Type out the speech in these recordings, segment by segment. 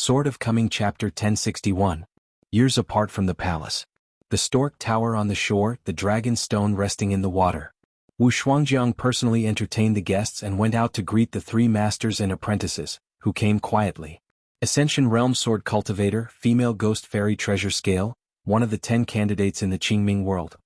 Sword of Coming Chapter 1061. Years apart from the palace. The stork tower on the shore, the dragon stone resting in the water. Wu Shuangjiang personally entertained the guests and went out to greet the 3 masters and apprentices, who came quietly. Ascension Realm Sword Cultivator, Female Ghost Fairy Treasure Scale, one of the 10 candidates in the Qingming world.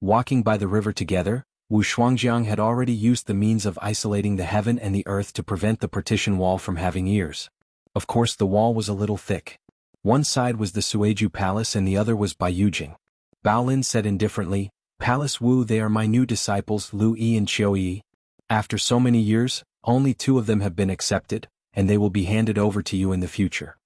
Walking by the river together, Wu Shuangjiang had already used the means of isolating the heaven and the earth to prevent the partition wall from having ears. Of course the wall was a little thick. One side was the Sueju Palace and the other was Baiyujing. Baolin said indifferently, "Palace Wu, they are my new disciples Lu Yi and Qiu Yi. After so many years, only 2 of them have been accepted, and they will be handed over to you in the future."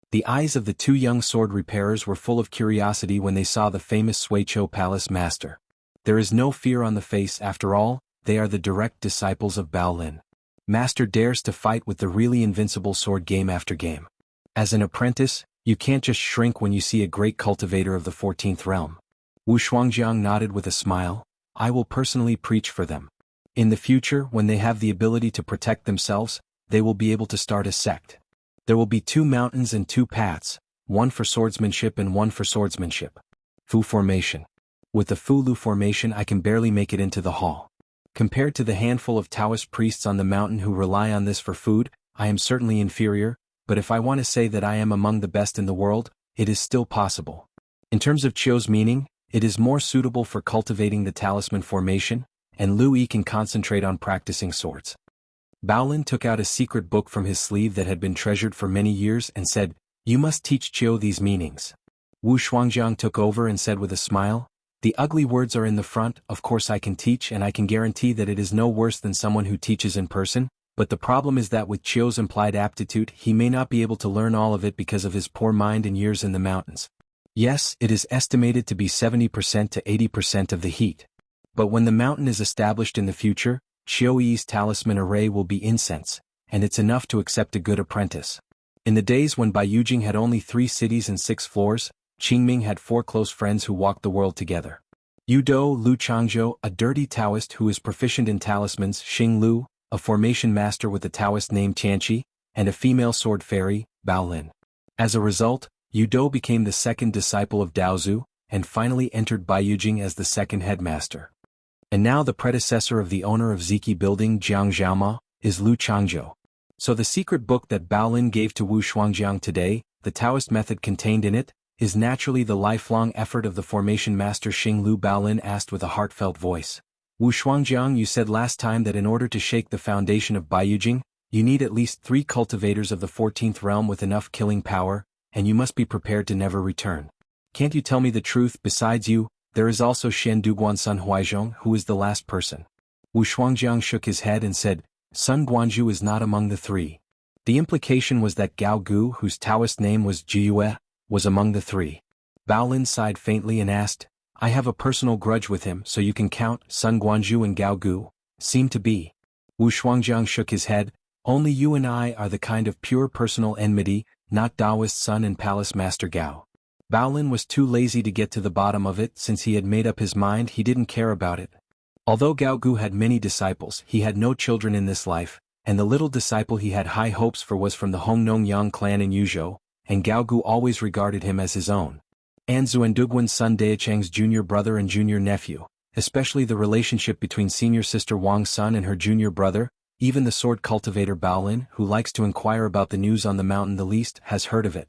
The eyes of the 2 young sword repairers were full of curiosity when they saw the famous Suiqiu Palace master. There is no fear on the face after all, they are the direct disciples of Baolin. Master dares to fight with the really invincible sword game after game. As an apprentice, you can't just shrink when you see a great cultivator of the 14th realm. Wu Shuangjiang nodded with a smile. "I will personally preach for them. In the future, when they have the ability to protect themselves, they will be able to start a sect. There will be 2 mountains and 2 paths, one for swordsmanship and one for swordsmanship. Fu formation. With the Fu Lu formation I can barely make it into the hall. Compared to the handful of Taoist priests on the mountain who rely on this for food, I am certainly inferior, but if I want to say that I am among the best in the world, it is still possible. In terms of Qiu's meaning, it is more suitable for cultivating the talisman formation, and Lu Yi can concentrate on practicing swords." Baolin took out a secret book from his sleeve that had been treasured for many years and said, "You must teach Qiu these meanings." Wu Shuangjiang took over and said with a smile, "The ugly words are in the front, of course I can teach and I can guarantee that it is no worse than someone who teaches in person, but the problem is that with Qiu's implied aptitude he may not be able to learn all of it because of his poor mind and years in the mountains. Yes, it is estimated to be 70% to 80% of the heat. But when the mountain is established in the future, Qiu Yi's talisman array will be incense, and it's enough to accept a good apprentice." In the days when Baiyujing had only 3 cities and 6 floors, Qingming had 4 close friends who walked the world together. Yudo Lu Changzhou, a dirty Taoist who is proficient in talismans, Xing Lu, a formation master with a Taoist named Xianxia, and a female sword fairy, Baolin. As a result, Yudo became the 2nd disciple of Daozu, and finally entered Baiyujing as the 2nd headmaster. And now the predecessor of the owner of Ziki Building Jianghu is Lu Changzhou. So the secret book that Baolin gave to Wu Shuangjiang today, the Taoist method contained in it, is naturally the lifelong effort of the formation master Xing Lu. Baolin asked with a heartfelt voice. "Wu Shuangjiang, you said last time that in order to shake the foundation of Baiyujing, you need at least 3 cultivators of the 14th realm with enough killing power, and you must be prepared to never return. Can't you tell me the truth? Besides you, there is also Shen Duguan Sun Huaizhong, who is the last person." Wu Shuangjiang shook his head and said, "Sun Guanzhu is not among the 3. The implication was that Gao Gu, whose Taoist name was Jiyue, was among the 3. Baolin sighed faintly and asked, "I have a personal grudge with him, so you can count Sun Guanzhu and Gao Gu seem to be." Wu Shuangjiang shook his head, "Only you and I are the kind of pure personal enmity, not Taoist Sun and Palace Master Gao." Baolin was too lazy to get to the bottom of it since he had made up his mind he didn't care about it. Although Gao Gu had many disciples, he had no children in this life, and the little disciple he had high hopes for was from the Hongnong Yang clan in Yuzhou, and Gao Gu always regarded him as his own. Anzu and Duguan's son Daechang's junior brother and junior nephew, especially the relationship between senior sister Wang's son and her junior brother, even the sword cultivator Baolin, who likes to inquire about the news on the mountain the least, has heard of it.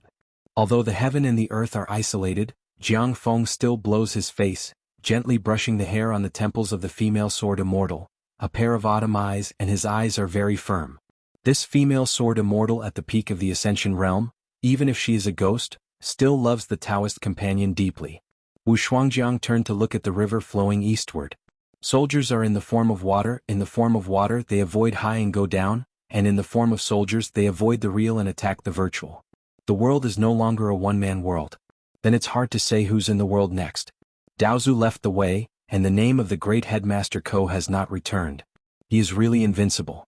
Although the heaven and the earth are isolated, Jiang Feng still blows his face, gently brushing the hair on the temples of the female sword immortal, a pair of autumn eyes, and his eyes are very firm. This female sword immortal at the peak of the Ascension realm, even if she is a ghost, still loves the Taoist companion deeply. Wu Shuangjiang turned to look at the river flowing eastward. Soldiers are in the form of water they avoid high and go down, and in the form of soldiers they avoid the real and attack the virtual. The world is no longer a one-man world. Then it's hard to say who's in the world next. Daozu left the way, and the name of the great headmaster Ko has not returned. He is really invincible.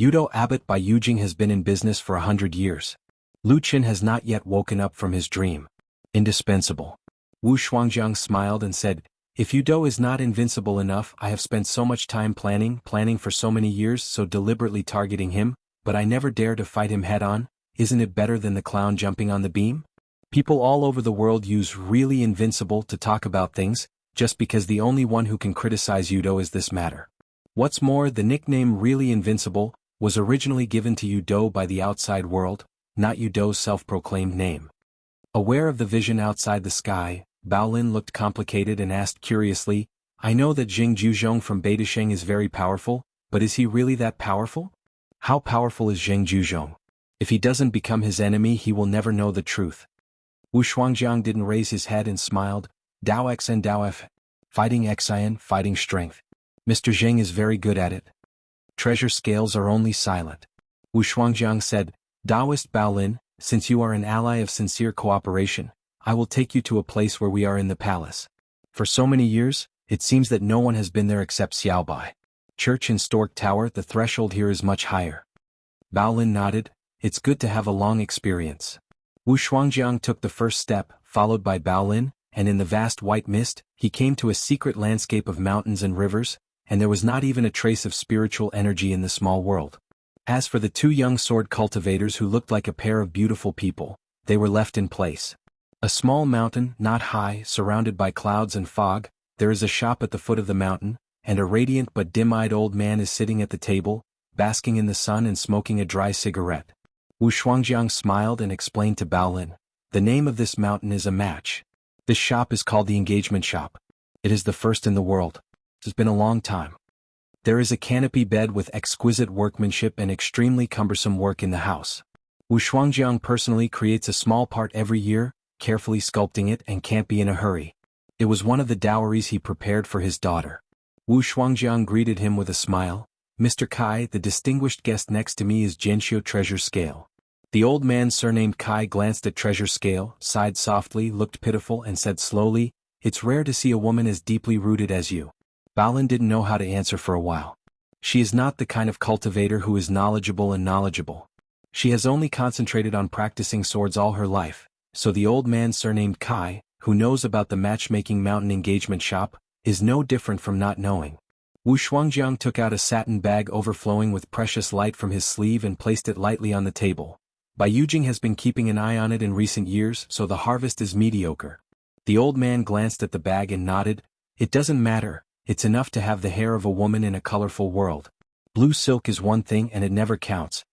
Yudo Abbot Baiyujing has been in business for 100 years. Lu Qin has not yet woken up from his dream. Indispensable. Wu Shuangjiang smiled and said, "If Yudo is not invincible enough, I have spent so much time planning for so many years, so deliberately targeting him, but I never dare to fight him head-on. isn't it better than the clown jumping on the beam? People all over the world use really invincible to talk about things, just because the only one who can criticize Yudo is this matter. What's more, the nickname really invincible was originally given to Yudo by the outside world, not Yudo's self-proclaimed name. Aware of the vision outside the sky, Baolin looked complicated and asked curiously, I know that Jing Juzhong from Beidasheng is very powerful, but is he really that powerful? How powerful is Jing Juzhong? If he doesn't become his enemy, he will never know the truth. Wu Shuangjiang didn't raise his head and smiled, Dao X and Dao F. Fighting Xian, fighting strength. Mr. Jing is very good at it. Treasure scales are only silent. Wu Shuangjiang said, Taoist Baolin, since you are an ally of sincere cooperation, I will take you to a place where we are in the palace. For so many years, it seems that no one has been there except Xiaobai. Church in Stork Tower, the threshold here is much higher. Baolin nodded, it's good to have a long experience. Wu Shuangjiang took the first step, followed by Baolin, and in the vast white mist, he came to a secret landscape of mountains and rivers, and there was not even a trace of spiritual energy in the small world. As for the two young sword cultivators who looked like a pair of beautiful people, they were left in place. A small mountain, not high, surrounded by clouds and fog, there is a shop at the foot of the mountain, and a radiant but dim-eyed old man is sitting at the table, basking in the sun and smoking a dry cigarette. Wu Shuangjiang smiled and explained to Baolin, the name of this mountain is a match. This shop is called the Engagement Shop. It is the first in the world. It has been a long time. There is a canopy bed with exquisite workmanship and extremely cumbersome work in the house. Wu Shuangjiang personally creates a small part every year, carefully sculpting it and can't be in a hurry. It was one of the dowries he prepared for his daughter. Wu Shuangjiang greeted him with a smile, Mr. Kai, the distinguished guest next to me is Jianxia Treasure Scale. The old man surnamed Kai glanced at Treasure Scale, sighed softly, looked pitiful and said slowly, it's rare to see a woman as deeply rooted as you. Baolin didn't know how to answer for a while. She is not the kind of cultivator who is knowledgeable. She has only concentrated on practicing swords all her life, so the old man surnamed Kai, who knows about the matchmaking mountain engagement shop, is no different from not knowing. Wu Shuangjiang took out a satin bag overflowing with precious light from his sleeve and placed it lightly on the table. Bai Yujing has been keeping an eye on it in recent years, so the harvest is mediocre. The old man glanced at the bag and nodded, it doesn't matter, it's enough to have the hair of a woman in a colorful world. Blue silk is one thing and it never counts.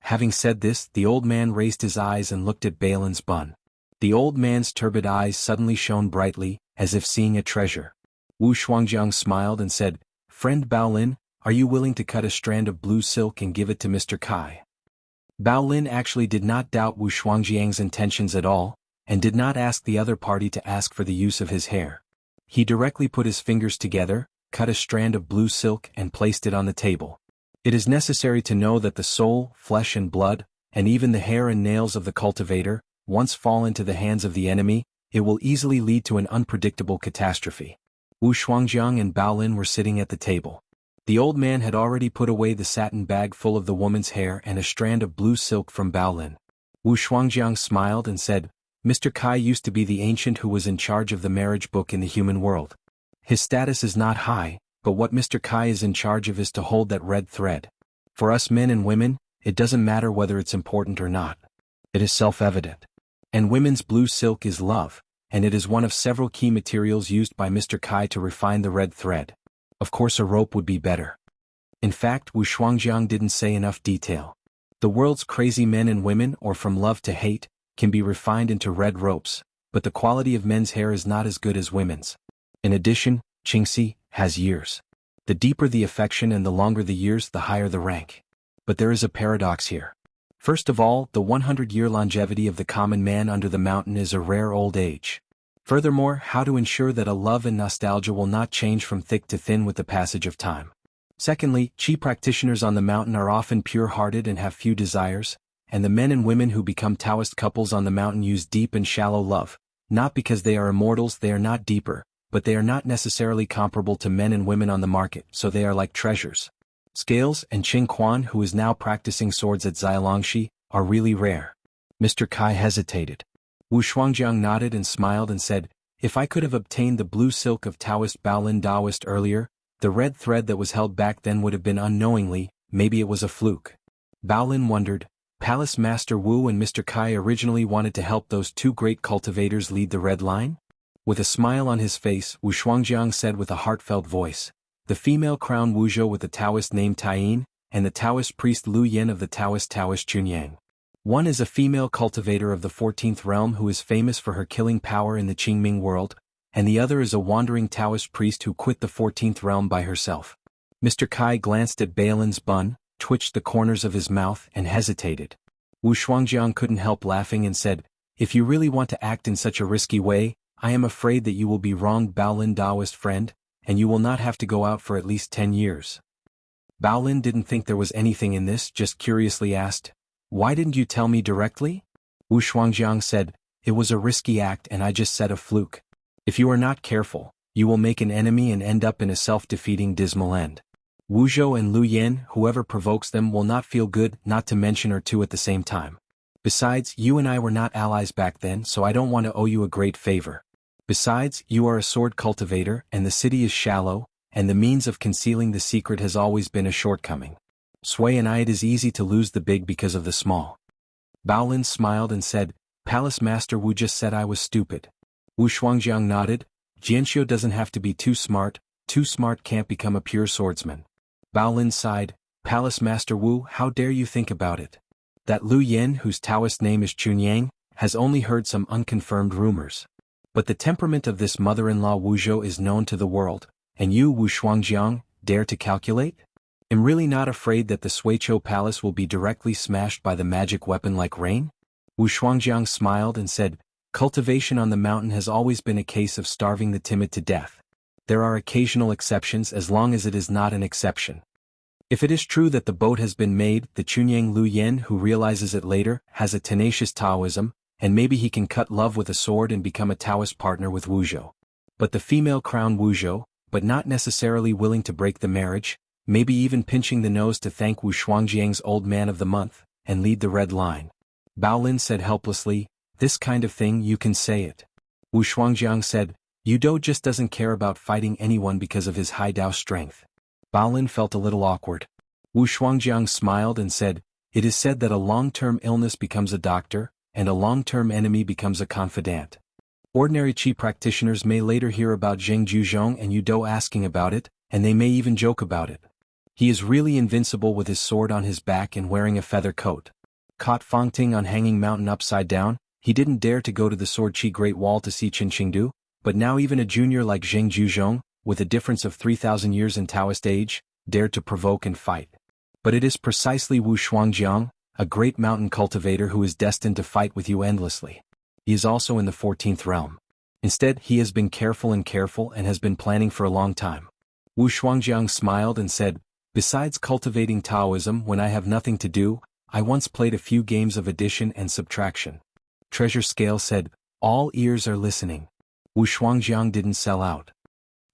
Having said this, the old man raised his eyes and looked at Baolin's bun. The old man's turbid eyes suddenly shone brightly, as if seeing a treasure. Wu Shuangjiang smiled and said, Friend Baolin, are you willing to cut a strand of blue silk and give it to Mr. Kai? Baolin actually did not doubt Wu Shuangjiang's intentions at all, and did not ask the other party to ask for the use of his hair. He directly put his fingers together, cut a strand of blue silk and placed it on the table. It is necessary to know that the soul, flesh and blood, and even the hair and nails of the cultivator, once fall into the hands of the enemy, it will easily lead to an unpredictable catastrophe. Wu Shuangjiang and Baolin were sitting at the table. The old man had already put away the satin bag full of the woman's hair and a strand of blue silk from Baolin. Wu Shuangjiang smiled and said, Mr. Kai used to be the ancient who was in charge of the marriage book in the human world. His status is not high, but what Mr. Kai is in charge of is to hold that red thread. For us men and women, it doesn't matter whether it's important or not. It is self-evident. And women's blue silk is love, and it is one of several key materials used by Mr. Kai to refine the red thread. Of course a rope would be better. In fact, Wu Shuangjiang didn't say enough detail. The world's crazy men and women, or from love to hate, can be refined into red ropes, but the quality of men's hair is not as good as women's. In addition, xianxia has years. The deeper the affection and the longer the years, the higher the rank. But there is a paradox here. First of all, the 100-year longevity of the common man under the mountain is a rare old age. Furthermore, how to ensure that a love and nostalgia will not change from thick to thin with the passage of time. Secondly, Qi practitioners on the mountain are often pure-hearted and have few desires, and the men and women who become Taoist couples on the mountain use deep and shallow love, not because they are immortals, they are not deeper, but they are not necessarily comparable to men and women on the market, so they are like treasures. Scales and xuanhuan, who is now practicing swords at Xialongxi, are really rare. Mr. Kai hesitated. Wu Shuangjiang nodded and smiled and said, if I could have obtained the blue silk of Taoist Baolin Taoist earlier, the red thread that was held back then would have been unknowingly, maybe it was a fluke. Baolin wondered, Palace Master Wu and Mr. Kai originally wanted to help those two great cultivators lead the Red Line? With a smile on his face, Wu Shuangjiang said with a heartfelt voice, the female crown Wuzhou with the Taoist named Taiyin, and the Taoist priest Lu Yin of the Taoist Chunyang. One is a female cultivator of the 14th realm who is famous for her killing power in the Qingming world, and the other is a wandering Taoist priest who quit the 14th realm by herself. Mr. Kai glanced at Balin's bun, twitched the corners of his mouth and hesitated. Wu Shuangjiang couldn't help laughing and said, if you really want to act in such a risky way, I am afraid that you will be wronged, Baolin Taoist friend, and you will not have to go out for at least 10 years. Baolin didn't think there was anything in this, just curiously asked, why didn't you tell me directly? Wu Shuangjiang said, it was a risky act and I just said a fluke. If you are not careful, you will make an enemy and end up in a self-defeating dismal end. Wuzhou and Lu Yin, whoever provokes them will not feel good, not to mention or two at the same time. Besides, you and I were not allies back then, so I don't want to owe you a great favor. Besides, you are a sword cultivator, and the city is shallow, and the means of concealing the secret has always been a shortcoming. Sui and I, it is easy to lose the big because of the small. Baolin smiled and said, Palace Master Wu just said I was stupid. Wu Shuangjiang nodded, Jianxia doesn't have to be too smart can't become a pure swordsman. Baolin sighed, Palace Master Wu, how dare you think about it? That Lu Yin, whose Taoist name is Chunyang, has only heard some unconfirmed rumors. But the temperament of this mother-in-law Wuzhou is known to the world, and you, Wu Shuangjiang, dare to calculate? Am really not afraid that the Suichou Palace will be directly smashed by the magic weapon like rain? Wu Shuangjiang smiled and said, cultivation on the mountain has always been a case of starving the timid to death. There are occasional exceptions as long as it is not an exception. If it is true that the boat has been made, the Chunyang Lu Yin who realizes it later has a tenacious Taoism, and maybe he can cut love with a sword and become a Taoist partner with Wuzhou. But the female crown Wuzhou, but not necessarily willing to break the marriage, maybe even pinching the nose to thank Wu Shuangjiang's Old Man of the Month, and lead the Red Line. Baolin said helplessly, this kind of thing you can say it. Wu Shuangjiang said, Yudo just doesn't care about fighting anyone because of his high Dao strength. Baolin felt a little awkward. Wu Shuangjiang smiled and said, it is said that a long-term illness becomes a doctor, and a long-term enemy becomes a confidant. Ordinary Qi practitioners may later hear about Zheng Juzhong and Yudo asking about it, and they may even joke about it. He is really invincible with his sword on his back and wearing a feather coat. Caught Fangting on Hanging Mountain upside down, he didn't dare to go to the Sword Qi Great Wall to see Qinqingdu, but now even a junior like Zheng Juzhong, with a difference of 3,000 years in Taoist age, dared to provoke and fight. But it is precisely Wu Shuangjiang, a great mountain cultivator who is destined to fight with you endlessly. He is also in the 14th realm. Instead, he has been careful and has been planning for a long time. Wu Shuangjiang smiled and said, besides cultivating Taoism when I have nothing to do, I once played a few games of addition and subtraction. Treasure Scale said, all ears are listening. Wu Shuangjiang didn't sell out.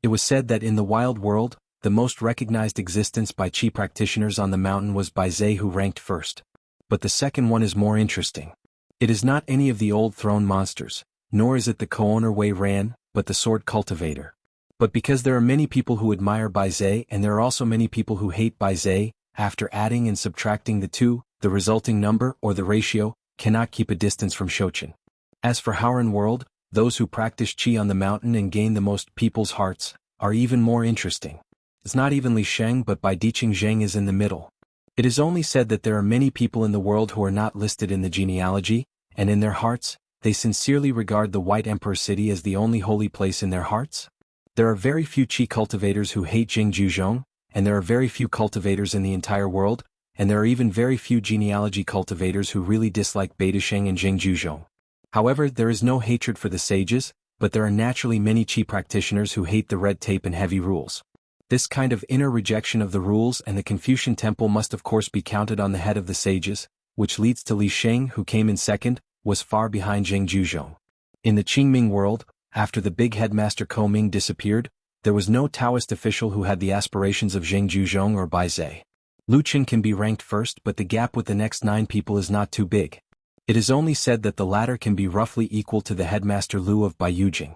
It was said that in the wild world, the most recognized existence by Qi practitioners on the mountain was Bai Zhe, who ranked first. But the second one is more interesting. It is not any of the old throne monsters, nor is it the co-owner Wei Ran, but the sword cultivator. But because there are many people who admire Bai Zhe and there are also many people who hate Bai Zhe, after adding and subtracting the two, the resulting number, or the ratio, cannot keep a distance from Shouchen. As for Haoran world, those who practice Qi on the mountain and gain the most people's hearts, are even more interesting. It's not even Li Sheng but Bai Diqing Zheng is in the middle. It is only said that there are many people in the world who are not listed in the genealogy, and in their hearts, they sincerely regard the White Emperor City as the only holy place in their hearts. There are very few Qi cultivators who hate Zheng Juzhong, and there are very few cultivators in the entire world, and there are even very few genealogy cultivators who really dislike Bai Disheng and Zheng Juzhong. However, there is no hatred for the sages, but there are naturally many Qi practitioners who hate the red tape and heavy rules. This kind of inner rejection of the rules and the Confucian temple must of course be counted on the head of the sages, which leads to Li Sheng, who came in second, was far behind Zheng Juzhong. In the Qingming world, after the big headmaster Ko Ming disappeared, there was no Taoist official who had the aspirations of Zheng Juzhong or Bai Zhe. Lu Qin can be ranked first, but the gap with the next 9 people is not too big. It is only said that the latter can be roughly equal to the headmaster Lu of Bai Yujing.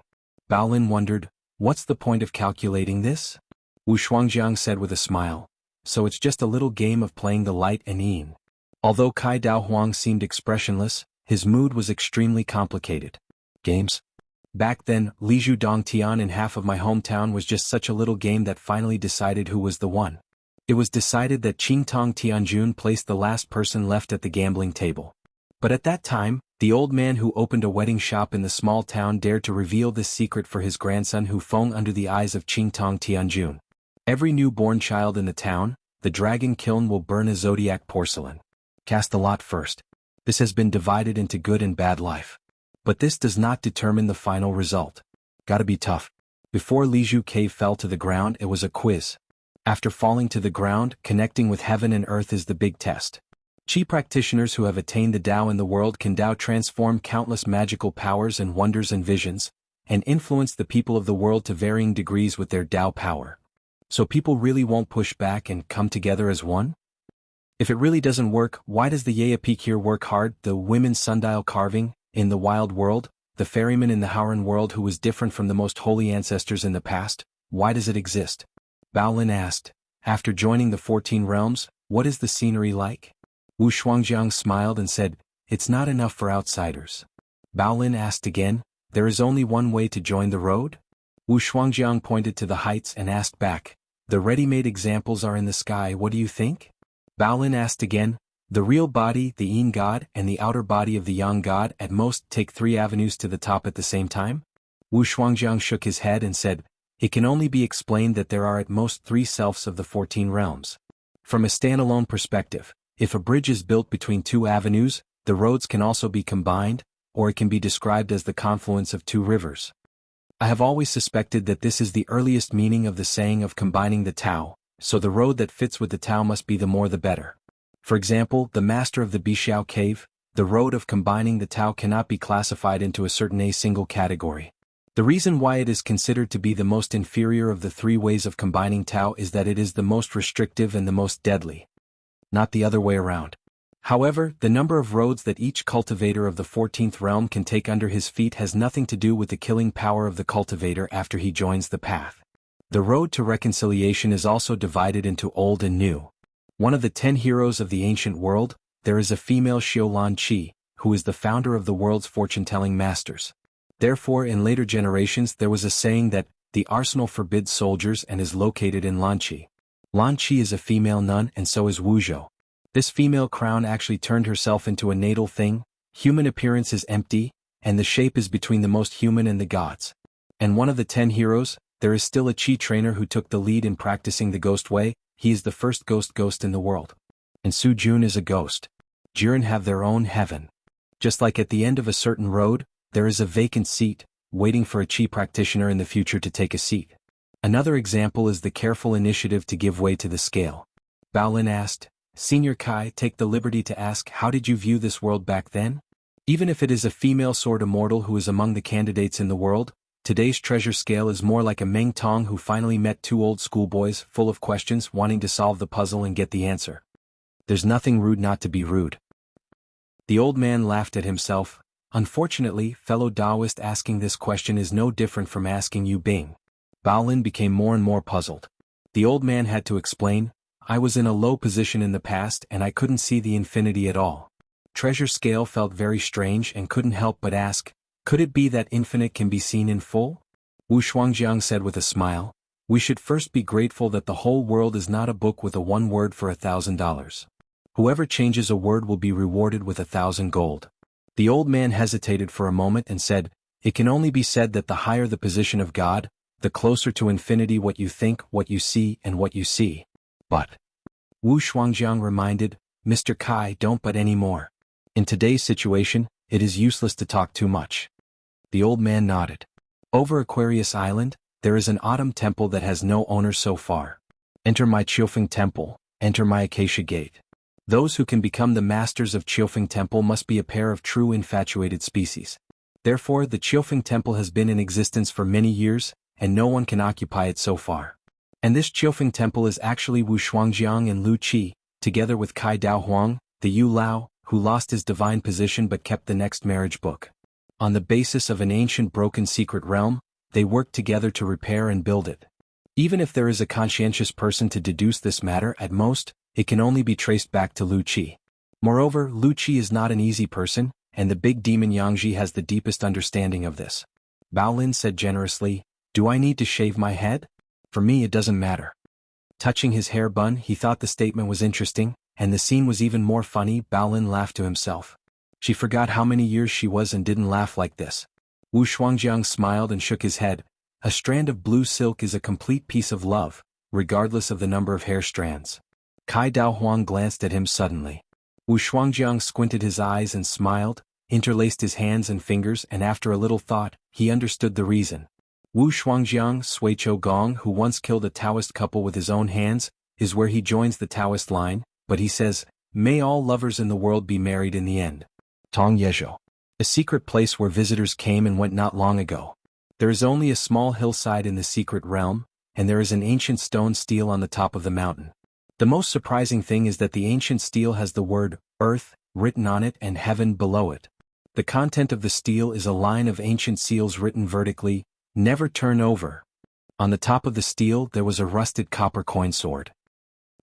Baolin wondered, what's the point of calculating this? Wu Shuangjiang said with a smile, so it's just a little game of playing the light and Yin. Although Kai Dao Huang seemed expressionless, his mood was extremely complicated. Games? Back then, Lizhu Dongtian in half of my hometown was just such a little game that finally decided who was the one. It was decided that Qingtong Tianjun placed the last person left at the gambling table. But at that time, the old man who opened a wedding shop in the small town dared to reveal this secret for his grandson Hu Feng under the eyes of Qingtong Tianjun. Every newborn child in the town, the dragon kiln will burn a zodiac porcelain. Cast the lot first. This has been divided into good and bad life. But this does not determine the final result. Gotta be tough. Before Lizhu Cave fell to the ground, it was a quiz. After falling to the ground, connecting with heaven and earth is the big test. Qi practitioners who have attained the Tao in the world can Tao transform countless magical powers and wonders and visions, and influence the people of the world to varying degrees with their Tao power. So people really won't push back and come together as one? If it really doesn't work, why does the Epicure work hard, the women's sundial carving, in the wild world, the ferryman in the Howran world who was different from the most holy ancestors in the past, why does it exist? Baolin asked, after joining the 14 realms, what is the scenery like? Wu Shuangjiang smiled and said, it's not enough for outsiders. Baolin asked again, there is only one way to join the road? Wu Shuangjiang pointed to the heights and asked back, the ready-made examples are in the sky, what do you think? Baolin asked again, the real body, the Yin god, and the outer body of the Yang god at most take 3 avenues to the top at the same time? Wu Shuangjiang shook his head and said, it can only be explained that there are at most 3 selves of the 14 realms. From a standalone perspective, if a bridge is built between 2 avenues, the roads can also be combined, or it can be described as the confluence of 2 rivers. I have always suspected that this is the earliest meaning of the saying of combining the Tao, so the road that fits with the Tao must be the more the better. For example, the master of the Bixiao cave, the road of combining the Tao cannot be classified into a certain single category. The reason why it is considered to be the most inferior of the 3 ways of combining Tao is that it is the most restrictive and the most deadly. Not the other way around. However, the number of roads that each cultivator of the 14th realm can take under his feet has nothing to do with the killing power of the cultivator after he joins the path. The road to reconciliation is also divided into old and new. One of the 10 heroes of the ancient world, there is a female Xiaolan Qi, who is the founder of the world's fortune-telling masters. Therefore, in later generations there was a saying that, the arsenal forbids soldiers and is located in Lanqi. Lanqi is a female nun and so is Wuzhou. This female crown actually turned herself into a natal thing, human appearance is empty, and the shape is between the most human and the gods. And one of the 10 heroes, there is still a Qi trainer who took the lead in practicing the ghost way, he is the first ghost in the world. And Su Jun is a ghost. Jiren have their own heaven. Just like at the end of a certain road, there is a vacant seat, waiting for a Qi practitioner in the future to take a seat. Another example is the careful initiative to give way to the scale. Baolin asked, Senior Kai, take the liberty to ask, how did you view this world back then? Even if it is a female sword immortal who is among the candidates in the world, today's treasure scale is more like a Meng Tong who finally met 2 old schoolboys full of questions wanting to solve the puzzle and get the answer. There's nothing rude not to be rude. The old man laughed at himself. Unfortunately, fellow Taoist, asking this question is no different from asking Yu Bing. Baolin became more and more puzzled. The old man had to explain, I was in a low position in the past and I couldn't see the infinity at all. Treasure scale felt very strange and couldn't help but ask, could it be that infinite can be seen in full? Wu Shuangjiang said with a smile, we should first be grateful that the whole world is not a book with a 1 word for $1,000. Whoever changes a word will be rewarded with 1,000 gold. The old man hesitated for a moment and said, it can only be said that the higher the position of God, the closer to infinity what you think, what you see, and what you see. But, Wu Shuangjiang reminded, Mr. Kai, don't but any more. In today's situation, it is useless to talk too much. The old man nodded. Over Aquarius Island, there is an autumn temple that has no owner so far. Enter my Qiufeng temple, enter my Acacia gate. Those who can become the masters of Qiufeng temple must be a pair of true infatuated species. Therefore, the Qiufeng temple has been in existence for many years, and no one can occupy it so far. And this Qiufeng temple is actually Wu Shuangjiang and Lu Qi, together with Kai Dao Huang, the Yu Lao, who lost his divine position but kept the next marriage book. On the basis of an ancient broken secret realm, they worked together to repair and build it. Even if there is a conscientious person to deduce this matter, at most, it can only be traced back to Lu Qi. Moreover, Lu Qi is not an easy person, and the big demon Yangji has the deepest understanding of this. Baolin said generously, "Do I need to shave my head? For me it doesn't matter." Touching his hair bun, he thought the statement was interesting, and the scene was even more funny. Baolin laughed to himself. She forgot how many years she was and didn't laugh like this. Wu Shuangjiang smiled and shook his head. A strand of blue silk is a complete piece of love, regardless of the number of hair strands. Kai Daohuang glanced at him suddenly. Wu Shuangjiang squinted his eyes and smiled, interlaced his hands and fingers, and after a little thought, he understood the reason. Wu Shuangjiang, Suiqiu Gong, who once killed a Taoist couple with his own hands, is where he joins the Taoist line, but he says, "May all lovers in the world be married in the end." Tong Yezhou. A secret place where visitors came and went not long ago. There is only a small hillside in the secret realm, and there is an ancient stone stele on the top of the mountain. The most surprising thing is that the ancient stele has the word, earth, written on it and heaven below it. The content of the stele is a line of ancient seals written vertically, "Never turn over." On the top of the stele there was a rusted copper coin sword.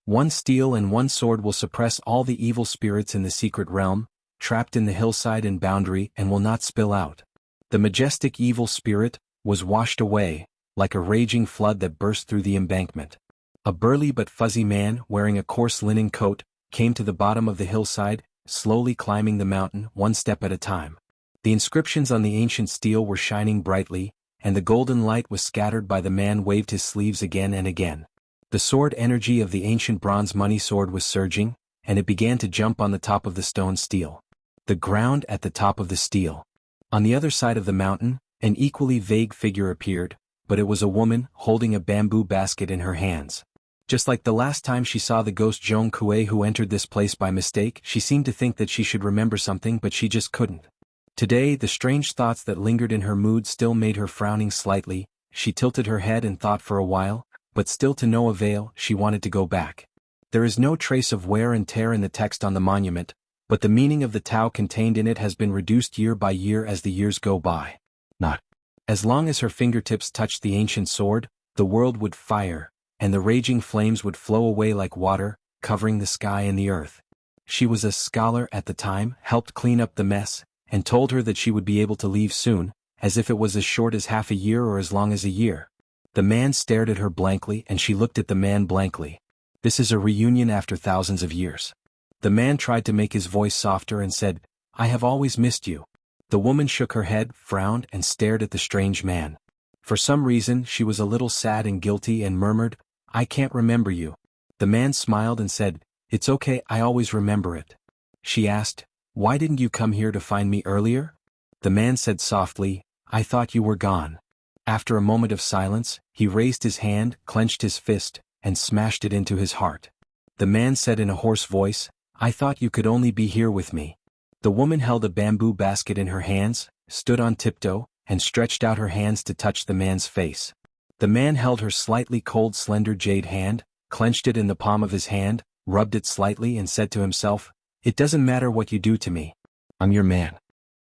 One stele and one sword will suppress all the evil spirits in the secret realm, trapped in the hillside and boundary, and will not spill out. The majestic evil spirit was washed away, like a raging flood that burst through the embankment. A burly but fuzzy man, wearing a coarse linen coat, came to the bottom of the hillside, slowly climbing the mountain, one step at a time. The inscriptions on the ancient stele were shining brightly, and the golden light was scattered by the man waved his sleeves again and again. The sword energy of the ancient bronze money sword was surging, and it began to jump on the top of the stone stele. The ground at the top of the stele. On the other side of the mountain, an equally vague figure appeared, but it was a woman, holding a bamboo basket in her hands. Just like the last time she saw the ghost Zhong Kuei who entered this place by mistake, she seemed to think that she should remember something but she just couldn't. Today, the strange thoughts that lingered in her mood still made her frowning slightly. She tilted her head and thought for a while, but still to no avail. She wanted to go back. There is no trace of wear and tear in the text on the monument, but the meaning of the Tao contained in it has been reduced year by year as the years go by. Not. As long as her fingertips touched the ancient sword, the world would fire, and the raging flames would flow away like water, covering the sky and the earth. She was a scholar at the time, helped clean up the mess, and told her that she would be able to leave soon, as if it was as short as half a year or as long as a year. The man stared at her blankly and she looked at the man blankly. This is a reunion after thousands of years. The man tried to make his voice softer and said, "I have always missed you." The woman shook her head, frowned, and stared at the strange man. For some reason, she was a little sad and guilty and murmured, "I can't remember you." The man smiled and said, "It's okay, I always remember it." She asked, "Why didn't you come here to find me earlier?" The man said softly, "I thought you were gone." After a moment of silence, he raised his hand, clenched his fist, and smashed it into his heart. The man said in a hoarse voice, "I thought you could only be here with me." The woman held a bamboo basket in her hands, stood on tiptoe, and stretched out her hands to touch the man's face. The man held her slightly cold slender jade hand, clenched it in the palm of his hand, rubbed it slightly and said to himself, "It doesn't matter what you do to me. I'm your man."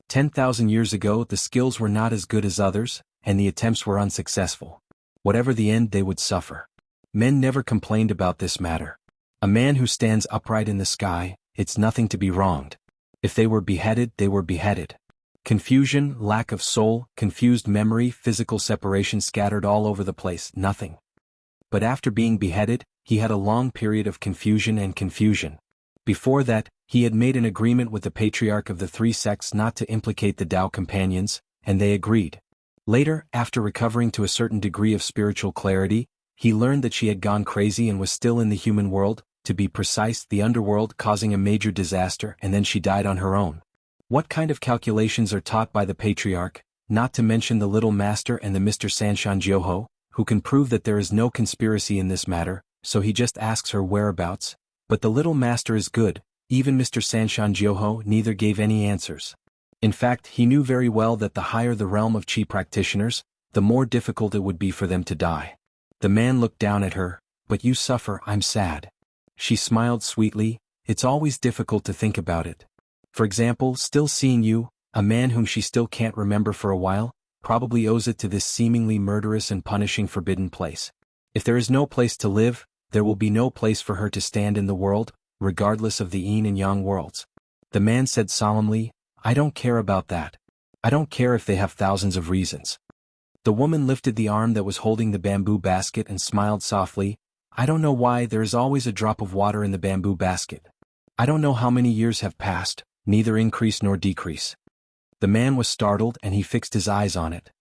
10,000 years ago the skills were not as good as others, and the attempts were unsuccessful. Whatever the end they would suffer. Men never complained about this matter. A man who stands upright in the sky, it's nothing to be wronged. If they were beheaded, they were beheaded. Confusion, lack of soul, confused memory, physical separation scattered all over the place, nothing. But after being beheaded, he had a long period of confusion and confusion. Before that, he had made an agreement with the patriarch of the three sects not to implicate the Tao companions, and they agreed. Later, after recovering to a certain degree of spiritual clarity, he learned that she had gone crazy and was still in the human world, to be precise, the underworld, causing a major disaster, and then she died on her own. What kind of calculations are taught by the patriarch, not to mention the little master and the Mr. Sanshan Jiuho, who can prove that there is no conspiracy in this matter, so he just asks her whereabouts, but the little master is good, even Mr. Sanshan Jiuho neither gave any answers. In fact, he knew very well that the higher the realm of Qi practitioners, the more difficult it would be for them to die. The man looked down at her, "But you suffer, I'm sad." She smiled sweetly, "It's always difficult to think about it. For example, still seeing you, a man whom she still can't remember for a while, probably owes it to this seemingly murderous and punishing forbidden place. If there is no place to live, there will be no place for her to stand in the world, regardless of the yin and yang worlds. The man said solemnly, I don't care about that. I don't care if they have thousands of reasons. The woman lifted the arm that was holding the bamboo basket and smiled softly, I don't know why there is always a drop of water in the bamboo basket. I don't know how many years have passed, neither increase nor decrease. The man was startled and he fixed his eyes on it.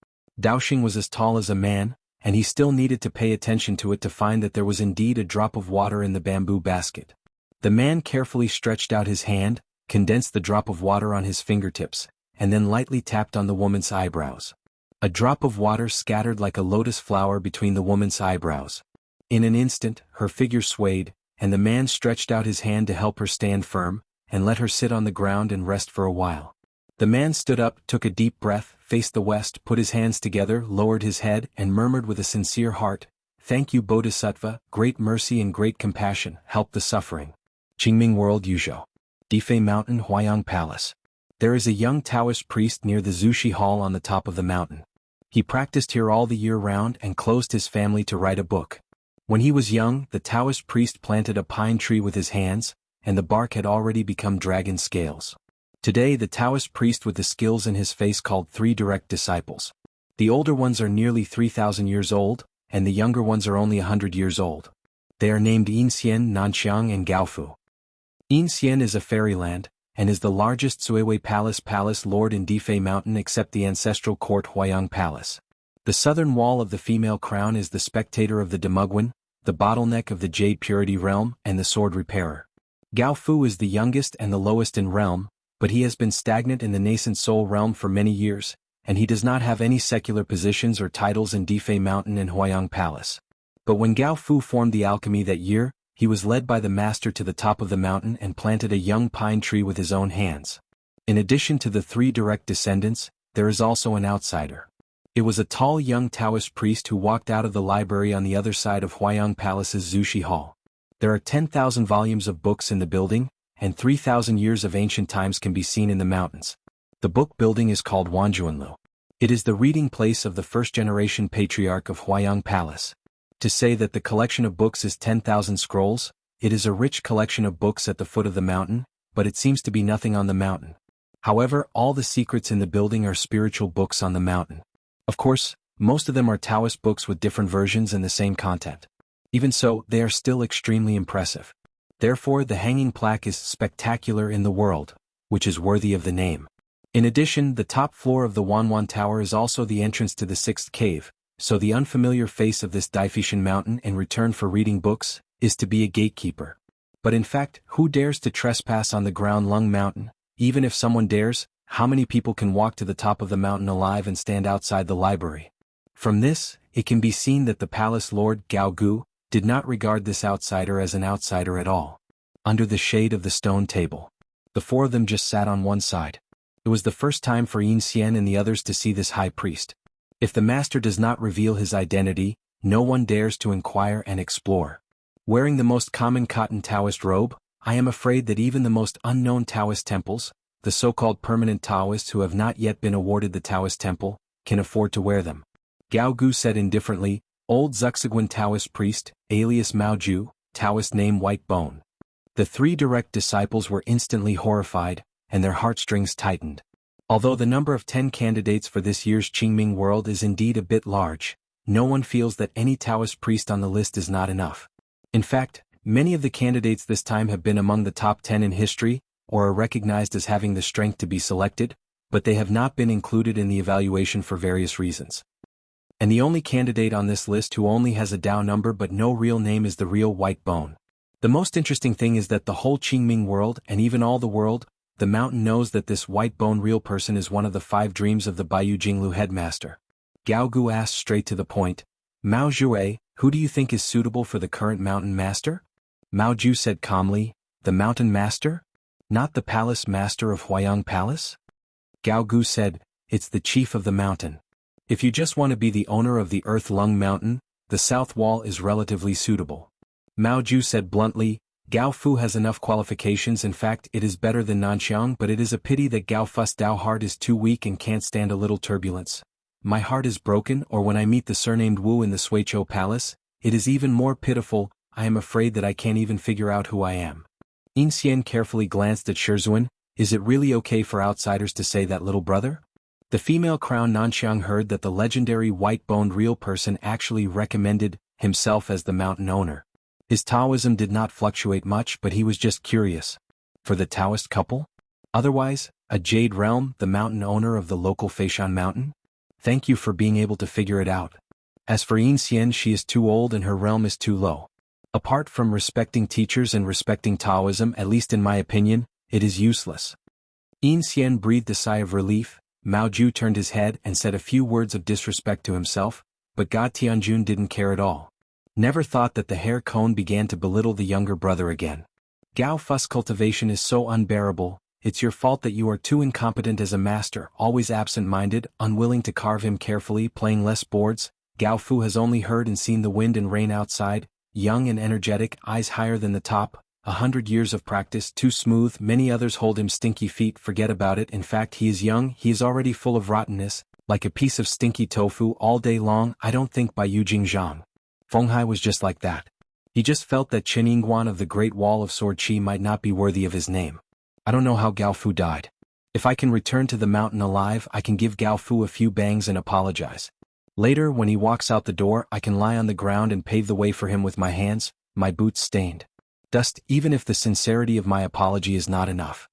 Daoxing was as tall as a man, and he still needed to pay attention to it to find that there was indeed a drop of water in the bamboo basket. The man carefully stretched out his hand, condensed the drop of water on his fingertips, and then lightly tapped on the woman's eyebrows. A drop of water scattered like a lotus flower between the woman's eyebrows. In an instant, her figure swayed, and the man stretched out his hand to help her stand firm, and let her sit on the ground and rest for a while. The man stood up, took a deep breath, faced the west, put his hands together, lowered his head, and murmured with a sincere heart, Thank you Bodhisattva, great mercy and great compassion, help the suffering. Qingming World Yuzhou. Difei Mountain Huayang Palace. There is a young Taoist priest near the Zushi Hall on the top of the mountain. He practiced here all the year round and closed his family to write a book. When he was young, the Taoist priest planted a pine tree with his hands, and the bark had already become dragon scales. Today the Taoist priest with the skills in his face called 3 direct disciples. The older ones are nearly 3,000 years old, and the younger ones are only 100 years old. They are named Yinxian, Nanxiang and Gaofu. Yinxian is a fairyland, and is the largest Suiwei Palace lord in Difei Mountain except the ancestral court Huayang Palace. The southern wall of the female crown is the spectator of the Demugwan, the bottleneck of the Jade Purity realm, and the sword repairer. Gaofu is the youngest and the lowest in realm, but he has been stagnant in the nascent soul realm for many years, and he does not have any secular positions or titles in Difei Mountain and Huayang Palace. But when Gaofu formed the alchemy that year, he was led by the master to the top of the mountain and planted a young pine tree with his own hands. In addition to the 3 direct descendants, there is also an outsider. It was a tall young Taoist priest who walked out of the library on the other side of Huayang Palace's Zushi Hall. There are 10,000 volumes of books in the building, and 3,000 years of ancient times can be seen in the mountains. The book building is called Wanjuanlu. It is the reading place of the first-generation patriarch of Huayang Palace. To say that the collection of books is 10,000 scrolls, it is a rich collection of books at the foot of the mountain, but it seems to be nothing on the mountain. However, all the secrets in the building are spiritual books on the mountain. Of course, most of them are Taoist books with different versions and the same content. Even so, they are still extremely impressive. Therefore, the hanging plaque is spectacular in the world, which is worthy of the name. In addition, the top floor of the Xuanhuan Tower is also the entrance to the 6th cave, so the unfamiliar face of this Daifishan mountain in return for reading books, is to be a gatekeeper. But in fact, who dares to trespass on the ground Lung Mountain? Even if someone dares, how many people can walk to the top of the mountain alive and stand outside the library? From this, it can be seen that the palace lord, Gao Gu, did not regard this outsider as an outsider at all. Under the shade of the stone table, the 4 of them just sat on one side. It was the first time for Yinxian and the others to see this high priest. If the master does not reveal his identity, no one dares to inquire and explore. Wearing the most common cotton Taoist robe, I am afraid that even the most unknown Taoist temples, the so-called permanent Taoists who have not yet been awarded the Taoist temple, can afford to wear them. Gao Gu said indifferently, Old Zuxiguan Taoist priest, alias Mao Ju, Taoist name White Bone. The 3 direct disciples were instantly horrified, and their heartstrings tightened. Although the number of 10 candidates for this year's Qingming World is indeed a bit large, no one feels that any Taoist priest on the list is not enough. In fact, many of the candidates this time have been among the top 10 in history, or are recognized as having the strength to be selected, but they have not been included in the evaluation for various reasons. And the only candidate on this list who only has a Dao number but no real name is the real White Bone. The most interesting thing is that the whole Qingming world and even all the world, the mountain knows that this White Bone real person is one of the 5 dreams of the Baiyu Jinglu headmaster. Gao Gu asked straight to the point, Mao Jue, who do you think is suitable for the current mountain master? Mao Ju said calmly, the mountain master? Not the palace master of Huayang Palace? Gao Gu said, it's the chief of the mountain. If you just want to be the owner of the Earth Lung Mountain, the south wall is relatively suitable. Mao Ju said bluntly, Gao Fu has enough qualifications, in fact it is better than Nanxiang, but it is a pity that Gao Fu's Dao heart is too weak and can't stand a little turbulence. My heart is broken, or when I meet the surnamed Wu in the Suichou Palace, it is even more pitiful, I am afraid that I can't even figure out who I am. Yin Xian carefully glanced at Xuanhuan. Is it really okay for outsiders to say that, little brother? The female crown Nanxiang heard that the legendary white-boned real person actually recommended himself as the mountain owner. His Taoism did not fluctuate much, but he was just curious. For the Taoist couple? Otherwise, a jade realm, the mountain owner of the local Feishan mountain? Thank you for being able to figure it out. As for Yin Xian, she is too old and her realm is too low. Apart from respecting teachers and respecting Taoism, at least in my opinion, it is useless. Yin Xian breathed a sigh of relief. Mao Ju turned his head and said a few words of disrespect to himself, but God Tianjun didn't care at all. Never thought that the hair cone began to belittle the younger brother again. Gao Fu's cultivation is so unbearable. It's your fault that you are too incompetent as a master, always absent-minded, unwilling to carve him carefully, playing less boards. Gao Fu has only heard and seen the wind and rain outside, young and energetic, eyes higher than the top, 100 years of practice, too smooth, many others hold him stinky feet, forget about it, in fact he is young, he is already full of rottenness, like a piece of stinky tofu all day long. I don't think by Yu Jingzhang. Fenghai was just like that. He just felt that Xuanhuan of the Great Wall of Sword Qi might not be worthy of his name. I don't know how Gao Fu died. If I can return to the mountain alive, I can give Gao Fu a few bangs and apologize. Later, when he walks out the door, I can lie on the ground and pave the way for him with my hands, my boots stained. Dust, even if the sincerity of my apology is not enough.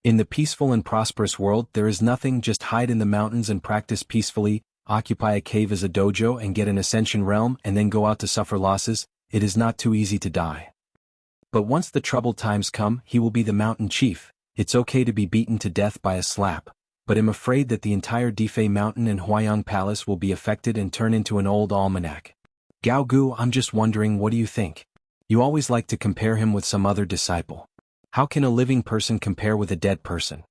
In the peaceful and prosperous world, there is nothing, just hide in the mountains and practice peacefully, occupy a cave as a dojo and get an ascension realm and then go out to suffer losses. It is not too easy to die. But once the troubled times come, he will be the mountain chief. It's okay to be beaten to death by a slap, but I'm afraid that the entire Defei mountain and Huayang palace will be affected and turn into an old almanac. Gao Gu, I'm just wondering, what do you think? You always like to compare him with some other disciple. How can a living person compare with a dead person?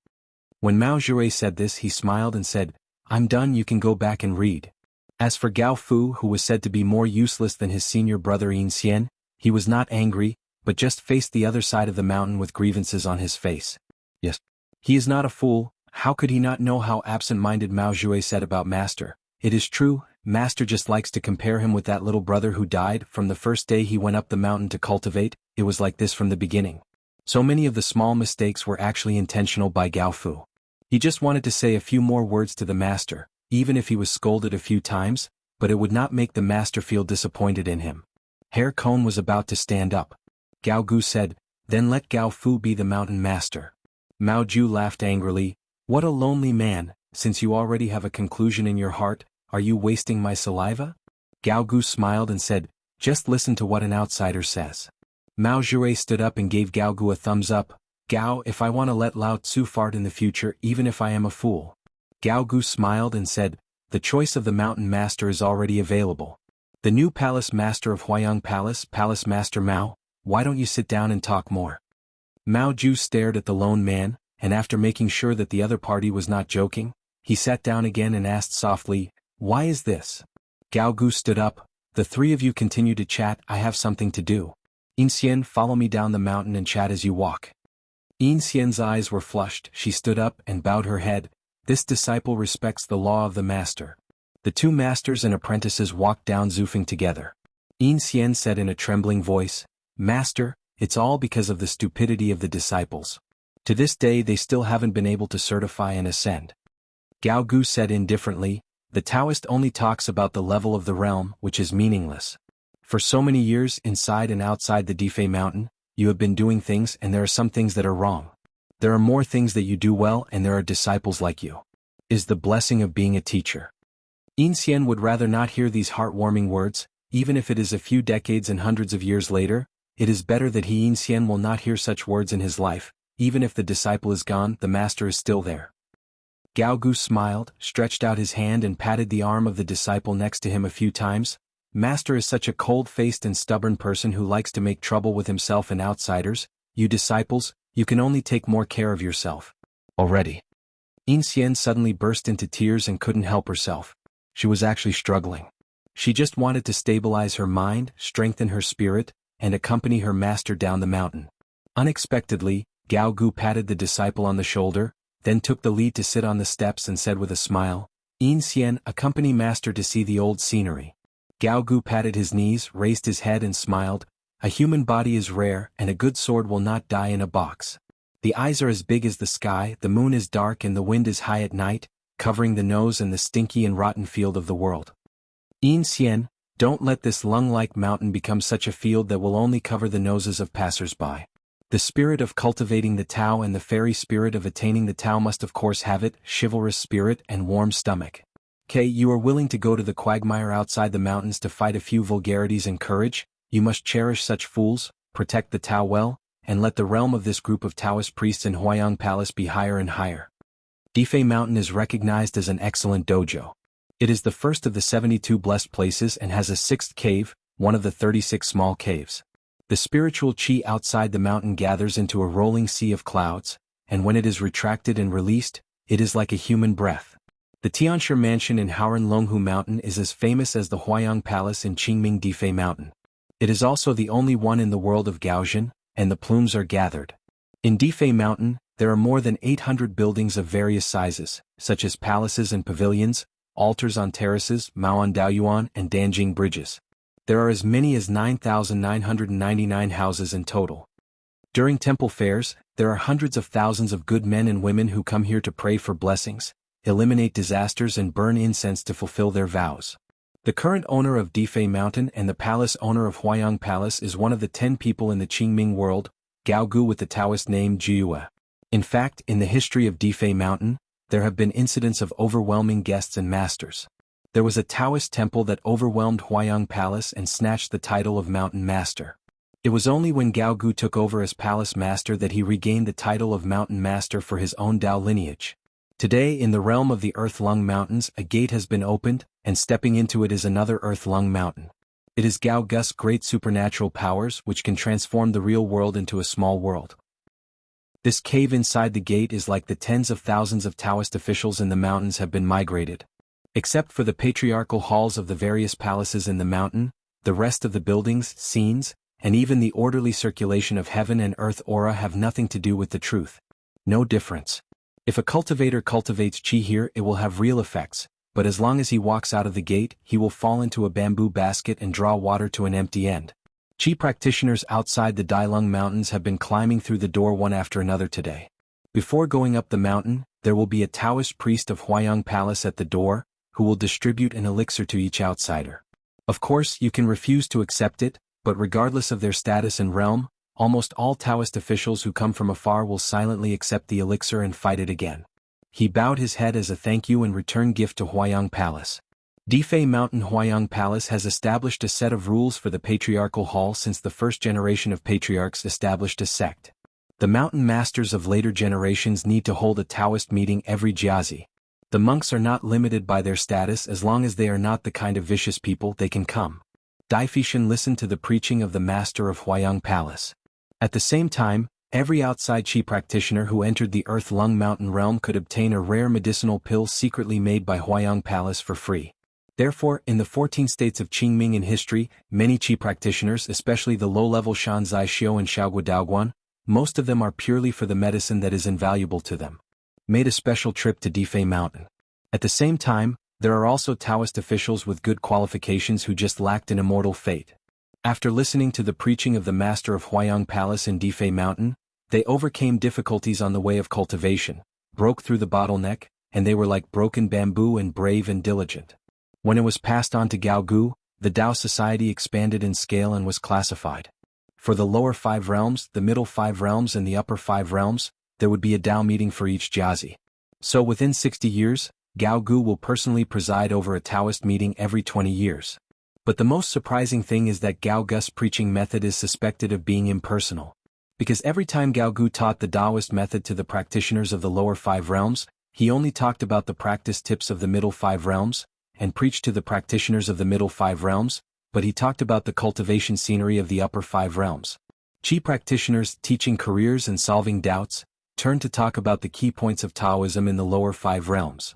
When Mao Jue said this, he smiled and said, I'm done, you can go back and read. As for Gao Fu, who was said to be more useless than his senior brother Yin Xian, he was not angry, but just faced the other side of the mountain with grievances on his face. Yes, he is not a fool. How could he not know how absent-minded Mao Jue said about Master? It is true, Master just likes to compare him with that little brother who died. From the first day he went up the mountain to cultivate, it was like this from the beginning. So many of the small mistakes were actually intentional by Gao Fu. He just wanted to say a few more words to the Master, even if he was scolded a few times, but it would not make the Master feel disappointed in him. Hair Cone was about to stand up. Gao Gu said, then let Gao Fu be the mountain master. Mao Ju laughed angrily. What a lonely man, since you already have a conclusion in your heart, are you wasting my saliva? Gao Gu smiled and said, just listen to what an outsider says. Mao Jue stood up and gave Gao Gu a thumbs up. Gao, if I want to let Lao Tzu fart in the future, even if I am a fool. Gao Gu smiled and said, the choice of the mountain master is already available. The new palace master of Huayang Palace, Palace Master Mao, why don't you sit down and talk more? Mao Ju stared at the lone man, and after making sure that the other party was not joking, he sat down again and asked softly, why is this? Gao Gu stood up, the three of you continue to chat, I have something to do. Yin Xian, follow me down the mountain and chat as you walk. Yin Xian's eyes were flushed, she stood up and bowed her head, this disciple respects the law of the master. The two masters and apprentices walked down Zufeng together. Yin Xian said in a trembling voice, Master, it's all because of the stupidity of the disciples. To this day they still haven't been able to certify and ascend. Gao Gu said indifferently, the Taoist only talks about the level of the realm, which is meaningless. For so many years, inside and outside the Defei mountain, you have been doing things and there are some things that are wrong. There are more things that you do well and there are disciples like you. Is the blessing of being a teacher. Yin Xian would rather not hear these heartwarming words, even if it is a few decades and hundreds of years later, it is better that he Yin Xian will not hear such words in his life, even if the disciple is gone, the master is still there. Gao Gu smiled, stretched out his hand and patted the arm of the disciple next to him a few times. Master is such a cold-faced and stubborn person who likes to make trouble with himself and outsiders. You disciples, you can only take more care of yourself. Already. Yin Xian suddenly burst into tears and couldn't help herself. She was actually struggling. She just wanted to stabilize her mind, strengthen her spirit, and accompany her master down the mountain. Unexpectedly, Gao Gu patted the disciple on the shoulder, then took the lead to sit on the steps and said with a smile, Yin Xian, accompany master to see the old scenery. Gao Gu patted his knees, raised his head and smiled, A human body is rare, and a good sword will not die in a box. The eyes are as big as the sky, the moon is dark and the wind is high at night, covering the nose and the stinky and rotten field of the world. Xian, don't let this lung-like mountain become such a field that will only cover the noses of passers-by. The spirit of cultivating the Tao and the fairy spirit of attaining the Tao must of course have it, chivalrous spirit and warm stomach. You are willing to go to the quagmire outside the mountains to fight a few vulgarities and courage? You must cherish such fools, protect the Tao well, and let the realm of this group of Taoist priests in Huayang Palace be higher and higher. Difei Mountain is recognized as an excellent dojo. It is the first of the 72 blessed places and has a sixth cave, one of the 36 small caves. The spiritual qi outside the mountain gathers into a rolling sea of clouds, and when it is retracted and released, it is like a human breath. The Tianshi Mansion in Haoran Longhu Mountain is as famous as the Huayang Palace in Qingming Difei Mountain. It is also the only one in the world of Gaoxian, and the plumes are gathered. In Difei Mountain, there are more than 800 buildings of various sizes, such as palaces and pavilions, altars on terraces, Maoan Daoyuan and Danjing bridges. There are as many as 9,999 houses in total. During temple fairs, there are hundreds of thousands of good men and women who come here to pray for blessings, eliminate disasters and burn incense to fulfill their vows. The current owner of Difei Mountain and the palace owner of Huayang Palace is one of the 10 people in the Qingming world, Gaogu with the Taoist name Jiuhe. In fact, in the history of Difei Mountain, there have been incidents of overwhelming guests and masters. There was a Taoist temple that overwhelmed Huayang Palace and snatched the title of Mountain Master. It was only when Gaogu took over as Palace Master that he regained the title of Mountain Master for his own Dao lineage. Today in the realm of the Earth-Lung Mountains a gate has been opened, and stepping into it is another Earth-Lung Mountain. It is Gao Gus's great supernatural powers which can transform the real world into a small world. This cave inside the gate is like the tens of thousands of Taoist officials in the mountains have been migrated. Except for the patriarchal halls of the various palaces in the mountain, the rest of the buildings, scenes, and even the orderly circulation of heaven and earth aura have nothing to do with the truth. No difference. If a cultivator cultivates qi here it will have real effects, but as long as he walks out of the gate he will fall into a bamboo basket and draw water to an empty end. Qi practitioners outside the Dailung Mountains have been climbing through the door one after another today. Before going up the mountain, there will be a Taoist priest of Huayang Palace at the door, who will distribute an elixir to each outsider. Of course you can refuse to accept it, but regardless of their status and realm, almost all Taoist officials who come from afar will silently accept the elixir and fight it again. He bowed his head as a thank you and return gift to Huayang Palace. Difei Mountain Huayang Palace has established a set of rules for the patriarchal hall since the first generation of patriarchs established a sect. The mountain masters of later generations need to hold a Taoist meeting every jiazi. The monks are not limited by their status as long as they are not the kind of vicious people they can come. Daifishan listened to the preaching of the master of Huayang Palace. At the same time, every outside qi practitioner who entered the Earth-Lung Mountain realm could obtain a rare medicinal pill secretly made by Huayang Palace for free. Therefore, in the 14 states of Qingming in history, many qi practitioners, especially the low-level Shanzai Xiao and Xiaogua Daoguan, most of them are purely for the medicine that is invaluable to them, made a special trip to Difei Mountain. At the same time, there are also Taoist officials with good qualifications who just lacked an immortal fate. After listening to the preaching of the master of Huayang Palace in Difei Mountain, they overcame difficulties on the way of cultivation, broke through the bottleneck, and they were like broken bamboo and brave and diligent. When it was passed on to Gaogu, the Dao society expanded in scale and was classified. For the lower 5 realms, the middle 5 realms and the upper 5 realms, there would be a Dao meeting for each jiazi. So within 60 years, Gaogu will personally preside over a Taoist meeting every 20 years. But the most surprising thing is that Gao Gus's preaching method is suspected of being impersonal. Because every time Gaogu taught the Taoist method to the practitioners of the lower 5 realms, he only talked about the practice tips of the middle 5 realms, and preached to the practitioners of the middle 5 realms, but he talked about the cultivation scenery of the upper 5 realms. Qi practitioners teaching careers and solving doubts turned to talk about the key points of Taoism in the lower 5 realms.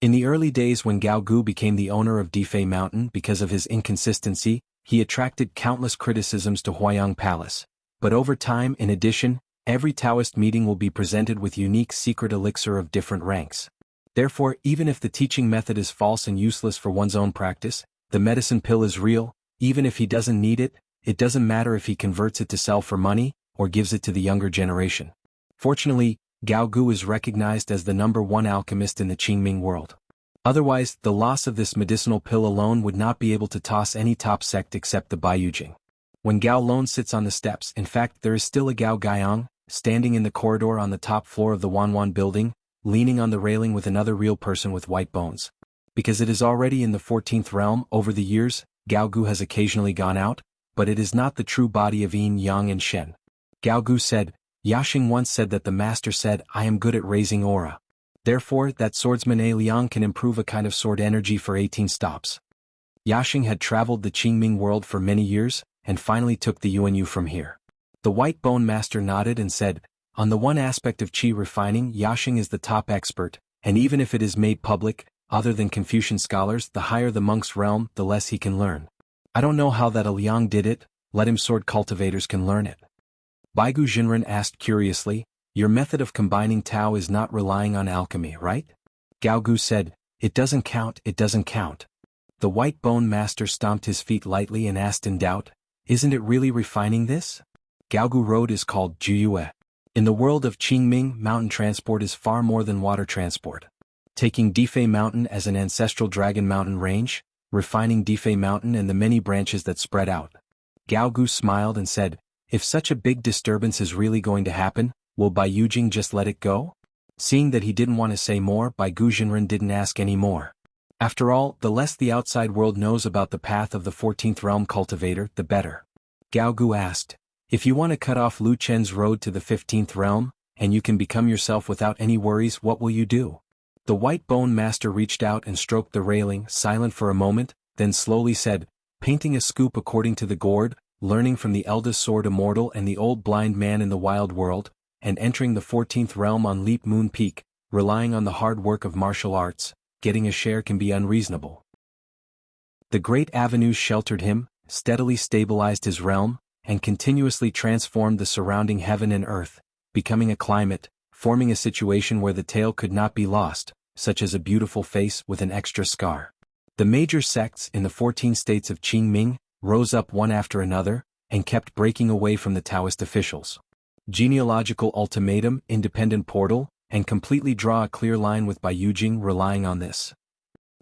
In the early days when Gaogu became the owner of Difei Mountain because of his inconsistency, he attracted countless criticisms to Huayang Palace. But over time, in addition, every Taoist meeting will be presented with unique secret elixir of different ranks. Therefore, even if the teaching method is false and useless for one's own practice, the medicine pill is real, even if he doesn't need it, it doesn't matter if he converts it to sell for money, or gives it to the younger generation. Fortunately, Gao Gu is recognized as the #1 alchemist in the Qingming world. Otherwise, the loss of this medicinal pill alone would not be able to toss any top sect except the Baiyujing. When Gao Lone sits on the steps, in fact there is still a Gao Gaiang, standing in the corridor on the top floor of the Xuanhuan building, leaning on the railing with another real person with white bones. Because it is already in the 14th realm, over the years, Gao Gu has occasionally gone out, but it is not the true body of Yin, Yang and Shen. Gao Gu said, Yaxing once said that the master said, I am good at raising aura. Therefore, that swordsman A Liang can improve a kind of sword energy for 18 stops. Yaxing had traveled the Qingming world for many years, and finally took the Xuanhu from here. The white bone master nodded and said, on the one aspect of qi refining, Yaxing is the top expert, and even if it is made public, other than Confucian scholars, the higher the monk's realm, the less he can learn. I don't know how that A Liang did it, let him sword cultivators can learn it. Baigu Jinren asked curiously, your method of combining Tao is not relying on alchemy, right? Gao Gu said, it doesn't count, it doesn't count. The white bone master stomped his feet lightly and asked in doubt, isn't it really refining this? Gao Gu Road is called Juyue. In the world of Qingming, mountain transport is far more than water transport. Taking Difei Mountain as an ancestral dragon mountain range, refining Difei Mountain and the many branches that spread out. Gao Gu smiled and said, if such a big disturbance is really going to happen, will Baiyujing just let it go? Seeing that he didn't want to say more, Baigu Jinren didn't ask any more. After all, the less the outside world knows about the path of the 14th realm cultivator, the better. Gao Gu asked, if you want to cut off Lu Chen's road to the 15th realm, and you can become yourself without any worries, what will you do? The white bone master reached out and stroked the railing, silent for a moment, then slowly said, painting a scoop according to the gourd, learning from the eldest sword immortal and the old blind man in the wild world, and entering the 14th realm on Leap Moon Peak, relying on the hard work of martial arts, getting a share can be unreasonable. The great avenues sheltered him, steadily stabilized his realm, and continuously transformed the surrounding heaven and earth, becoming a climate, forming a situation where the tale could not be lost, such as a beautiful face with an extra scar. The major sects in the 14 states of Qingming rose up one after another, and kept breaking away from the Taoist officials. Genealogical ultimatum, independent portal, and completely draw a clear line with Baiyujing relying on this.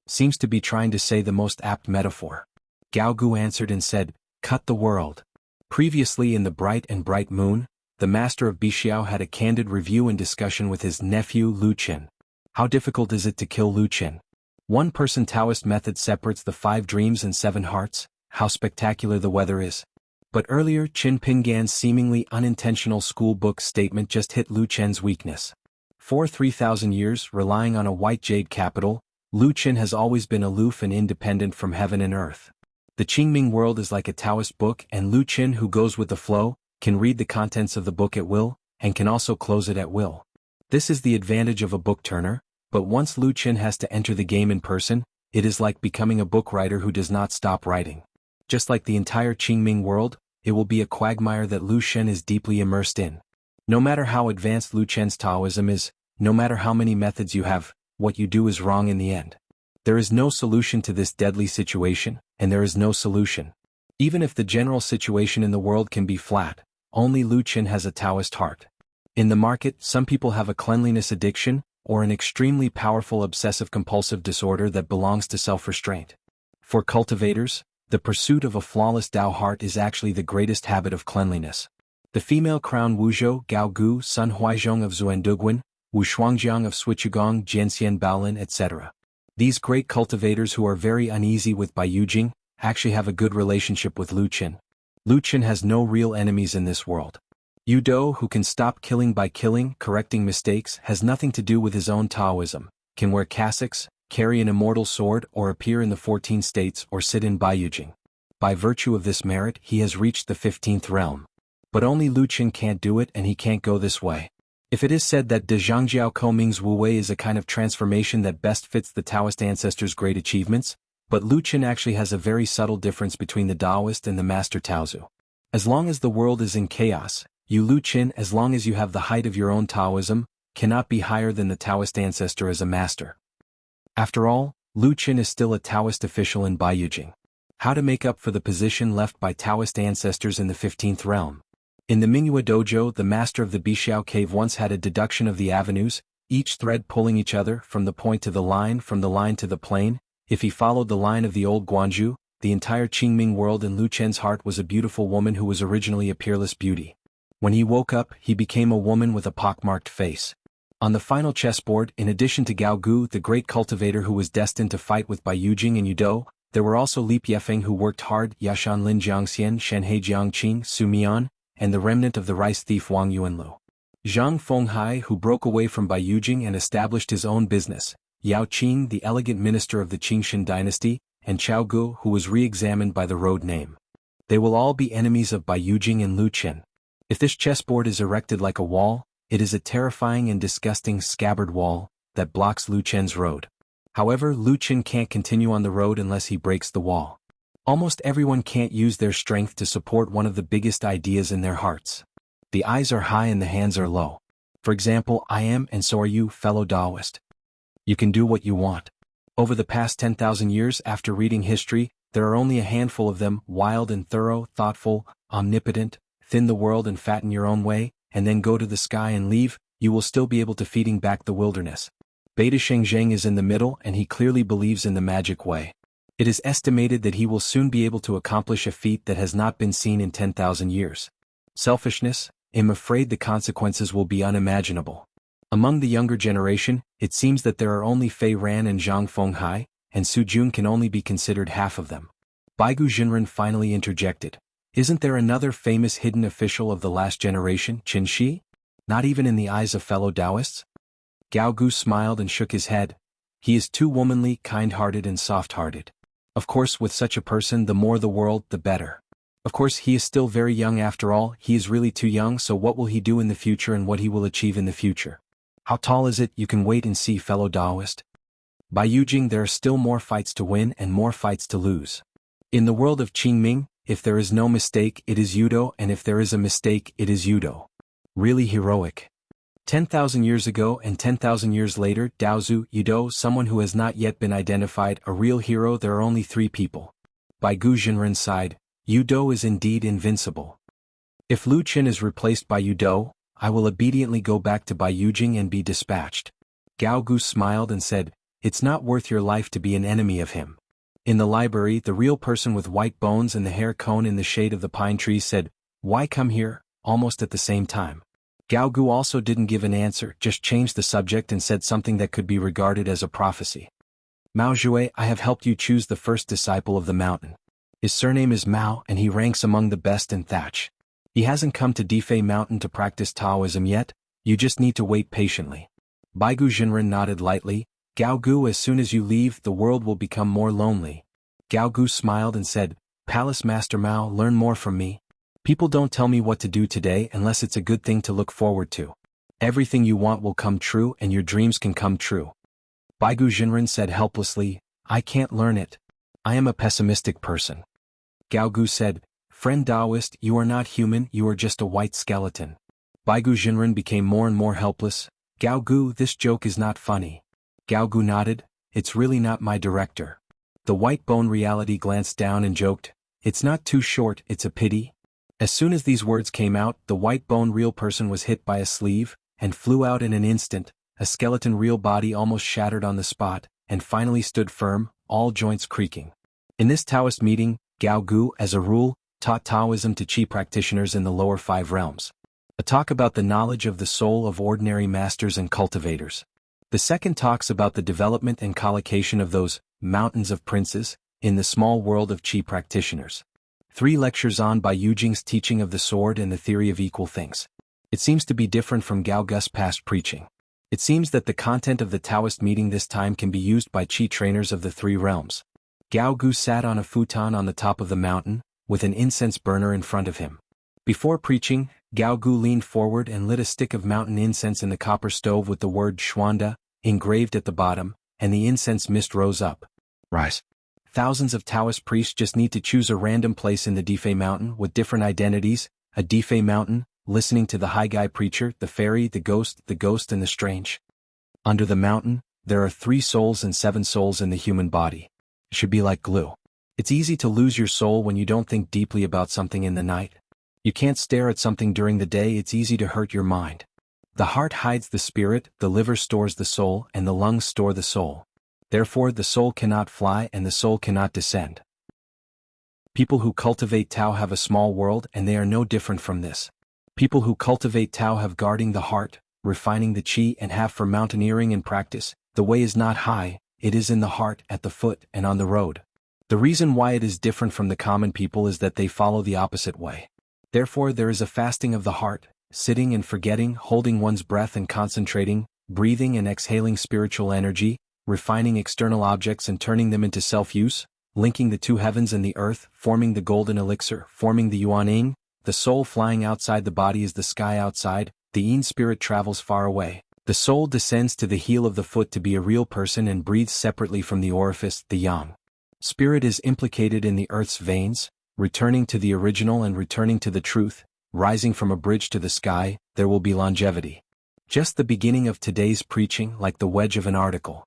Seems to be trying to say the most apt metaphor. Gao Gu answered and said, cut the world. Previously in the Bright Moon, the master of Bixiao had a candid review and discussion with his nephew Lu Qin. How difficult is it to kill Lu Qin? One-person Taoist method separates the 5 dreams and 7 hearts, how spectacular the weather is. But earlier Qin Pingan's seemingly unintentional school book statement just hit Lu Chen's weakness. For 3,000 years, relying on a white jade capital, Lu Qin has always been aloof and independent from heaven and earth. The Qingming world is like a Taoist book, and Lu Qin, who goes with the flow, can read the contents of the book at will, and can also close it at will. This is the advantage of a book turner, but once Lu Qin has to enter the game in person, it is like becoming a book writer who does not stop writing. Just like the entire Qingming world, it will be a quagmire that Lu Qin is deeply immersed in. No matter how advanced Lu Chen's Taoism is, no matter how many methods you have, what you do is wrong in the end. There is no solution to this deadly situation, and there is no solution. Even if the general situation in the world can be flat, only Lu Qin has a Taoist heart. In the market, some people have a cleanliness addiction, or an extremely powerful obsessive-compulsive disorder that belongs to self-restraint. For cultivators, the pursuit of a flawless Tao heart is actually the greatest habit of cleanliness. The female crown Wuzhou, Gao Gu, Sun Huaizhong of Zuanduguan, Wu Shuangjiang of Suichugong, Jianxian Baolin, etc. These great cultivators who are very uneasy with Baiyujing, actually have a good relationship with Lu Qin. Lu Qin has no real enemies in this world. Yu Do, who can stop killing by killing, correcting mistakes, has nothing to do with his own Taoism, can wear cassocks, carry an immortal sword, or appear in the 14 states or sit in Baiyujing. By virtue of this merit, he has reached the 15th realm. But only Lu Qin can't do it, and he can't go this way. If it is said that De Zhangjiao Koming's Wu Wei is a kind of transformation that best fits the Taoist ancestors' great achievements, but Lu Qin actually has a very subtle difference between the Taoist and the Master Taozu. As long as the world is in chaos, you Lu Qin, as long as you have the height of your own Taoism, cannot be higher than the Taoist ancestor as a master. After all, Lu Qin is still a Taoist official in Baiyujing. How to make up for the position left by Taoist ancestors in the 15th realm. In the Mingyue dojo, the master of the Bixiao cave once had a deduction of the avenues, each thread pulling each other from the point to the line, from the line to the plane. If he followed the line of the old Guanju, the entire Qingming world in Lu Chen's heart was a beautiful woman who was originally a peerless beauty. When he woke up, he became a woman with a pockmarked face. On the final chessboard, in addition to Gao Gu, the great cultivator who was destined to fight with Bai Yujing and Yudo, there were also Li Piefeng who worked hard, Yashan Lin Jiangxian, Shenhe Jiangqing, Su Mian, and the remnant of the rice thief Wang Yuanlu. Zhang Fenghai who broke away from Bai Yujing and established his own business, Yao Qing the elegant minister of the Qingshan dynasty, and Chao Gu who was re-examined by the road name. They will all be enemies of Bai Yujing and Lu Chen. If this chessboard is erected like a wall, it is a terrifying and disgusting scabbard wall that blocks Lu Chen's road. However, Lu Chen can't continue on the road unless he breaks the wall. Almost everyone can't use their strength to support one of the biggest ideas in their hearts. The eyes are high and the hands are low. For example, I am and so are you, fellow Taoist. You can do what you want. Over the past 10,000 years after reading history, there are only a handful of them, wild and thorough, thoughtful, omnipotent, thin the world and fatten your own way, and then go to the sky and leave. You will still be able to feeding back the wilderness. Beta Shengzheng is in the middle and he clearly believes in the magic way. It is estimated that he will soon be able to accomplish a feat that has not been seen in 10,000 years. Selfishness, I'm afraid the consequences will be unimaginable. Among the younger generation, it seems that there are only Fei Ran and Zhang Fenghai, and Su Jun can only be considered half of them. Baigu Jinren finally interjected. Isn't there another famous hidden official of the last generation, Qin Shi? Not even in the eyes of fellow Taoists? Gao Gu smiled and shook his head. He is too womanly, kind-hearted and soft-hearted. Of course, with such a person, the more the world, the better. Of course, he is still very young after all. He is really too young, so what will he do in the future and what he will achieve in the future? How tall is it? You can wait and see, fellow Taoist. By Yujing there are still more fights to win and more fights to lose. In the world of Qingming, if there is no mistake, it is Yudo, and if there is a mistake, it is Yudo. Really heroic. 10,000 years ago and 10,000 years later, Daozu, Yudo, someone who has not yet been identified, a real hero. There are only 3 people. By Gu Jinren sighed, Yudo is indeed invincible. If Lu Chen is replaced by Yudo, I will obediently go back to Bai Yujing and be dispatched. Gao Gu smiled and said, it's not worth your life to be an enemy of him. In the library, the real person with white bones and the hair cone in the shade of the pine trees said, why come here, almost at the same time. Gao Gu also didn't give an answer, just changed the subject and said something that could be regarded as a prophecy. Mao Jue, I have helped you choose the first disciple of the mountain. His surname is Mao and he ranks among the best in thatch. He hasn't come to Defei Mountain to practice Taoism yet, you just need to wait patiently. Baigu Jinren nodded lightly. Gao Gu, as soon as you leave, the world will become more lonely. Gao Gu smiled and said, Palace Master Mao, learn more from me. People don't tell me what to do today unless it's a good thing to look forward to. Everything you want will come true and your dreams can come true. Baigu Jinren said helplessly, I can't learn it. I am a pessimistic person. Gao Gu said, Friend Taoist, you are not human, you are just a white skeleton. Baigu Jinren became more and more helpless. Gao Gu, this joke is not funny. Gao Gu nodded, it's really not my director. The white bone reality glanced down and joked, it's not too short, it's a pity. As soon as these words came out, the white bone real person was hit by a sleeve, and flew out in an instant. A skeleton real body almost shattered on the spot, and finally stood firm, all joints creaking. In this Taoist meeting, Gao Gu, as a rule, taught Taoism to Qi practitioners in the lower 5 realms. A talk about the knowledge of the soul of ordinary masters and cultivators. The second talks about the development and collocation of those mountains of princes in the small world of Qi practitioners. 3 lectures on Bai Yujing's teaching of the sword and the theory of equal things. It seems to be different from Gao Gu's past preaching. It seems that the content of the Taoist meeting this time can be used by Qi trainers of the 3 realms. Gao Gu sat on a futon on the top of the mountain, with an incense burner in front of him. Before preaching, Gao Gu leaned forward and lit a stick of mountain incense in the copper stove with the word Xuanda engraved at the bottom, and the incense mist rose up. Rise. Thousands of Taoist priests just need to choose a random place in the Defei Mountain with different identities, a Defei Mountain, listening to the high guy preacher, the fairy, the ghost, and the strange. Under the mountain, there are 3 souls and 7 souls in the human body. It should be like glue. It's easy to lose your soul when you don't think deeply about something in the night. You can't stare at something during the day, it's easy to hurt your mind. The heart hides the spirit, the liver stores the soul, and the lungs store the soul. Therefore the soul cannot fly and the soul cannot descend. People who cultivate Tao have a small world, and they are no different from this. People who cultivate Tao have guarding the heart, refining the chi, and have for mountaineering and practice. The way is not high, it is in the heart, at the foot, and on the road. The reason why it is different from the common people is that they follow the opposite way. Therefore there is a fasting of the heart, sitting and forgetting, holding one's breath and concentrating, breathing and exhaling spiritual energy, refining external objects and turning them into self-use, linking the two heavens and the earth, forming the golden elixir, forming the yuan. The soul flying outside the body is the sky outside, the yin spirit travels far away. The soul descends to the heel of the foot to be a real person and breathes separately from the orifice, the yang. Spirit is implicated in the earth's veins, returning to the original and returning to the truth, rising from a bridge to the sky. There will be longevity. Just the beginning of today's preaching, like the wedge of an article.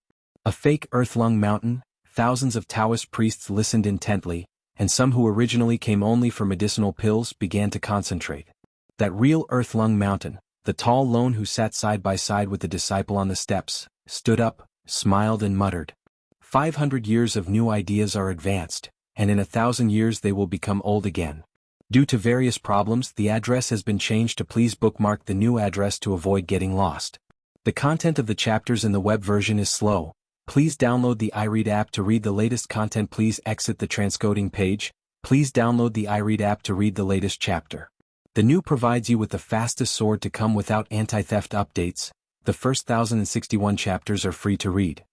A fake earth-lung mountain, thousands of Taoist priests listened intently, and some who originally came only for medicinal pills began to concentrate. That real earth-lung mountain, the tall lone who sat side by side with the disciple on the steps, stood up, smiled and muttered. 500 years of new ideas are advanced, and in 1,000 years they will become old again. Due to various problems, the address has been changed to please bookmark the new address to avoid getting lost. The content of the chapters in the web version is slow. Please download the iRead app to read the latest content. Please exit the transcoding page. Please download the iRead app to read the latest chapter. The new provides you with the fastest sword to come without anti-theft updates. The first 1061 chapters are free to read.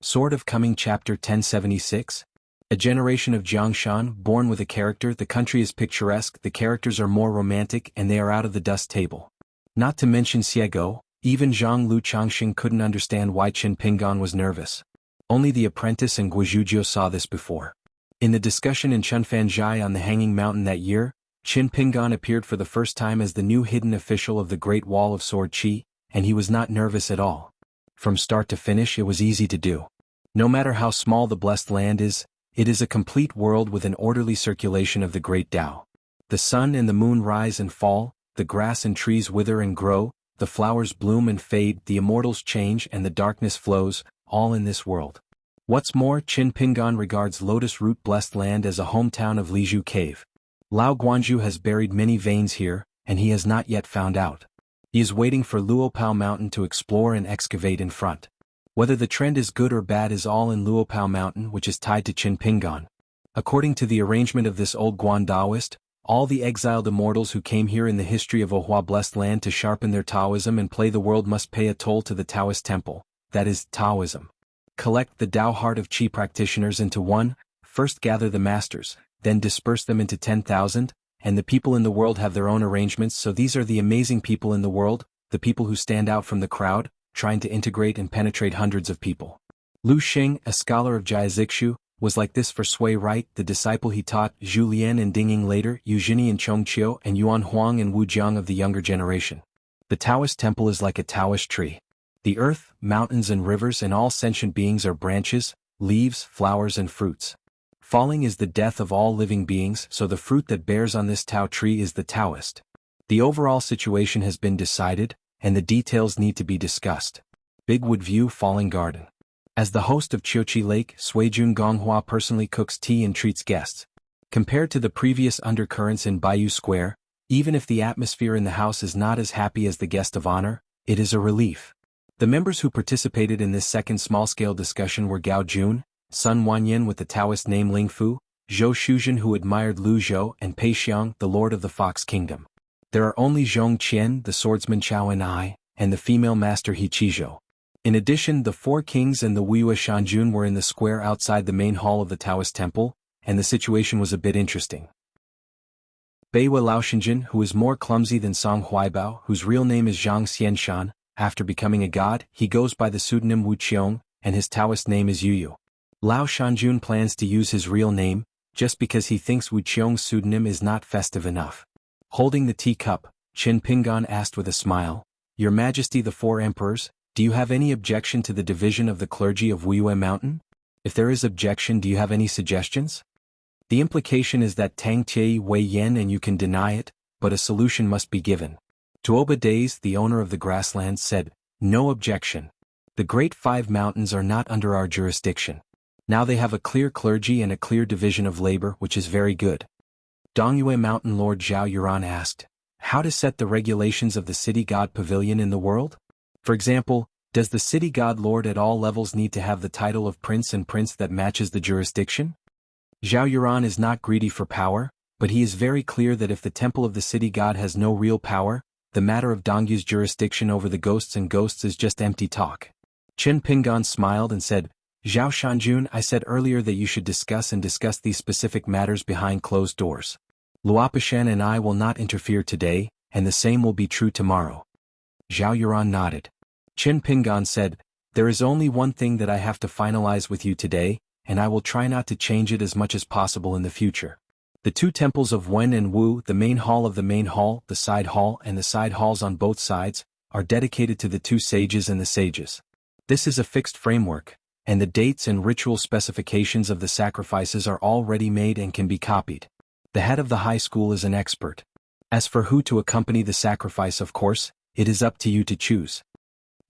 Sword of Coming Chapter 1076. A generation of Jiangshan, born with a character. The country is picturesque, the characters are more romantic, and they are out of the dust table. Not to mention Xiego, even Zhang Lu Changxing couldn't understand why Qin Pingan was nervous. Only the apprentice and Guizhuzhou saw this before. In the discussion in Chunfanzhai on the Hanging Mountain that year, Qin Pingan appeared for the first time as the new hidden official of the Great Wall of Sword Qi, and he was not nervous at all. From start to finish it was easy to do. No matter how small the blessed land is, it is a complete world with an orderly circulation of the great Tao. The sun and the moon rise and fall, the grass and trees wither and grow, the flowers bloom and fade, the immortals change and the darkness flows, all in this world. What's more, Qin Pingan regards Lotus Root Blessed Land as a hometown of Lizhu Cave. Lao Guanzhu has buried many veins here, and he has not yet found out. He is waiting for Luopao Mountain to explore and excavate in front. Whether the trend is good or bad is all in Luopao Mountain, which is tied to Qin Pingan. According to the arrangement of this old Guan Daoist, all the exiled immortals who came here in the history of Ohua Blessed Land to sharpen their Taoism and play the world must pay a toll to the Taoist temple, that is, Taoism. Collect the Tao heart of Qi practitioners into one, first gather the masters, then disperse them into 10,000, and the people in the world have their own arrangements. So these are the amazing people in the world, the people who stand out from the crowd, trying to integrate and penetrate hundreds of people. Lu Xing, a scholar of Jiazixiu, was like this for Sui Right, the disciple he taught, Zhu Lian and Dingying later, Yu Zhini and Chongqiu and Xuanhuan and Wu Jiang of the younger generation. The Taoist temple is like a Taoist tree. The earth, mountains and rivers and all sentient beings are branches, leaves, flowers and fruits. Falling is the death of all living beings, so the fruit that bears on this Tao tree is the Taoist. The overall situation has been decided, and the details need to be discussed. Bigwood View Falling Garden. As the host of Chiochi Lake, Suijun Gonghua personally cooks tea and treats guests. Compared to the previous undercurrents in Bayou Square, even if the atmosphere in the house is not as happy as the guest of honor, it is a relief. The members who participated in this second small-scale discussion were Gao Jun, Sun Wanyan with the Taoist name Lingfu, Zhou Shuzhen who admired Lu Zhou, and Pei Xiang, the lord of the Fox Kingdom. There are only Zhong Qian, the swordsman Xuanhuan, and the female master He Qizhou. In addition, the four kings and the Wuyue Shanjun were in the square outside the main hall of the Taoist temple, and the situation was a bit interesting. Beiwa Laoshenjin, who is more clumsy than Song Huaibao, whose real name is Zhang Xianshan, after becoming a god, he goes by the pseudonym Wu Qiong, and his Taoist name is Yuyu. Lao Shanjun plans to use his real name, just because he thinks Wu Qiong's pseudonym is not festive enough. Holding the teacup, Qin Pingan asked with a smile, "Your Majesty the Four Emperors, do you have any objection to the division of the clergy of Wuyue Mountain?" If there is objection, do you have any suggestions? The implication is that Tang Tie Wei Yen and you can deny it, but a solution must be given. Tuoba Days, the owner of the grasslands, said, "No objection. The Great Five Mountains are not under our jurisdiction. Now they have a clear clergy and a clear division of labor, which is very good." Dongyue Mountain Lord Zhao Yuran asked, "How to set the regulations of the city god pavilion in the world? For example, does the city god lord at all levels need to have the title of prince and prince that matches the jurisdiction?" Zhao Yuran is not greedy for power, but he is very clear that if the temple of the city god has no real power, the matter of Dongyu's jurisdiction over the ghosts and ghosts is just empty talk. Qin Pingan smiled and said, "Zhao Shanjun, I said earlier that you should discuss these specific matters behind closed doors. Luopishan and I will not interfere today, and the same will be true tomorrow." Zhao Yuran nodded. Qin Pingan said, "There is only one thing that I have to finalize with you today, and I will try not to change it as much as possible in the future. The two temples of Wen and Wu, the main hall of the main hall, the side hall and the side halls on both sides, are dedicated to the two sages and the sages. This is a fixed framework, and the dates and ritual specifications of the sacrifices are already made and can be copied. The head of the high school is an expert. As for who to accompany the sacrifice, of course, it is up to you to choose."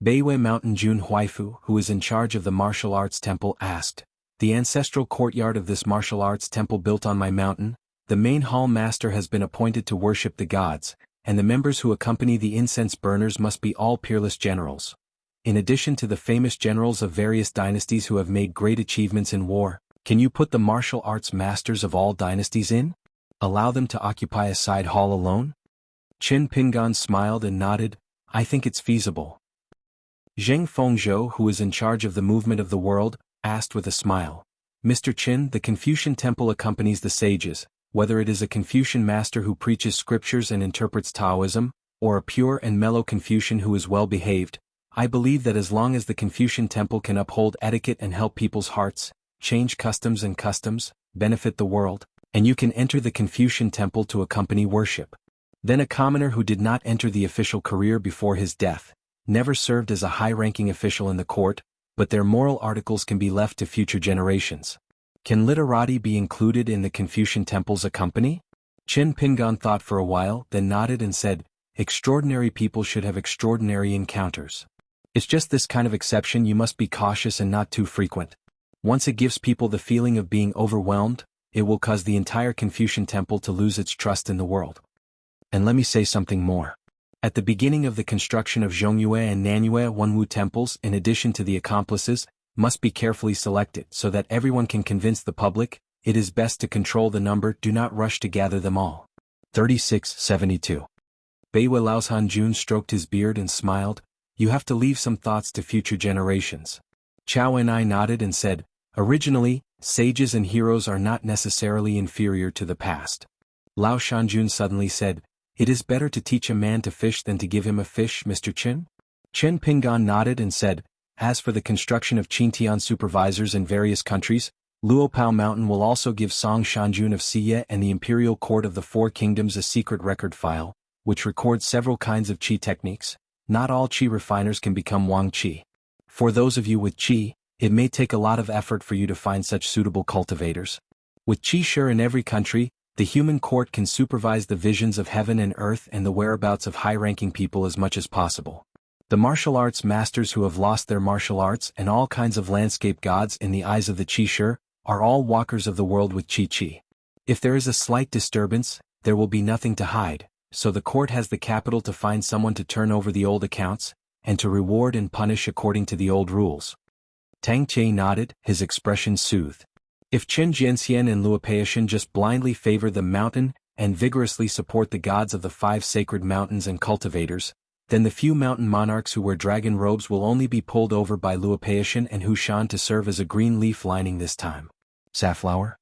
Beiwei Mountain Jun Huaifu, who is in charge of the martial arts temple, asked, "The ancestral courtyard of this martial arts temple built on my mountain, the main hall master has been appointed to worship the gods, and the members who accompany the incense burners must be all peerless generals. In addition to the famous generals of various dynasties who have made great achievements in war, can you put the martial arts masters of all dynasties in? Allow them to occupy a side hall alone?" Qin Pingan smiled and nodded, "I think it's feasible." Zheng Fengzhou, who is in charge of the movement of the world, asked with a smile, "Mr. Qin, the Confucian temple accompanies the sages, whether it is a Confucian master who preaches scriptures and interprets Taoism, or a pure and mellow Confucian who is well behaved. I believe that as long as the Confucian temple can uphold etiquette and help people's hearts, change customs, benefit the world, and you can enter the Confucian temple to accompany worship." Then a commoner who did not enter the official career before his death, never served as a high-ranking official in the court, but their moral articles can be left to future generations. Can literati be included in the Confucian temple's accompany? Qin Pingan thought for a while, then nodded and said, "Extraordinary people should have extraordinary encounters. It's just this kind of exception you must be cautious and not too frequent. Once it gives people the feeling of being overwhelmed, it will cause the entire Confucian temple to lose its trust in the world. And let me say something more. At the beginning of the construction of Zhongyue and Nanyue Wenwu temples, in addition to the accomplices, must be carefully selected so that everyone can convince the public. It is best to control the number, do not rush to gather them all." 3672. Beiwei Laoshan Jun stroked his beard and smiled, "You have to leave some thoughts to future generations." Chao and I nodded and said, "Originally, sages and heroes are not necessarily inferior to the past." Lao Shanjun suddenly said, "It is better to teach a man to fish than to give him a fish, Mr. Qin?" Qin Pingan nodded and said, "As for the construction of Qingtian supervisors in various countries, Luopao Mountain will also give Song Shanjun of Siye and the Imperial Court of the Four Kingdoms a secret record file, which records several kinds of qi techniques. Not all qi refiners can become Wang Qi. For those of you with qi, it may take a lot of effort for you to find such suitable cultivators. With qi sure in every country, the human court can supervise the visions of heaven and earth and the whereabouts of high-ranking people as much as possible. The martial arts masters who have lost their martial arts and all kinds of landscape gods in the eyes of the qi sure, are all walkers of the world with qi. If there is a slight disturbance, there will be nothing to hide, so the court has the capital to find someone to turn over the old accounts, and to reward and punish according to the old rules." Tang Che nodded, his expression soothed. If Qin Jianxian and Luopeishan just blindly favor the mountain and vigorously support the gods of the 5 sacred mountains and cultivators, then the few mountain monarchs who wear dragon robes will only be pulled over by Luopeishan and Hushan to serve as a green leaf lining this time. Safflower?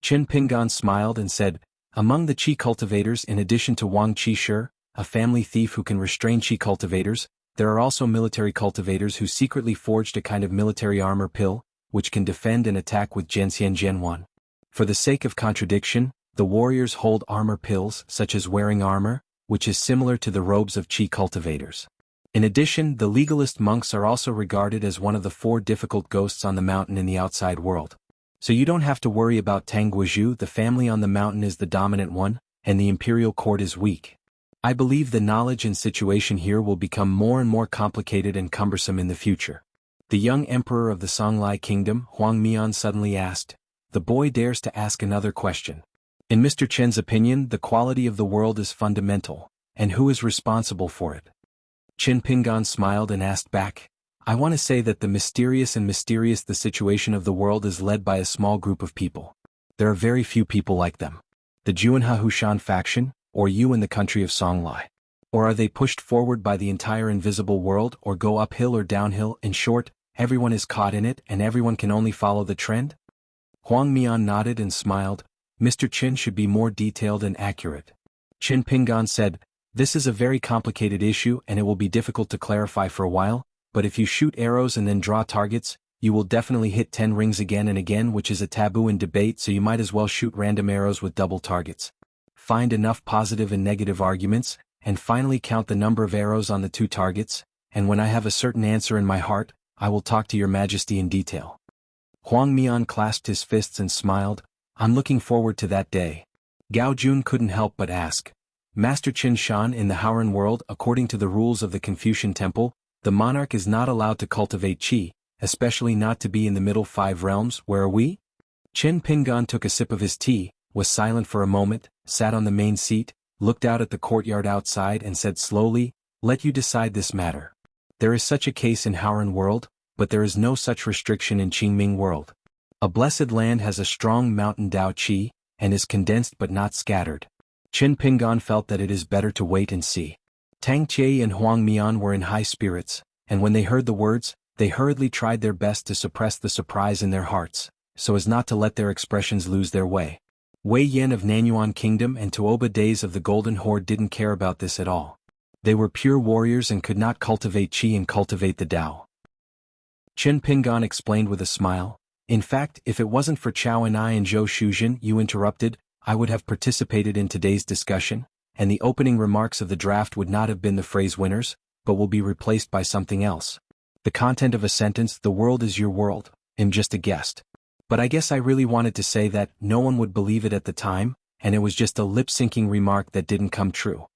Qin Pingan smiled and said, "Among the qi cultivators, in addition to Wang Qi, a family thief who can restrain qi cultivators, there are also military cultivators who secretly forged a kind of military armor pill, which can defend and attack with Jianxian Jianhuan. For the sake of contradiction, the warriors hold armor pills, such as wearing armor, which is similar to the robes of qi cultivators. In addition, the legalist monks are also regarded as one of the 4 difficult ghosts on the mountain in the outside world. So you don't have to worry about Tangguozhu. The family on the mountain is the dominant one, and the imperial court is weak. I believe the knowledge and situation here will become more and more complicated and cumbersome in the future. The young emperor of the Songlai kingdom, Huang Mian, suddenly asked. The boy dares to ask another question. In Mr. Chen's opinion, the quality of the world is fundamental, and who is responsible for it? Qin Pingan smiled and asked back. I want to say that the mysterious the situation of the world is led by a small group of people. There are very few people like them. The Xuanhuan faction, or you in the country of Songlai? Or are they pushed forward by the entire invisible world, or go uphill or downhill? In short, everyone is caught in it and everyone can only follow the trend? Huang Mian nodded and smiled. Mr. Qin should be more detailed and accurate. Qin Pingan said, this is a very complicated issue and it will be difficult to clarify for a while, but if you shoot arrows and then draw targets, you will definitely hit 10 rings again and again, which is a taboo in debate, so you might as well shoot random arrows with double targets. Find enough positive and negative arguments, and finally count the number of arrows on the 2 targets, and when I have a certain answer in my heart, I will talk to your majesty in detail. Huang Mian clasped his fists and smiled. I'm looking forward to that day. Gao Jun couldn't help but ask. Master Qin Shan, in the Haoran world, according to the rules of the Confucian temple, the monarch is not allowed to cultivate qi, especially not to be in the middle 5 realms. Where are we? Qin Pingan took a sip of his tea, was silent for a moment, sat on the main seat, looked out at the courtyard outside and said slowly, let you decide this matter. There is such a case in Haoran world, but there is no such restriction in Qingming world. A blessed land has a strong mountain Dao qi, and is condensed but not scattered. Qin Pingan felt that it is better to wait and see. Tang Jie and Huang Mian were in high spirits, and when they heard the words, they hurriedly tried their best to suppress the surprise in their hearts, so as not to let their expressions lose their way. Wei Yan of Nanyuan Kingdom and Tuoba days of the Golden Horde didn't care about this at all. They were pure warriors and could not cultivate qi and cultivate the Dao. Qin Pingan explained with a smile. In fact, if it wasn't for Chao and I and Zhou Shuzhen, you interrupted, I would have participated in today's discussion, and the opening remarks of the draft would not have been the phrase winners, but will be replaced by something else. The content of a sentence, the world is your world, I'm just a guest. But I guess I really wanted to say that no one would believe it at the time, and it was just a lip-syncing remark that didn't come true.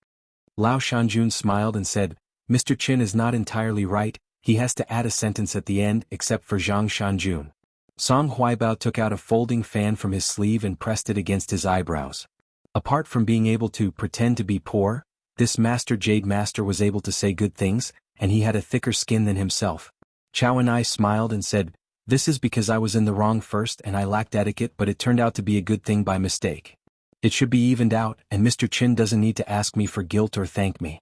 Lao Shanjun smiled and said, Mr. Qin is not entirely right, he has to add a sentence at the end except for Zhang Shanjun. Song Huaibao took out a folding fan from his sleeve and pressed it against his eyebrows. Apart from being able to pretend to be poor, this Master Jade Master was able to say good things, and he had a thicker skin than himself. Chao and I smiled and said, this is because I was in the wrong first and I lacked etiquette, but it turned out to be a good thing by mistake. It should be evened out, and Mr. Qin doesn't need to ask me for guilt or thank me.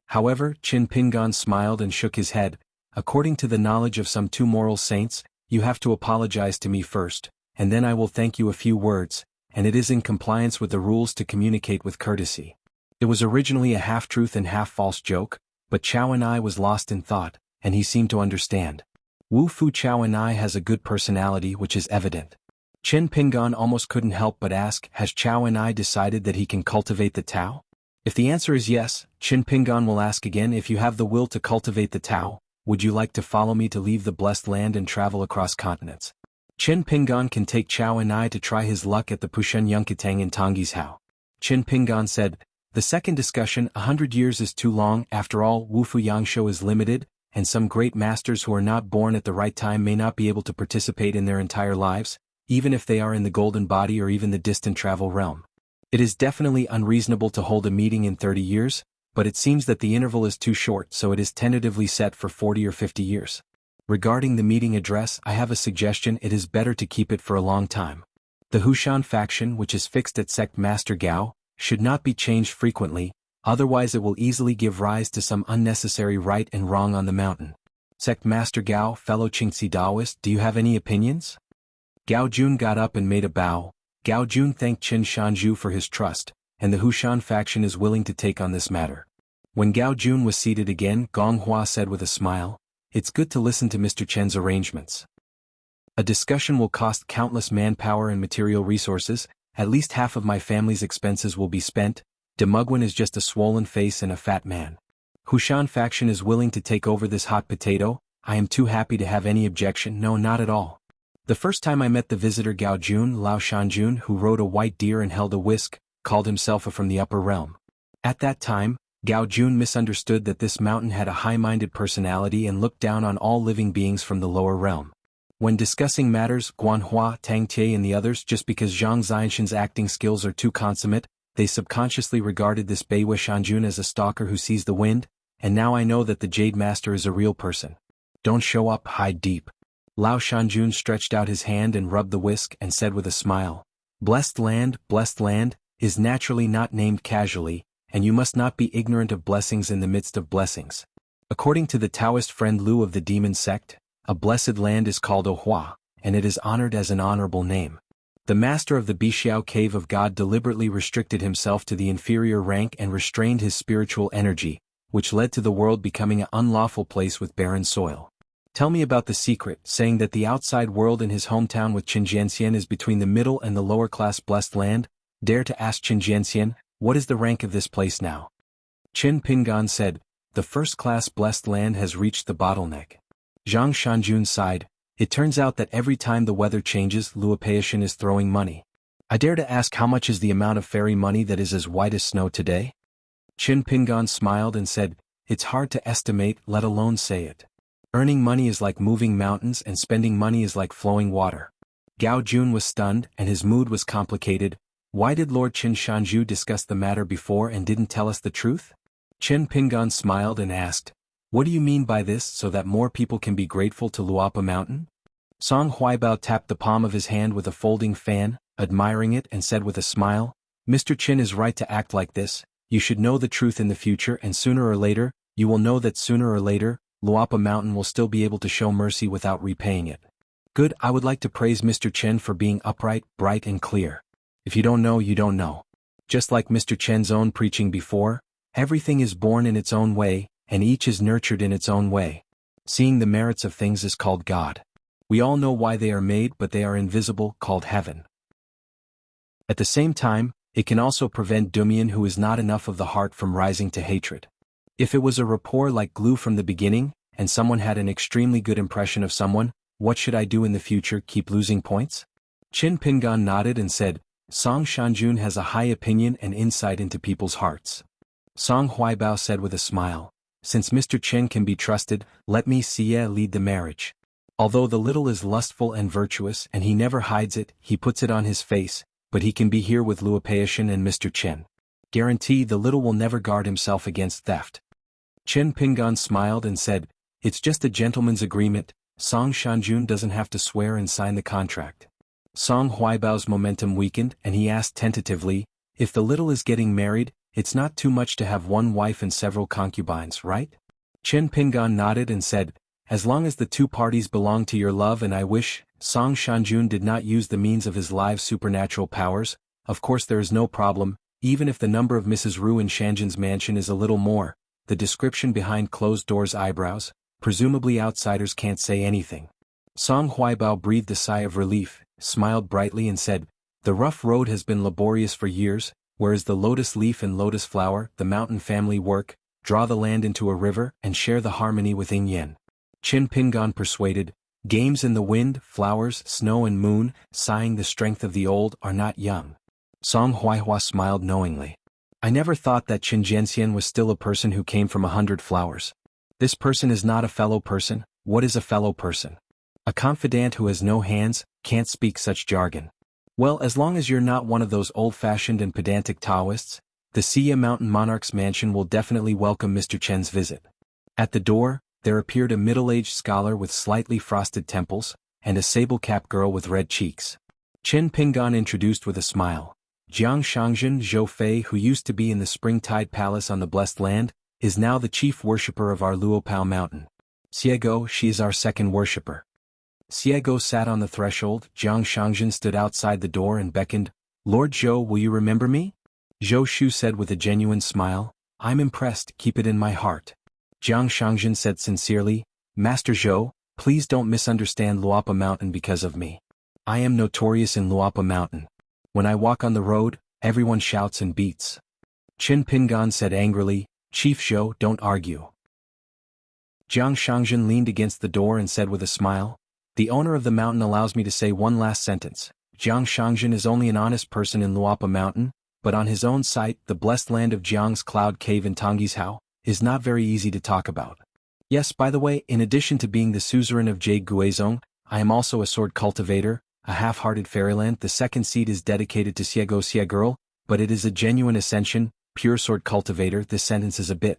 However, Qin Pingan smiled and shook his head. According to the knowledge of some 2 moral saints, you have to apologize to me first, and then I will thank you a few words, and it is in compliance with the rules to communicate with courtesy. It was originally a half-truth and half-false joke, but Chao and I was lost in thought, and he seemed to understand. Wu Fu Chao and I has a good personality which is evident. Qin Pingan almost couldn't help but ask, has Chao and I decided that he can cultivate the Tao? If the answer is yes, Qin Pingan will ask again, if you have the will to cultivate the Tao, would you like to follow me to leave the blessed land and travel across continents? Qin Pingan can take Chao and I to try his luck at the Pushen Yunkatang in Tongyi's Hao. Qin Pingan said, the second discussion, 100 years is too long, after all, Wufu Yangshuo is limited, and some great masters who are not born at the right time may not be able to participate in their entire lives, even if they are in the golden body or even the distant travel realm. It is definitely unreasonable to hold a meeting in 30 years, but it seems that the interval is too short, so it is tentatively set for 40 or 50 years. Regarding the meeting address, I have a suggestion. It is better to keep it for a long time. The Hushan faction, which is fixed at Sect Master Gao, should not be changed frequently, otherwise it will easily give rise to some unnecessary right and wrong on the mountain. Sect Master Gao, fellow Qingxi Daoist, do you have any opinions? Gao Jun got up and made a bow. Gao Jun thanked Qin Shanju for his trust, and the Hushan faction is willing to take on this matter. When Gao Jun was seated again, Gong Hua said with a smile, it's good to listen to Mr. Chen's arrangements. A discussion will cost countless manpower and material resources, at least half of my family's expenses will be spent. De Mugwin is just a swollen face and a fat man. Hushan faction is willing to take over this hot potato. I am too happy to have any objection. No, not at all. The first time I met the visitor Gao Jun Lao Shanjun, who rode a white deer and held a whisk, called himself a from the upper realm. At that time, Gao Jun misunderstood that this mountain had a high-minded personality and looked down on all living beings from the lower realm. When discussing matters, Xuanhuan, Tang Tie and the others, just because Zhang Xianxin's acting skills are too consummate, they subconsciously regarded this Beiwa Shanjun as a stalker who sees the wind, and now I know that the Jade Master is a real person. Don't show up, hide deep. Lao Shanjun stretched out his hand and rubbed the whisk and said with a smile, blessed land, is naturally not named casually, and you must not be ignorant of blessings in the midst of blessings. According to the Taoist friend Lu of the demon sect, a blessed land is called Ohua, and it is honored as an honorable name. The master of the Bixiao cave of God deliberately restricted himself to the inferior rank and restrained his spiritual energy, which led to the world becoming an unlawful place with barren soil. Tell me about the secret, saying that the outside world in his hometown with Qin Jianxian is between the middle and the lower class blessed land. Dare to ask Qin Jianxian, what is the rank of this place now? Qin Pingan said, the first class blessed land has reached the bottleneck. Zhang Shanjun sighed, it turns out that every time the weather changes, Luopeishan is throwing money. I dare to ask how much is the amount of fairy money that is as white as snow today? Qin Pingan smiled and said, it's hard to estimate, let alone say it. Earning money is like moving mountains and spending money is like flowing water. Gao Jun was stunned and his mood was complicated. Why did Lord Qin Shanju discuss the matter before and didn't tell us the truth? Qin Pingan smiled and asked, what do you mean by this, so that more people can be grateful to Luopa Mountain? Song Huaibao tapped the palm of his hand with a folding fan, admiring it and said with a smile, Mr. Qin is right to act like this. You should know the truth in the future, and sooner or later, you will know that sooner or later, Luopa Mountain will still be able to show mercy without repaying it. Good, I would like to praise Mr. Chen for being upright, bright and clear. If you don't know, you don't know. Just like Mr. Chen's own preaching before, everything is born in its own way, and each is nurtured in its own way. Seeing the merits of things is called God. We all know why they are made, but they are invisible, called heaven. At the same time, it can also prevent Dumian who is not enough of the heart from rising to hatred. If it was a rapport like glue from the beginning, and someone had an extremely good impression of someone, what should I do in the future, keep losing points? Qin Pingan nodded and said, Song Shanjun has a high opinion and insight into people's hearts. Song Huaibao said with a smile, since Mr. Chen can be trusted, let me Xie lead the marriage. Although the little is lustful and virtuous and he never hides it, he puts it on his face, but he can be here with Luopeishan and Mr. Chen. Guarantee the little will never guard himself against theft. Qin Pingan smiled and said, it's just a gentleman's agreement, Song Shanjun doesn't have to swear and sign the contract. Song Huaibao's momentum weakened and he asked tentatively, if the little is getting married, it's not too much to have one wife and several concubines, right? Qin Pingan nodded and said, as long as the two parties belong to your love and I wish. Song Shanjun did not use the means of his live supernatural powers, of course there is no problem, even if the number of Mrs. Ru in Shanjun's mansion is a little more, the description behind closed doors eyebrows, presumably outsiders can't say anything. Song Huaibao breathed a sigh of relief, smiled brightly and said, the rough road has been laborious for years, whereas the lotus leaf and lotus flower, the mountain family work, draw the land into a river and share the harmony with Yin Yen. Qin Pingan persuaded, games in the wind, flowers, snow and moon, sighing the strength of the old, are not young. Song Huaihua smiled knowingly. I never thought that Qin Jianxian was still a person who came from 100 flowers. This person is not a fellow person. What is a fellow person? A confidant who has no hands, can't speak such jargon. Well, as long as you're not one of those old-fashioned and pedantic Taoists, the Xia Mountain Monarch's mansion will definitely welcome Mr. Chen's visit. At the door, there appeared a middle-aged scholar with slightly frosted temples, and a sable-capped girl with red cheeks. Qin Pingan introduced with a smile. Jiang Shangzhen Zhou Fei, who used to be in the Springtide Palace on the Blessed Land, is now the chief worshipper of our Luopao Mountain. Xiego, she is our second worshipper. Xiego sat on the threshold. Jiang Shangzhen stood outside the door and beckoned, Lord Zhou, will you remember me? Zhou Shu said with a genuine smile, I'm impressed, keep it in my heart. Jiang Shangzhen said sincerely, Master Zhou, please don't misunderstand Luopa Mountain because of me. I am notorious in Luopa Mountain. When I walk on the road, everyone shouts and beats. Qin Pingan said angrily, Chief Zhou, don't argue. Jiang Xianxia leaned against the door and said with a smile, the owner of the mountain allows me to say one last sentence. Jiang Xianxia is only an honest person in Luopa Mountain, but on his own site, the blessed land of Jiang's Cloud Cave in Tonggishao, is not very easy to talk about. Yes, by the way, in addition to being the suzerain of Jade Guizhong, I am also a sword cultivator, a half-hearted fairyland. The second seat is dedicated to Xia girl, but it is a genuine ascension, pure sword cultivator. This sentence is a bit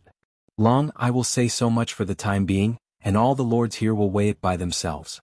long. I will say so much for the time being, and all the lords here will weigh it by themselves.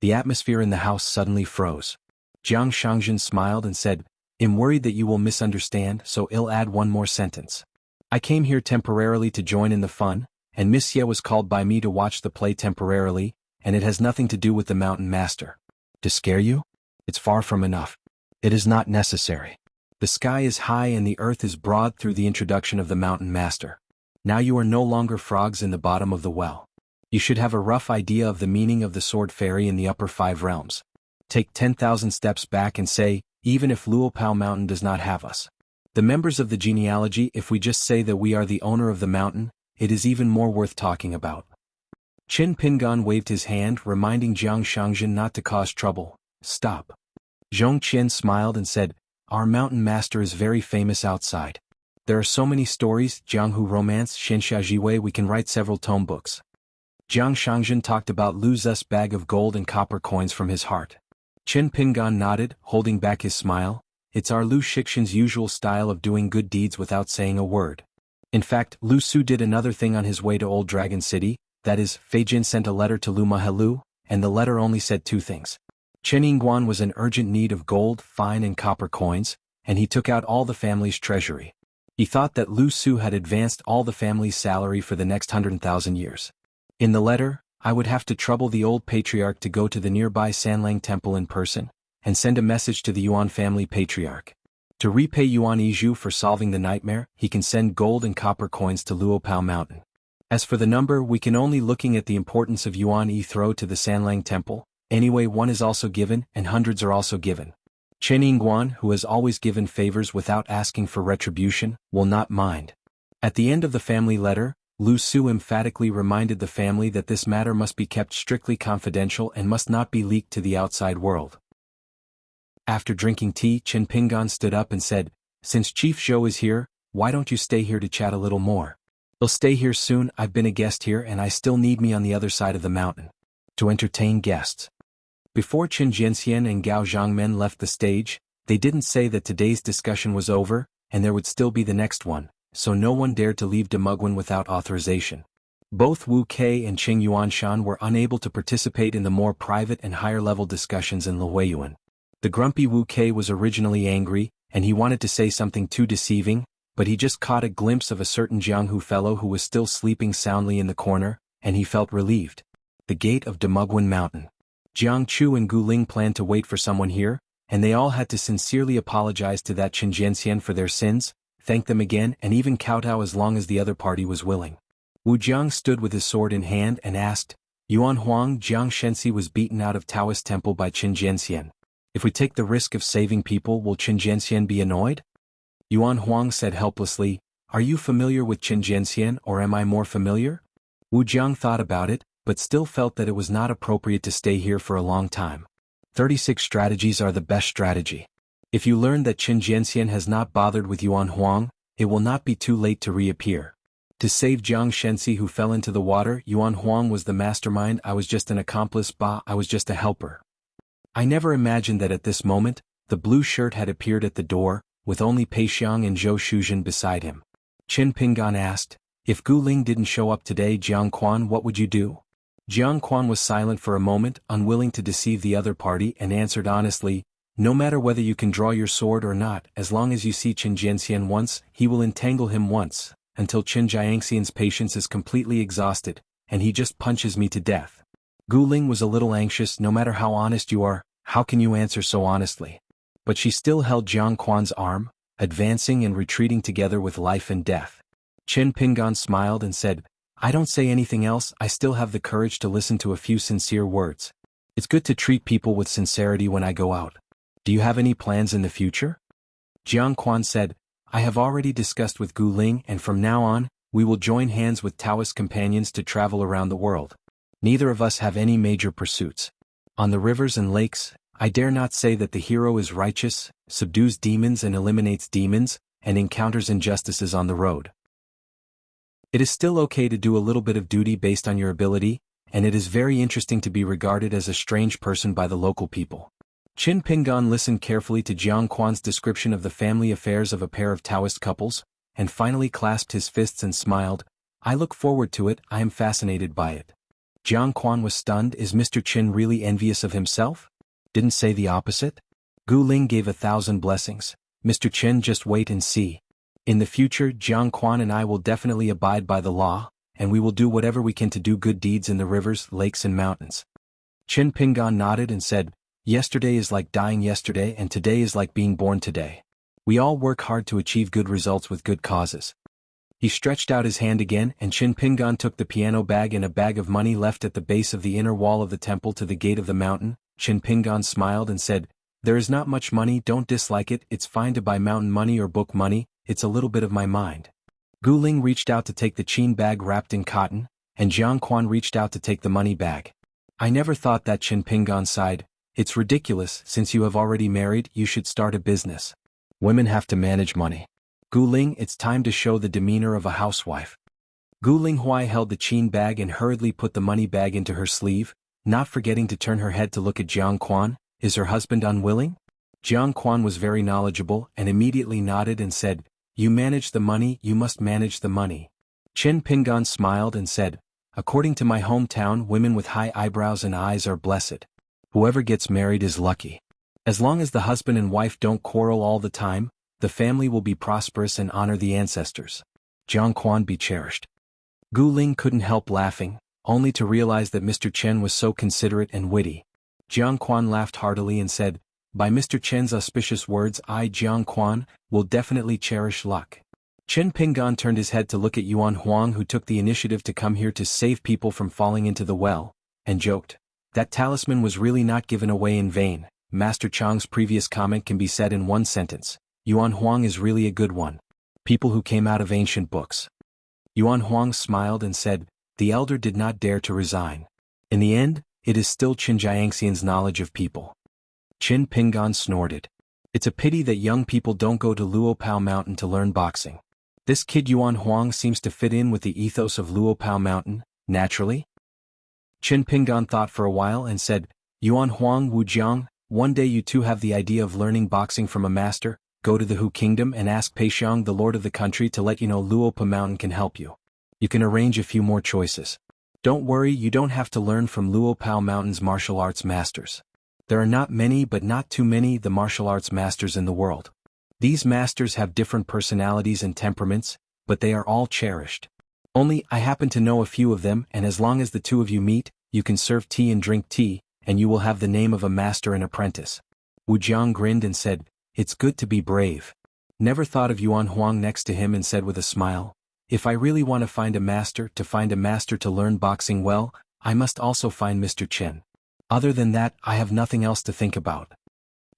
The atmosphere in the house suddenly froze. Jiang Xianxia smiled and said, I'm worried that you will misunderstand, so I'll add one more sentence. I came here temporarily to join in the fun, and Miss Xie was called by me to watch the play temporarily, and it has nothing to do with the mountain master. To scare you? It's far from enough. It is not necessary. The sky is high and the earth is broad through the introduction of the mountain master. Now you are no longer frogs in the bottom of the well. You should have a rough idea of the meaning of the sword fairy in the upper 5 realms. Take 10,000 steps back and say, even if Luopa Mountain does not have us, the members of the genealogy, if we just say that we are the owner of the mountain, it is even more worth talking about. Qin Pingan waved his hand, reminding Jiang Xianxia not to cause trouble. Stop. Zhong Qian smiled and said, our mountain master is very famous outside. There are so many stories, jianghu romance, xianxia jiwei, we can write several tome books. Jiang Xianxia talked about Lu Zu's bag of gold and copper coins from his heart. Qin Pingan nodded, holding back his smile. It's our Lu Shixian's usual style of doing good deeds without saying a word. In fact, Lu Su did another thing on his way to Old Dragon City, that is, Fei Jin sent a letter to Lu Mahelu, and the letter only said 2 things. Chen Yingguan was in urgent need of gold, fine and copper coins, and he took out all the family's treasury. He thought that Lu Su had advanced all the family's salary for the next 100,000 years. In the letter, I would have to trouble the old patriarch to go to the nearby Sanlang temple in person, and send a message to the Yuan family patriarch. To repay Yuan Yizhu for solving the nightmare, he can send gold and copper coins to Luopa Mountain. As for the number, we can only looking at the importance of Yuan Yi throw to the Sanlang temple. Anyway, 1 is also given, and hundreds are also given. Chen Yingguan, who has always given favors without asking for retribution, will not mind. At the end of the family letter, Lu Su emphatically reminded the family that this matter must be kept strictly confidential and must not be leaked to the outside world. After drinking tea, Qin Pingan stood up and said, since Chief Zhou is here, why don't you stay here to chat a little more? He'll stay here soon. I've been a guest here and I still need me on the other side of the mountain to entertain guests. Before Qin Jianxian and Gao Zhangmen left the stage, they didn't say that today's discussion was over, and there would still be the next one, so no one dared to leave Demugwen without authorization. Both Wu Kei and Qing Yuanshan were unable to participate in the more private and higher-level discussions in Luoyuan. The grumpy Wu Kei was originally angry, and he wanted to say something too deceiving, but he just caught a glimpse of a certain jianghu fellow who was still sleeping soundly in the corner, and he felt relieved. The gate of Demugwen Mountain. Jiang Chu and Gu Ling planned to wait for someone here, and they all had to sincerely apologize to that Qin Jianxian for their sins, thank them again, and even kowtow as long as the other party was willing. Wu Jiang stood with his sword in hand and asked, Xuanhuan, Jiang Shenxi was beaten out of Taoist temple by Qin Jianxian. If we take the risk of saving people, will Qin Jianxian be annoyed? Xuanhuan said helplessly, are you familiar with Qin Jianxian or am I more familiar? Wu Jiang thought about it, but still felt that it was not appropriate to stay here for a long time. 36 strategies are the best strategy. If you learn that Qin Jianxian has not bothered with Xuanhuan, it will not be too late to reappear. To save Jiang Shenxi who fell into the water, Xuanhuan was the mastermind. I was just an accomplice. I was just a helper. I never imagined that at this moment, the blue shirt had appeared at the door, with only Pei Xiang and Zhou Shuzhen beside him. Qin Pingan asked, if Gu Ling didn't show up today, Jiang Quan, what would you do? Jiang Quan was silent for a moment, unwilling to deceive the other party, and answered honestly, no matter whether you can draw your sword or not, as long as you see Qin Jianxian once, he will entangle him once, until Qin Jiangxian's patience is completely exhausted, and he just punches me to death. Gu Ling was a little anxious. No matter how honest you are, how can you answer so honestly? But she still held Jiang Quan's arm, advancing and retreating together with life and death. Qin Pingan smiled and said, I don't say anything else. I still have the courage to listen to a few sincere words. It's good to treat people with sincerity when I go out. Do you have any plans in the future? Jiang Quan said, I have already discussed with Gu Ling, and from now on, we will join hands with Taoist companions to travel around the world. Neither of us have any major pursuits. On the rivers and lakes, I dare not say that the hero is righteous, subdues demons and eliminates demons, and encounters injustices on the road. It is still okay to do a little bit of duty based on your ability, and it is very interesting to be regarded as a strange person by the local people. Qin Pingan listened carefully to Xianhuan's description of the family affairs of a pair of Taoist couples, and finally clasped his fists and smiled. I look forward to it, I am fascinated by it. Xuanhuan was stunned. Is Mr. Qin really envious of himself? Didn't say the opposite? Gu Ling gave 1,000 blessings. Mr. Qin, just wait and see. In the future, Xuanhuan and I will definitely abide by the law, and we will do whatever we can to do good deeds in the rivers, lakes and mountains. Qin Pingan nodded and said, yesterday is like dying yesterday and today is like being born today. We all work hard to achieve good results with good causes. He stretched out his hand again and Qin Pingan took the piano bag and a bag of money left at the base of the inner wall of the temple to the gate of the mountain. Qin Pingan smiled and said, there is not much money, don't dislike it, it's fine to buy mountain money or book money, it's a little bit of my mind. Gu Ling reached out to take the Qin bag wrapped in cotton, and Xianhuan reached out to take the money bag. I never thought that. Qin Pingan sighed. It's ridiculous, since you have already married, you should start a business. Women have to manage money. Gu Ling, it's time to show the demeanor of a housewife. Gu Linghuai held the Qin bag and hurriedly put the money bag into her sleeve, not forgetting to turn her head to look at Xianhuan. Is her husband unwilling? Xianhuan was very knowledgeable and immediately nodded and said, you manage the money, you must manage the money. Qin Pingan smiled and said, according to my hometown, women with high eyebrows and eyes are blessed. Whoever gets married is lucky. As long as the husband and wife don't quarrel all the time, the family will be prosperous and honor the ancestors. Xianhuan be cherished. Gu Ling couldn't help laughing, only to realize that Mr. Chen was so considerate and witty. Xianhuan laughed heartily and said, by Mr. Chen's auspicious words, I, Xianhuan, will definitely cherish luck. Qin Pingan turned his head to look at Xuanhuan, who took the initiative to come here to save people from falling into the well, and joked, that talisman was really not given away in vain. Master Chang's previous comment can be said in one sentence. Xuanhuan is really a good one. People who came out of ancient books. Xuanhuan smiled and said, the elder did not dare to resign. In the end, it is still Qin Jiangxian's knowledge of people. Qin Pingan snorted. It's a pity that young people don't go to Luopao Mountain to learn boxing. This kid Xuanhuan seems to fit in with the ethos of Luopao Mountain, naturally. Qin Pingan thought for a while and said, Xuanhuan Wujiang, one day you two have the idea of learning boxing from a master, go to the Hu Kingdom and ask Peixiang, the lord of the country, to let you know Luopa Mountain can help you. You can arrange a few more choices. Don't worry, you don't have to learn from Luopao Mountain's martial arts masters. There are not many, but not too many, the martial arts masters in the world. These masters have different personalities and temperaments, but they are all cherished. Only, I happen to know a few of them, and as long as the two of you meet, you can serve tea and drink tea, and you will have the name of a master and apprentice. Wu Jiang grinned and said, it's good to be brave. Never thought of Xuanhuan next to him and said with a smile, if I really want to find a master to learn boxing well, I must also find Mr. Chen. Other than that, I have nothing else to think about.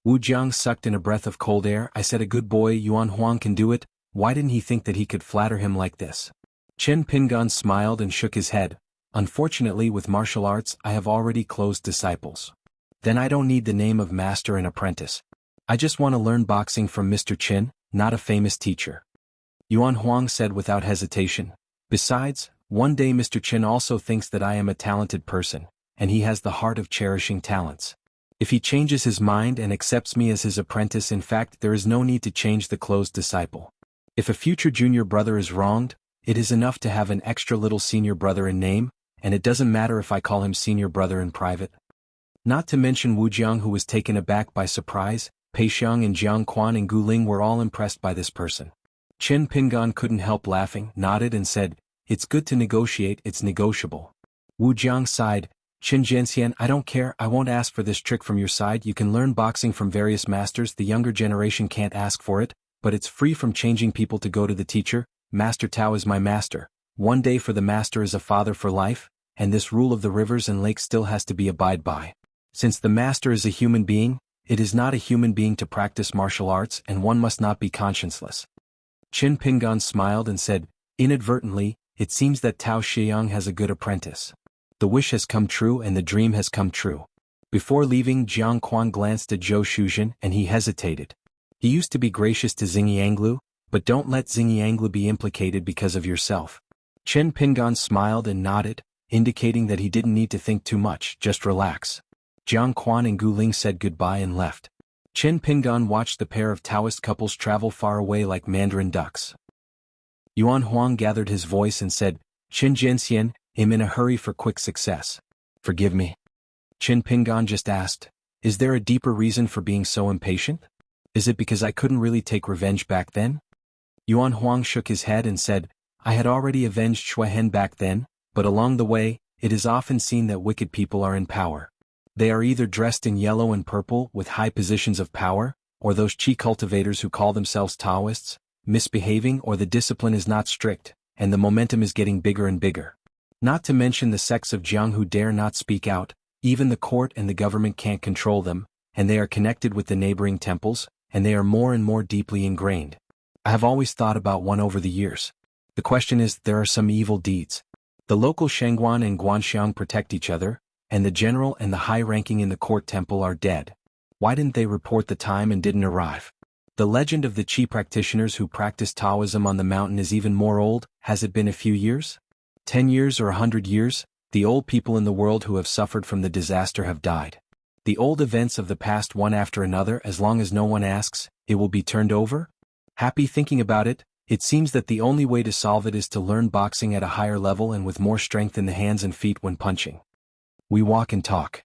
Wu Jiang sucked in a breath of cold air. I said a good boy, Xuanhuan can do it. Why didn't he think that he could flatter him like this? Qin Pingan smiled and shook his head. Unfortunately, with martial arts, I have already closed disciples. Then I don't need the name of master and apprentice. I just want to learn boxing from Mr. Qin, not a famous teacher. Xuanhuan said without hesitation. Besides, one day Mr. Qin also thinks that I am a talented person, and he has the heart of cherishing talents. If he changes his mind and accepts me as his apprentice, in fact, there is no need to change the closed disciple. If a future junior brother is wronged, it is enough to have an extra little senior brother in name, and it doesn't matter if I call him senior brother in private. Not to mention Wu Jiang, who was taken aback by surprise. Peixiang and Xianhuan and Gu Ling were all impressed by this person. Qin Pingan couldn't help laughing, nodded and said, it's good to negotiate, it's negotiable. Wu Jiang sighed, Qin Zhenxian, I don't care, I won't ask for this trick from your side. You can learn boxing from various masters, the younger generation can't ask for it, but it's free from changing people to go to the teacher. Master Tao is my master. One day for the master is a father for life, and this rule of the rivers and lakes still has to be abide by. Since the master is a human being, it is not a human being to practice martial arts, and one must not be conscienceless. Qin Pingan smiled and said, Inadvertently, it seems that Tao Xiang has a good apprentice. The wish has come true and the dream has come true. Before leaving, Xuanhuan glanced at Zhou Shuzhen and he hesitated. He used to be gracious to Xingyanglu, but don't let Xingyanglu be implicated because of yourself. Chen Pingan smiled and nodded, indicating that he didn't need to think too much, just relax. Jiang Quan and Gu Ling said goodbye and left. Chen Pingan watched the pair of Taoist couples travel far away like mandarin ducks. Xuanhuan gathered his voice and said, Qin Jianxian, I'm in a hurry for quick success. Forgive me. Chen Pingan just asked, is there a deeper reason for being so impatient? Is it because I couldn't really take revenge back then? Xuanhuan shook his head and said, I had already avenged Xuanhuan back then, but along the way, it is often seen that wicked people are in power. They are either dressed in yellow and purple with high positions of power, or those chi cultivators who call themselves Taoists, misbehaving, or the discipline is not strict, and the momentum is getting bigger and bigger. Not to mention the sects of jianghu who dare not speak out, even the court and the government can't control them, and they are connected with the neighboring temples, and they are more and more deeply ingrained. I have always thought about one over the years. The question is, there are some evil deeds. The local Xuanhuan and Guanxiang protect each other, and the general and the high-ranking in the court temple are dead. Why didn't they report the time and didn't arrive? The legend of the Qi practitioners who practice Taoism on the mountain is even more old. Has it been a few years? 10 years or 100 years? The old people in the world who have suffered from the disaster have died. The old events of the past one after another, as long as no one asks, it will be turned over? Happy thinking about it, it seems that the only way to solve it is to learn boxing at a higher level and with more strength in the hands and feet when punching. We walk and talk.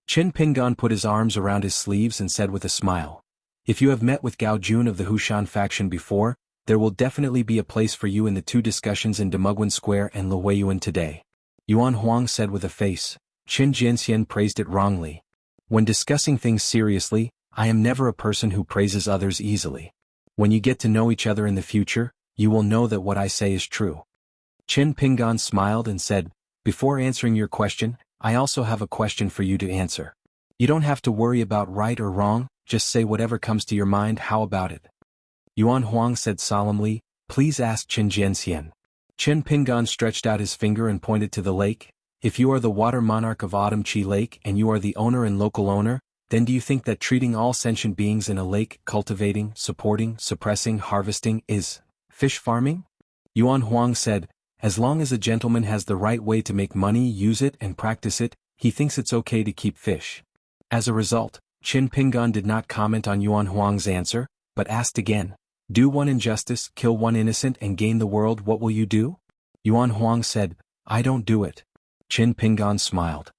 Chen Pingan put his arms around his sleeves and said with a smile, if you have met with Gao Jun of the Hushan faction before, there will definitely be a place for you in the 2 discussions in Demugwan Square and Luoyuan today. Xuanhuan said with a face. Qin Jianxian praised it wrongly. When discussing things seriously, I am never a person who praises others easily. When you get to know each other in the future, you will know that what I say is true. Chen Pingan smiled and said, before answering your question, I also have a question for you to answer. You don't have to worry about right or wrong, just say whatever comes to your mind. How about it? Xuanhuan said solemnly, please ask Qin Jianxian. Chen Pingan stretched out his finger and pointed to the lake. If you are the water monarch of Autumn Qi Lake and you are the owner and local owner, then do you think that treating all sentient beings in a lake, cultivating, supporting, suppressing, harvesting, is fish farming? Xuanhuan said, as long as a gentleman has the right way to make money, use it and practice it, he thinks it's okay to keep fish. As a result, Qin Pingan did not comment on Xuanhuang's answer, but asked again, do one injustice, kill one innocent and gain the world, what will you do? Xuanhuang said, I don't do it. Qin Pingan smiled.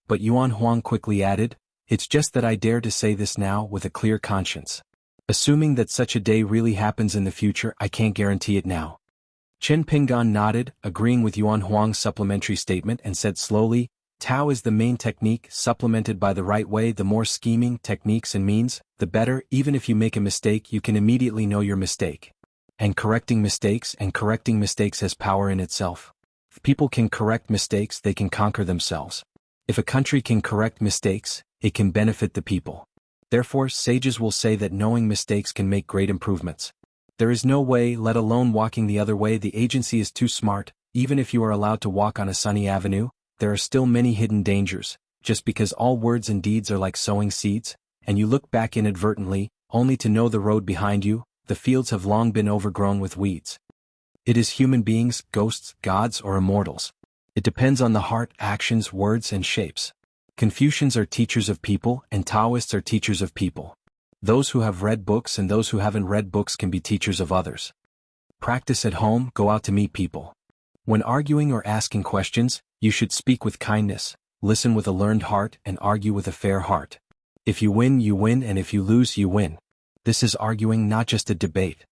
But Xuanhuang quickly added, it's just that I dare to say this now with a clear conscience. Assuming that such a day really happens in the future, I can't guarantee it now. Chen Pingan nodded, agreeing with Xuanhuang's supplementary statement and said slowly, Tao is the main technique, supplemented by the right way. The more scheming techniques and means, the better. Even if you make a mistake, you can immediately know your mistake. And correcting mistakes has power in itself. If people can correct mistakes, they can conquer themselves. If a country can correct mistakes, it can benefit the people. Therefore, sages will say that knowing mistakes can make great improvements. There is no way, let alone walking the other way. The agency is too smart. Even if you are allowed to walk on a sunny avenue, there are still many hidden dangers. Just because all words and deeds are like sowing seeds, and you look back inadvertently, only to know the road behind you, the fields have long been overgrown with weeds. It is human beings, ghosts, gods, or immortals. It depends on the heart, actions, words, and shapes. Confucians are teachers of people, and Taoists are teachers of people. Those who have read books and those who haven't read books can be teachers of others. Practice at home, go out to meet people. When arguing or asking questions, you should speak with kindness, listen with a learned heart, and argue with a fair heart. If you win, and if you lose, you win. This is arguing, not just a debate.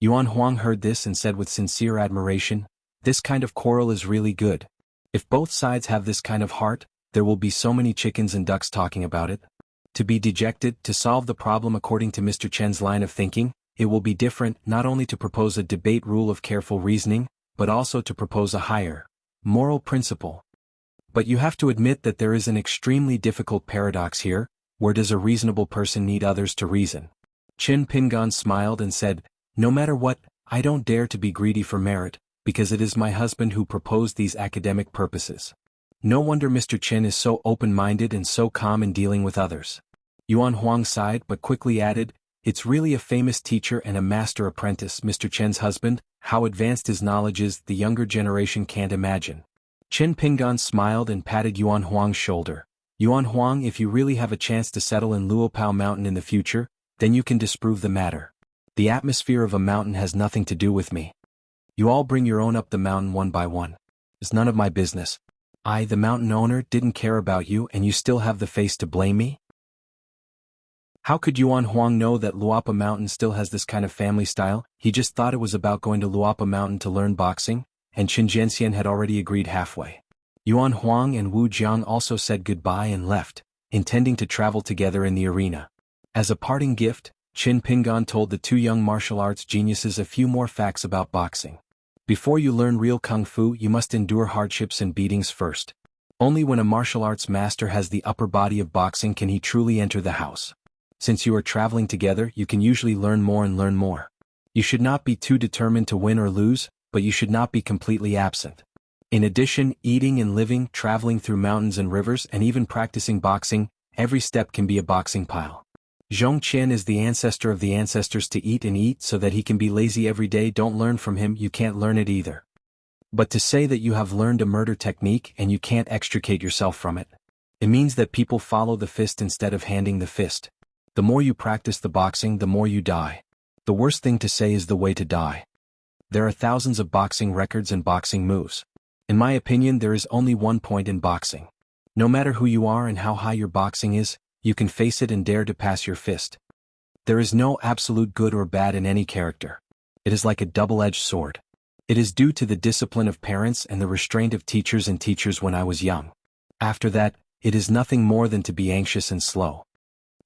Xuanhuang heard this and said with sincere admiration, this kind of quarrel is really good. If both sides have this kind of heart, there will be so many chickens and ducks talking about it. To be dejected, to solve the problem according to Mr. Chen's line of thinking, it will be different, not only to propose a debate rule of careful reasoning, but also to propose a higher, moral principle. But you have to admit that there is an extremely difficult paradox here. Where does a reasonable person need others to reason? Qin Pingan smiled and said, no matter what, I don't dare to be greedy for merit, because it is my husband who proposed these academic purposes. No wonder Mr. Chen is so open-minded and so calm in dealing with others. Xuanhuan sighed but quickly added, it's really a famous teacher and a master apprentice, Mr. Chen's husband. How advanced his knowledge is, the younger generation can't imagine. Chen Pinggan smiled and patted Xuanhuang's shoulder. Xuanhuang, if you really have a chance to settle in Luopao Mountain in the future, then you can disprove the matter. The atmosphere of a mountain has nothing to do with me. You all bring your own up the mountain one by one. It's none of my business. I, the mountain owner, didn't care about you and you still have the face to blame me? How could Xuanhuang know that Luapa Mountain still has this kind of family style? He just thought it was about going to Luapa Mountain to learn boxing, and Qin Jianxian had already agreed halfway. Xuanhuang and Wu Jiang also said goodbye and left, intending to travel together in the arena. As a parting gift, Qin Pinggan told the two young martial arts geniuses a few more facts about boxing. Before you learn real kung fu, you must endure hardships and beatings first. Only when a martial arts master has the upper body of boxing can he truly enter the house. Since you are traveling together, you can usually learn more and learn more. You should not be too determined to win or lose, but you should not be completely absent. In addition, eating and living, traveling through mountains and rivers, and even practicing boxing, every step can be a boxing pile. Zhong Qian is the ancestor of the ancestors to eat and eat so that he can be lazy every day. Don't learn from him, you can't learn it either. But to say that you have learned a murder technique and you can't extricate yourself from it, it means that people follow the fist instead of handing the fist. The more you practice the boxing, the more you die. The worst thing to say is the way to die. There are thousands of boxing records and boxing moves. In my opinion, there is only one point in boxing. No matter who you are and how high your boxing is, you can face it and dare to pass your fist. There is no absolute good or bad in any character. It is like a double-edged sword. It is due to the discipline of parents and the restraint of teachers when I was young. After that, it is nothing more than to be anxious and slow.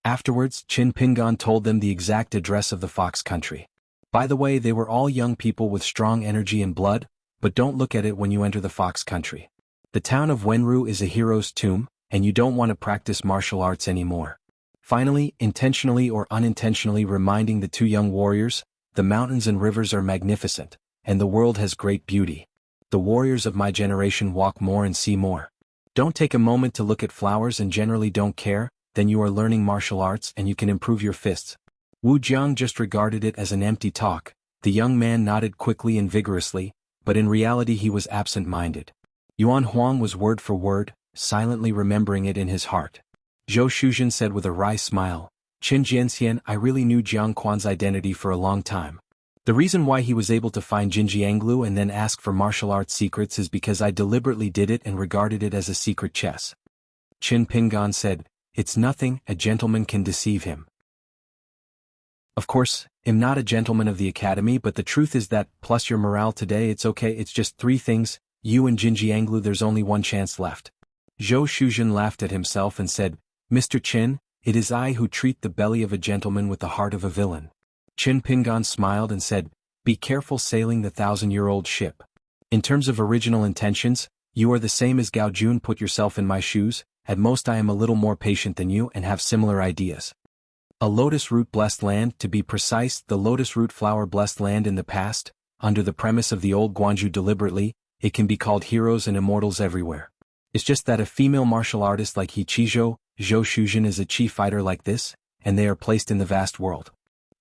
Afterwards, Qin Pinggan told them the exact address of the Fox country. By the way, they were all young people with strong energy and blood, but don't look at it when you enter the Fox country. The town of Wenru is a hero's tomb, and you don't want to practice martial arts anymore. Finally, intentionally or unintentionally reminding the two young warriors, the mountains and rivers are magnificent, and the world has great beauty. The warriors of my generation walk more and see more. Don't take a moment to look at flowers and generally don't care, then you are learning martial arts and you can improve your fists. Wu Jiang just regarded it as an empty talk. The young man nodded quickly and vigorously, but in reality he was absent-minded. Xuanhuang was word for word, silently remembering it in his heart. Zhou Shuzhen said with a wry smile, Qin Jianxian, I really knew Jiang Quan's identity for a long time. The reason why he was able to find Jinjianglu and then ask for martial arts secrets is because I deliberately did it and regarded it as a secret chess. Qin Pinggan said, it's nothing, a gentleman can deceive him. Of course, I'm not a gentleman of the academy, but the truth is that, plus your morale today, it's okay, it's just 3 things, you and Jinjianglu, there's only one chance left. Zhou Shuzhen laughed at himself and said, Mr. Qin, it is I who treat the belly of a gentleman with the heart of a villain. Qin Pinggan smiled and said, be careful sailing the 1,000-year-old ship. In terms of original intentions, you are the same as Gao Jun. Put yourself in my shoes. At most I am a little more patient than you and have similar ideas. A lotus root blessed land, to be precise, the lotus root flower blessed land in the past, under the premise of the old Guanju deliberately, it can be called heroes and immortals everywhere. It's just that a female martial artist like Zhou Shuzhen is a chi fighter like this, and they are placed in the vast world.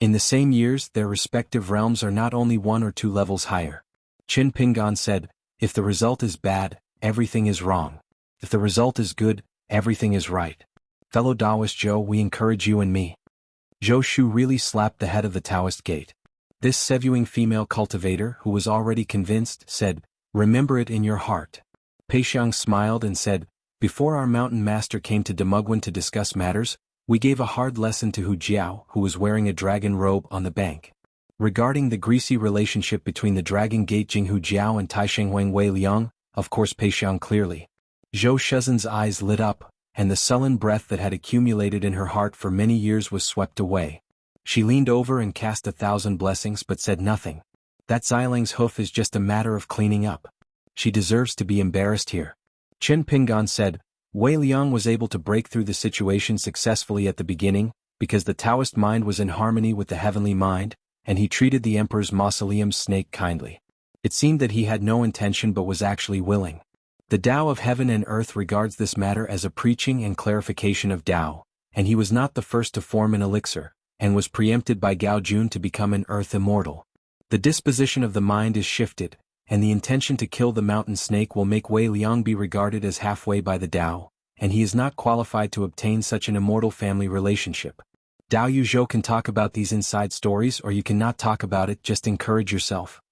In the same years, their respective realms are not only 1 or 2 levels higher. Qin Pinggan said, if the result is bad, everything is wrong. If the result is good, everything is right. Fellow Taoist Zhou, we encourage you and me. Zhou Shu really slapped the head of the Taoist gate. This Sevuing female cultivator, who was already convinced, said, remember it in your heart. Pei Xiang smiled and said, before our mountain master came to Demugwan to discuss matters, we gave a hard lesson to Hu Jiao, who was wearing a dragon robe on the bank. Regarding the greasy relationship between the Dragon Gate Jinghu Jiao and Taishenghuang Wei Liang, of course Pei Xiang clearly. Zhou Shuzhen's eyes lit up, and the sullen breath that had accumulated in her heart for many years was swept away. She leaned over and cast 1,000 blessings but said nothing. That Xilang's hoof is just a matter of cleaning up. She deserves to be embarrassed here. Qin Pinggan said, Wei Liang was able to break through the situation successfully at the beginning, because the Taoist mind was in harmony with the heavenly mind, and he treated the emperor's mausoleum snake kindly. It seemed that he had no intention but was actually willing. The Tao of heaven and earth regards this matter as a preaching and clarification of Tao, and he was not the first to form an elixir, and was preempted by Gao Jun to become an earth immortal. The disposition of the mind is shifted, and the intention to kill the mountain snake will make Wei Liang be regarded as halfway by the Tao, and he is not qualified to obtain such an immortal family relationship. Dao Yuzhou can talk about these inside stories or you cannot talk about it, just encourage yourself.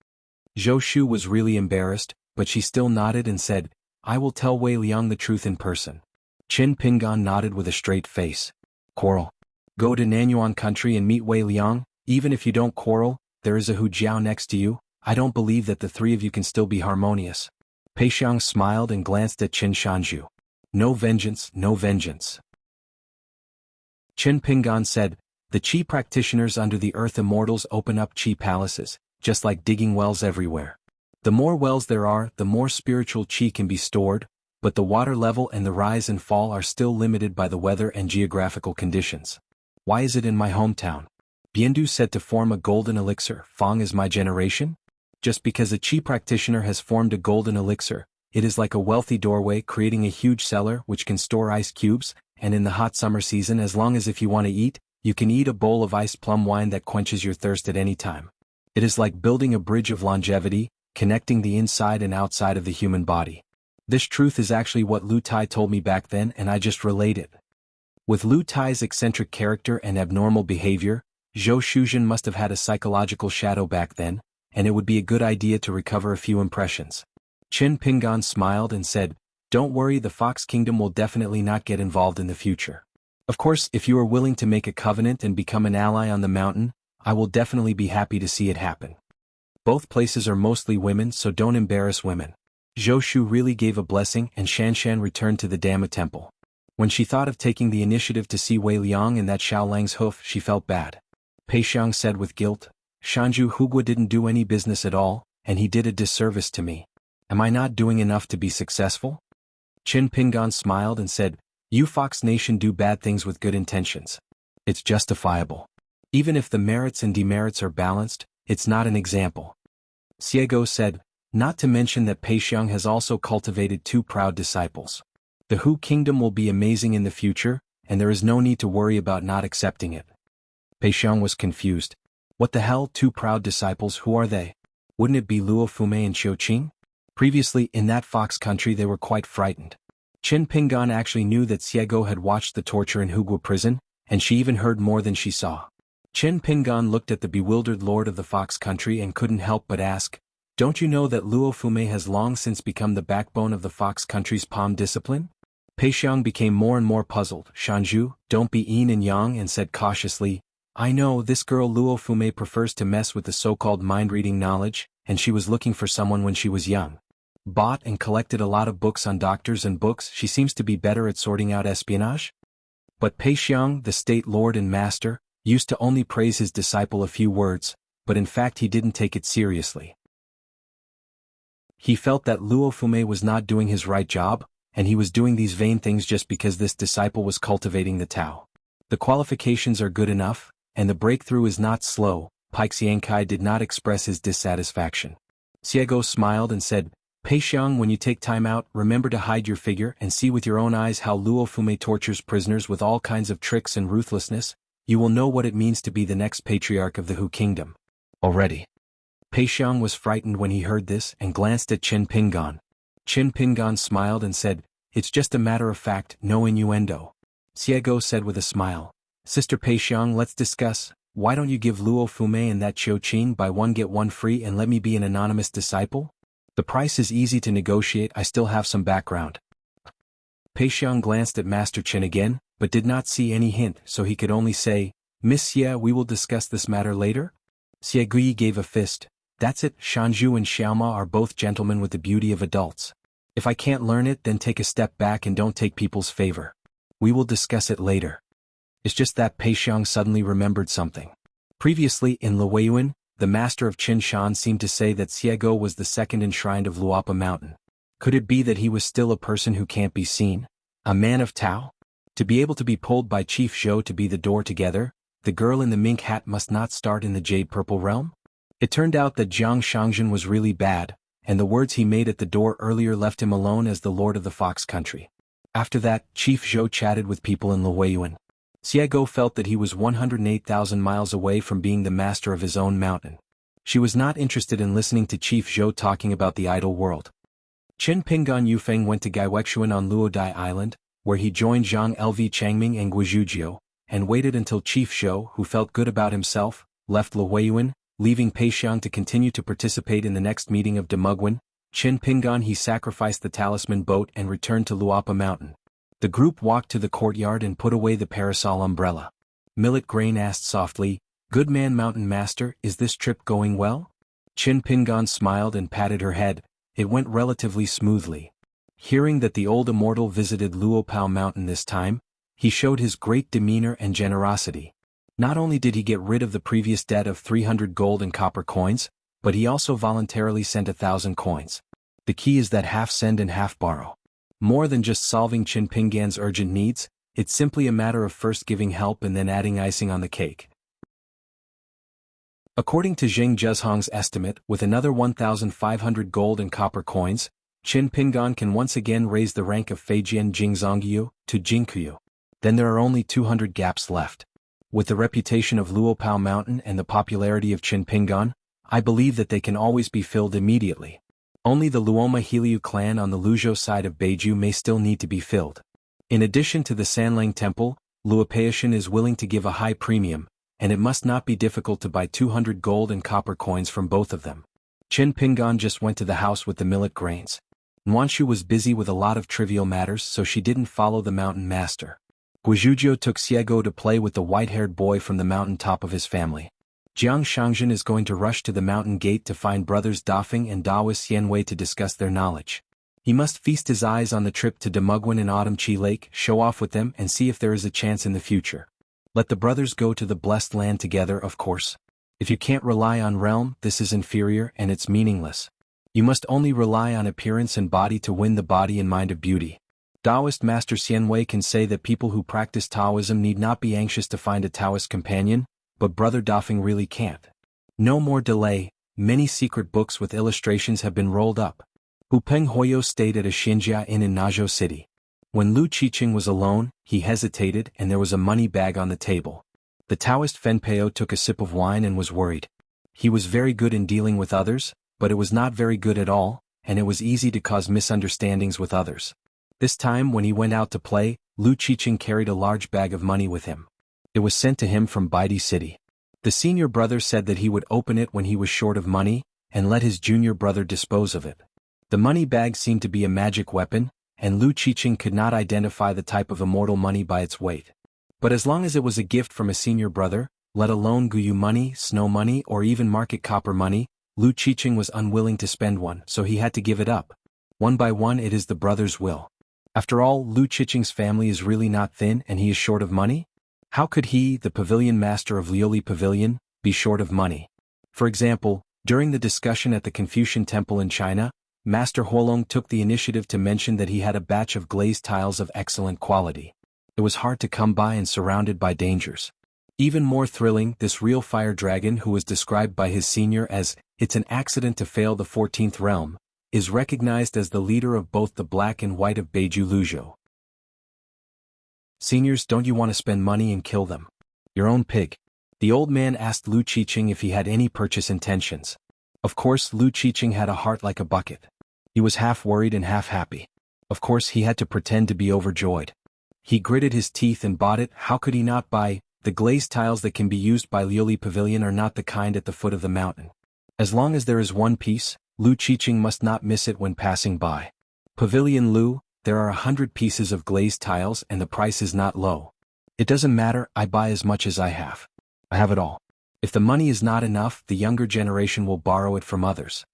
Zhou Shu was really embarrassed, but she still nodded and said, I will tell Wei Liang the truth in person. Qin Pingan nodded with a straight face. Quarrel. Go to Nanyuan country and meet Wei Liang. Even if you don't quarrel, there is a Hu Jiao next to you. I don't believe that the three of you can still be harmonious. Pei Xiang smiled and glanced at Qin Shanzhu. No vengeance, no vengeance. Qin Pingan said, the Qi practitioners under the earth immortals open up Qi palaces, just like digging wells everywhere. The more wells there are, the more spiritual Qi can be stored, but the water level and the rise and fall are still limited by the weather and geographical conditions. Why is it in my hometown? Biendu said to form a golden elixir, Fang is my generation? Just because a Qi practitioner has formed a golden elixir, it is like a wealthy doorway creating a huge cellar which can store ice cubes, and in the hot summer season, as long as if you want to eat, you can eat a bowl of iced plum wine that quenches your thirst at any time. It is like building a bridge of longevity, connecting the inside and outside of the human body. This truth is actually what Lu Tai told me back then and I just relate it. With Lu Tai's eccentric character and abnormal behavior, Zhou Shuzhen must have had a psychological shadow back then, and it would be a good idea to recover a few impressions. Qin Pingan smiled and said, don't worry, the Fox Kingdom will definitely not get involved in the future. Of course, if you are willing to make a covenant and become an ally on the mountain, I will definitely be happy to see it happen. Both places are mostly women, so don't embarrass women. Zhou Shu really gave a blessing and Shanshan returned to the Dhamma temple. When she thought of taking the initiative to see Wei Liang and that Xiaolang's hoof, she felt bad. Pei Xiang said with guilt, Shanju Hugua didn't do any business at all, and he did a disservice to me. Am I not doing enough to be successful? Qin Pingan smiled and said, you Fox Nation do bad things with good intentions. It's justifiable. Even if the merits and demerits are balanced, it's not an example. Xiego said, not to mention that Pei Xiang has also cultivated two proud disciples. The Hu Kingdom will be amazing in the future, and there is no need to worry about not accepting it. Pei Xiang was confused. What the hell, two proud disciples, who are they? Wouldn't it be Luo Fume and Xiu Qing? Previously, in that fox country they were quite frightened. Qin Pingan actually knew that Xiego had watched the torture in Hugua prison, and she even heard more than she saw. Qin Pingan looked at the bewildered lord of the fox country and couldn't help but ask, don't you know that Luo Fume has long since become the backbone of the fox country's palm discipline? Pei Xiang became more and more puzzled. Shanju, don't be yin and yang, and said cautiously, I know this girl Luo Fume prefers to mess with the so-called mind-reading knowledge, and she was looking for someone when she was young. Bought and collected a lot of books on doctors and books. She seems to be better at sorting out espionage. But Pei Xiang, the state lord and master, used to only praise his disciple a few words, but in fact he didn't take it seriously. He felt that Luo Fume was not doing his right job, and he was doing these vain things just because this disciple was cultivating the Tao. The qualifications are good enough, and the breakthrough is not slow. Pai Xiankai did not express his dissatisfaction. Xiego smiled and said, Pei Xiang, when you take time out, remember to hide your figure and see with your own eyes how Luo Fume tortures prisoners with all kinds of tricks and ruthlessness. You will know what it means to be the next patriarch of the Hu Kingdom. Already. Pei Xiang was frightened when he heard this and glanced at Qin Pingan. Qin Pingan smiled and said, it's just a matter of fact, no innuendo. Xiego said with a smile, Sister Pei Xiang, let's discuss. Why don't you give Luo Fume and that Qiu Qing buy one get one free and let me be an anonymous disciple? The price is easy to negotiate. I still have some background. Pei Xiang glanced at Master Qin again, but did not see any hint, so he could only say, Miss Xie, we will discuss this matter later. Xie Gui gave a fist. That's it, Shanju and Xiaoma are both gentlemen with the beauty of adults. If I can't learn it, then take a step back and don't take people's favor. We will discuss it later. It's just that Pei Xiang suddenly remembered something. Previously, in Luoyuan, the master of Qin Shan seemed to say that Xiego was the second enshrined of Luopa Mountain. Could it be that he was still a person who can't be seen? A man of Tao? To be able to be pulled by Chief Zhou to be the door together, the girl in the mink hat must not start in the jade-purple realm? It turned out that Jiang Xianxia was really bad, and the words he made at the door earlier left him alone as the lord of the fox country. After that, Chief Zhou chatted with people in Luoyuan. Xiago felt that he was 108,000 miles away from being the master of his own mountain. She was not interested in listening to Chief Zhou talking about the idle world. Qin Pingan Yufeng went to Gaiwexuan on Luodai Island, where he joined Zhang Lv Changming and Guizhuzhou, and waited until Chief Zhou, who felt good about himself, left Luoyuan, leaving Peixiang to continue to participate in the next meeting of Demugwan. Qin Pingan he sacrificed the talisman boat and returned to Luapa Mountain. The group walked to the courtyard and put away the parasol umbrella. Millet Grain asked softly, "Good man Mountain Master, is this trip going well?" Qin Pingan smiled and patted her head. It went relatively smoothly. Hearing that the old immortal visited Luopao Mountain this time, he showed his great demeanor and generosity. Not only did he get rid of the previous debt of 300 gold and copper coins, but he also voluntarily sent 1,000 coins. The key is that half send and half borrow. More than just solving Qin Pingan's urgent needs, it's simply a matter of first giving help and then adding icing on the cake. According to Zheng Zhezhong's estimate, with another 1,500 gold and copper coins, Qin Pingan can once again raise the rank of Feijian Jingzongyu to Jingkuyu. Then there are only 200 gaps left. With the reputation of Luopao Mountain and the popularity of Qin Pingan, I believe that they can always be filled immediately. Only the Luoma Heliu clan on the Luzhou side of Beiju may still need to be filled. In addition to the Sanlang Temple, Luopaishan is willing to give a high premium, and it must not be difficult to buy 200 gold and copper coins from both of them. Qin Pingan just went to the house with the millet grains. Nuanshu was busy with a lot of trivial matters, so she didn't follow the mountain master. Guizhuzhou took Xiego to play with the white-haired boy from the mountain top of his family. Jiang Xianxia is going to rush to the mountain gate to find brothers Dafeng and Dawis Xianwei to discuss their knowledge. He must feast his eyes on the trip to Demugwan and Autumn Chi Lake, show off with them and see if there is a chance in the future. Let the brothers go to the blessed land together, of course. If you can't rely on realm, this is inferior and it's meaningless. You must only rely on appearance and body to win the body and mind of beauty. Taoist Master Xianwei can say that people who practice Taoism need not be anxious to find a Taoist companion, but Brother Dafeng really can't. No more delay, many secret books with illustrations have been rolled up. Hu Peng Hoyo stayed at a Xinjia inn in Nazhou City. When Lu Qiqing was alone, he hesitated and there was a money bag on the table. The Taoist Fen Peo took a sip of wine and was worried. He was very good in dealing with others, but it was not very good at all, and it was easy to cause misunderstandings with others. This time when he went out to play, Lu Qiqing carried a large bag of money with him. It was sent to him from Baidi City. The senior brother said that he would open it when he was short of money, and let his junior brother dispose of it. The money bag seemed to be a magic weapon, and Lu Qiqing could not identify the type of immortal money by its weight. But as long as it was a gift from a senior brother, let alone Guyu money, snow money or even market copper money, Lu Qiqing was unwilling to spend one, so he had to give it up. One by one it is the brother's will. After all, Lu Qiqing's family is really not thin and he is short of money? How could he, the pavilion master of Liuli Pavilion, be short of money? For example, during the discussion at the Confucian Temple in China, Master Huolong took the initiative to mention that he had a batch of glazed tiles of excellent quality. It was hard to come by and surrounded by dangers. Even more thrilling, this real fire dragon who was described by his senior as, "It's an accident to fail the 14th realm," is recognized as the leader of both the black and white of Beiju Luzhou. Seniors, don't you want to spend money and kill them? Your own pig. The old man asked Lu Qiqing if he had any purchase intentions. Of course, Lu Qiqing had a heart like a bucket. He was half worried and half happy. Of course, he had to pretend to be overjoyed. He gritted his teeth and bought it. How could he not buy? The glazed tiles that can be used by Liuli Pavilion are not the kind at the foot of the mountain. As long as there is one piece, Lu Qiqing must not miss it when passing by. Pavilion Lu, there are 100 pieces of glazed tiles and the price is not low. It doesn't matter, I buy as much as I have. I have it all. If the money is not enough, the younger generation will borrow it from others.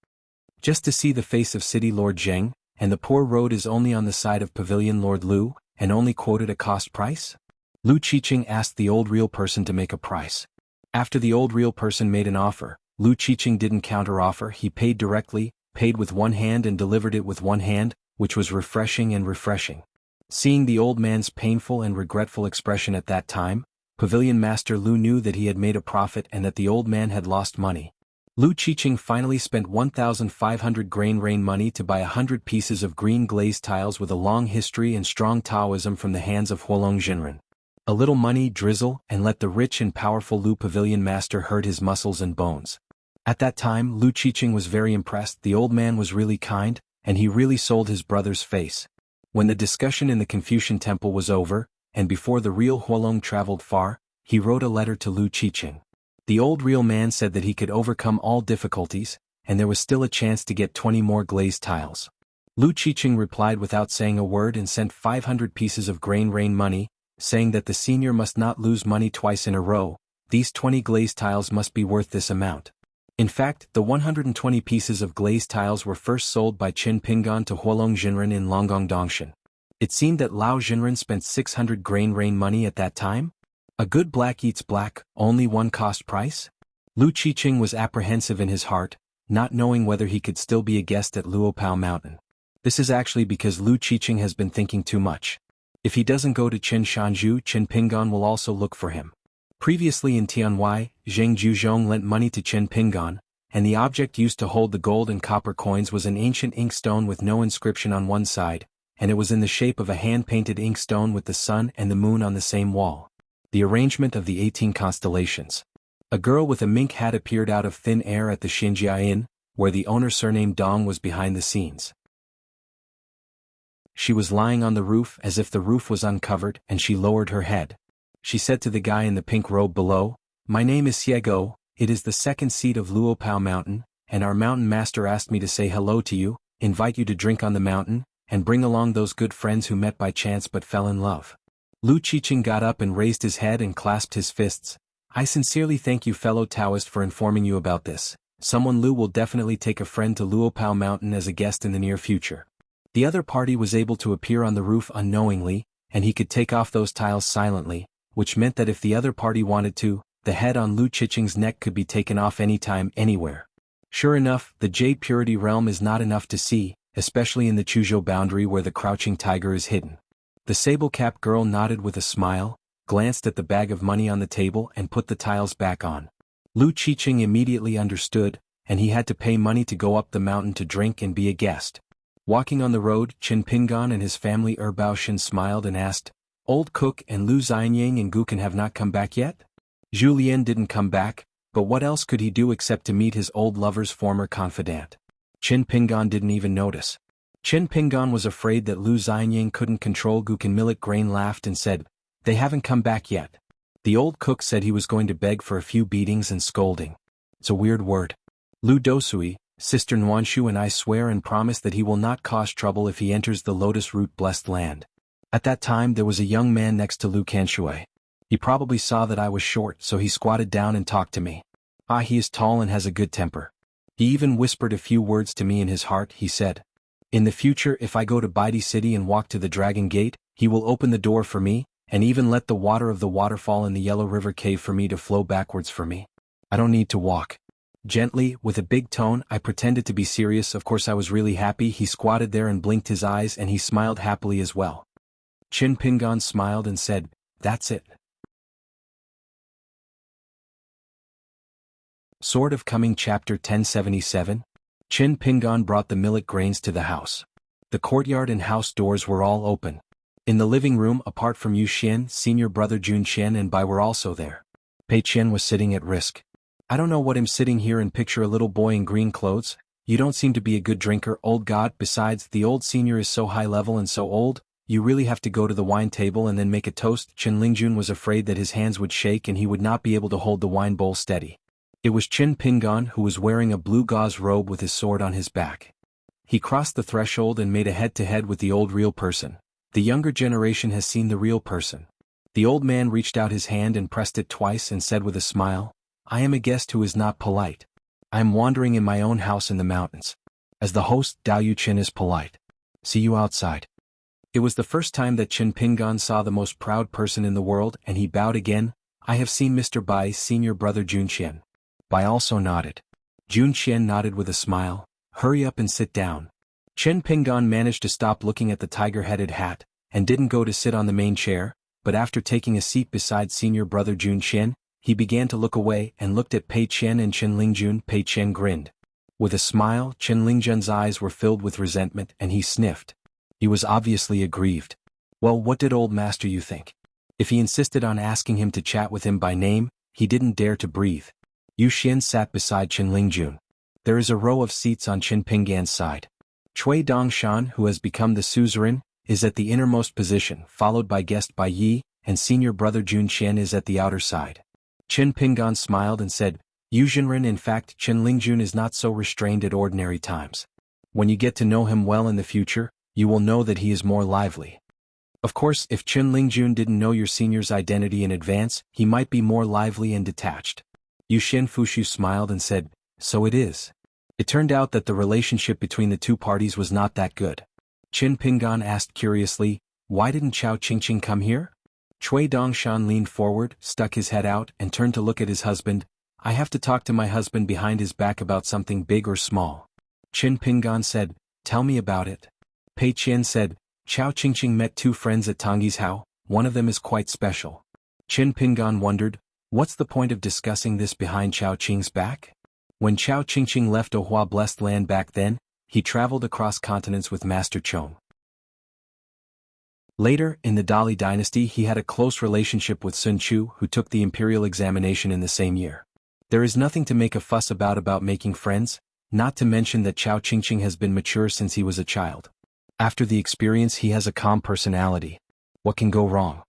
Just to see the face of City Lord Zheng, and the poor road is only on the side of Pavilion Lord Lu, and only quoted a cost price? Lu Qiqing asked the old real person to make a price. After the old real person made an offer, Lu Qiqing didn't counter-offer, he paid directly, paid with one hand and delivered it with one hand, which was refreshing. Seeing the old man's painful and regretful expression at that time, Pavilion Master Lu knew that he had made a profit and that the old man had lost money. Lu Qiqing finally spent 1,500 grain rain money to buy 100 pieces of green glazed tiles with a long history and strong Taoism from the hands of Huolong Jinren. A little money, drizzle, and let the rich and powerful Lu Pavilion Master hurt his muscles and bones. At that time, Lu Qiqing was very impressed. The old man was really kind, and he really sold his brother's face. When the discussion in the Confucian temple was over, and before the real Huolong traveled far, he wrote a letter to Lu Qiqing. The old real man said that he could overcome all difficulties, and there was still a chance to get 20 more glazed tiles. Lu Qiqing replied without saying a word and sent 500 pieces of grain rain money, saying that the senior must not lose money twice in a row. These 20 glazed tiles must be worth this amount. In fact, the 120 pieces of glazed tiles were first sold by Qin Pingan to Huolong Jinren in Longgong Dongshan. It seemed that Lao Jinren spent 600 grain rain money at that time? A good black eats black, only one cost price? Lu Qiqing was apprehensive in his heart, not knowing whether he could still be a guest at Luopao Mountain. This is actually because Lu Qiqing has been thinking too much. If he doesn't go to Qin Shanzhu, Qin Pingan will also look for him. Previously in Tianwai, Zheng Juzhong lent money to Qin Pingan, and the object used to hold the gold and copper coins was an ancient inkstone with no inscription on one side, and it was in the shape of a hand-painted inkstone with the sun and the moon on the same wall. The arrangement of the 18 constellations. A girl with a mink hat appeared out of thin air at the Xinjia Inn, where the owner surnamed Dong was behind the scenes. She was lying on the roof as if the roof was uncovered, and she lowered her head. She said to the guy in the pink robe below, "My name is Xiego, it is the second seat of Luopao Mountain, and our mountain master asked me to say hello to you, invite you to drink on the mountain, and bring along those good friends who met by chance but fell in love." Lu Qiqing got up and raised his head and clasped his fists. "I sincerely thank you, fellow Taoist, for informing you about this. Someone Lu will definitely take a friend to Luopao Mountain as a guest in the near future." The other party was able to appear on the roof unknowingly, and he could take off those tiles silently, which meant that if the other party wanted to, the head on Lu Qiqing's neck could be taken off anytime, anywhere. Sure enough, the Jade Purity realm is not enough to see, especially in the Chuzhou boundary where the crouching tiger is hidden. The sable-capped girl nodded with a smile, glanced at the bag of money on the table and put the tiles back on. Lu Qiqing immediately understood, and he had to pay money to go up the mountain to drink and be a guest. Walking on the road, Qin Pingan and his family Erbaoshan smiled and asked, "Old Cook and Lu Xianyang and Gukan have not come back yet?" Zhu Lian didn't come back, but what else could he do except to meet his old lover's former confidant? Qin Pingan didn't even notice. Qin Pingan was afraid that Lu Xianyang couldn't control Gukan. Millet Grain laughed and said, "They haven't come back yet." The old cook said he was going to beg for a few beatings and scolding. It's a weird word. Lu Dosui, Sister Nuanshu and I swear and promise that he will not cause trouble if he enters the lotus root blessed land. At that time there was a young man next to Lu Kanshui. He probably saw that I was short, so he squatted down and talked to me. He is tall and has a good temper. He even whispered a few words to me in his heart. He said, "In the future, if I go to Baidi City and walk to the Dragon Gate, he will open the door for me, and even let the water of the waterfall in the Yellow River Cave for me to flow backwards for me. I don't need to walk." Gently, with a big tone, I pretended to be serious. Of course I was really happy. He squatted there and blinked his eyes, and he smiled happily as well. Qin Pingan smiled and said, "That's it." Sword of Coming Chapter 1077. Qin Pingan brought the millet grains to the house. The courtyard and house doors were all open. In the living room, apart from Yu Xian, senior brother Jun Qian and Bai were also there. Pei Qian was sitting at risk. "I don't know what I'm sitting here and picture a little boy in green clothes. You don't seem to be a good drinker, old god. Besides, the old senior is so high level and so old, you really have to go to the wine table and then make a toast." Qin Lingjun was afraid that his hands would shake and he would not be able to hold the wine bowl steady. It was Qin Pingan who was wearing a blue gauze robe with his sword on his back. He crossed the threshold and made a head-to-head with the old real person. The younger generation has seen the real person. The old man reached out his hand and pressed it twice and said with a smile, "I am a guest who is not polite. I am wandering in my own house in the mountains. As the host, Dao Yu Qin is polite. See you outside." It was the first time that Qin Pingan saw the most proud person in the world, and he bowed again. "I have seen Mr. Bai's senior brother Jun Qian." Bai also nodded. Jun Qian nodded with a smile. "Hurry up and sit down." Qin Pingan managed to stop looking at the tiger-headed hat, and didn't go to sit on the main chair, but after taking a seat beside senior brother Jun Qian, he began to look away and looked at Pei Qian and Chen Lingjun. Pei Qian grinned. With a smile, Chen Lingjun's eyes were filled with resentment and he sniffed. He was obviously aggrieved. Well, what did old master you think? If he insisted on asking him to chat with him by name, he didn't dare to breathe. Yu Xian sat beside Chen Lingjun. There is a row of seats on Chen Pinggan's side. Cui Dongshan, who has become the suzerain, is at the innermost position, followed by guest Bai Yi, and senior brother Jun Qian is at the outer side. Chen Pinggan smiled and said, Yu Jinren, in fact, Chen Lingjun is not so restrained at ordinary times. When you get to know him well in the future, you will know that he is more lively. Of course, if Chen Lingjun didn't know your senior's identity in advance, he might be more lively and detached. Yu Xian Fushu smiled and said, so it is. It turned out that the relationship between the two parties was not that good. Chen Pinggan asked curiously, why didn't Chao Qingqing come here? Cui Dongshan leaned forward, stuck his head out, and turned to look at his husband. I have to talk to my husband behind his back about something big or small. Chen Pinggan said, tell me about it. Pei Qian said, Chao Qingqing met two friends at Tangyi's house, one of them is quite special. Chen Pinggan wondered, what's the point of discussing this behind Chao Qing's back? When Chao Qingqing left Ohua blessed land back then, he traveled across continents with Master Chong. Later, in the Dali dynasty, he had a close relationship with Sun Chu, who took the imperial examination in the same year. There is nothing to make a fuss about making friends, not to mention that Chao Qingqing has been mature since he was a child. After the experience, he has a calm personality. What can go wrong?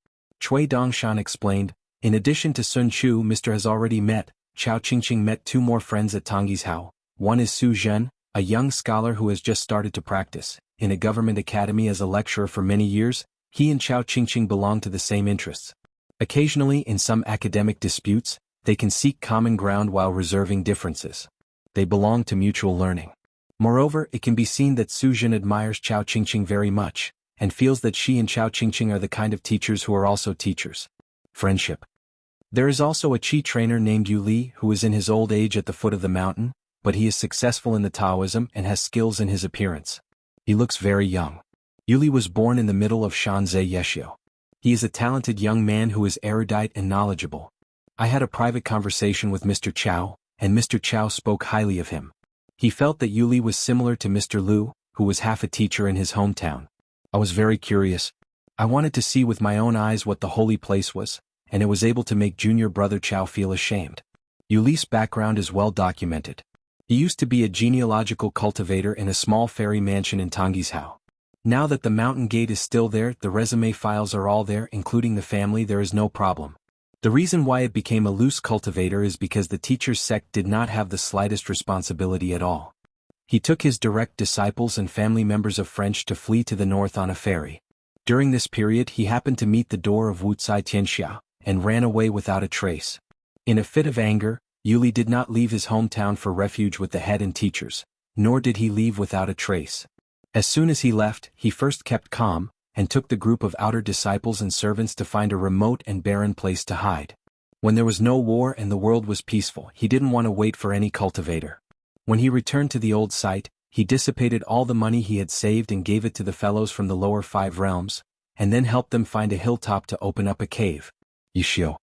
Cui Dongshan explained, in addition to Sun Chu, Mr. has already met, Chao Qingqing met two more friends at Tangyi's house. One is Su Zhen, a young scholar who has just started to practice. In a government academy as a lecturer for many years, he and Chao Qingqing belong to the same interests. Occasionally, in some academic disputes, they can seek common ground while reserving differences. They belong to mutual learning. Moreover, it can be seen that Su Zhen admires Chao Qingqing very much, and feels that she and Chao Qingqing are the kind of teachers who are also teachers. Friendship. There is also a Qi trainer named Yu Li who is in his old age at the foot of the mountain, but he is successful in the Taoism and has skills in his appearance. He looks very young. Yu Li was born in the middle of Shanzhe Yeshio. He is a talented young man who is erudite and knowledgeable. I had a private conversation with Mr. Chao, and Mr. Chao spoke highly of him. He felt that Yu Li was similar to Mr. Liu, who was half a teacher in his hometown. I was very curious. I wanted to see with my own eyes what the holy place was, and it was able to make junior brother Chao feel ashamed. Yu Li's background is well documented. He used to be a genealogical cultivator in a small fairy mansion in Tangyi's house. Now that the mountain gate is still there, the resume files are all there, including the family. There is no problem. The reason why it became a loose cultivator is because the teacher's sect did not have the slightest responsibility at all. He took his direct disciples and family members of French to flee to the north on a ferry. During this period he happened to meet the door of wuxia Tianxia, and ran away without a trace. In a fit of anger, Yu Li did not leave his hometown for refuge with the head and teachers, nor did he leave without a trace. As soon as he left, he first kept calm, and took the group of outer disciples and servants to find a remote and barren place to hide. When there was no war and the world was peaceful, he didn't want to wait for any cultivator. When he returned to the old site, he dissipated all the money he had saved and gave it to the fellows from the lower 5 realms, and then helped them find a hilltop to open up a cave. Yishio.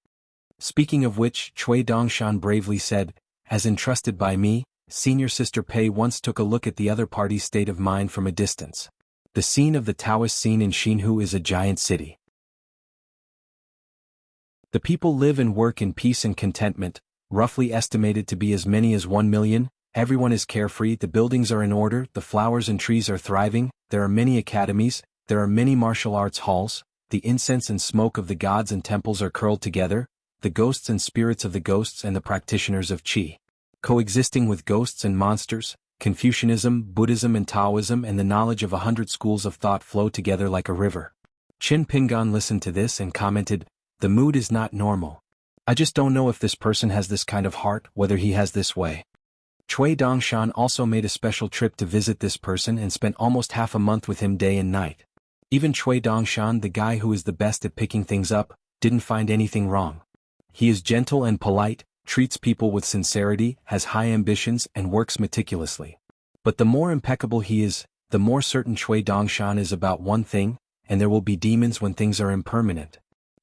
Speaking of which, Cui Dongshan bravely said, as entrusted by me, Senior Sister Pei once took a look at the other party's state of mind from a distance. The scene of the Taoist scene in Xianhu is a giant city. The people live and work in peace and contentment, roughly estimated to be as many as 1 million. Everyone is carefree, the buildings are in order, the flowers and trees are thriving, there are many academies, there are many martial arts halls, the incense and smoke of the gods and temples are curled together, the ghosts and spirits of the ghosts and the practitioners of Qi. Coexisting with ghosts and monsters, Confucianism, Buddhism and Taoism and the knowledge of 100 schools of thought flow together like a river. Chen Pinggan listened to this and commented, the mood is not normal. I just don't know if this person has this kind of heart, whether he has this way. Cui Dongshan also made a special trip to visit this person and spent almost half a month with him day and night. Even Cui Dongshan, the guy who is the best at picking things up, didn't find anything wrong. He is gentle and polite, treats people with sincerity, has high ambitions and works meticulously. But the more impeccable he is, the more certain Cui Dongshan is about one thing, and there will be demons when things are impermanent.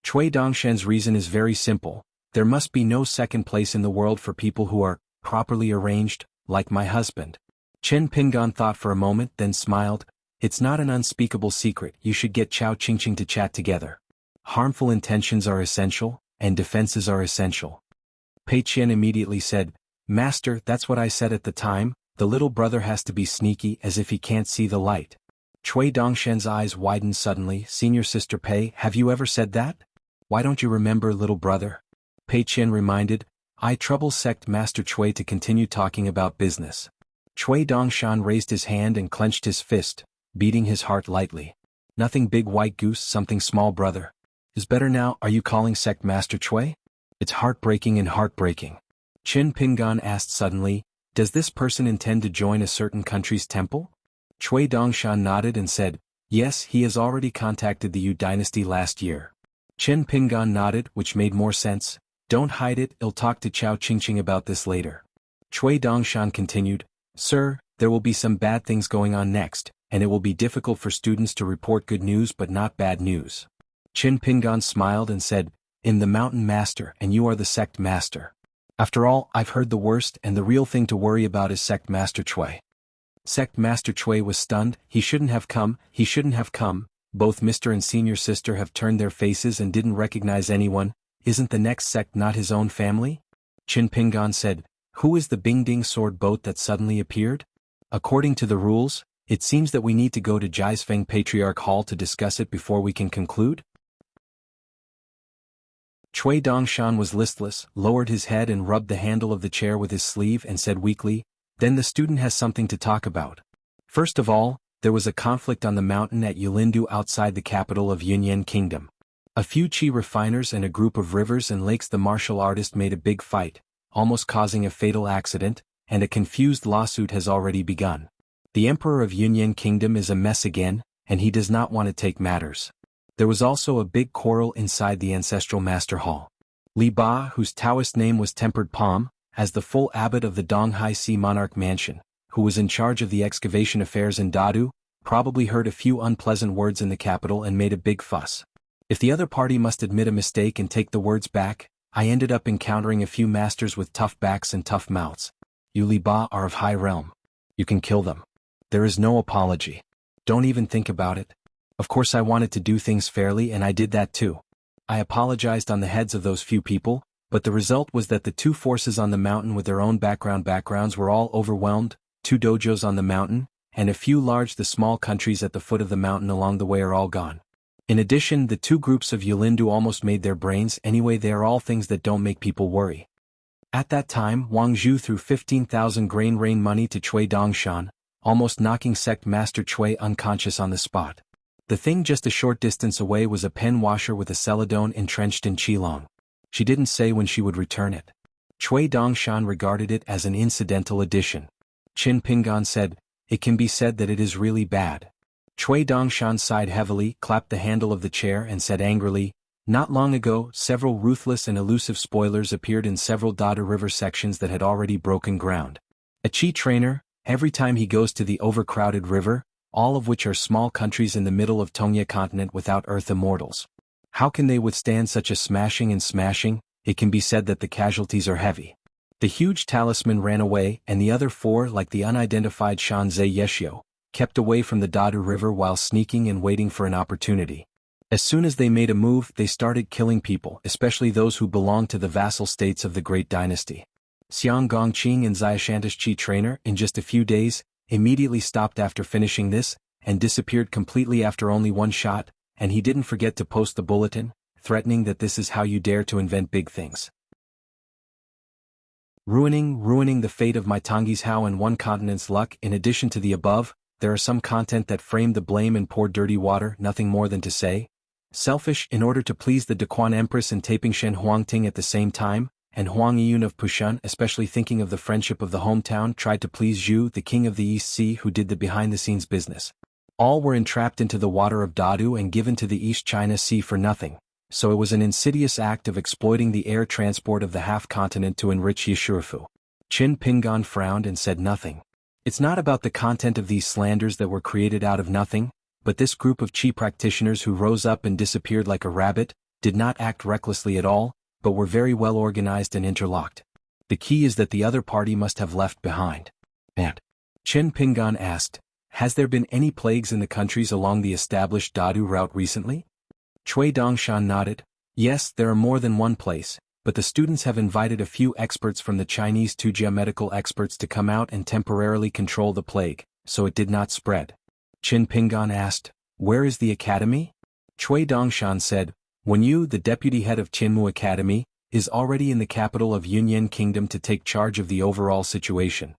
Cui Dongshen's reason is very simple. There must be no second place in the world for people who are properly arranged, like my husband. Chen Pingan thought for a moment, then smiled. It's not an unspeakable secret. You should get Chao Qingqing to chat together. Harmful intentions are essential, and defenses are essential. Pei Qian immediately said, Master, that's what I said at the time. The little brother has to be sneaky, as if he can't see the light. Cui Dongshen's eyes widened suddenly. Senior Sister Pei, have you ever said that? Why don't you remember, little brother? Pei Qian reminded. I trouble sect Master Cui to continue talking about business. Cui Dongshan raised his hand and clenched his fist, beating his heart lightly. Nothing big white goose, something small brother. Is better now. Are you calling sect Master Cui? It's heartbreaking and heartbreaking. Qin Pingan asked suddenly, does this person intend to join a certain country's temple? Cui Dongshan nodded and said, yes, he has already contacted the Yu dynasty last year. Qin Pingan nodded, which made more sense. Don't hide it, I'll talk to Chao Qingqing about this later. Cui Dongshan continued, Sir, there will be some bad things going on next, and it will be difficult for students to report good news but not bad news. Qin Pingan smiled and said, in the mountain master, and you are the sect master. After all, I've heard the worst, and the real thing to worry about is sect Master Cui. Sect Master Cui was stunned. He shouldn't have come. Both Mr. and Senior Sister have turned their faces and didn't recognize anyone. Isn't the next sect not his own family? Qin Pingan said, who is the Bingding sword boat that suddenly appeared? According to the rules, it seems that we need to go to Jiaisfeng Patriarch Hall to discuss it before we can conclude. Cui Dongshan was listless, lowered his head and rubbed the handle of the chair with his sleeve and said weakly, then the student has something to talk about. First of all, there was a conflict on the mountain at Yulindu outside the capital of Yunyan Kingdom. A few chi refiners and a group of rivers and lakes the martial artist made a big fight, almost causing a fatal accident, and a confused lawsuit has already begun. The Emperor of Yunyan Kingdom is a mess again, and he does not want to take matters. There was also a big quarrel inside the Ancestral Master Hall. Li Ba, whose Taoist name was Tempered Palm, as the full abbot of the Donghai Sea Monarch Mansion, who was in charge of the excavation affairs in Dadu, probably heard a few unpleasant words in the capital and made a big fuss. If the other party must admit a mistake and take the words back, I ended up encountering a few masters with tough backs and tough mouths. You Li Ba are of high realm. You can kill them. There is no apology. Don't even think about it. Of course I wanted to do things fairly and I did that too. I apologized on the heads of those few people, but the result was that the two forces on the mountain with their own backgrounds were all overwhelmed, 2 dojos on the mountain, and a few the small countries at the foot of the mountain along the way are all gone. In addition, the 2 groups of Yulindu almost made their brains. Anyway, they are all things that don't make people worry. At that time, Wang Zhu threw 15,000 grain rain money to Cui Dongshan, almost knocking sect Master Cui unconscious on the spot. The thing just a short distance away was a pen washer with a celadone entrenched in qilong. She didn't say when she would return it. Cui Dongshan regarded it as an incidental addition. Qin Pingan said, it can be said that it is really bad. Cui Dongshan sighed heavily, clapped the handle of the chair and said angrily, not long ago, several ruthless and elusive spoilers appeared in several Dada River sections that had already broken ground. A chi trainer, every time he goes to the overcrowded river, all of which are small countries in the middle of Tongya continent without earth immortals. How can they withstand such a smashing and smashing? It can be said that the casualties are heavy. The huge talisman ran away and the other 4, like the unidentified Shanzai Yeshio, kept away from the Dadu River while sneaking and waiting for an opportunity. As soon as they made a move, they started killing people, especially those who belonged to the vassal states of the Great Dynasty. Xiang Gongqing and Xiashanta's chi trainer, in just a few days, immediately stopped after finishing this, and disappeared completely after only 1 shot, and he didn't forget to post the bulletin, threatening that this is how you dare to invent big things. Ruining the fate of my Tongyi's Hao and 1 continent's luck. In addition to the above, there are some content that frame the blame and pour dirty water, nothing more than to say. Selfish, in order to please the Dequan Empress and taping Shen Huangting at the same time, and Huang Yun of Pushan, especially thinking of the friendship of the hometown, tried to please Zhu, the king of the East Sea, who did the behind-the-scenes business. All were entrapped into the water of Dadu and given to the East China Sea for nothing, so it was an insidious act of exploiting the air transport of the half-continent to enrich Yeshurifu. Qin Pingan frowned and said nothing. It's not about the content of these slanders that were created out of nothing, but this group of chi practitioners who rose up and disappeared like a rabbit, did not act recklessly at all, but were very well organized and interlocked. The key is that the other party must have left behind. And Chen Pingan asked, has there been any plagues in the countries along the established Dadu route recently? Cui Dongshan nodded. Yes, there are more than one place, but the students have invited a few experts from the Chinese Tujia medical experts to come out and temporarily control the plague, so it did not spread. Qin Pingan asked, where is the academy? Cui Dongshan said, when you, the deputy head of Qinmu Academy, is already in the capital of Yunyan Kingdom to take charge of the overall situation.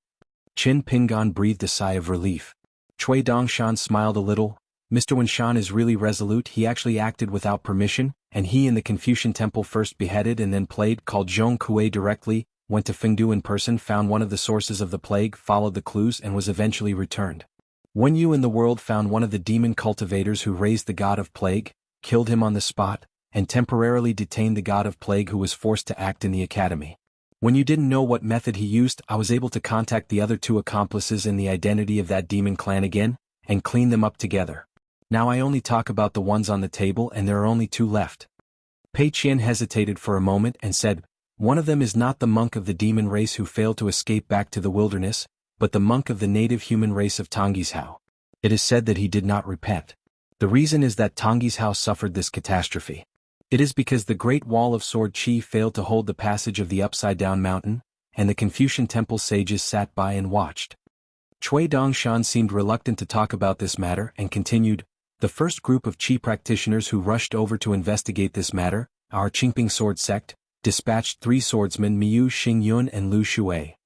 Qin Pingan breathed a sigh of relief. Cui Dongshan smiled a little. Mr. Wenshan is really resolute. He actually acted without permission, and he in the Confucian temple first beheaded and then played, called Zhong Kuei directly, went to Fengdu in person, found one of the sources of the plague, followed the clues and was eventually returned. When you in the world found one of the demon cultivators who raised the god of plague, killed him on the spot, and temporarily detained the god of plague who was forced to act in the academy. When you didn't know what method he used, I was able to contact the other two accomplices and the identity of that demon clan again, and clean them up together. Now I only talk about the ones on the table and there are only two left. Pei Qian hesitated for a moment and said, one of them is not the monk of the demon race who failed to escape back to the wilderness, but the monk of the native human race of Tonggishao. It is said that he did not repent. The reason is that Tonggishao suffered this catastrophe. It is because the Great Wall of Sword Qi failed to hold the passage of the upside-down mountain, and the Confucian temple sages sat by and watched. Cui Dongshan seemed reluctant to talk about this matter and continued, the first group of Qi practitioners who rushed over to investigate this matter, our Qingping sword sect, dispatched 3 swordsmen Miyu Xingyun and Lu Shui.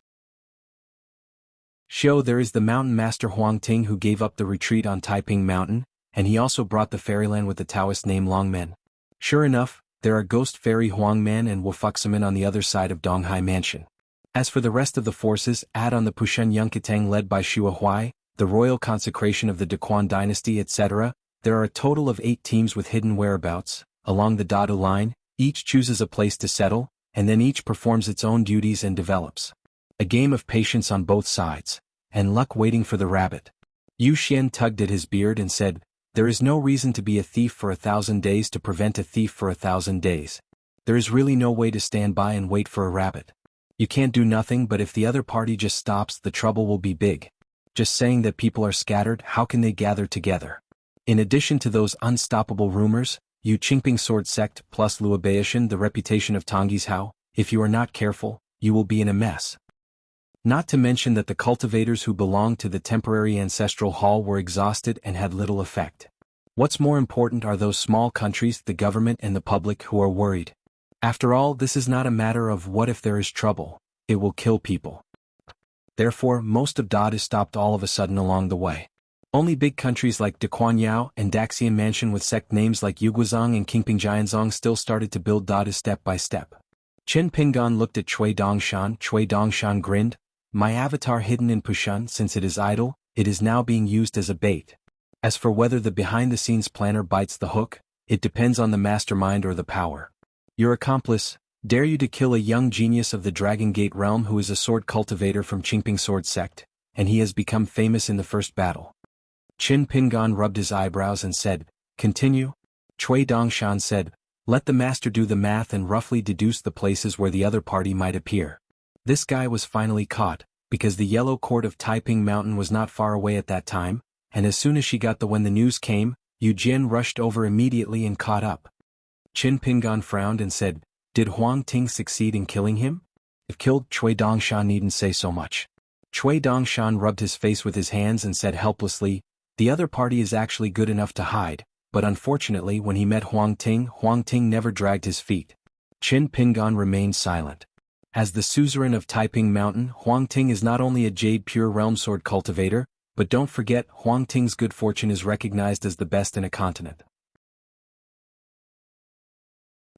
There is the mountain master Huang Ting who gave up the retreat on Taiping Mountain, and he also brought the fairyland with the Taoist name Longmen. Sure enough, there are ghost fairy Huangman and Wufuximan on the other side of Donghai Mansion. As for the rest of the forces, add on the Pushen Yunkatang led by Xuanhuan, the royal consecration of the Daquan dynasty etc., there are a total of 8 teams with hidden whereabouts, along the Dadu line, each chooses a place to settle, and then each performs its own duties and develops. A game of patience on both sides, and luck waiting for the rabbit. Yu Xian tugged at his beard and said, there is no reason to be a thief for 1,000 days to prevent a thief for 1,000 days. There is really no way to stand by and wait for a rabbit. You can't do nothing, but if the other party just stops, the trouble will be big. Just saying that people are scattered, how can they gather together? In addition to those unstoppable rumors, Yu Qingping sword sect plus Luobaishan the reputation of Tonggishao, if you are not careful, you will be in a mess. Not to mention that the cultivators who belonged to the temporary ancestral hall were exhausted and had little effect. What's more important are those small countries, the government and the public who are worried. After all, this is not a matter of what if there is trouble, it will kill people. Therefore, most of Dada stopped all of a sudden along the way. Only big countries like Daquanyao and Daxian Mansion with sect names like Yuguazong and Qingping Jianzong still started to build Dada step by step. Chen Pingan looked at Cui Dongshan. Cui Dongshan grinned. My avatar hidden in Pushan, since it is idle, it is now being used as a bait. As for whether the behind-the-scenes planner bites the hook, it depends on the mastermind or the power. Your accomplice, dare you to kill a young genius of the Dragon Gate realm who is a sword cultivator from Qingping sword sect, and he has become famous in the first battle. Qin Pingan rubbed his eyebrows and said, continue. Cui Dongshan said, let the master do the math and roughly deduce the places where the other party might appear. This guy was finally caught, because the yellow court of Taiping Mountain was not far away at that time, and as soon as she got when the news came, Yu Jian rushed over immediately and caught up. Qin Pingan frowned and said, did Huang Ting succeed in killing him? If killed, Cui Dongshan needn't say so much. Cui Dongshan rubbed his face with his hands and said helplessly, the other party is actually good enough to hide, but unfortunately when he met Huang Ting never dragged his feet. Qin Pingan remained silent. As the suzerain of Taiping Mountain, Huang Ting is not only a Jade Pure Realm Sword cultivator, but don't forget, Huang Ting's good fortune is recognized as the best in a continent.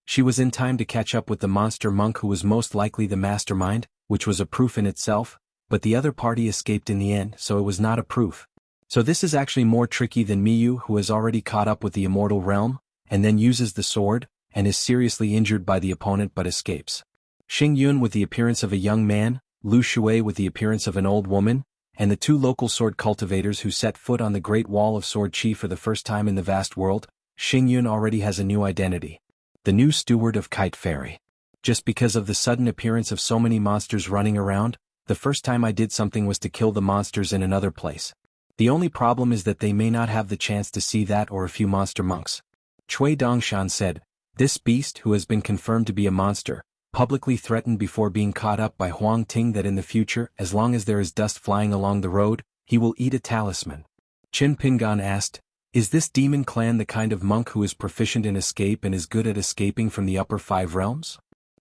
She was in time to catch up with the monster monk who was most likely the mastermind, which was a proof in itself, but the other party escaped in the end, so it was not a proof. So this is actually more tricky than Miyu, who has already caught up with the immortal realm, and then uses the sword, and is seriously injured by the opponent but escapes. Xingyun with the appearance of a young man, Lu Shui with the appearance of an old woman, and the 2 local sword cultivators who set foot on the Great Wall of Sword Qi for the first time in the vast world, Xingyun already has a new identity. the new steward of Kite Fairy. Just because of the sudden appearance of so many monsters running around, the first time I did something was to kill the monsters in another place. The only problem is that they may not have the chance to see that or a few monster monks. Cui Dongshan said, this beast who has been confirmed to be a monster, publicly threatened before being caught up by Huang Ting that in the future, as long as there is dust flying along the road, he will eat a talisman. Qin Pingan asked, is this demon clan the kind of monk who is proficient in escape and is good at escaping from the upper 5 realms?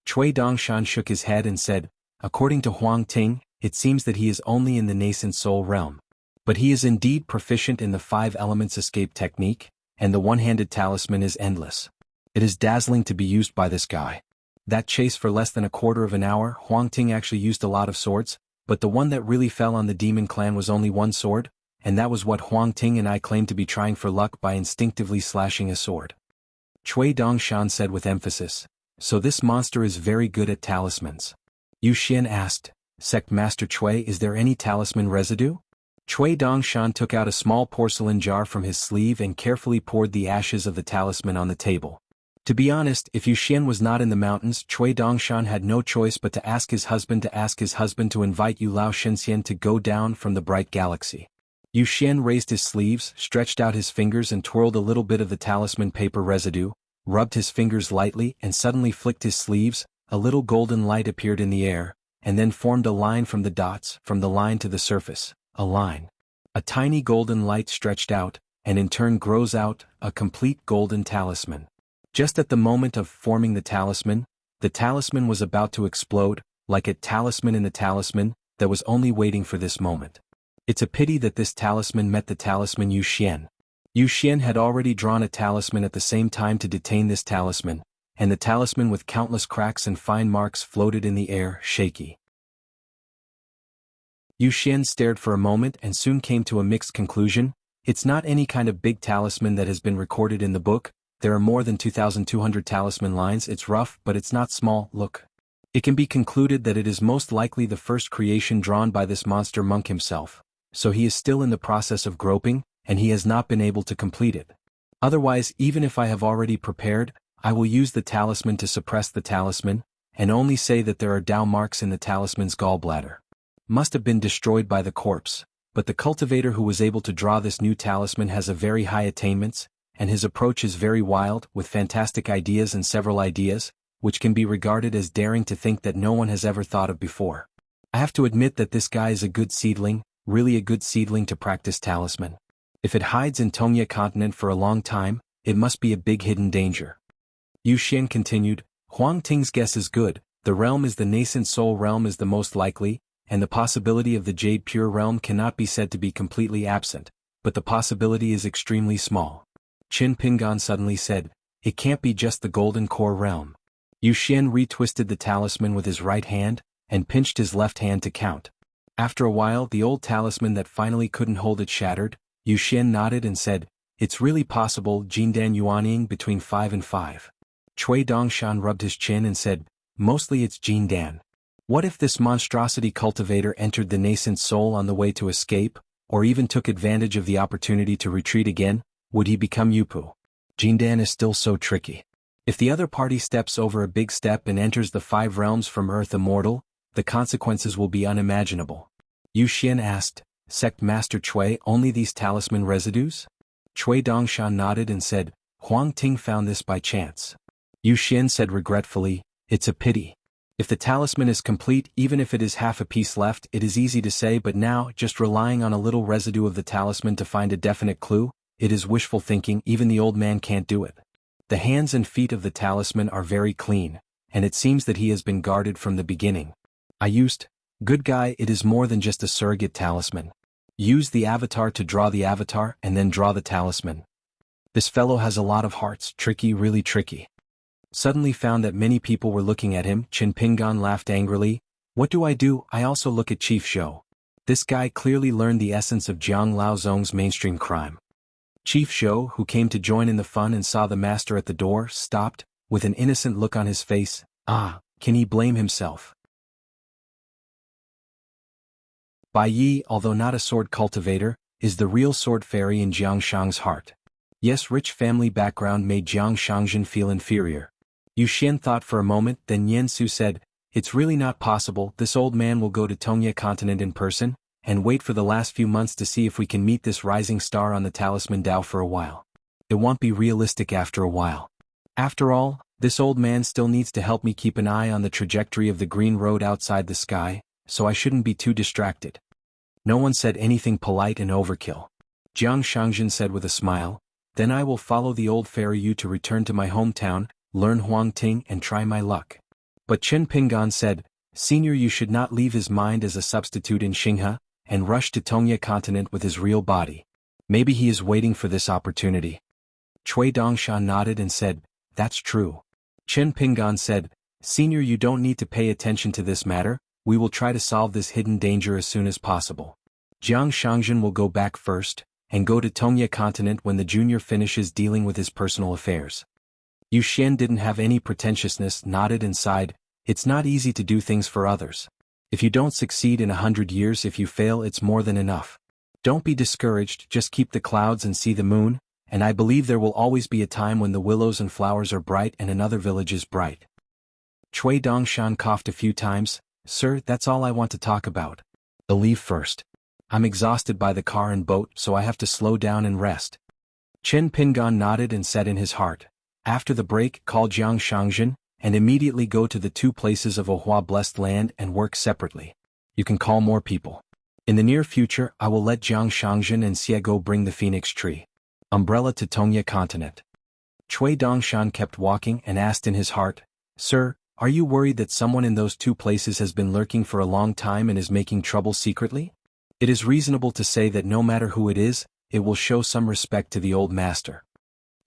Cui Dongshan shook his head and said, according to Huang Ting, it seems that he is only in the nascent soul realm. But he is indeed proficient in the 5 elements escape technique, and the one-handed talisman is endless. It is dazzling to be used by this guy. That chase for less than a quarter of an hour, Huang Ting actually used a lot of swords, but the one that really fell on the demon clan was only 1 sword, and that was what Huang Ting and I claimed to be trying for luck by instinctively slashing a sword. Cui Dongshan said with emphasis, so this monster is very good at talismans. Yu Xian asked, Sect Master Cui, is there any talisman residue? Cui Dongshan took out a small porcelain jar from his sleeve and carefully poured the ashes of the talisman on the table. To be honest, if Yu Xian was not in the mountains, Cui Dongshan had no choice but to ask his husband to invite Yu Lao Shenxian to go down from the bright galaxy. Yu Xian raised his sleeves, stretched out his fingers and twirled a little bit of the talisman paper residue, rubbed his fingers lightly and suddenly flicked his sleeves, a little golden light appeared in the air, and then formed a line from the dots, from the line to the surface, a line. A tiny golden light stretched out, and in turn grows out, a complete golden talisman. Just at the moment of forming the talisman was about to explode, like a talisman in a talisman, that was only waiting for this moment. It's a pity that this talisman met the talisman Yu Xian. Yu Xian had already drawn a talisman at the same time to detain this talisman, and the talisman with countless cracks and fine marks floated in the air, shaky. Yu Xian stared for a moment and soon came to a mixed conclusion. It's not any kind of big talisman that has been recorded in the book. There are more than 2,200 talisman lines. It's rough, but it's not small. Look. It can be concluded that it is most likely the first creation drawn by this monster monk himself, so he is still in the process of groping, and he has not been able to complete it. Otherwise, even if I have already prepared, I will use the talisman to suppress the talisman, and only say that there are Dao marks in the talisman's gallbladder. Must have been destroyed by the corpse, but the cultivator who was able to draw this new talisman has a very high attainments, and his approach is very wild, with fantastic ideas and several ideas, which can be regarded as daring to think that no one has ever thought of before. I have to admit that this guy is a good seedling, really a good seedling to practice talisman. If it hides in Tongya continent for a long time, it must be a big hidden danger. Yu Xian continued, Huang Ting's guess is good, the realm is the nascent soul realm is the most likely, and the possibility of the Jade Pure realm cannot be said to be completely absent, but the possibility is extremely small. Qin Pingan suddenly said, it can't be just the Golden Core realm. Yu Xian retwisted the talisman with his right hand, and pinched his left hand to count. After a while the old talisman that finally couldn't hold it shattered. Yu Xian nodded and said, it's really possible Jindan Yuanying between 5 and 5. Cui Dongshan rubbed his chin and said, mostly it's Jindan. What if this monstrosity cultivator entered the nascent soul on the way to escape, or even took advantage of the opportunity to retreat again? Would he become Yupu? Jindan is still so tricky. If the other party steps over a big step and enters the 5 realms from Earth immortal, the consequences will be unimaginable. Yu Xian asked, Sect Master Cui, only these talisman residues? Cui Dongshan nodded and said, Huang Ting found this by chance. Yu Xian said regretfully, it's a pity. If the talisman is complete, even if it is half a piece left, it is easy to say, but now, just relying on a little residue of the talisman to find a definite clue, it is wishful thinking. Even the old man can't do it. The hands and feet of the talisman are very clean, and it seems that he has been guarded from the beginning. Good guy, it is more than just a surrogate talisman. Use the avatar to draw the avatar and then draw the talisman. This fellow has a lot of hearts, tricky, really tricky. Suddenly found that many people were looking at him. Qin Pingan laughed angrily. What do? I also look at Chief Shou. This guy clearly learned the essence of Jiang Laozong's mainstream crime. Chief Shou, who came to join in the fun and saw the master at the door, stopped, with an innocent look on his face. Can he blame himself? Bai Yi, although not a sword cultivator, is the real sword fairy in Jiang Shang's heart. Yes, rich family background made Jiang Shangzhen feel inferior. Yu Xian thought for a moment, then Yen Su said, "It's really not possible. This old man will go to Tongye continent in person, and wait for the last few months to see if we can meet this rising star on the talisman Dao for a while. It won't be realistic after a while. After all, this old man still needs to help me keep an eye on the trajectory of the green road outside the sky, so I shouldn't be too distracted." No one said anything polite and overkill. Jiang Shangzhen said with a smile, "Then I will follow the old fairy Yu to return to my hometown, learn Huang Ting and try my luck." But Chen Pingan said, "Senior, you should not leave his mind as a substitute in Xinghe, and rush to Tongye continent with his real body. Maybe he is waiting for this opportunity." Cui Dongshan nodded and said, "That's true." Chen Pingan said, "Senior, you don't need to pay attention to this matter, we will try to solve this hidden danger as soon as possible. Jiang Shangzhen will go back first, and go to Tongye continent when the junior finishes dealing with his personal affairs." Yu Xian didn't have any pretentiousness, nodded and sighed, "It's not easy to do things for others. If you don't succeed in 100 years, if you fail, it's more than enough. Don't be discouraged, just keep the clouds and see the moon, and I believe there will always be a time when the willows and flowers are bright and another village is bright." Cui Dongshan coughed a few times, "Sir, that's all I want to talk about. I'll leave first. I'm exhausted by the car and boat, so I have to slow down and rest." Chen Pingan nodded and said in his heart, "After the break, call Jiang Shangzhen, and immediately go to the 2 places of Ohua blessed land and work separately. You can call more people. In the near future, I will let Jiang Shangzhen and Xie go bring the phoenix tree. Umbrella to Tongye continent." Cui Dongshan kept walking and asked in his heart, "Sir, are you worried that someone in those 2 places has been lurking for a long time and is making trouble secretly? It is reasonable to say that no matter who it is, it will show some respect to the old master.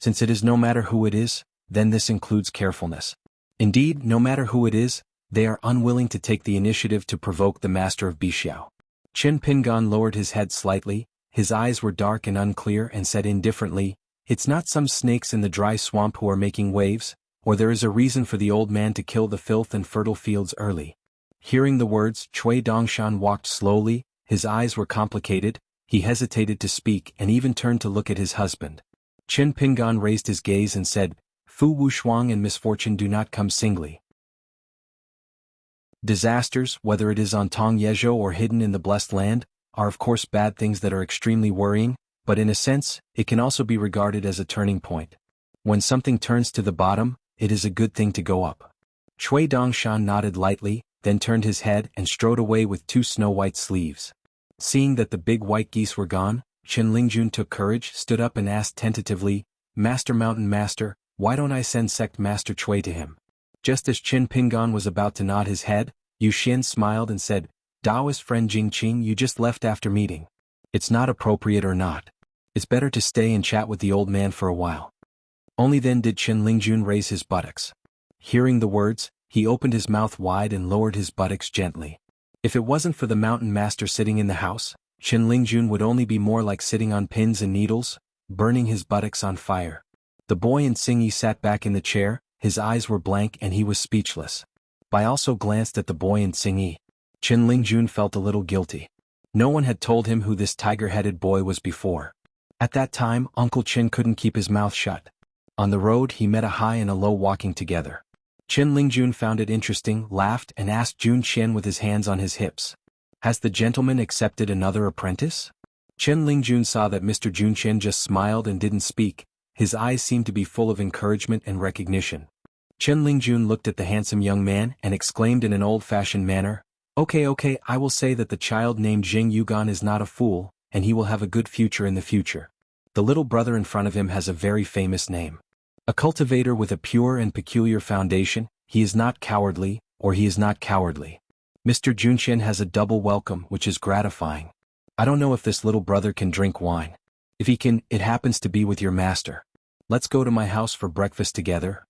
Since it is no matter who it is, then this includes carefulness. Indeed, no matter who it is, they are unwilling to take the initiative to provoke the master of Bixiao." Chen Pingan lowered his head slightly, his eyes were dark and unclear, and said indifferently, "It's not some snakes in the dry swamp who are making waves, or there is a reason for the old man to kill the filth and fertile fields early." Hearing the words, Cui Dongshan walked slowly, his eyes were complicated, he hesitated to speak and even turned to look at his husband. Chen Pingan raised his gaze and said, "Fu Wushuang and misfortune do not come singly. Disasters, whether it is on Tong Yezhou or hidden in the blessed land, are of course bad things that are extremely worrying, but in a sense, it can also be regarded as a turning point. When something turns to the bottom, it is a good thing to go up." Cui Dongshan nodded lightly, then turned his head and strode away with 2 snow-white sleeves. Seeing that the big white geese were gone, Chen Lingjun took courage, stood up and asked tentatively, "Master Mountain Master, why don't I send Sect Master Cui to him?" Just as Chen Pingan was about to nod his head, Yu Xian smiled and said, "Daoist friend Jingqing, you just left after meeting. It's not appropriate or not. It's better to stay and chat with the old man for a while." Only then did Chen Lingjun raise his buttocks. Hearing the words, he opened his mouth wide and lowered his buttocks gently. If it wasn't for the mountain master sitting in the house, Chen Lingjun would only be more like sitting on pins and needles, burning his buttocks on fire. The boy in Xingyi sat back in the chair, his eyes were blank and he was speechless. Bai also glanced at the boy in Xingyi. Chen Lingjun felt a little guilty. No one had told him who this tiger-headed boy was before. At that time, Uncle Chen couldn't keep his mouth shut. On the road he met a high and a low walking together. Chen Lingjun found it interesting, laughed and asked Jun Qian with his hands on his hips, "Has the gentleman accepted another apprentice?" Chen Lingjun saw that Mr. Jun Qian just smiled and didn't speak, his eyes seemed to be full of encouragement and recognition. Chen Lingjun looked at the handsome young man and exclaimed in an old-fashioned manner, Okay, I will say that the child named Jing Yugan is not a fool, and he will have a good future in the future. The little brother in front of him has a very famous name. A cultivator with a pure and peculiar foundation, he is not cowardly, or he is not cowardly. Mr. Junqian has a double welcome which is gratifying. I don't know if this little brother can drink wine. If he can, it happens to be with your master. Let's go to my house for breakfast together.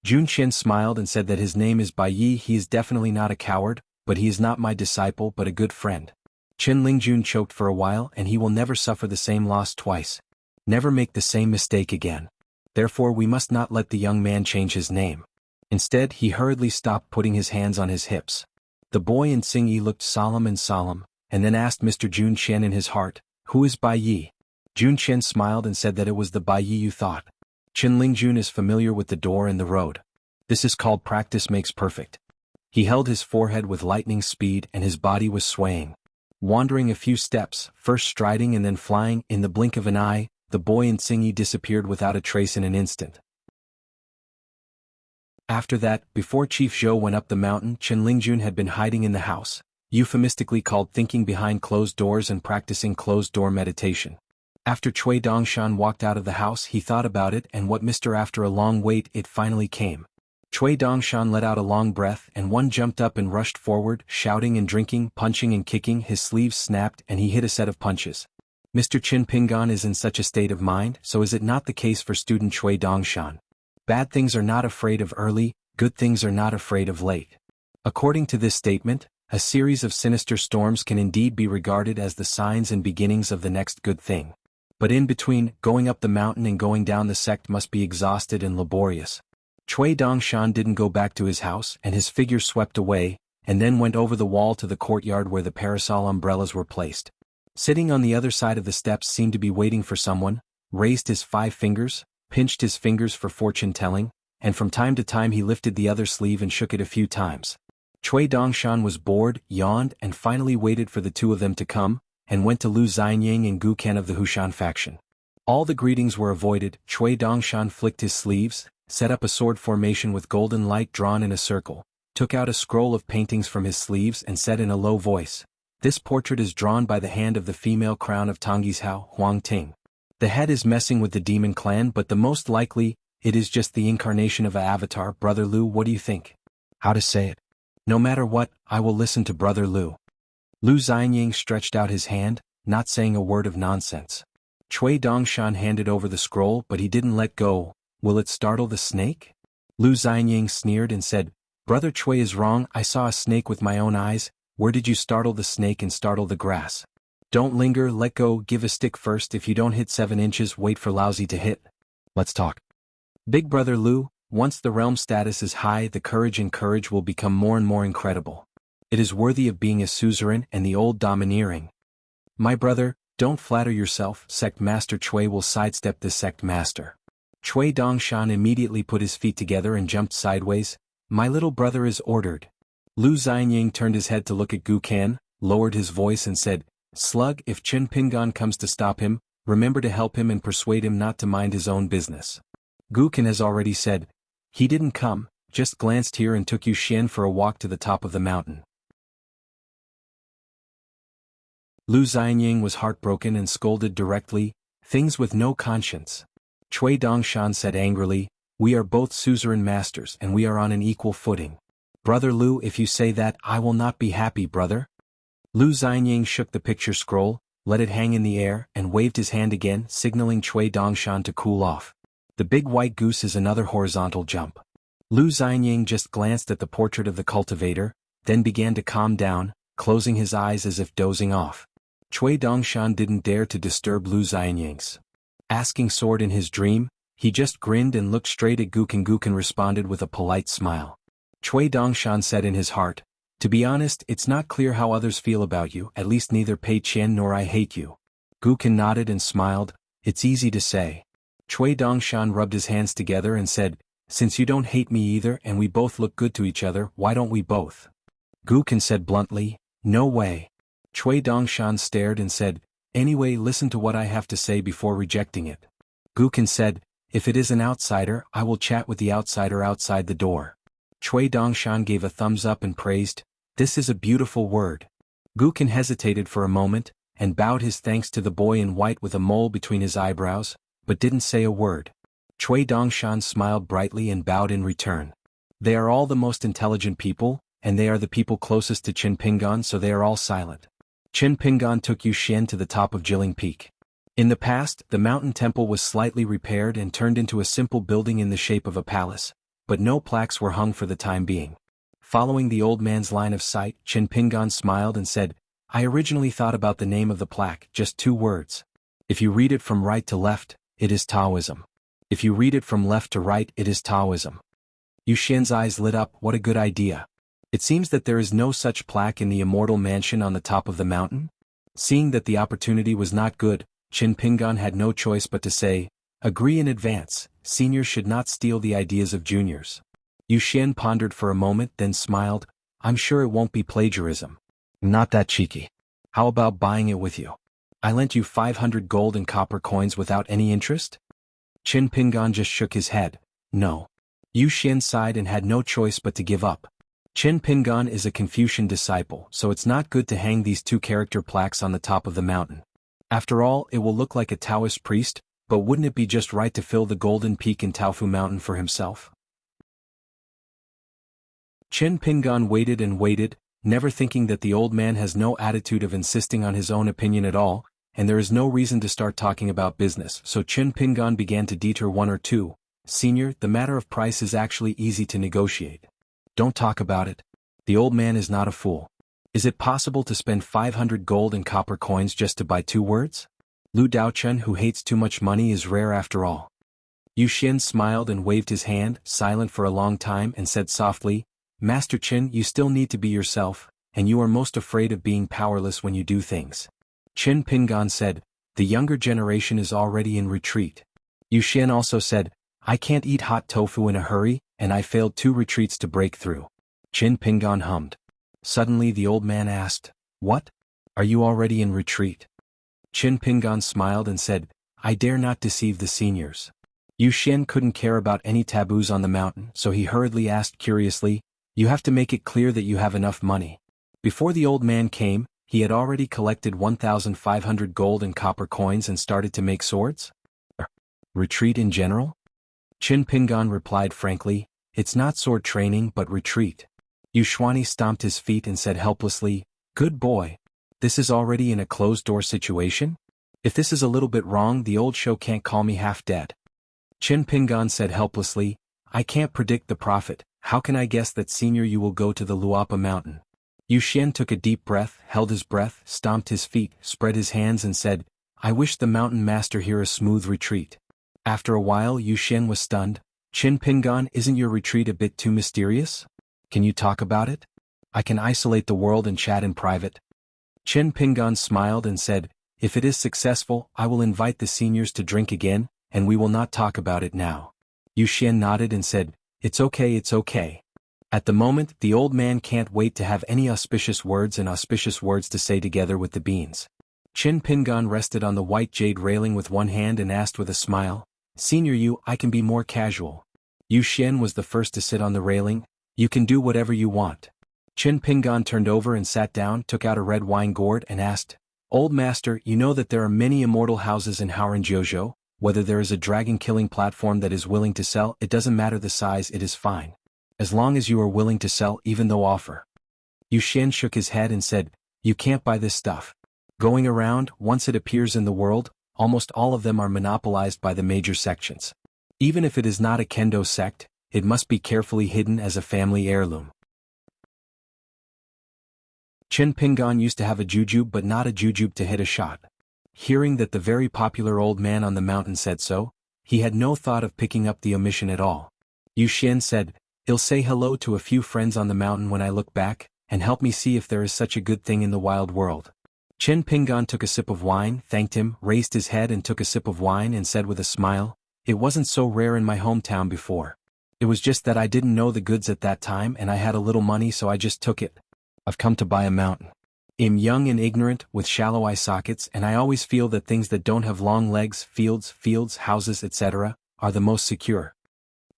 Junqian smiled and said that his name is Bai Yi. He is definitely not a coward, but he is not my disciple but a good friend. Chen Lingjun choked for a while and he will never suffer the same loss twice. Never make the same mistake again. Therefore we must not let the young man change his name. Instead he hurriedly stopped putting his hands on his hips. The boy in Xingyi looked solemn, and then asked Mr. Jun Qian in his heart, "Who is Bai Yi?" Jun Qian smiled and said that it was the Bai Yi you thought. Chen Lingjun is familiar with the door and the road. This is called practice makes perfect. He held his forehead with lightning speed and his body was swaying. Wandering a few steps, first striding and then flying, in the blink of an eye, the boy in Xingyi disappeared without a trace in an instant. After that, before Chief Zhou went up the mountain, Chen Lingjun had been hiding in the house, euphemistically called thinking behind closed doors and practicing closed-door meditation. After Cui Dongshan walked out of the house, he thought about it and what Mr. After a long wait, it finally came. Cui Dongshan let out a long breath and one jumped up and rushed forward, shouting and drinking, punching and kicking, his sleeves snapped and he hit a set of punches. Mr. Qin Pingan is in such a state of mind, so is it not the case for student Cui Dongshan? Bad things are not afraid of early, good things are not afraid of late. According to this statement, a series of sinister storms can indeed be regarded as the signs and beginnings of the next good thing. But in between, going up the mountain and going down the sect must be exhausted and laborious. Cui Dongshan didn't go back to his house and his figure swept away, and then went over the wall to the courtyard where the parasol umbrellas were placed. Sitting on the other side of the steps seemed to be waiting for someone, raised his 5 fingers, pinched his fingers for fortune-telling, and from time to time he lifted the other sleeve and shook it a few times. Cui Dongshan was bored, yawned, and finally waited for the two of them to come, and went to Lu Xianying and Gu Ken of the Hushan faction. All the greetings were avoided. Cui Dongshan flicked his sleeves, set up a sword formation with golden light drawn in a circle, took out a scroll of paintings from his sleeves and said in a low voice, "This portrait is drawn by the hand of the female crown of Tongyi's Hao, Huang Ting. The head is messing with the demon clan, but the most likely, it is just the incarnation of a avatar. Brother Lu, what do you think?" "How to say it?" "No matter what, I will listen to Brother Lu." Lu Xianying stretched out his hand, not saying a word of nonsense. Cui Dongshan handed over the scroll but he didn't let go. "Will it startle the snake?" Lu Xianying sneered and said, "Brother Cui is wrong, I saw a snake with my own eyes. Where did you startle the snake and startle the grass? Don't linger, let go, give a stick first. If you don't hit 7 inches, wait for lousy to hit. Let's talk." "Big Brother Lu, once the realm status is high, the courage will become more and more incredible. It is worthy of being a suzerain and the old domineering." "My brother, don't flatter yourself, Sect Master Cui will sidestep this Sect Master." Cui Dongshan immediately put his feet together and jumped sideways. "My little brother is ordered." Lu Xianying turned his head to look at Gu Ken, lowered his voice and said, "Slug, if Qin Pingan comes to stop him, remember to help him and persuade him not to mind his own business." Gu Ken has already said, "He didn't come, just glanced here and took Yu Xian for a walk to the top of the mountain." Lu Xianying was heartbroken and scolded directly, "Things with no conscience." Cui Dongshan said angrily, "We are both suzerain masters and we are on an equal footing. Brother Lu, if you say that, I will not be happy, brother." Lu Xianying shook the picture scroll, let it hang in the air, and waved his hand again, signaling Cui Dongshan to cool off. The big white goose is another horizontal jump. Lu Xianying just glanced at the portrait of the cultivator, then began to calm down, closing his eyes as if dozing off. Cui Dongshan didn't dare to disturb Lu Xianying's asking sword in his dream, he just grinned and looked straight at Guken. Guken responded with a polite smile. Cui Dongshan said in his heart, "To be honest, it's not clear how others feel about you, at least neither Pei Qian nor I hate you." Guken nodded and smiled, "It's easy to say." Cui Dongshan rubbed his hands together and said, "Since you don't hate me either and we both look good to each other, why don't we both?" Guken said bluntly, "No way." Cui Dongshan stared and said, "Anyway, listen to what I have to say before rejecting it." Guken said, "If it is an outsider, I will chat with the outsider outside the door." Cui Dongshan gave a thumbs up and praised, "This is a beautiful word." Guken hesitated for a moment, and bowed his thanks to the boy in white with a mole between his eyebrows, but didn't say a word. Cui Dongshan smiled brightly and bowed in return. They are all the most intelligent people, and they are the people closest to Qin Pingan, so they are all silent. Qin Pingan took Yu Xian to the top of Jiling Peak. In the past, the mountain temple was slightly repaired and turned into a simple building in the shape of a palace, but no plaques were hung for the time being. Following the old man's line of sight, Qin Pingan smiled and said, "I originally thought about the name of the plaque, just 2 words. If you read it from right to left, it is Taoism. If you read it from left to right, it is Taoism." Yu Xian's eyes lit up. What a good idea. It seems that there is no such plaque in the immortal mansion on the top of the mountain? Seeing that the opportunity was not good, Qin Pingan had no choice but to say, "Agree in advance, seniors should not steal the ideas of juniors." Yu Xian pondered for a moment then smiled. I'm sure it won't be plagiarism. Not that cheeky. How about buying it with you? I lent you 500 gold and copper coins without any interest? Qin Pingan just shook his head. No. Yu Xian sighed and had no choice but to give up. Qin Pingan is a Confucian disciple, so it's not good to hang these two character plaques on the top of the mountain. After all, it will look like a Taoist priest, but wouldn't it be just right to fill the golden peak in Taofu Mountain for himself? Qin Pingan waited and waited, never thinking that the old man has no attitude of insisting on his own opinion at all, and there is no reason to start talking about business, so Qin Pingan began to deter one or two. Senior, the matter of price is actually easy to negotiate. Don't talk about it. The old man is not a fool. Is it possible to spend 500 gold and copper coins just to buy 2 words? Lu Daochun, who hates too much money, is rare after all. Yu Xian smiled and waved his hand, silent for a long time, and said softly, Master Qin, you still need to be yourself, and you are most afraid of being powerless when you do things. Qin Pingan said, the younger generation is already in retreat. Yu Xian also said, I can't eat hot tofu in a hurry, and I failed 2 retreats to break through. Qin Pingan hummed. Suddenly the old man asked, What? Are you already in retreat? Qin Pingan smiled and said, I dare not deceive the seniors. Yu Xian couldn't care about any taboos on the mountain, so he hurriedly asked curiously, You have to make it clear that you have enough money. Before the old man came, he had already collected 1,500 gold and copper coins and started to make swords? Retreat in general? Qin Pingan replied frankly, It's not sword training but retreat. Xuanhuan stomped his feet and said helplessly, Good boy. This is already in a closed-door situation? If this is a little bit wrong, the old show can't call me half-dead. Qin Pingan said helplessly, I can't predict the prophet, how can I guess that senior you will go to the Luapa mountain? Yu Xian took a deep breath, held his breath, stomped his feet, spread his hands and said, I wish the mountain master here a smooth retreat. After a while Yu Xian was stunned. Qin Pingan, isn't your retreat a bit too mysterious? Can you talk about it? I can isolate the world and chat in private. Qin Pingan smiled and said, If it is successful, I will invite the seniors to drink again, and we will not talk about it now. Yu Xian nodded and said, It's okay, it's okay. At the moment, the old man can't wait to have any auspicious words to say together with the beans. Qin Pingan rested on the white jade railing with one hand and asked with a smile, Senior Yu, I can be more casual. Yu Xian was the first to sit on the railing. You can do whatever you want. Qin Pingan turned over and sat down, took out a red wine gourd and asked, Old master, you know that there are many immortal houses in Houran-Jiuzhou. Whether there is a dragon-killing platform that is willing to sell, it doesn't matter the size, it is fine. As long as you are willing to sell even though offer. Yu Xian shook his head and said, You can't buy this stuff. Going around, once it appears in the world, almost all of them are monopolized by the major sections. Even if it is not a kendo sect, it must be carefully hidden as a family heirloom. Qin Pingan used to have a jujube but not a jujube to hit a shot. Hearing that the very popular old man on the mountain said so, he had no thought of picking up the omission at all. Yu Xian said, I'll say hello to a few friends on the mountain when I look back, and help me see if there is such a good thing in the wild world. Qin Pingan took a sip of wine, thanked him, raised his head and took a sip of wine and said with a smile, It wasn't so rare in my hometown before. It was just that I didn't know the goods at that time and I had a little money so I just took it. I've come to buy a mountain. I'm young and ignorant, with shallow eye sockets, and I always feel that things that don't have long legs, fields, houses, etc., are the most secure.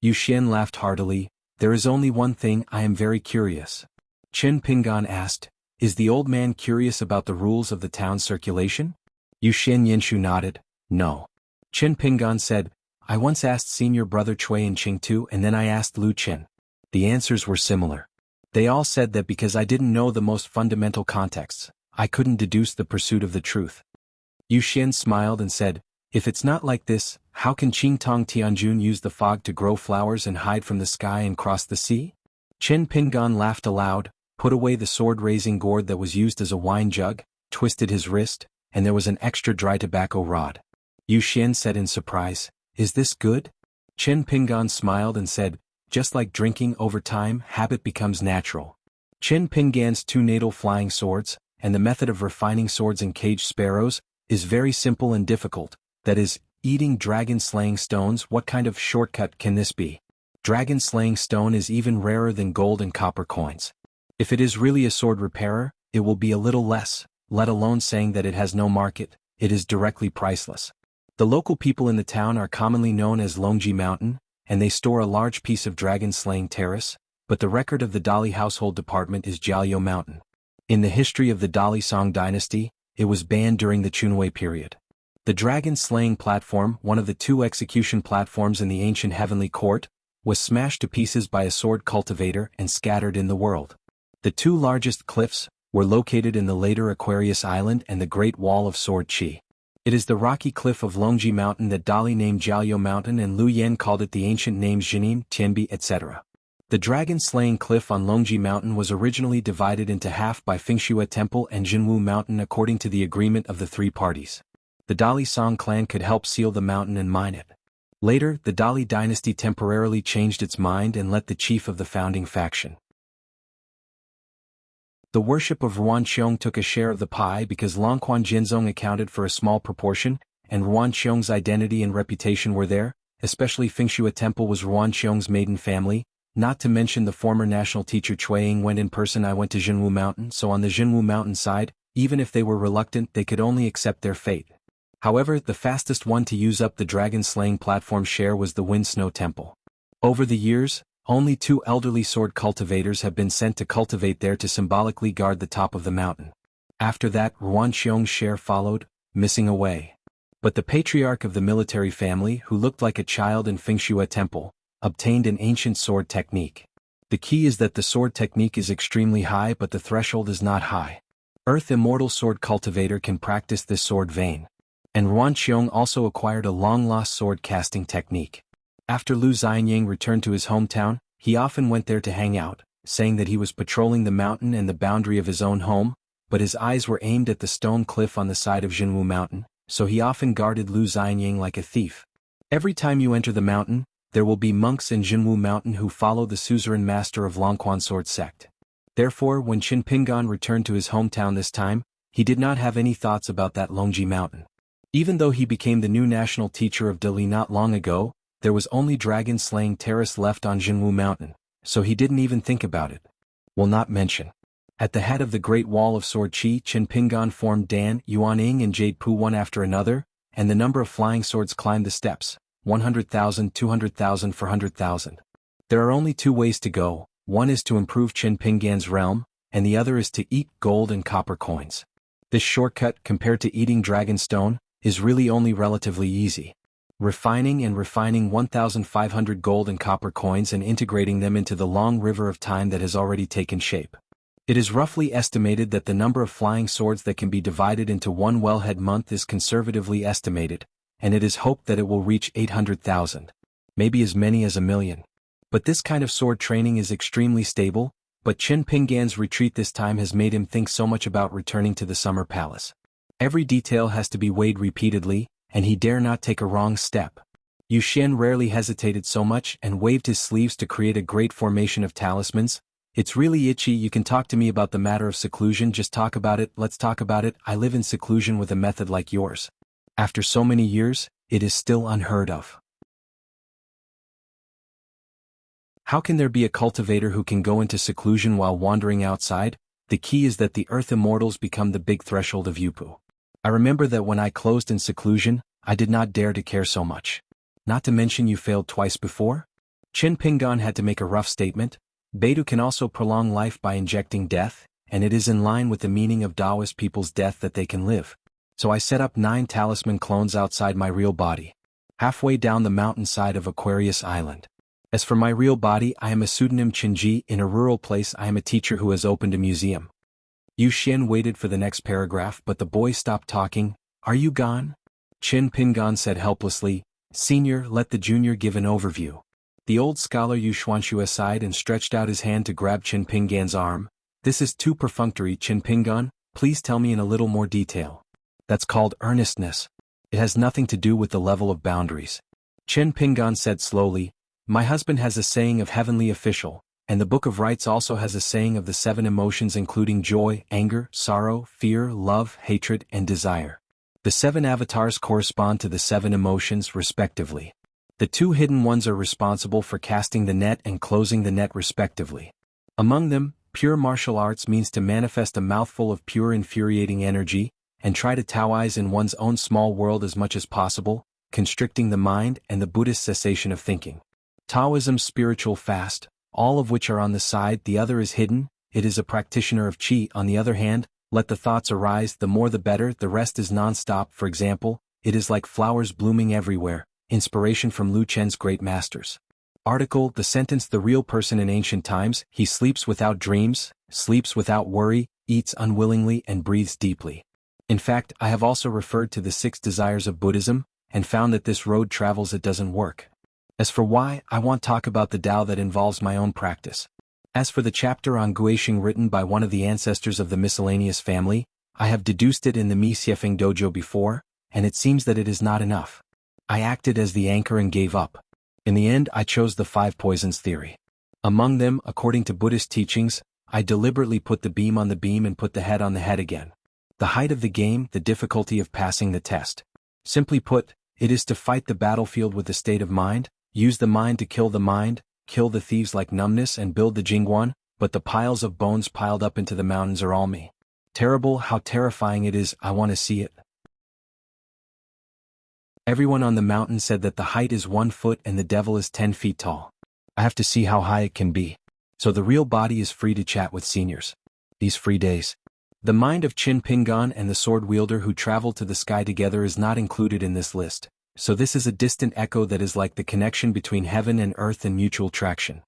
Yu Xian laughed heartily. There is only one thing, I am very curious. Qin Pingan asked, Is the old man curious about the rules of the town's circulation? Yu Xian Yinshu nodded, No. Qin Pingan said, I once asked senior brother Cui and Qingtu and then I asked Lu Qin. The answers were similar. They all said that because I didn't know the most fundamental contexts, I couldn't deduce the pursuit of the truth. Yu Xian smiled and said, If it's not like this, how can Qingtong Tianjun use the fog to grow flowers and hide from the sky and cross the sea? Qin Pingan laughed aloud, put away the sword-raising gourd that was used as a wine jug, twisted his wrist, and there was an extra dry tobacco rod. Yu Xian said in surprise, Is this good? Qin Pingan smiled and said, Just like drinking, over time, habit becomes natural. Qin Pingan's 2 natal flying swords, and the method of refining swords and caged sparrows, is very simple and difficult, that is, eating dragon-slaying stones. What kind of shortcut can this be? Dragon-slaying stone is even rarer than gold and copper coins. If it is really a sword repairer, it will be a little less, let alone saying that it has no market, it is directly priceless. The local people in the town are commonly known as Longji Mountain, and they store a large piece of dragon-slaying terrace, but the record of the Dali household department is Jiao Mountain. In the history of the Dali Song dynasty, it was banned during the Chunwei period. The dragon-slaying platform, one of the 2 execution platforms in the ancient heavenly court, was smashed to pieces by a sword cultivator and scattered in the world. The 2 largest cliffs were located in the later Aquarius Island and the Great Wall of Sword Chi. It is the rocky cliff of Longji Mountain that Dali named Jiao Mountain and Lu Yen called it the ancient names Jinim, Tianbi, etc. The dragon-slaying cliff on Longji Mountain was originally divided into half by Fengxue Temple and Jinwu Mountain according to the agreement of the 3 parties. The Dali Song clan could help seal the mountain and mine it. Later, the Dali dynasty temporarily changed its mind and let the chief of the founding faction. The worship of Ruanxiong took a share of the pie because Longquan Jinzong accounted for a small proportion, and Ruanxiong's identity and reputation were there, especially Fengxue Temple was Ruanxiong's maiden family, not to mention the former national teacher Chuaying went in person. I went to Jinwu Mountain, so on the Jinwu Mountain side, even if they were reluctant they could only accept their fate. However, the fastest one to use up the dragon-slaying platform share was the Wind Snow Temple. Over the years, only 2 elderly sword cultivators have been sent to cultivate there to symbolically guard the top of the mountain. After that, Ruanxiong's share followed, missing away. But the patriarch of the military family, who looked like a child in Fengxue Temple, obtained an ancient sword technique. The key is that the sword technique is extremely high but the threshold is not high. Earth Immortal Sword Cultivator can practice this sword vein. And Ruanxiong also acquired a long-lost sword casting technique. After Lu Xianying returned to his hometown, he often went there to hang out, saying that he was patrolling the mountain and the boundary of his own home, but his eyes were aimed at the stone cliff on the side of Jinwu Mountain, so he often guarded Lu Xianying like a thief. Every time you enter the mountain, there will be monks in Jinwu Mountain who follow the suzerain master of Longquan Sword Sect. Therefore, when Qin Pingan returned to his hometown this time, he did not have any thoughts about that Longji Mountain. Even though he became the new national teacher of Dali not long ago, there was only dragon-slaying terrace left on Jinwu Mountain, so he didn't even think about it. Will not mention. At the head of the Great Wall of Sword Chi, Qin Pingan formed Dan, Yuaning and Jade Pu one after another, and the number of flying swords climbed the steps, 100,000, 200,000, 400,000. There are only 2 ways to go, one is to improve Qin Pingan's realm, and the other is to eat gold and copper coins. This shortcut, compared to eating dragonstone, is really only relatively easy. Refining 1,500 gold and copper coins and integrating them into the long river of time that has already taken shape. It is roughly estimated that the number of flying swords that can be divided into 1 wellhead month is conservatively estimated, and it is hoped that it will reach 800,000. Maybe as many as 1 million. But this kind of sword training is extremely stable, but Qin Pingan's retreat this time has made him think so much about returning to the Summer Palace. Every detail has to be weighed repeatedly, and he dare not take a wrong step. Yu Xian rarely hesitated so much and waved his sleeves to create a great formation of talismans. It's really itchy. You can talk to me about the matter of seclusion, just talk about it, let's talk about it. I live in seclusion with a method like yours. After so many years, it is still unheard of. How can there be a cultivator who can go into seclusion while wandering outside? The key is that the Earth Immortals become the big threshold of Yupu. I remember that when I closed in seclusion, I did not dare to care so much. Not to mention you failed twice before? Qin Pingan had to make a rough statement. Beidou can also prolong life by injecting death, and it is in line with the meaning of Taoist people's death that they can live. So I set up 9 talisman clones outside my real body, halfway down the mountainside of Aquarius Island. As for my real body, I am a pseudonym Qinji. In a rural place I am a teacher who has opened a museum. Yu Xian waited for the next paragraph but the boy stopped talking. Are you gone? Qin Pingan said helplessly, Senior, let the junior give an overview. The old scholar Yu Xuanhuan sighed and stretched out his hand to grab Qin Pingan's arm. This is too perfunctory, Qin Pingan, please tell me in a little more detail. That's called earnestness. It has nothing to do with the level of boundaries. Qin Pingan said slowly, My husband has a saying of heavenly official, and the Book of Rites also has a saying of the 7 emotions including joy, anger, sorrow, fear, love, hatred, and desire. The 7 avatars correspond to the 7 emotions respectively. The two hidden ones are responsible for casting the net and closing the net respectively. Among them, pure martial arts means to manifest a mouthful of pure infuriating energy, and try to Taoize in one's own small world as much as possible, constricting the mind and the Buddhist cessation of thinking. Taoism's spiritual fast, all of which are on the side, the other is hidden. It is a practitioner of qi. On the other hand, let the thoughts arise, the more the better, the rest is non-stop. For example, it is like flowers blooming everywhere, inspiration from Lu Chen's great masters. Article: the sentence the real person in ancient times, he sleeps without dreams, sleeps without worry, eats unwillingly and breathes deeply. In fact, I have also referred to the 6 desires of Buddhism, and found that this road travels it doesn't work. As for why, I want to talk about the Tao that involves my own practice. As for the chapter on guixing written by one of the ancestors of the miscellaneous family, I have deduced it in the Mi Xiefeng dojo before, and it seems that it is not enough. I acted as the anchor and gave up. In the end, I chose the 5 poisons theory. Among them, according to Buddhist teachings, I deliberately put the beam on the beam and put the head on the head again. The height of the game, the difficulty of passing the test. Simply put, it is to fight the battlefield with the state of mind, use the mind to kill the mind, kill the thieves like numbness and build the jianghuan, but the piles of bones piled up into the mountains are all me. Terrible, how terrifying it is, I want to see it. Everyone on the mountain said that the height is 1 foot and the devil is 10 feet tall. I have to see how high it can be. So the real body is free to chat with seniors. These free days. The mind of Qin Pingan and the sword wielder who traveled to the sky together is not included in this list. So this is a distant echo that is like the connection between heaven and earth and mutual traction.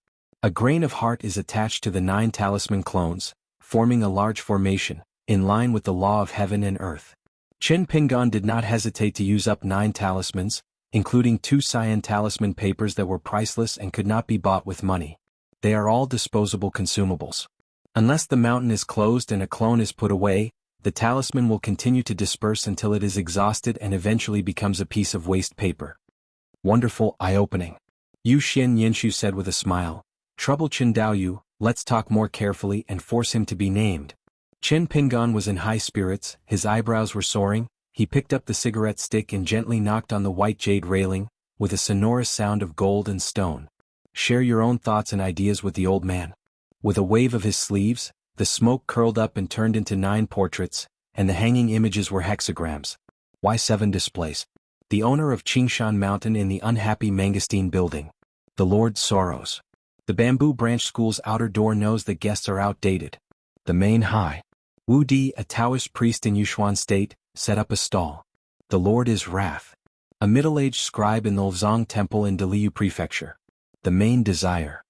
A grain of heart is attached to the 9 talisman clones, forming a large formation, in line with the law of heaven and earth. Qin Pingan did not hesitate to use up 9 talismans, including 2 cyan talisman papers that were priceless and could not be bought with money. They are all disposable consumables. Unless the mountain is closed and a clone is put away, the talisman will continue to disperse until it is exhausted and eventually becomes a piece of waste paper. Wonderful, eye-opening. Yu Xian Yinshu said with a smile. Trouble Qin Daoyu, let's talk more carefully and force him to be named. Qin Pingan was in high spirits, his eyebrows were soaring, he picked up the cigarette stick and gently knocked on the white jade railing, with a sonorous sound of gold and stone. Share your own thoughts and ideas with the old man. With a wave of his sleeves, the smoke curled up and turned into 9 portraits, and the hanging images were hexagrams. Why 7 displays? The owner of Qingshan Mountain in the unhappy Mangosteen building. The Lord Soros. The Bamboo Branch School's outer door knows that guests are outdated. The main high. Wu Di, a Taoist priest in Yushuan State, set up a stall. The Lord is Wrath. A middle-aged scribe in the Lzong Temple in Daliu Prefecture. The main desire.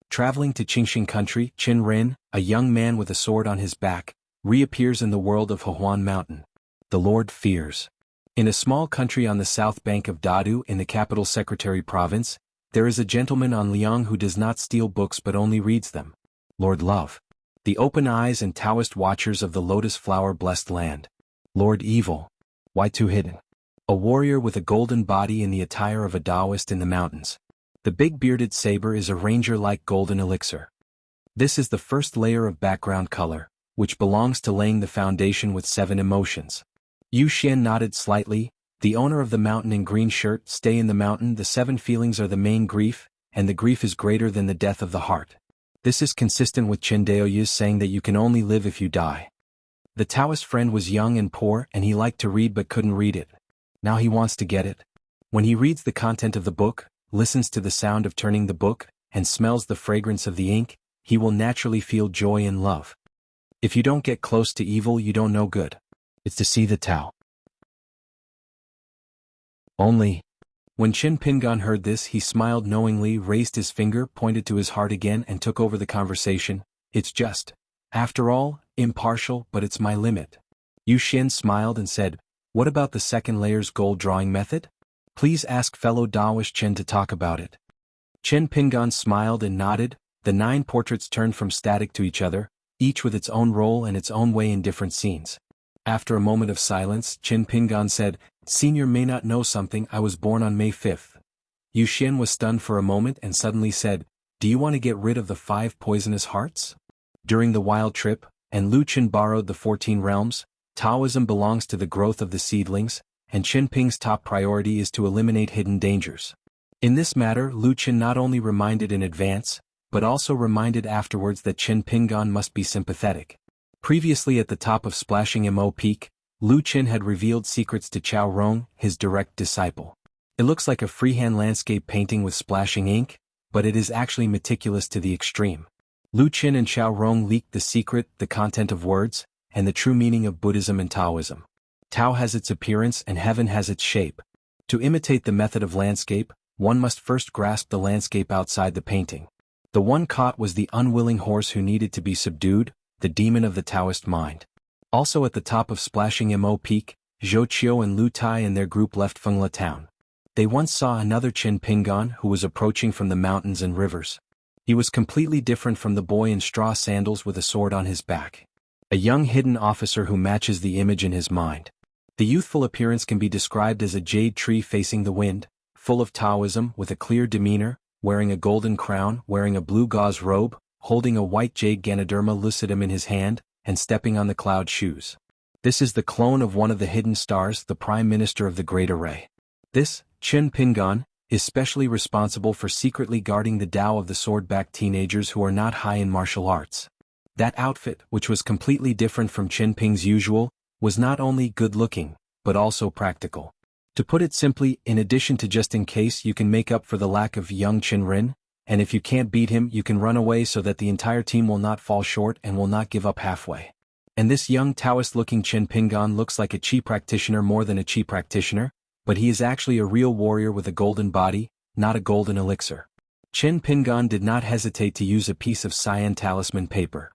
Traveling to Qingxing country, Qin Ren, a young man with a sword on his back, reappears in the world of Huan Mountain. The Lord fears. In a small country on the south bank of Dadu in the capital Secretary Province, there is a gentleman on Liang who does not steal books but only reads them. Lord Love. The open eyes and Taoist watchers of the lotus flower blessed land. Lord Evil. Why too hidden? A warrior with a golden body in the attire of a Taoist in the mountains. The big bearded saber is a ranger-like golden elixir. This is the first layer of background color, which belongs to laying the foundation with 7 emotions. Yu Xian nodded slightly. The owner of the mountain in green shirt, stay in the mountain. The 7 feelings are the main grief, and the grief is greater than the death of the heart. This is consistent with Qin Daoyu's saying that you can only live if you die. The Taoist friend was young and poor and he liked to read but couldn't read it. Now he wants to get it. When he reads the content of the book, listens to the sound of turning the book, and smells the fragrance of the ink, he will naturally feel joy and love. If you don't get close to evil, you don't know good. It's to see the Tao. Only. When Qin Pingan heard this, he smiled knowingly, raised his finger, pointed to his heart again and took over the conversation. It's just, after all, impartial, but it's my limit. Yu Xian smiled and said, what about the 2nd layer's gold drawing method? Please ask fellow Taoist Qin to talk about it. Qin Pingan smiled and nodded. The 9 portraits turned from static to each other, each with its own role and its own way in different scenes. After a moment of silence, Qin Pingan said, Senior may not know something, I was born on May 5th. Yu Xian was stunned for a moment and suddenly said, do you want to get rid of the 5 poisonous hearts? During the wild trip, and Lu Qin borrowed the 14 realms, Taoism belongs to the growth of the seedlings, and Qin Ping's top priority is to eliminate hidden dangers. In this matter, Lu Qin not only reminded in advance, but also reminded afterwards that Qin Pingan must be sympathetic. Previously at the top of Splashing Mo Peak, Lu Qin had revealed secrets to Chao Rong, his direct disciple. It looks like a freehand landscape painting with splashing ink, but it is actually meticulous to the extreme. Lu Qin and Chao Rong leaked the secret, the content of words, and the true meaning of Buddhism and Taoism. Tao has its appearance and heaven has its shape. To imitate the method of landscape, one must first grasp the landscape outside the painting. The one caught was the unwilling horse who needed to be subdued, the demon of the Taoist mind. Also at the top of Splashing Mo Peak, Zhou Qiu and Lu Tai and their group left Fengla town. They once saw another Qin Pingan who was approaching from the mountains and rivers. He was completely different from the boy in straw sandals with a sword on his back. A young hidden officer who matches the image in his mind. The youthful appearance can be described as a jade tree facing the wind, full of Taoism with a clear demeanor, wearing a golden crown, wearing a blue gauze robe, holding a white jade Ganoderma lucidum in his hand, and stepping on the cloud shoes. This is the clone of one of the hidden stars, the Prime Minister of the Great Array. This, Qin Pingan, is specially responsible for secretly guarding the Tao of the sword-backed teenagers who are not high in martial arts. That outfit, which was completely different from Qin Ping's usual, was not only good-looking, but also practical. To put it simply, in addition to just in case, you can make up for the lack of young Qin Rin, and if you can't beat him, you can run away so that the entire team will not fall short and will not give up halfway. And this young Taoist-looking Qin Pingan looks like a chi practitioner more than a chi practitioner, but he is actually a real warrior with a golden body, not a golden elixir. Qin Pingan did not hesitate to use a piece of cyan talisman paper.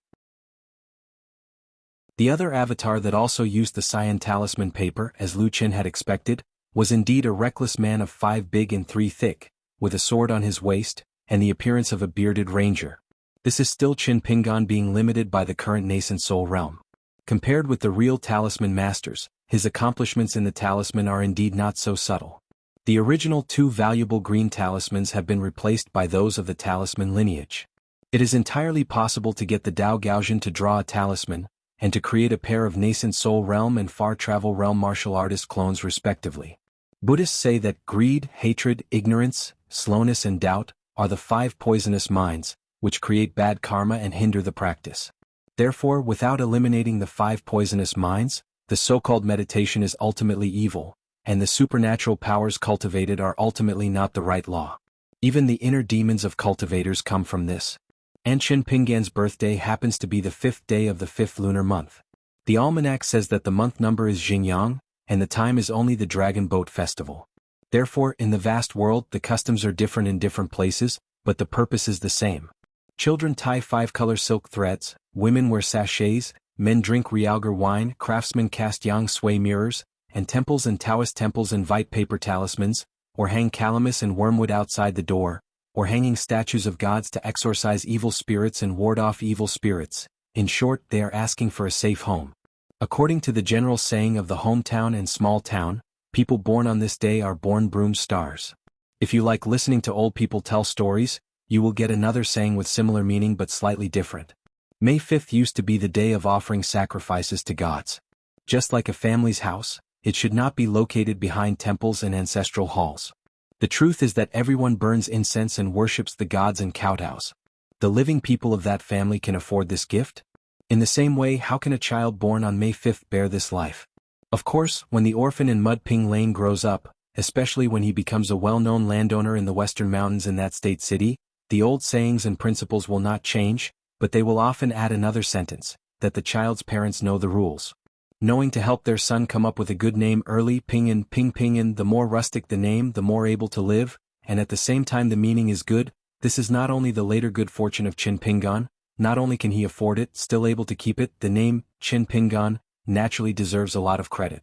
The other avatar that also used the cyan talisman paper, as Lu Qin had expected, was indeed a reckless man of 5 big and 3 thick, with a sword on his waist, and the appearance of a bearded ranger. This is still Qin Pingan being limited by the current nascent soul realm. Compared with the real talisman masters, his accomplishments in the talisman are indeed not so subtle. The original 2 valuable green talismans have been replaced by those of the talisman lineage. It is entirely possible to get the Dao Gaoxian to draw a talisman, and to create a pair of nascent soul realm and far travel realm martial artist clones respectively. Buddhists say that greed, hatred, ignorance, slowness and doubt are the 5 poisonous minds, which create bad karma and hinder the practice. Therefore, without eliminating the 5 poisonous minds, the so-called meditation is ultimately evil, and the supernatural powers cultivated are ultimately not the right law. Even the inner demons of cultivators come from this. And Qin Pingan's birthday happens to be the 5th day of the 5th lunar month. The almanac says that the month number is Xingyang, and the time is only the Dragon Boat Festival. Therefore, in the vast world, the customs are different in different places, but the purpose is the same. Children tie 5-color silk threads, women wear sachets, men drink realgar wine, craftsmen cast yang sui mirrors, and temples and Taoist temples invite paper talismans, or hang calamus and wormwood outside the door, or hanging statues of gods to exorcise evil spirits and ward off evil spirits. In short, they are asking for a safe home. According to the general saying of the hometown and small town, people born on this day are born broom stars. If you like listening to old people tell stories, you will get another saying with similar meaning but slightly different. May 5th used to be the day of offering sacrifices to gods. Just like a family's house, it should not be located behind temples and ancestral halls. The truth is that everyone burns incense and worships the gods and kowtows. The living people of that family can afford this gift? In the same way, how can a child born on May 5th bear this life? Of course, when the orphan in Mudping Lane grows up, especially when he becomes a well-known landowner in the western mountains in that state city, the old sayings and principles will not change, but they will often add another sentence, that the child's parents know the rules. Knowing to help their son come up with a good name early, Pingin, Ping Pingin, the more rustic the name, the more able to live, and at the same time the meaning is good. This is not only the later good fortune of Qin Pingan, not only can he afford it, still able to keep it, the name, Qin Pingan, naturally deserves a lot of credit.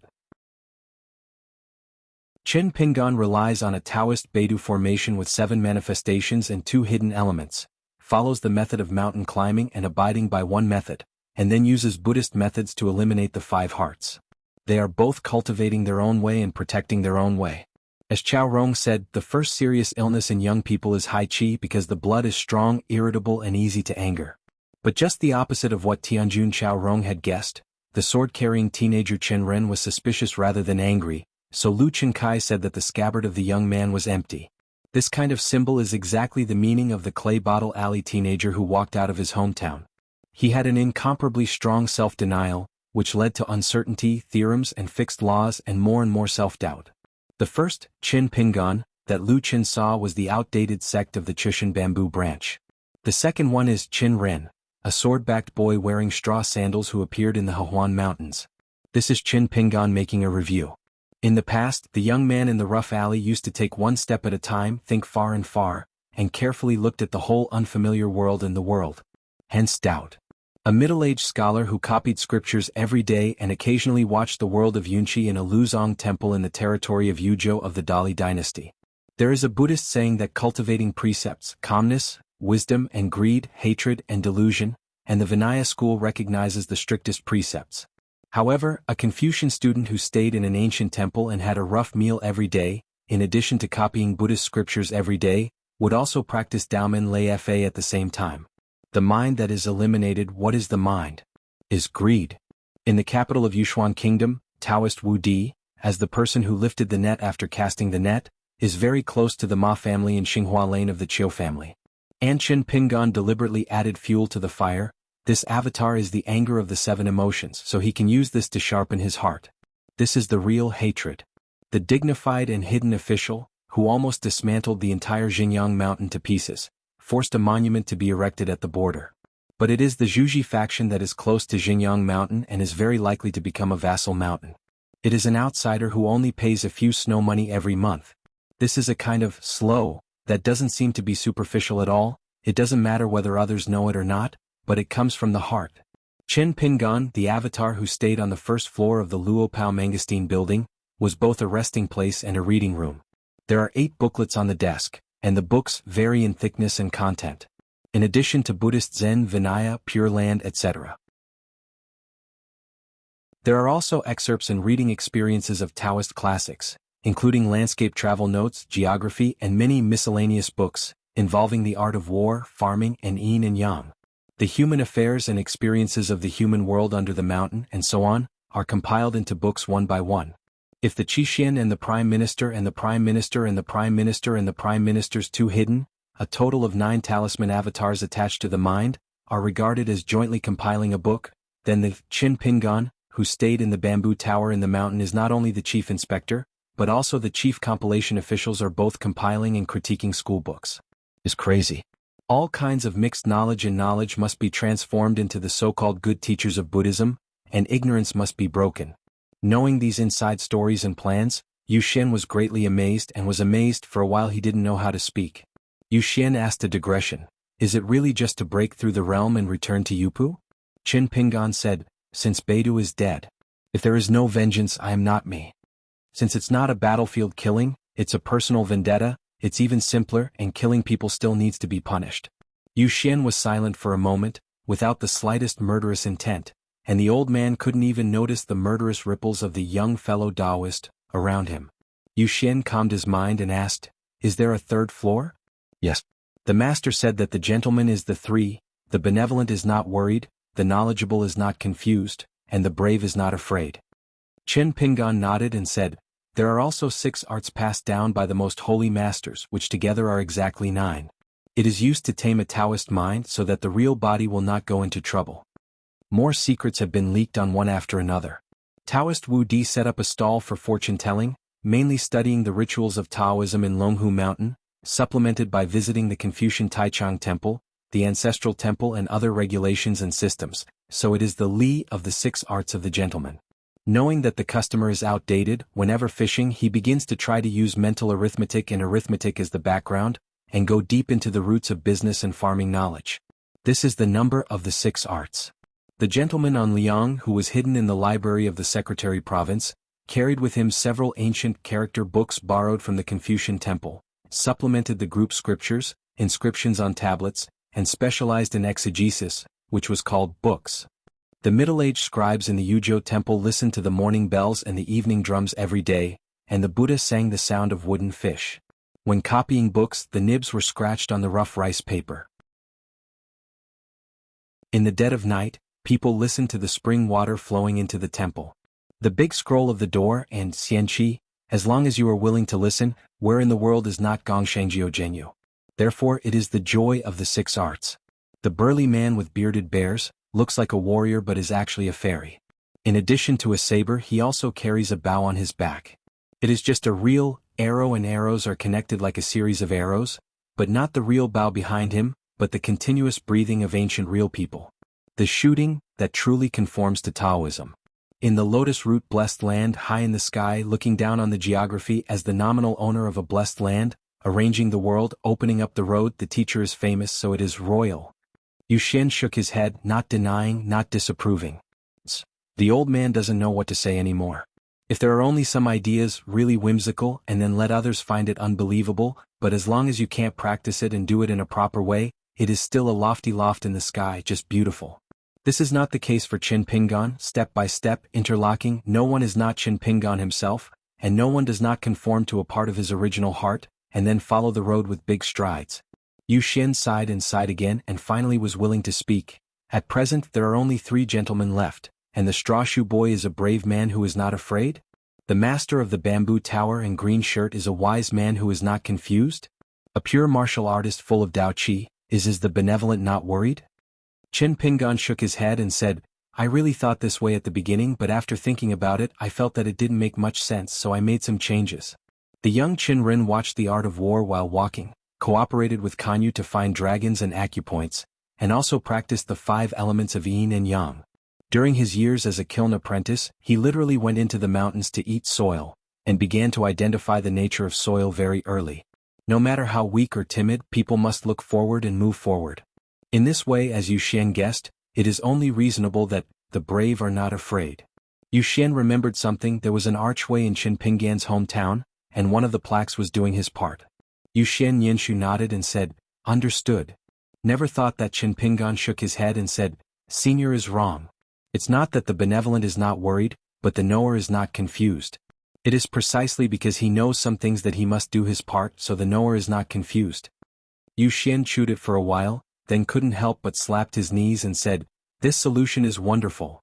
Qin Pingan relies on a Taoist Beidu formation with 7 manifestations and 2 hidden elements, follows the method of mountain climbing and abiding by one method, and then uses Buddhist methods to eliminate the 5 hearts. They are both cultivating their own way and protecting their own way. As Chao Rong said, the first serious illness in young people is high qi because the blood is strong, irritable and easy to anger. But just the opposite of what Tianjun Chao Rong had guessed, the sword-carrying teenager Chen Ren was suspicious rather than angry, so Lu Chenkai said that the scabbard of the young man was empty. This kind of symbol is exactly the meaning of the clay bottle alley teenager who walked out of his hometown. He had an incomparably strong self-denial, which led to uncertainty, theorems and fixed laws and more self-doubt. The first, Qin Pingan, that Lu Qin saw was the outdated sect of the Chushan bamboo branch. The second one is Qin Ren, a sword-backed boy wearing straw sandals who appeared in the Xuanhuan mountains. This is Qin Pingan making a review. In the past, the young man in the rough alley used to take one step at a time, think far and far, and carefully looked at the whole unfamiliar world and the world. Hence doubt. A middle-aged scholar who copied scriptures every day and occasionally watched the world of Yunqi in a Luzong temple in the territory of Yuzhou of the Dali dynasty. There is a Buddhist saying that cultivating precepts, calmness, wisdom and greed, hatred and delusion, and the Vinaya school recognizes the strictest precepts. However, a Confucian student who stayed in an ancient temple and had a rough meal every day, in addition to copying Buddhist scriptures every day, would also practice Daomen Lei Fa at the same time. The mind that is eliminated. What is the mind? Is greed. In the capital of Yushuan Kingdom, Taoist Wu Di, as the person who lifted the net after casting the net, is very close to the Ma family and Xinghua lane of the Qiu family. Qin Pingan deliberately added fuel to the fire. This avatar is the anger of the 7 emotions, so he can use this to sharpen his heart. This is the real hatred. The dignified and hidden official, who almost dismantled the entire Xinjiang mountain to pieces, forced a monument to be erected at the border. But it is the Zhuji faction that is close to Xinjiang mountain and is very likely to become a vassal mountain. It is an outsider who only pays a few snow money every month. This is a kind of slow that doesn't seem to be superficial at all. It doesn't matter whether others know it or not, but it comes from the heart. Qin Pingan, the avatar who stayed on the first floor of the Luopao Mangosteen building, was both a resting place and a reading room. There are 8 booklets on the desk, and the books vary in thickness and content. In addition to Buddhist Zen, Vinaya, Pure Land, etc. There are also excerpts and reading experiences of Taoist classics, including landscape travel notes, geography, and many miscellaneous books, involving the art of war, farming, and yin and yang. The human affairs and experiences of the human world under the mountain, and so on, are compiled into books one by one. If the Qixin and the Prime Minister and the Prime Minister and the Prime Minister and the Prime Minister's 2 hidden, a total of 9 talisman avatars attached to the mind, are regarded as jointly compiling a book, then the Qin Pingan, who stayed in the bamboo tower in the mountain, is not only the chief inspector, but also the chief compilation officials are both compiling and critiquing school books. Is crazy. All kinds of mixed knowledge and knowledge must be transformed into the so-called good teachers of Buddhism, and ignorance must be broken. Knowing these inside stories and plans, Yu Xian was greatly amazed and was amazed for a while he didn't know how to speak. Yu Xian asked a digression, is it really just to break through the realm and return to Yupu? Qin Pingan said, since Beidou is dead. If there is no vengeance, I am not me. Since it's not a battlefield killing, it's a personal vendetta, it's even simpler and killing people still needs to be punished. Yu Xian was silent for a moment, without the slightest murderous intent, and the old man couldn't even notice the murderous ripples of the young fellow Taoist around him. Yu Xian calmed his mind and asked, is there a 3rd floor? Yes. The master said that the gentleman is the 3, the benevolent is not worried, the knowledgeable is not confused, and the brave is not afraid. Qin Pingan nodded and said, there are also 6 arts passed down by the most holy masters, which together are exactly 9. It is used to tame a Taoist mind so that the real body will not go into trouble. More secrets have been leaked on one after another. Taoist Wu Di set up a stall for fortune-telling, mainly studying the rituals of Taoism in Longhu Mountain, supplemented by visiting the Confucian Taichung Temple, the ancestral temple and other regulations and systems, so it is the Li of the 6 arts of the gentleman. Knowing that the customer is outdated, whenever fishing he begins to try to use mental arithmetic and arithmetic as the background, and go deep into the roots of business and farming knowledge. This is the number of the 6 arts. The gentleman on Liang, who was hidden in the library of the Secretary Province, carried with him several ancient character books borrowed from the Confucian temple, supplemented the group scriptures, inscriptions on tablets, and specialized in exegesis, which was called books. The middle-aged scribes in the Yuzhou temple listened to the morning bells and the evening drums every day, and the Buddha sang the sound of wooden fish. When copying books, the nibs were scratched on the rough rice paper. In the dead of night, people listened to the spring water flowing into the temple. The big scroll of the door and xianxia, As long as you are willing to listen, where in the world is not gongshangjiu genyu? Therefore it is the joy of the 6 arts. The burly man with bearded bears looks like a warrior but is actually a fairy. In addition to a saber, he also carries a bow on his back. It is just a real arrow, and arrows are connected like a series of arrows, but not the real bow behind him, but the continuous breathing of ancient real people. The shooting that truly conforms to Taoism. In the lotus root blessed land, high in the sky, looking down on the geography as the nominal owner of a blessed land, arranging the world, opening up the road, the teacher is famous, so it is royal. Yuxian shook his head, not denying, not disapproving. The old man doesn't know what to say anymore. If there are only some ideas really whimsical and then let others find it unbelievable, but as long as you can't practice it and do it in a proper way, it is still a lofty loft in the sky, just beautiful. This is not the case for Qin Pingan, step by step, interlocking. No one is not Qin Pingan himself, and no one does not conform to a part of his original heart, and then follow the road with big strides. Yuxian sighed and sighed again and finally was willing to speak. At present there are only 3 gentlemen left, and the straw shoe boy is a brave man who is not afraid? The master of the bamboo tower and green shirt is a wise man who is not confused? A pure martial artist full of Dao Qi, is the benevolent not worried? Qin Pingan shook his head and said, I really thought this way at the beginning, but after thinking about it I felt that it didn't make much sense, so I made some changes. The young Qin Rin watched the art of war while walking, cooperated with Kanyu to find dragons and acupoints, and also practiced the 5 elements of yin and yang. During his years as a kiln apprentice, he literally went into the mountains to eat soil, and began to identify the nature of soil very early. No matter how weak or timid, people must look forward and move forward. In this way, as Yuxian guessed, it is only reasonable that the brave are not afraid. Yuxian remembered something. There was an archway in Qin Pingan's hometown, and one of the plaques was doing his part. Yuxian Yinshu nodded and said, Understood. Never thought that. Qin Pingan shook his head and said, Senior is wrong. It's not that the benevolent is not worried, but the knower is not confused. It is precisely because he knows some things that he must do his part, so the knower is not confused. Yuxian chewed it for a while, then couldn't help but slapped his knees and said, This solution is wonderful.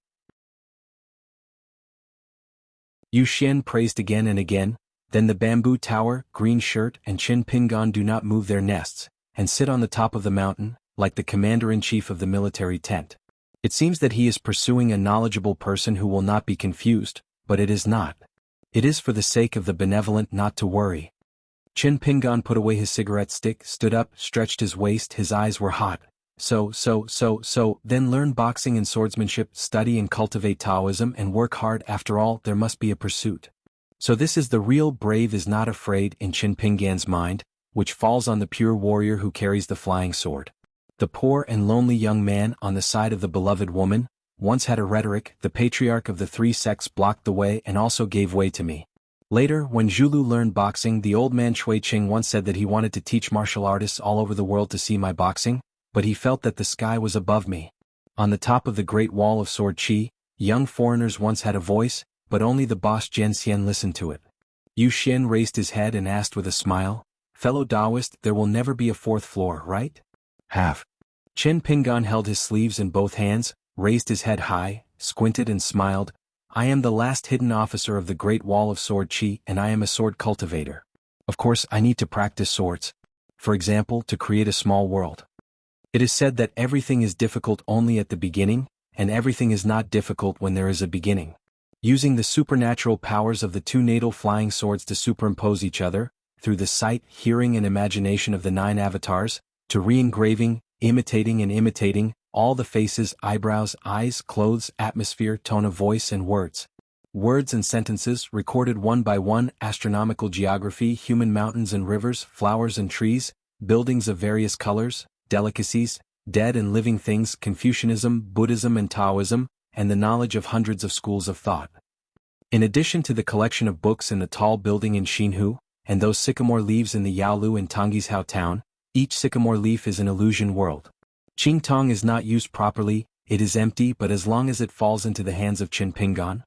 Yuxian praised again and again. Then the bamboo tower, green shirt, and Qin Pingan do not move their nests, and sit on the top of the mountain, like the commander-in-chief of the military tent. It seems that he is pursuing a knowledgeable person who will not be confused, but it is not. It is for the sake of the benevolent not to worry. Qin Pingan put away his cigarette stick, stood up, stretched his waist, his eyes were hot. Then learn boxing and swordsmanship, study and cultivate Taoism and work hard. After all, there must be a pursuit. So this is the real brave is not afraid in Qin Pingan's mind, which falls on the pure warrior who carries the flying sword. The poor and lonely young man on the side of the beloved woman, once had a rhetoric. The patriarch of the 3 sects blocked the way and also gave way to me. Later, when Zhulu learned boxing, the old man Chui Qing once said that he wanted to teach martial artists all over the world to see my boxing, but he felt that the sky was above me. On the top of the great wall of sword Qi, young foreigners once had a voice, but only the boss Jianxian listened to it. Yuxian raised his head and asked with a smile, Fellow Taoist, there will never be a 4th floor, right? Have. Qin Pingan held his sleeves in both hands, raised his head high, squinted and smiled. I am the last hidden officer of the Great Wall of Sword Qi, and I am a sword cultivator. Of course, I need to practice swords. For example, to create a small world. It is said that everything is difficult only at the beginning, and everything is not difficult when there is a beginning. Using the supernatural powers of the 2 natal flying swords to superimpose each other, through the sight, hearing and imagination of the 9 avatars, to re-engraving, imitating, all the faces, eyebrows, eyes, clothes, atmosphere, tone of voice and words. Words and sentences, recorded one by one, astronomical geography, human mountains and rivers, flowers and trees, buildings of various colors, delicacies, dead and living things, Confucianism, Buddhism and Taoism, and the knowledge of hundreds of schools of thought. In addition to the collection of books in the tall building in Xianhu, and those sycamore leaves in the Yaolu and Tonggishao town, each sycamore leaf is an illusion world. Qingtong is not used properly, it is empty, but as long as it falls into the hands of Qin Pingan.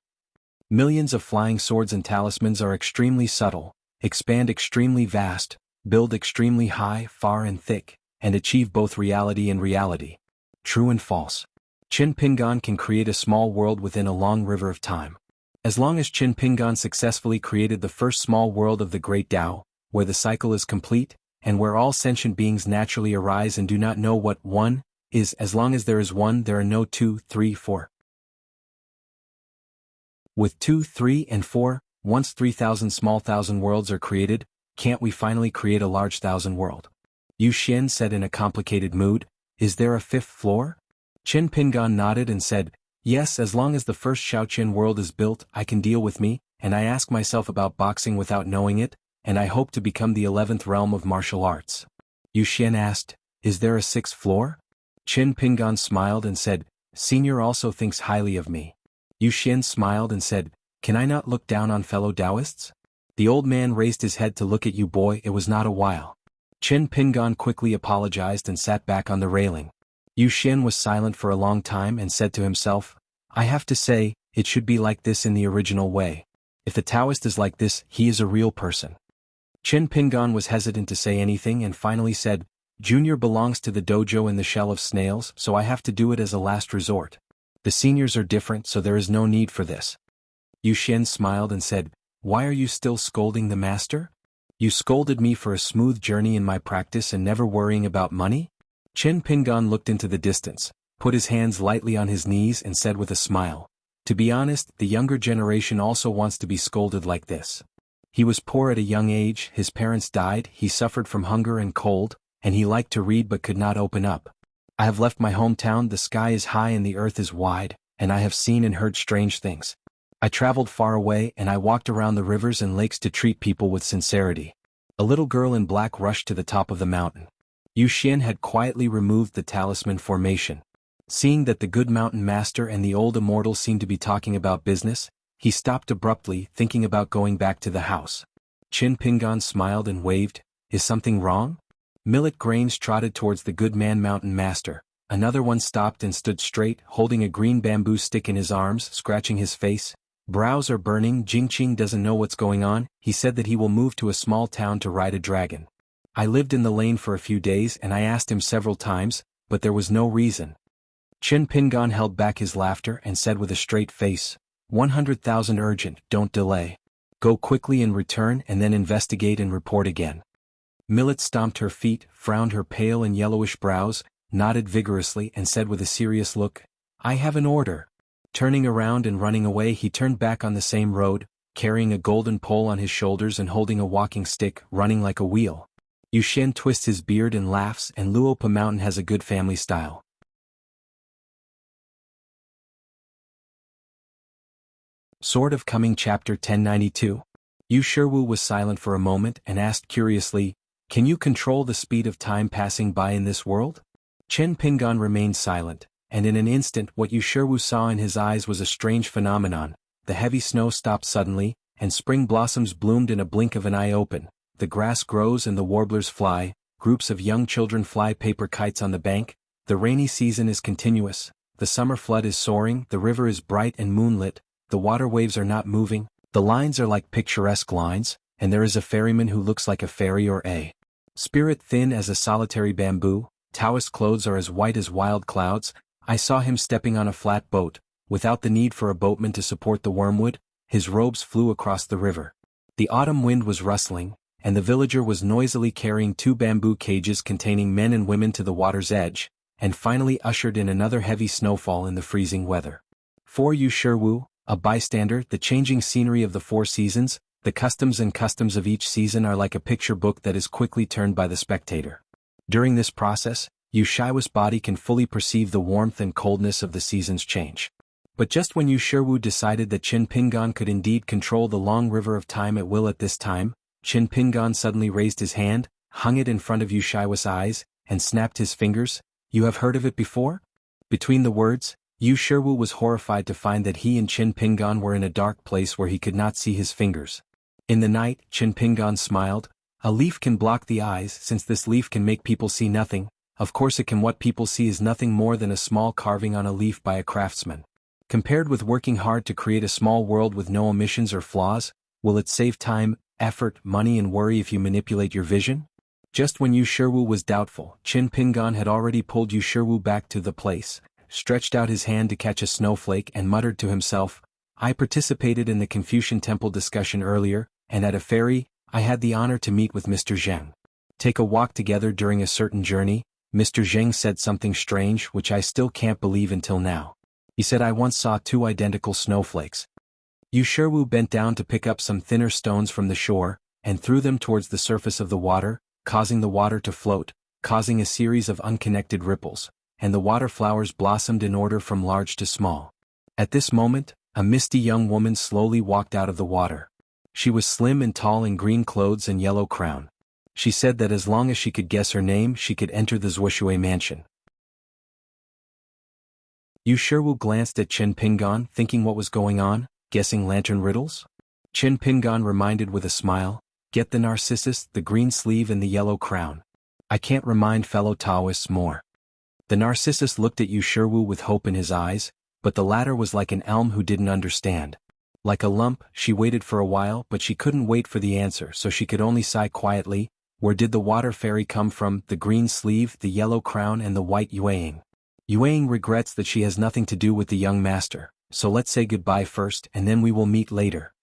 Millions of flying swords and talismans are extremely subtle, expand extremely vast, build extremely high, far and thick, and achieve both reality and reality. True and false. Qin Pingan can create a small world within a long river of time. As long as Qin Pingan successfully created the first small world of the Great Tao, where the cycle is complete, and where all sentient beings naturally arise and do not know what one is, as long as there is one there are no 2, 3, 4. With 2, 3, and 4, once 3,000 small thousand worlds are created, can't we finally create a large thousand world? Yu Xian said in a complicated mood, is there a fifth floor? Qin Pingan nodded and said, yes, as long as the first Shaoqian world is built I can deal with me, and I ask myself about boxing without knowing it, and I hope to become the 11th realm of martial arts. Yu Xian asked, is there a sixth floor? Qin Pingan smiled and said, Senior also thinks highly of me. Yu Xian smiled and said, can I not look down on fellow Taoists? The old man raised his head to look at you boy, it was not a while. Qin Pingan quickly apologized and sat back on the railing. Yu Xian was silent for a long time and said to himself, I have to say, it should be like this in the original way. If the Taoist is like this, he is a real person. Qin Pingan was hesitant to say anything and finally said, Junior belongs to the dojo in the shell of snails, so I have to do it as a last resort. The seniors are different, so there is no need for this. Yu Xian smiled and said, why are you still scolding the master? You scolded me for a smooth journey in my practice and never worrying about money? Qin Pingan looked into the distance, put his hands lightly on his knees and said with a smile, to be honest, the younger generation also wants to be scolded like this. He was poor at a young age, his parents died, he suffered from hunger and cold, and he liked to read but could not open up. I have left my hometown, the sky is high and the earth is wide, and I have seen and heard strange things. I traveled far away and I walked around the rivers and lakes to treat people with sincerity. A little girl in black rushed to the top of the mountain. Yu Xian had quietly removed the talisman formation. Seeing that the good mountain master and the old immortal seemed to be talking about business, he stopped abruptly, thinking about going back to the house. Qin Pingan smiled and waved, is something wrong? Millet Grange trotted towards the good man mountain master. Another one stopped and stood straight, holding a green bamboo stick in his arms, scratching his face. Brows are burning, Jingqing doesn't know what's going on, he said that he will move to a small town to ride a dragon. I lived in the lane for a few days and I asked him several times, but there was no reason. Qin Pingan held back his laughter and said with a straight face, 100,000 urgent, don't delay. Go quickly and return and then investigate and report again. Millet stomped her feet, frowned her pale and yellowish brows, nodded vigorously and said with a serious look, I have an order. Turning around and running away he turned back on the same road, carrying a golden pole on his shoulders and holding a walking stick, running like a wheel. Yu Xian twists his beard and laughs, and Luopa Mountain has a good family style. Sword of Coming Chapter 1092. Yu Shiwu was silent for a moment and asked curiously, can you control the speed of time passing by in this world? Qin Pingan remained silent, and in an instant what Yu Shiwu saw in his eyes was a strange phenomenon. The heavy snow stopped suddenly, and spring blossoms bloomed in a blink of an eye open. The grass grows and the warblers fly, groups of young children fly paper kites on the bank, the rainy season is continuous, the summer flood is soaring, the river is bright and moonlit, the water waves are not moving, the lines are like picturesque lines, and there is a ferryman who looks like a fairy or a spirit thin as a solitary bamboo. Taoist clothes are as white as wild clouds. I saw him stepping on a flat boat, without the need for a boatman to support the wormwood, his robes flew across the river. The autumn wind was rustling, and the villager was noisily carrying 2 bamboo cages containing men and women to the water's edge, and finally ushered in another heavy snowfall in the freezing weather. For Yu Shiwu, a bystander, the changing scenery of the 4 seasons, the customs of each season are like a picture book that is quickly turned by the spectator. During this process, Yu Shiwu's body can fully perceive the warmth and coldness of the season's change. But just when Yu Shiwu decided that Qin Pingan could indeed control the long river of time at will at this time, Qin Pingan suddenly raised his hand, hung it in front of Yu Shiwu's eyes, and snapped his fingers. You have heard of it before? Between the words, Yu Shiwu was horrified to find that he and Qin Pingan were in a dark place where he could not see his fingers. In the night, Qin Pingan smiled. A leaf can block the eyes, since this leaf can make people see nothing. Of course it can. What people see is nothing more than a small carving on a leaf by a craftsman. Compared with working hard to create a small world with no omissions or flaws, will it save time, effort, money and worry if you manipulate your vision? Just when Yu Shiwu was doubtful, Qin Pingan had already pulled Yu Shiwu back to the place, stretched out his hand to catch a snowflake and muttered to himself, I participated in the Confucian Temple discussion earlier, and at a ferry, I had the honor to meet with Mr. Zheng. Take a walk together during a certain journey. Mr. Zheng said something strange which I still can't believe until now. He said I once saw two identical snowflakes. Yu Shiwu bent down to pick up some thinner stones from the shore, and threw them towards the surface of the water, causing the water to float, causing a series of unconnected ripples, and the water flowers blossomed in order from large to small. At this moment, a misty young woman slowly walked out of the water. She was slim and tall in green clothes and yellow crown. She said that as long as she could guess her name she could enter the Zhuoshui mansion. Yu Shiwu glanced at Qin Pingan thinking what was going on, guessing lantern riddles? Qin Pingan reminded with a smile, get the narcissus, the green sleeve and the yellow crown. I can't remind fellow Taoists more. The narcissus looked at Yu Shiwu with hope in his eyes, but the latter was like an elm who didn't understand. Like a lump, she waited for a while but she couldn't wait for the answer so she could only sigh quietly. Where did the water fairy come from? The green sleeve, the yellow crown and the white yueying. Yueying regrets that she has nothing to do with the young master, so let's say goodbye first and then we will meet later.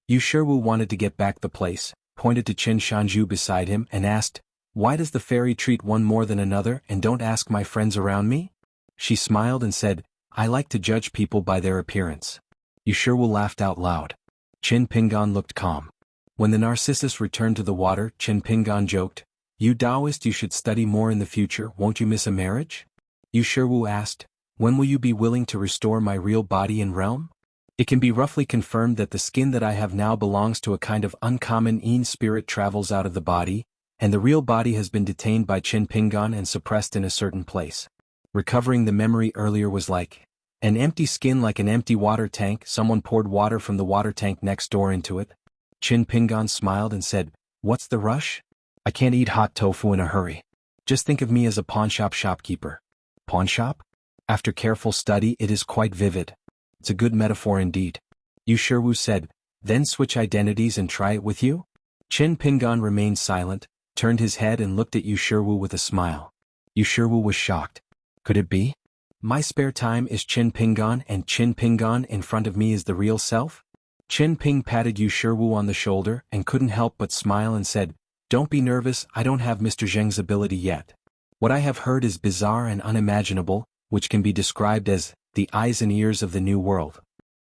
Yu Shiwu wanted to get back the place, pointed to Qin Shanju beside him and asked, why does the fairy treat one more than another and don't ask my friends around me? She smiled and said, I like to judge people by their appearance. Yu Shiwu laughed out loud. Qin Pingan looked calm. When the narcissus returned to the water, Qin Pingan joked, you Taoist, you should study more in the future, won't you miss a marriage? Yu Shiwu asked, when will you be willing to restore my real body and realm? It can be roughly confirmed that the skin that I have now belongs to a kind of uncommon Yin spirit travels out of the body, and the real body has been detained by Qin Pingan and suppressed in a certain place. Recovering the memory earlier was like an empty skin, like an empty water tank. Someone poured water from the water tank next door into it. Qin Pingan smiled and said, what's the rush? I can't eat hot tofu in a hurry. Just think of me as a pawnshop shopkeeper. Pawnshop? After careful study it is quite vivid. It's a good metaphor indeed. Yu Shiwu said, then switch identities and try it with you? Qin Pingan remained silent, turned his head and looked at Yu Shiwu with a smile. Yu Shiwu was shocked. Could it be? My spare time is Qin Pingan and Qin Pingan in front of me is the real self? Qin Ping patted Yu Shiwu on the shoulder and couldn't help but smile and said, don't be nervous, I don't have Mr. Zheng's ability yet. What I have heard is bizarre and unimaginable, which can be described as the eyes and ears of the new world.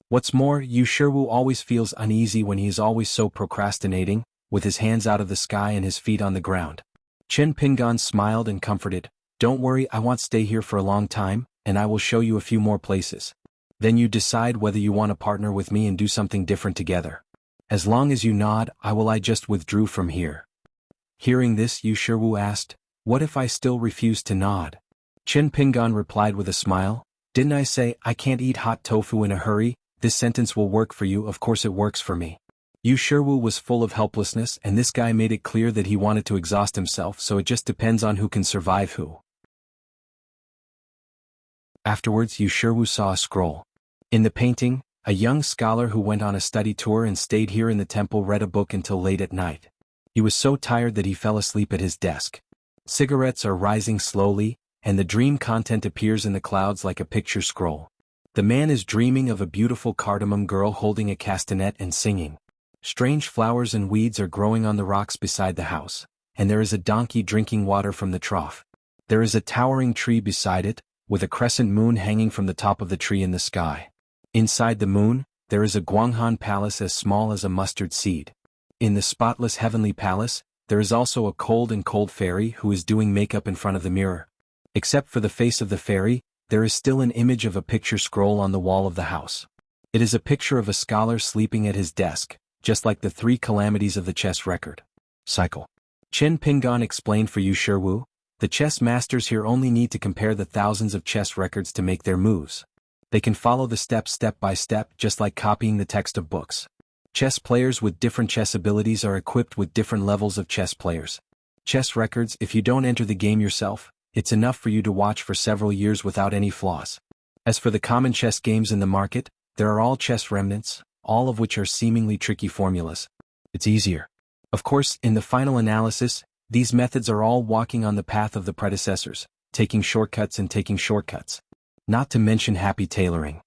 What's more, Yu Shiwu always feels uneasy when he is always so procrastinating, with his hands out of the sky and his feet on the ground. Qin Pingan smiled and comforted, don't worry, I won't stay here for a long time, and I will show you a few more places. Then you decide whether you want to partner with me and do something different together. As long as you nod, I just withdrew from here. Hearing this, Yu Shiwu asked, what if I still refuse to nod? Qin Pingan replied with a smile, didn't I say I can't eat hot tofu in a hurry? This sentence will work for you, of course it works for me. Yu Shiwu was full of helplessness and this guy made it clear that he wanted to exhaust himself, so it just depends on who can survive who. Afterwards Yu Shiwu saw a scroll. In the painting, a young scholar who went on a study tour and stayed here in the temple read a book until late at night. He was so tired that he fell asleep at his desk. Cigarettes are rising slowly, and the dream content appears in the clouds like a picture scroll. The man is dreaming of a beautiful cardamom girl holding a castanet and singing. Strange flowers and weeds are growing on the rocks beside the house, and there is a donkey drinking water from the trough. There is a towering tree beside it, with a crescent moon hanging from the top of the tree in the sky. Inside the moon, there is a xuanhuan palace as small as a mustard seed. In the spotless heavenly palace, there is also a cold fairy who is doing makeup in front of the mirror. Except for the face of the fairy, there is still an image of a picture scroll on the wall of the house. It is a picture of a scholar sleeping at his desk, just like the 3 calamities of the chess record cycle. Qin Pingan explained for Yu Shiwu, the chess masters here only need to compare the thousands of chess records to make their moves. They can follow the steps step by step, just like copying the text of books. Chess players with different chess abilities are equipped with different levels of chess players. Chess records, if you don't enter the game yourself, it's enough for you to watch for several years without any flaws. As for the common chess games in the market, there are all chess remnants, all of which are seemingly tricky formulas. It's easier. Of course, in the final analysis, these methods are all walking on the path of the predecessors, taking shortcuts and taking shortcuts. Not to mention happy tailoring.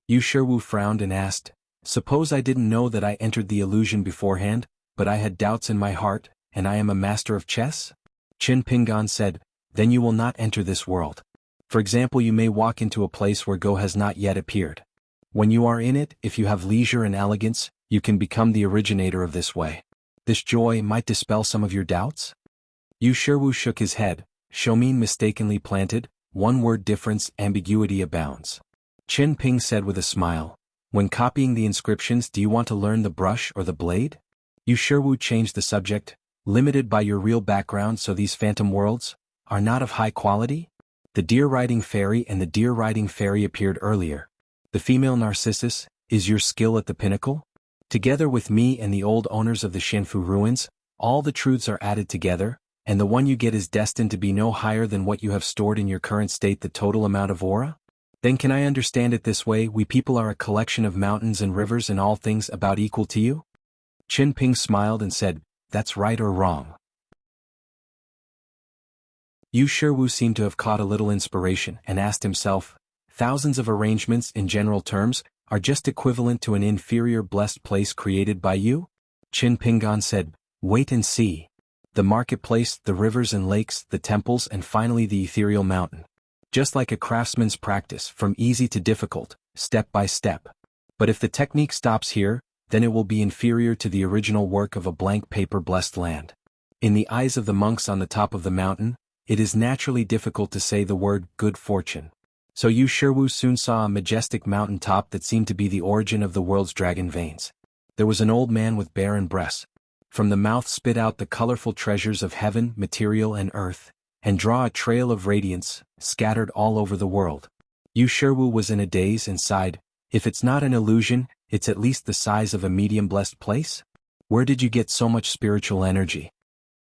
Yu Shiwu frowned and asked, Suppose I didn't know that I entered the illusion beforehand, but I had doubts in my heart, and I am a master of chess? Qin Pingan said, then you will not enter this world. For example, you may walk into a place where Go has not yet appeared. When you are in it, if you have leisure and elegance, you can become the originator of this way. This joy might dispel some of your doubts? Yu Shiwu shook his head. Shoumin mistakenly planted, one word difference, ambiguity abounds. Qin Ping said with a smile, when copying the inscriptions, do you want to learn the brush or the blade? Yu Shiwu changed the subject, limited by your real background, so these phantom worlds are not of high quality? The deer-riding fairy and the deer-riding fairy appeared earlier. The female Narcissus, is your skill at the pinnacle? Together with me and the old owners of the Xianfu ruins, all the truths are added together, and the one you get is destined to be no higher than what you have stored in your current state, the total amount of aura? Then can I understand it this way, we people are a collection of mountains and rivers and all things about equal to you? Qin Ping smiled and said, that's right or wrong. Yu Shiwu seemed to have caught a little inspiration and asked himself, thousands of arrangements in general terms are just equivalent to an inferior blessed place created by you? Qin Pingan said, wait and see. The marketplace, the rivers and lakes, the temples, and finally the ethereal mountain. Just like a craftsman's practice, from easy to difficult, step by step. But if the technique stops here, then it will be inferior to the original work of a blank paper blessed land. In the eyes of the monks on the top of the mountain, it is naturally difficult to say the word good fortune. So Yu Shiwu soon saw a majestic mountain top that seemed to be the origin of the world's dragon veins. There was an old man with barren breasts. From the mouth spit out the colorful treasures of heaven, material and earth, and draw a trail of radiance, scattered all over the world. Yu Shiwu was in a daze and sighed, if it's not an illusion, it's at least the size of a medium blessed place? Where did you get so much spiritual energy?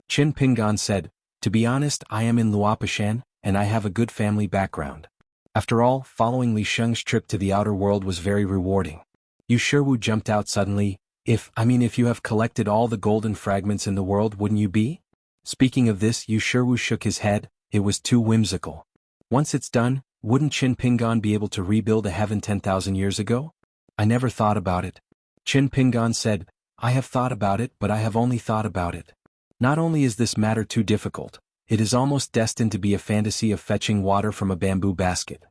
Qin Pingan said, to be honest, I am in Luopishan, and I have a good family background. After all, following Li Sheng's trip to the outer world was very rewarding. Yu Shiwu jumped out suddenly, if you have collected all the golden fragments in the world, wouldn't you be? Speaking of this, Yu Shiwu shook his head, it was too whimsical. Once it's done, wouldn't Qin Pingan be able to rebuild a heaven 10,000 years ago? I never thought about it. Qin Pingan said, I have thought about it, but I have only thought about it. Not only is this matter too difficult, it is almost destined to be a fantasy of fetching water from a bamboo basket.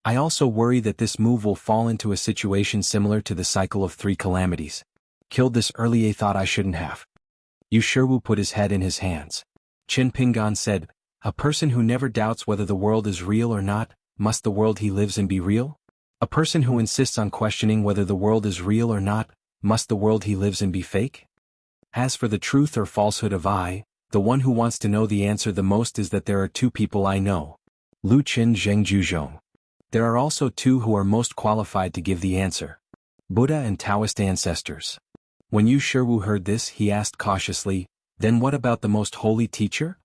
I also worry that this move will fall into a situation similar to the cycle of 3 calamities. Killed this early, I thought I shouldn't have. Yu Shiwu put his head in his hands. Qin Pingan said, a person who never doubts whether the world is real or not, must the world he lives in be real? A person who insists on questioning whether the world is real or not, must the world he lives in be fake? As for the truth or falsehood of I, the one who wants to know the answer the most is that there are 2 people I know. Lu Qin Zheng Juzhong. There are also 2 who are most qualified to give the answer. Buddha and Taoist ancestors. When Yu Shiwu heard this, he asked cautiously, then what about the most holy teacher?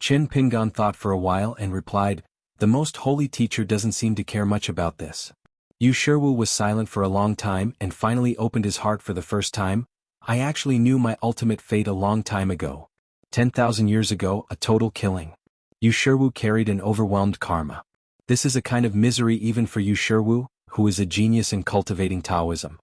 Qin Pingan thought for a while and replied, the most holy teacher doesn't seem to care much about this. Yu Shiwu was silent for a long time and finally opened his heart for the first time. I actually knew my ultimate fate a long time ago. 10,000 years ago, a total killing. Yu Shiwu carried an overwhelmed karma. This is a kind of misery even for Yu Shiwu, who is a genius in cultivating Taoism.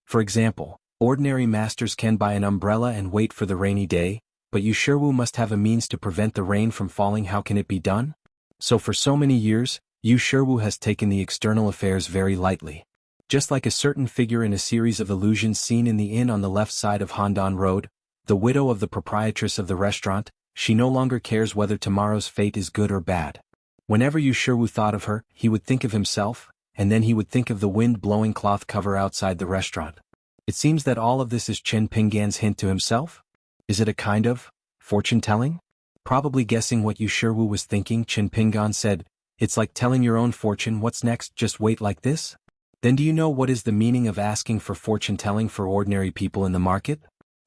For example, ordinary masters can buy an umbrella and wait for the rainy day, but Yu Shiwu must have a means to prevent the rain from falling. How can it be done? So for so many years, Yu Shiwu has taken the external affairs very lightly. Just like a certain figure in a series of illusions seen in the inn on the left side of Handan Road, the widow of the proprietress of the restaurant, she no longer cares whether tomorrow's fate is good or bad. Whenever Yu Shiwu thought of her, he would think of himself, and then he would think of the wind-blowing cloth cover outside the restaurant. It seems that all of this is Qin Pingan's hint to himself? Is it a kind of fortune-telling? Probably guessing what Yu Shiwu was thinking, Qin Pingan said, it's like telling your own fortune. What's next? Just wait like this? Then do you know what is the meaning of asking for fortune-telling for ordinary people in the market?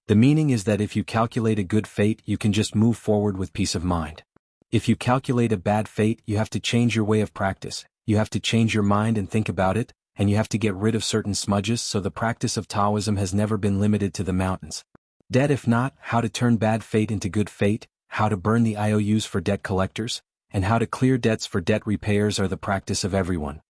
The meaning is that if you calculate a good fate, you can just move forward with peace of mind. If you calculate a bad fate, you have to change your way of practice, you have to change your mind and think about it, and you have to get rid of certain smudges. So the practice of Taoism has never been limited to the mountains. Debt if not, how to turn bad fate into good fate, how to burn the IOUs for debt collectors, and how to clear debts for debt repayers are the practice of everyone.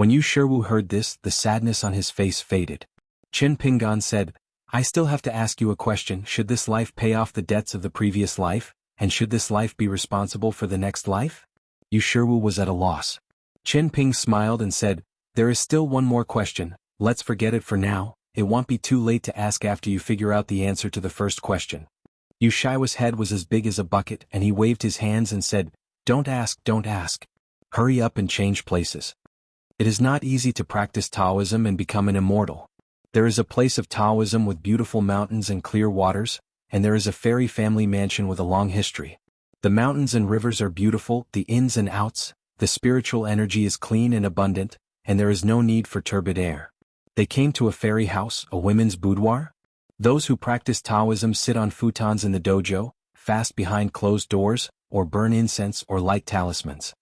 When Yu Shiwu heard this, the sadness on his face faded. Qin Pingan said, I still have to ask you a question. Should this life pay off the debts of the previous life, and should this life be responsible for the next life? Yu Shiwu was at a loss. Qin Ping smiled and said, there is still one more question, let's forget it for now, it won't be too late to ask after you figure out the answer to the first question. Yu Shiwu's head was as big as a bucket and he waved his hands and said, don't ask, don't ask. Hurry up and change places. It is not easy to practice Taoism and become an immortal. There is a place of Taoism with beautiful mountains and clear waters, and there is a fairy family mansion with a long history. The mountains and rivers are beautiful, the ins and outs, the spiritual energy is clean and abundant, and there is no need for turbid air. They came to a fairy house, a women's boudoir? Those who practice Taoism sit on futons in the dojo, fast behind closed doors, or burn incense or light talismans.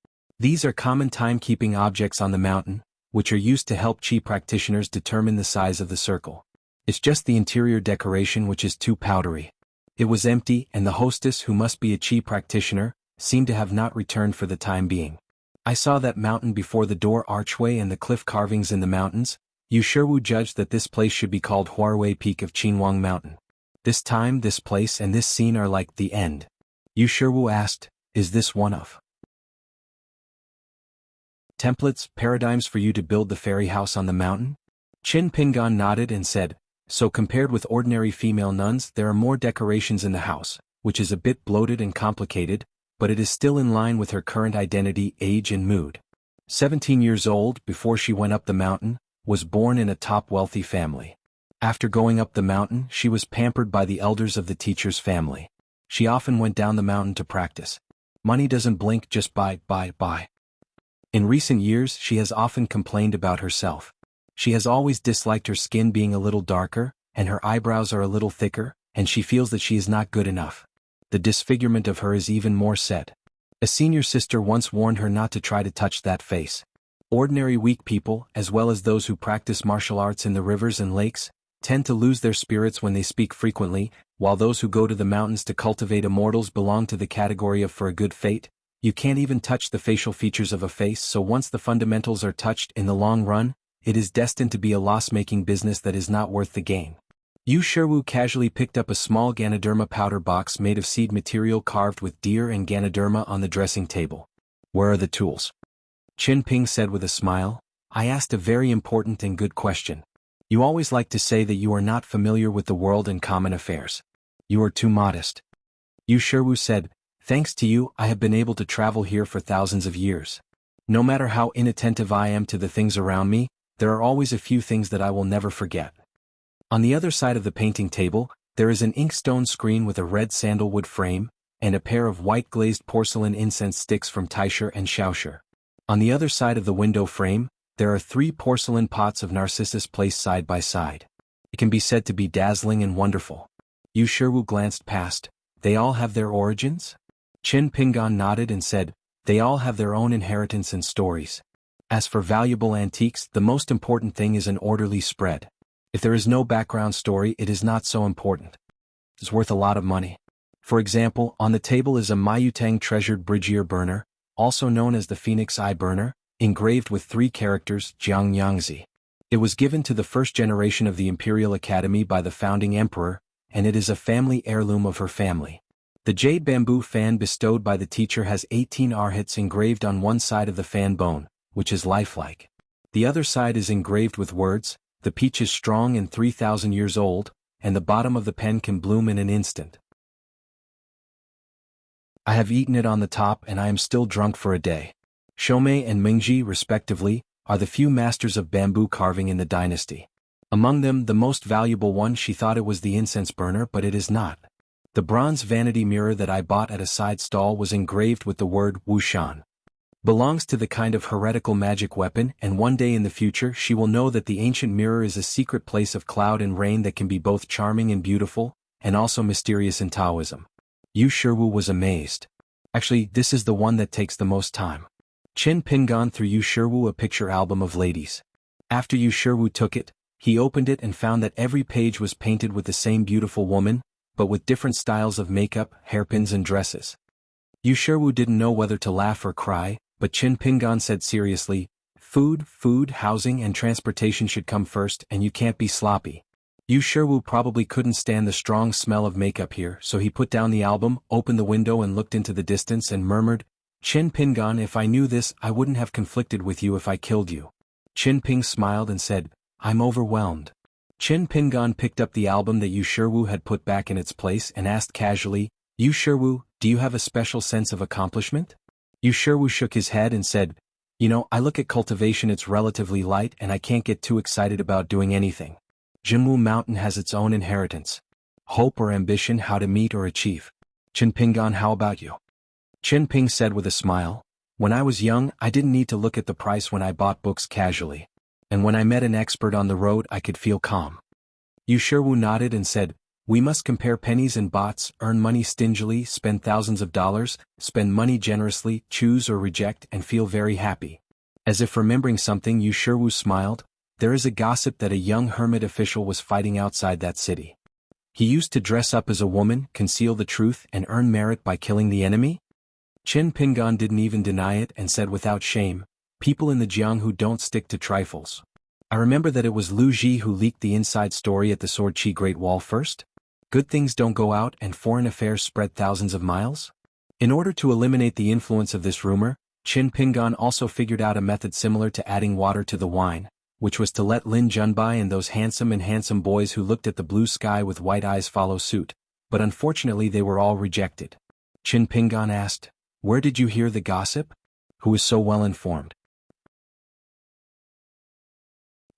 These are common timekeeping objects on the mountain, which are used to help Qi practitioners determine the size of the circle. It's just the interior decoration which is too powdery. It was empty, and the hostess, who must be a Qi practitioner, seemed to have not returned for the time being. I saw that mountain before the door archway and the cliff carvings in the mountains. Yu Shiwu judged that this place should be called Huarwei Peak of Qinhuang Mountain. This time, this place and this scene are like the end. Yu Shiwu asked, is this one of templates, paradigms for you to build the fairy house on the mountain? Qin Pingan nodded and said, so compared with ordinary female nuns, there are more decorations in the house, which is a bit bloated and complicated, but it is still in line with her current identity, age and mood. 17 years old, before she went up the mountain, was born in a top wealthy family. After going up the mountain, she was pampered by the elders of the teacher's family. She often went down the mountain to practice. Money doesn't blink, just buy. In recent years, she has often complained about herself. She has always disliked her skin being a little darker, and her eyebrows are a little thicker, and she feels that she is not good enough. The disfigurement of her is even more set. A senior sister once warned her not to try to touch that face. Ordinary weak people, as well as those who practice martial arts in the rivers and lakes, tend to lose their spirits when they speak frequently, while those who go to the mountains to cultivate immortals belong to the category of for a good fate. You can't even touch the facial features of a face, so once the fundamentals are touched in the long run, it is destined to be a loss-making business that is not worth the gain. Yu Shiwu casually picked up a small Ganoderma powder box made of seed material carved with deer and Ganoderma on the dressing table. Where are the tools? Qin Ping said with a smile, I asked a very important and good question. You always like to say that you are not familiar with the world and common affairs. You are too modest. Yu Shiwu said, thanks to you, I have been able to travel here for thousands of years. No matter how inattentive I am to the things around me, there are always a few things that I will never forget. On the other side of the painting table, there is an inkstone screen with a red sandalwood frame, and a pair of white glazed porcelain incense sticks from Taisher and Shaosher. On the other side of the window frame, there are 3 porcelain pots of narcissus placed side by side. It can be said to be dazzling and wonderful. Yu Shiwu glanced past. They all have their origins? Qin Pingan nodded and said, they all have their own inheritance and stories. As for valuable antiques, the most important thing is an orderly spread. If there is no background story, it is not so important. It's worth a lot of money. For example, on the table is a Mayutang treasured Brigier burner, also known as the Phoenix Eye burner, engraved with 3 characters, Jianghu. It was given to the first generation of the Imperial Academy by the founding emperor, and it is a family heirloom of her family. The jade bamboo fan bestowed by the teacher has 18 arhats engraved on one side of the fan bone, which is lifelike. The other side is engraved with words, the peach is strong and 3,000 years old, and the bottom of the pen can bloom in an instant. I have eaten it on the top and I am still drunk for a day. Shomei and Mingji, respectively, are the few masters of bamboo carving in the dynasty. Among them, the most valuable one, she thought it was the incense burner, but it is not. The bronze vanity mirror that I bought at a side stall was engraved with the word wuxian. Belongs to the kind of heretical magic weapon, and one day in the future she will know that the ancient mirror is a secret place of cloud and rain that can be both charming and beautiful, and also mysterious in Taoism. Yu Shiwu was amazed. Actually, this is the one that takes the most time. Qin Pingan threw Yu Shiwu a picture album of ladies. After Yu Shiwu took it, he opened it and found that every page was painted with the same beautiful woman, but with different styles of makeup, hairpins and dresses. Yu Shiwu didn't know whether to laugh or cry, but Qin Pingan said seriously, Food, housing and transportation should come first, and you can't be sloppy. Yu Shiwu probably couldn't stand the strong smell of makeup here, so he put down the album, opened the window and looked into the distance and murmured, "Qin Pingan, if I knew this, I wouldn't have conflicted with you if I killed you." Qin Ping smiled and said, "I'm overwhelmed." Qin Pingan picked up the album that Yu Shiwu had put back in its place and asked casually, "Yu Shiwu, do you have a special sense of accomplishment?" Yu Shiwu shook his head and said, I look at cultivation, it's relatively light and I can't get too excited about doing anything. Jianghu Mountain has its own inheritance. Hope or ambition, how to meet or achieve. Qin Pingan, how about you?" Qin Ping said with a smile, "When I was young, I didn't need to look at the price when I bought books casually. And when I met an expert on the road, I could feel calm." Yu Shiwu nodded and said, "We must compare pennies and bots, earn money stingily, spend thousands of dollars, spend money generously, choose or reject and feel very happy." As if remembering something, Yu Shiwu smiled. "There is a gossip that a young hermit official was fighting outside that city. He used to dress up as a woman, conceal the truth and earn merit by killing the enemy?" Qin Pingan didn't even deny it and said without shame, "People in the jianghu don't stick to trifles. I remember that it was Lu Ji who leaked the inside story at the Sword Qi Great Wall first. Good things don't go out and foreign affairs spread thousands of miles." In order to eliminate the influence of this rumor, Qin Pingan also figured out a method similar to adding water to the wine, which was to let Lin Junbai and those handsome boys who looked at the blue sky with white eyes follow suit, but unfortunately they were all rejected. Qin Pingan asked, "Where did you hear the gossip? Who is so well informed?"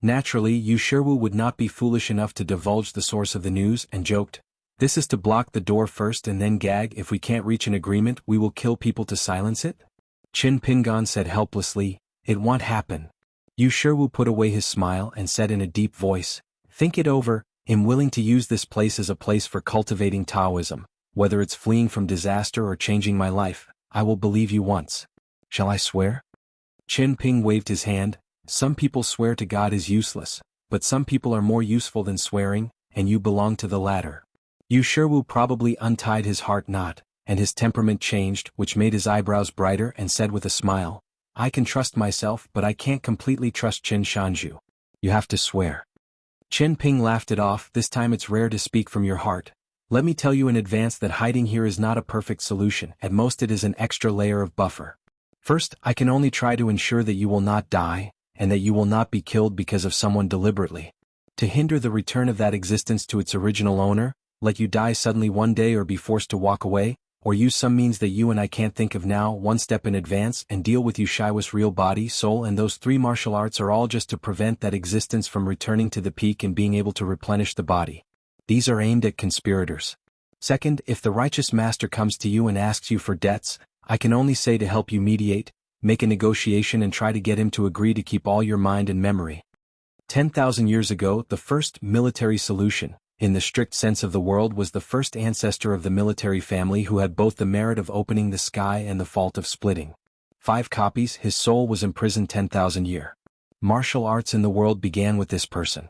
Naturally, Yu Shiwu would not be foolish enough to divulge the source of the news and joked, "This is to block the door first and then gag. If we can't reach an agreement, we will kill people to silence it?" Qin Pingan said helplessly, "It won't happen." Yu Shiwu put away his smile and said in a deep voice, "Think it over. I'm willing to use this place as a place for cultivating Taoism, whether it's fleeing from disaster or changing my life. I will believe you once. Shall I swear?" Qin Ping waved his hand. "Some people swear to God is useless, but some people are more useful than swearing, and you belong to the latter." Yu Shiwu probably untied his heart knot, and his temperament changed, which made his eyebrows brighter, and said with a smile, "I can trust myself, but I can't completely trust Qin Shanju. You have to swear." Qin Ping laughed it off. "This time it's rare to speak from your heart. Let me tell you in advance that hiding here is not a perfect solution. At most it is an extra layer of buffer. First, I can only try to ensure that you will not die, and that you will not be killed because of someone deliberately. To hinder the return of that existence to its original owner, let you die suddenly one day or be forced to walk away, or use some means that you and I can't think of now, one step in advance, and deal with Yushiwa's real body, soul and those 3 martial arts are all just to prevent that existence from returning to the peak and being able to replenish the body. These are aimed at conspirators. Second, if the righteous master comes to you and asks you for debts, I can only say to help you mediate, make a negotiation and try to get him to agree to keep all your mind and memory. 10,000 years ago, the first military solution, in the strict sense of the world, was the first ancestor of the military family who had both the merit of opening the sky and the fault of splitting. 5 copies, his soul was imprisoned 10,000 years. Martial arts in the world began with this person.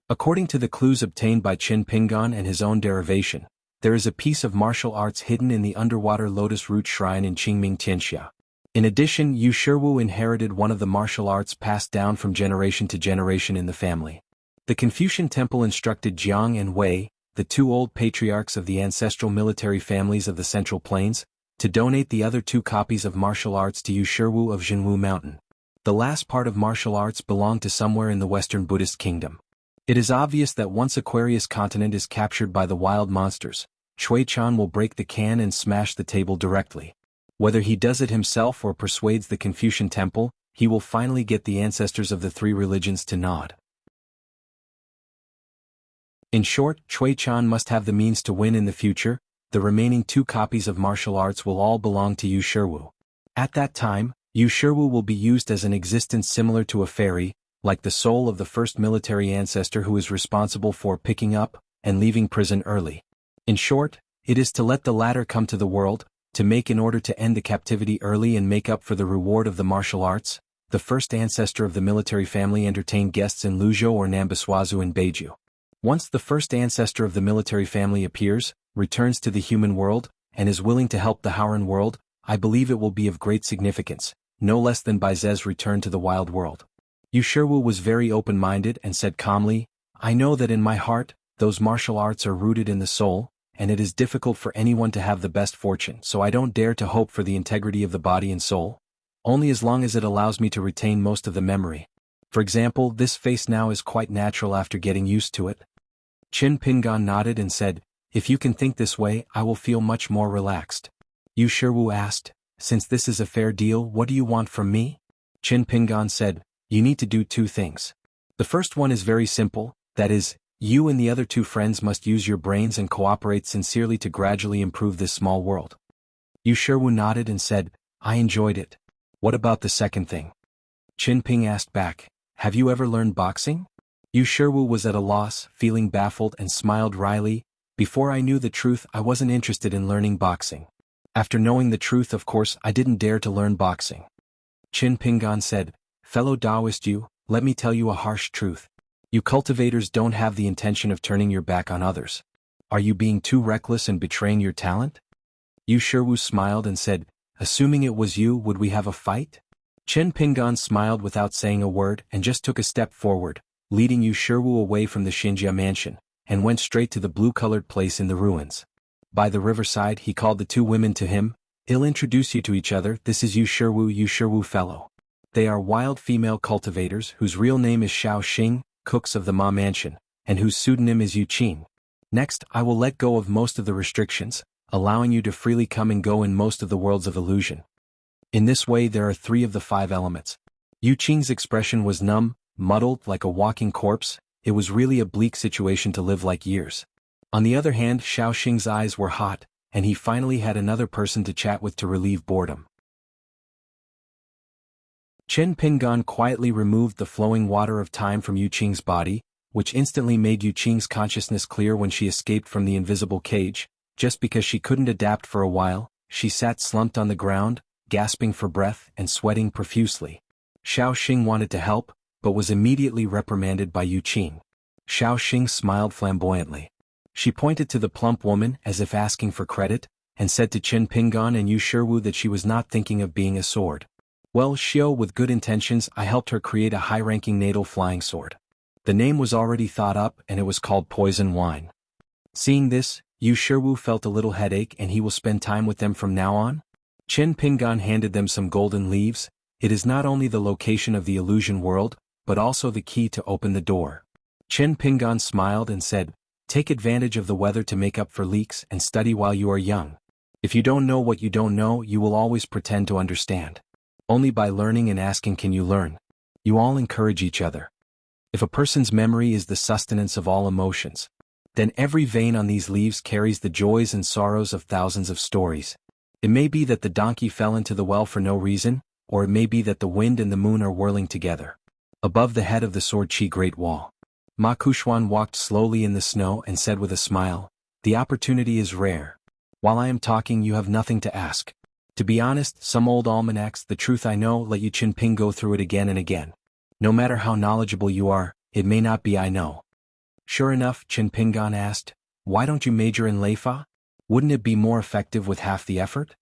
According to the clues obtained by Qin Pingan and his own derivation, there is a piece of martial arts hidden in the underwater lotus root shrine in Qingming Tianxia. In addition, Yu Shiwu inherited one of the martial arts passed down from generation to generation in the family. The Confucian temple instructed Jiang and Wei, the 2 old patriarchs of the ancestral military families of the Central Plains, to donate the other 2 copies of martial arts to Yu Shiwu of Jianghu Mountain. The last part of martial arts belonged to somewhere in the Western Buddhist kingdom. It is obvious that once Aquarius continent is captured by the wild monsters, Cui Chan will break the can and smash the table directly. Whether he does it himself or persuades the Confucian temple, he will finally get the ancestors of the 3 religions to nod. In short, Cui Chan must have the means to win in the future. The remaining 2 copies of martial arts will all belong to Yu Shiwu. At that time, Yu Shiwu will be used as an existence similar to a fairy, like the soul of the first military ancestor who is responsible for picking up and leaving prison early. In short, it is to let the latter come to the world, to make in order to end the captivity early and make up for the reward of the martial arts. The first ancestor of the military family entertained guests in Luzhou or Nambiswazu in Beiju. Once the first ancestor of the military family appears, returns to the human world, and is willing to help the Howran world, I believe it will be of great significance, no less than Baiz's return to the wild world. Yu was very open-minded and said calmly, I know that in my heart, those martial arts are rooted in the soul, and it is difficult for anyone to have the best fortune, so I don't dare to hope for the integrity of the body and soul, only as long as it allows me to retain most of the memory. For example, this face now is quite natural after getting used to it. Qin Pingan nodded and said, if you can think this way, I will feel much more relaxed. Yu asked, since this is a fair deal, what do you want from me? Qin Pingan said, you need to do two things. The first one is very simple, that is, you and the other two friends must use your brains and cooperate sincerely to gradually improve this small world. Yu nodded and said, I enjoyed it. What about the second thing? Qin Ping asked back, have you ever learned boxing? Yu was at a loss, feeling baffled and smiled wryly, before I knew the truth I wasn't interested in learning boxing. After knowing the truth, of course, I didn't dare to learn boxing. Qin Pingan said, fellow Taoist Yu, let me tell you a harsh truth. You cultivators don't have the intention of turning your back on others. Are you being too reckless and betraying your talent? Yu smiled and said, assuming it was you, would we have a fight? Qin Pingan smiled without saying a word and just took a step forward, leading Yu away from the Xianxia mansion, and went straight to the blue-colored place in the ruins. By the riverside he called the two women to him, I'll introduce you to each other, this is Yu fellow. They are wild female cultivators whose real name is Xiaoxing, cooks of the Ma Mansion, and whose pseudonym is Yu Qing. Next, I will let go of most of the restrictions, allowing you to freely come and go in most of the worlds of illusion. In this way there are 3 of the 5 elements. Yu Qing's expression was numb, muddled like a walking corpse, it was really a bleak situation to live like years. On the other hand, Xiaoxing's eyes were hot, and he finally had another person to chat with to relieve boredom. Qin Pingan quietly removed the flowing water of time from Yu Qing's body, which instantly made Yu Qing's consciousness clear when she escaped from the invisible cage. Just because she couldn't adapt for a while, she sat slumped on the ground, gasping for breath and sweating profusely. Xiaoxing wanted to help, but was immediately reprimanded by Yu Qing. Xiaoxing smiled flamboyantly. She pointed to the plump woman as if asking for credit, and said to Qin Pingan and Yu that she was not thinking of being a sword. Well, Xiao, with good intentions, I helped her create a high-ranking natal flying sword. The name was already thought up and it was called Poison Wine. Seeing this, Yu felt a little headache and he will spend time with them from now on. Qin Pingan handed them some golden leaves. It is not only the location of the illusion world, but also the key to open the door. Qin Pingan smiled and said, take advantage of the weather to make up for leaks and study while you are young. If you don't know what you don't know, you will always pretend to understand. Only by learning and asking can you learn. You all encourage each other. If a person's memory is the sustenance of all emotions, then every vein on these leaves carries the joys and sorrows of thousands of stories. It may be that the donkey fell into the well for no reason, or it may be that the wind and the moon are whirling together. Above the head of the Sword Chi Great Wall, Ma Xuanhuan walked slowly in the snow and said with a smile, the opportunity is rare. While I am talking you have nothing to ask. To be honest, some old almanacs, the truth I know, let you Qin Ping go through it again and again. No matter how knowledgeable you are, it may not be I know. Sure enough, Qin Pingan asked, why don't you major in Leifa? Wouldn't it be more effective with half the effort?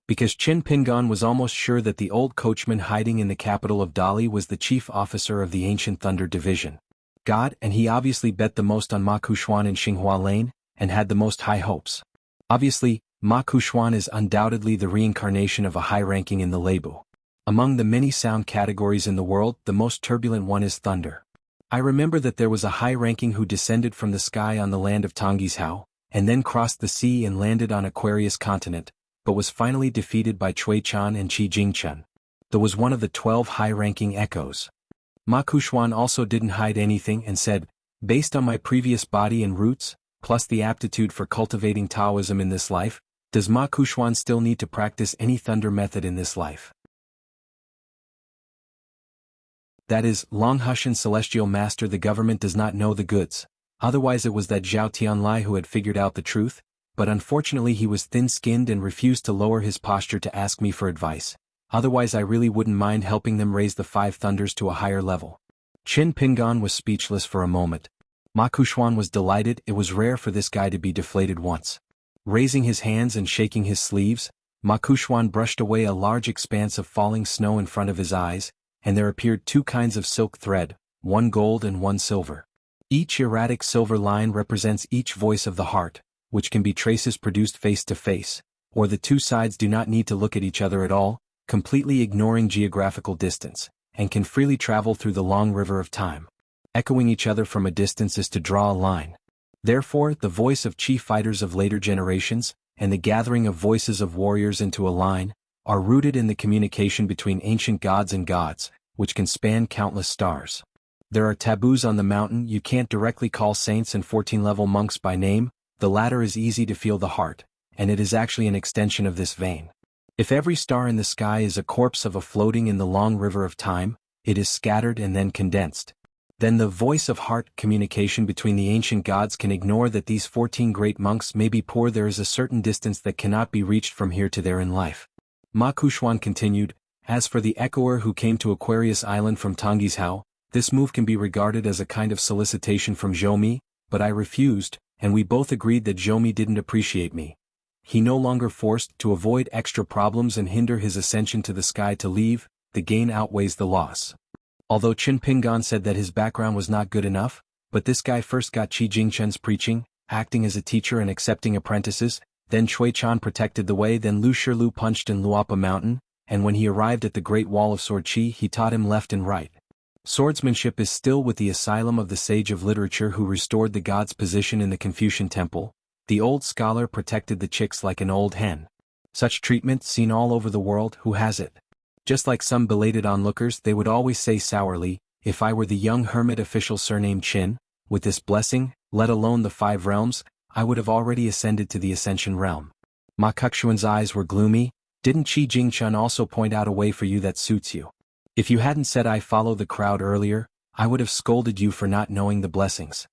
Because Qin Pingan was almost sure that the old coachman hiding in the capital of Dali was the chief officer of the Ancient Thunder Division. God, and he obviously bet the most on Ma Xuanhuan in Xinghua Lane, and had the most high hopes. Obviously, Ma Xuanhuan is undoubtedly the reincarnation of a high ranking in the Leibu. Among the many sound categories in the world, the most turbulent one is thunder. I remember that there was a high ranking who descended from the sky on the land of Tonggishao, and then crossed the sea and landed on Aquarius continent, but was finally defeated by Cui Chan and Qi Jingchen. There was one of the 12 high-ranking echoes. Ma Xuanhuan also didn't hide anything and said, based on my previous body and roots, plus the aptitude for cultivating Taoism in this life, does Ma Xuanhuan still need to practice any thunder method in this life? That is, Long Hushan Celestial Master, the government does not know the goods. Otherwise it was that Zhao Tianlai who had figured out the truth, but unfortunately he was thin-skinned and refused to lower his posture to ask me for advice. Otherwise I really wouldn't mind helping them raise the 5 thunders to a higher level. Qin Pingan was speechless for a moment. Ma Xuanhuan was delighted. It was rare for this guy to be deflated once. Raising his hands and shaking his sleeves, Ma Xuanhuan brushed away a large expanse of falling snow in front of his eyes, and there appeared two kinds of silk thread, one gold and one silver. Each erratic silver line represents each voice of the heart, which can be traces produced face to face, or the two sides do not need to look at each other at all, completely ignoring geographical distance, and can freely travel through the long river of time. Echoing each other from a distance is to draw a line. Therefore, the voice of chief fighters of later generations, and the gathering of voices of warriors into a line, are rooted in the communication between ancient gods and gods, which can span countless stars. There are taboos on the mountain. You can't directly call saints and 14-level monks by name, the latter is easy to feel the heart, and it is actually an extension of this vein. If every star in the sky is a corpse of a floating in the long river of time, it is scattered and then condensed. Then the voice of heart communication between the ancient gods can ignore that these 14 great monks may be poor. There is a certain distance that cannot be reached from here to there in life. Ma Xuanhuan continued, as for the echoer who came to Aquarius Island from Tonggishao, this move can be regarded as a kind of solicitation from Zhou, but I refused, and we both agreed that Zhou didn't appreciate me. He no longer forced to avoid extra problems and hinder his ascension to the sky to leave, the gain outweighs the loss. Although Qin Pingan said that his background was not good enough, but this guy first got Qi Jingchen's preaching, acting as a teacher and accepting apprentices, then Chui Chan protected the way, then Lu Shilu punched in Luapa Mountain, and when he arrived at the Great Wall of Sword Qi he taught him left and right. Swordsmanship is still with the asylum of the sage of literature who restored the god's position in the Confucian temple. The old scholar protected the chicks like an old hen. Such treatment seen all over the world. Who has it? Just like some belated onlookers, they would always say sourly, if I were the young hermit official surnamed Qin, with this blessing, let alone the 5 realms, I would have already ascended to the ascension realm. Ma Kexuan's eyes were gloomy. Didn't Qi Jingchen also point out a way for you that suits you? If you hadn't said I follow the crowd earlier, I would have scolded you for not knowing the blessings.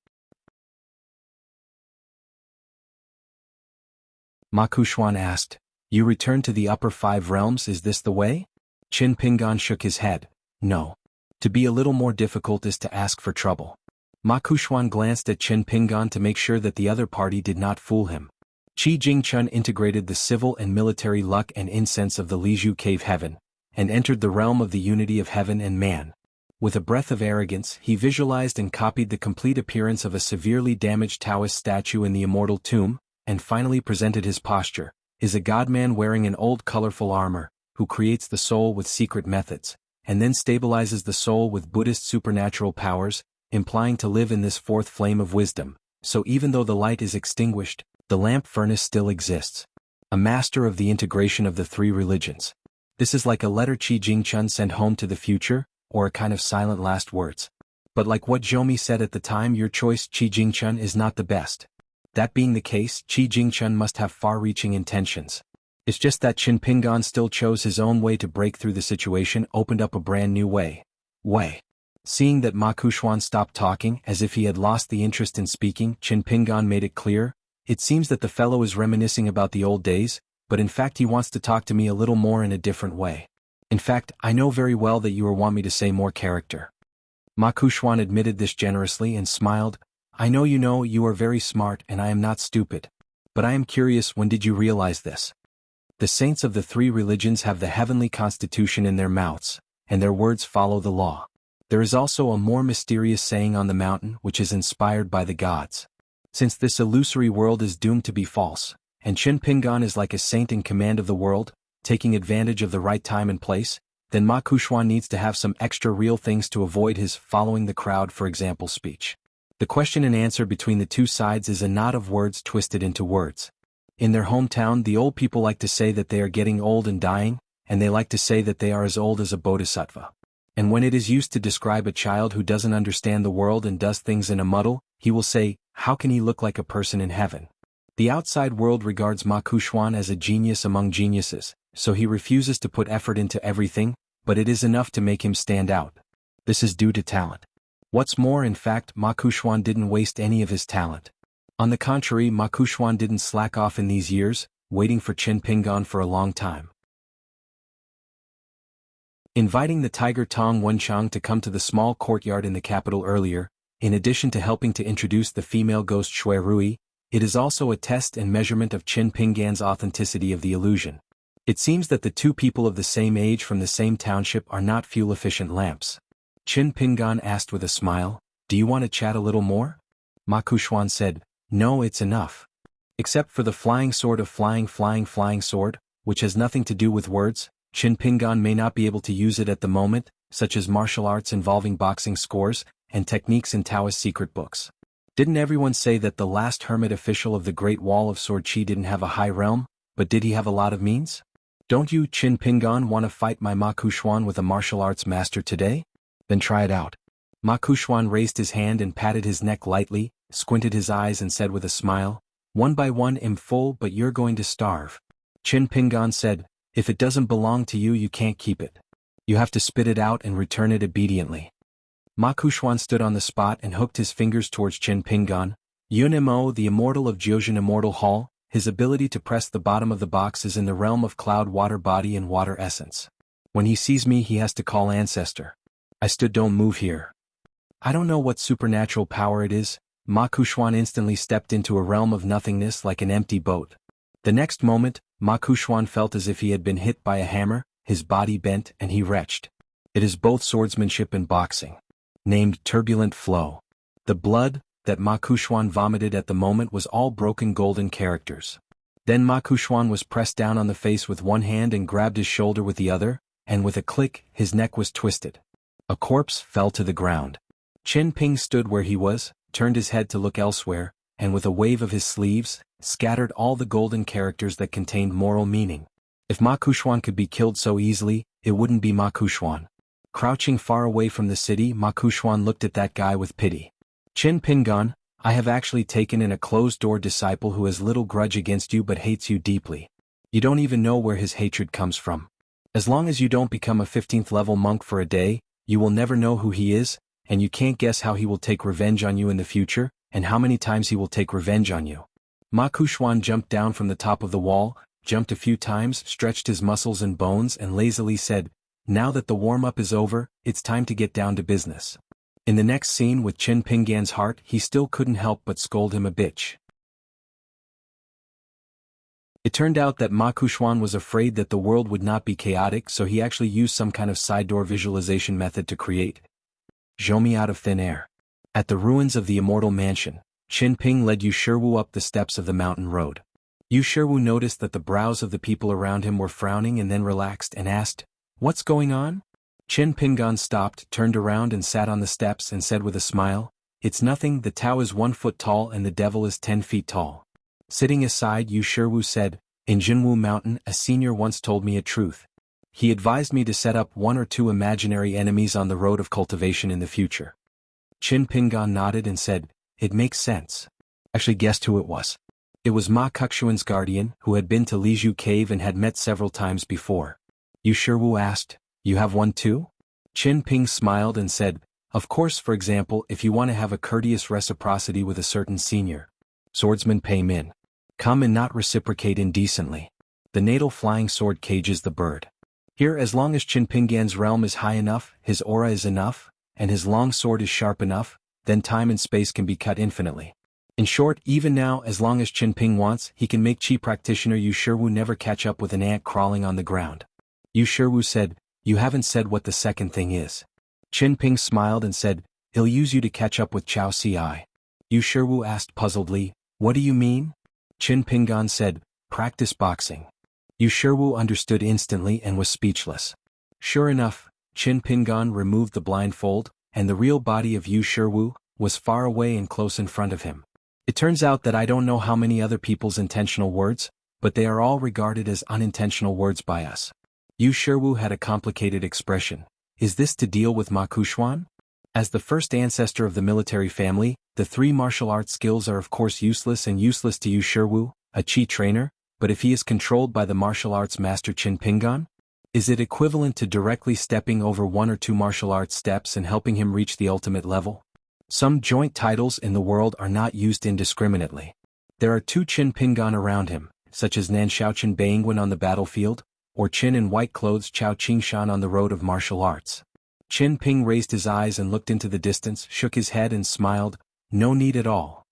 Ma Xuanhuan asked, you return to the upper 5 realms, is this the way? Qin Pingan shook his head, no. To be a little more difficult is to ask for trouble. Ma Xuanhuan glanced at Qin Pingan to make sure that the other party did not fool him. Qi Jingchen integrated the civil and military luck and incense of the Lizhu cave heaven, and entered the realm of the unity of heaven and man. With a breath of arrogance, he visualized and copied the complete appearance of a severely damaged Taoist statue in the immortal tomb, and finally presented his posture, is a godman wearing an old colorful armor, who creates the soul with secret methods, and then stabilizes the soul with Buddhist supernatural powers, implying to live in this 4th flame of wisdom, so even though the light is extinguished, the lamp furnace still exists. A master of the integration of the 3 religions. This is like a letter Qi Jingchen sent home to the future, or a kind of silent last words. But like what Zhou said at the time, your choice Qi Jingchen is not the best. That being the case, Qi Jingchen must have far-reaching intentions. It's just that Qin Pingan still chose his own way to break through the situation, opened up a brand new way. Seeing that Ma Xuanhuan stopped talking as if he had lost the interest in speaking, Qin Pingan made it clear, it seems that the fellow is reminiscing about the old days, but in fact he wants to talk to me a little more in a different way. In fact, I know very well that you want me to say more character. Ma Xuanhuan admitted this generously and smiled, I know you are very smart and I am not stupid. But I am curious, when did you realize this? The saints of the 3 religions have the heavenly constitution in their mouths, and their words follow the law. There is also a more mysterious saying on the mountain which is inspired by the gods. Since this illusory world is doomed to be false, and Qin Pingan is like a saint in command of the world, taking advantage of the right time and place, then Ma Xuanhuan needs to have some extra real things to avoid his following the crowd for example speech. The question and answer between the 2 sides is a knot of words twisted into words. In their hometown, the old people like to say that they are getting old and dying, and they like to say that they are as old as a bodhisattva. And when it is used to describe a child who doesn't understand the world and does things in a muddle, he will say, how can he look like a person in heaven? The outside world regards Ma Xuanhuan as a genius among geniuses, so he refuses to put effort into everything, but it is enough to make him stand out. This is due to talent. What's more, in fact, Ma Xuanhuan didn't waste any of his talent. On the contrary, Ma Xuanhuan didn't slack off in these years, waiting for Qin Pingan for a long time. Inviting the tiger Tong Wenchang to come to the small courtyard in the capital earlier, in addition to helping to introduce the female ghost Shui Rui, it is also a test and measurement of Qin Pingan's authenticity of the illusion. It seems that the two people of the same age from the same township are not fuel-efficient lamps. Qin Pingan asked with a smile, "Do you want to chat a little more?" Ma Kuxuan said, "No, it's enough. Except for the flying sword of flying sword, which has nothing to do with words, Qin Pingan may not be able to use it at the moment, such as martial arts involving boxing scores, and techniques in Taoist secret books. Didn't everyone say that the last hermit official of the Great Wall of Sword Qi didn't have a high realm, but did he have a lot of means? Don't you, Qin Pingan, want to fight my Ma Kuxuan with a martial arts master today? Then try it out." Ma Kuxuan raised his hand and patted his neck lightly, squinted his eyes and said with a smile, "One by one I'm full, but you're going to starve." Qin Pingan said, "If it doesn't belong to you, you can't keep it. You have to spit it out and return it obediently." Ma Kuxuan stood on the spot and hooked his fingers towards Qin Pingan. Yunimo, the immortal of Jiozhen Immortal Hall, his ability to press the bottom of the box is in the realm of cloud water body and water essence. When he sees me, he has to call ancestor. I stood, "Don't move here." I don't know what supernatural power it is. Ma Kuxuan instantly stepped into a realm of nothingness like an empty boat. The next moment, Ma Kuxuan felt as if he had been hit by a hammer, his body bent and he retched. It is both swordsmanship and boxing. Named Turbulent Flow. The blood that Ma Kuxuan vomited at the moment was all broken golden characters. Then Ma Kuxuan was pressed down on the face with one hand and grabbed his shoulder with the other, and with a click, his neck was twisted. A corpse fell to the ground. Qin Ping stood where he was, turned his head to look elsewhere, and with a wave of his sleeves, scattered all the golden characters that contained moral meaning. If Ma Kuxuan could be killed so easily, it wouldn't be Ma Kuxuan. Crouching far away from the city, Ma Kuxuan looked at that guy with pity. "Qin Pingan, I have actually taken in a closed-door disciple who has little grudge against you but hates you deeply. You don't even know where his hatred comes from. As long as you don't become a 15th level monk for a day, you will never know who he is, and you can't guess how he will take revenge on you in the future, and how many times he will take revenge on you." Ma Kuxuan jumped down from the top of the wall, jumped a few times, stretched his muscles and bones and lazily said, "Now that the warm-up is over, it's time to get down to business." In the next scene with Qin Pingan's heart, he still couldn't help but scold him a bitch. It turned out that Ma Kuxuan was afraid that the world would not be chaotic, so he actually used some kind of side door visualization method to create Zhomi out of thin air. At the ruins of the immortal mansion, Qin Ping led Yu Shiwu up the steps of the mountain road. Yu Shiwu noticed that the brows of the people around him were frowning and then relaxed and asked, "What's going on?" Qin Pingan stopped, turned around and sat on the steps and said with a smile, "It's nothing, the Tao is 1 foot tall and the devil is 10 feet tall." Sitting aside, Yu Shiwu said, "In Jinwu Mountain, a senior once told me a truth. He advised me to set up 1 or 2 imaginary enemies on the road of cultivation in the future." Qin Pingan nodded and said, "It makes sense." Actually guessed who it was. It was Ma Kuxuan's guardian, who had been to Lizhu Cave and had met several times before. Yu Shiwu asked, "You have one too?" Qin Ping smiled and said, "Of course, for example, if you want to have a courteous reciprocity with a certain senior swordsman, pay min. Come and not reciprocate indecently. The natal flying sword cages the bird." Here, as long as Qin Pingan's realm is high enough, his aura is enough, and his long sword is sharp enough, then time and space can be cut infinitely. In short, even now, as long as Qin Ping wants, he can make Qi practitioner Yu Shiwu never catch up with an ant crawling on the ground. Yu Shiwu said, "You haven't said what the second thing is." Qin Ping smiled and said, "He'll use you to catch up with Chao Ci." Yu Shiwu asked puzzledly, "What do you mean?" Qin Pingan said, "Practice boxing." Yu Shiwu understood instantly and was speechless. Sure enough, Qin Pingan removed the blindfold, and the real body of Yu Shiwu was far away and close in front of him. It turns out that I don't know how many other people's intentional words, but they are all regarded as unintentional words by us. Yu Shiwu had a complicated expression. Is this to deal with Ma Kuxuan? As the first ancestor of the military family, the 3 martial arts skills are of course useless and useless to Yu Shiwu, a Qi trainer, but if he is controlled by the martial arts master Qin Pingan? Is it equivalent to directly stepping over 1 or 2 martial arts steps and helping him reach the ultimate level? Some joint titles in the world are not used indiscriminately. There are 2 Qin Pingan around him, such as Nan Shaoqin Baingwen on the battlefield, or Qin in white clothes Chao Qingshan on the road of martial arts. Qin Ping raised his eyes and looked into the distance, shook his head and smiled, "No need at all."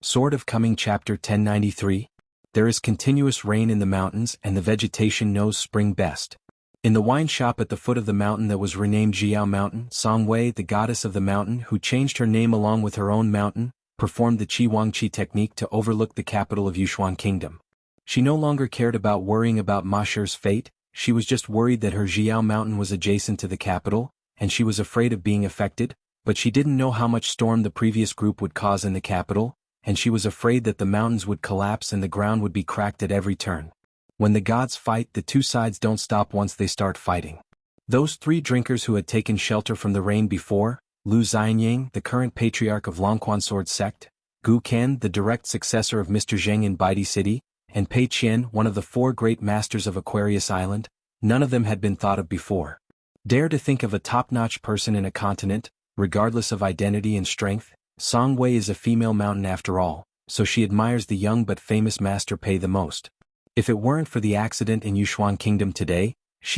Sword of Coming Chapter 1093. There is continuous rain in the mountains and the vegetation knows spring best. In the wine shop at the foot of the mountain that was renamed Jiao Mountain, Song Wei, the goddess of the mountain who changed her name along with her own mountain, performed the Qi technique to overlook the capital of Yushuan Kingdom. She no longer cared about worrying about Ma Shi's fate, she was just worried that her Jiao Mountain was adjacent to the capital, and she was afraid of being affected, but she didn't know how much storm the previous group would cause in the capital, and she was afraid that the mountains would collapse and the ground would be cracked at every turn. When the gods fight, the two sides don't stop once they start fighting. Those three drinkers who had taken shelter from the rain before, Lu Xianying, the current patriarch of Longquan Sword Sect, Gu Ken, the direct successor of Mr. Zheng in Baidi City, and Pei Qian, one of the four great masters of Aquarius Island, none of them had been thought of before. Dare to think of a top-notch person in a continent, regardless of identity and strength. Song Wei is a female mountain after all, so she admires the young but famous Master Pei the most. If it weren't for the accident in Yushuan Kingdom today,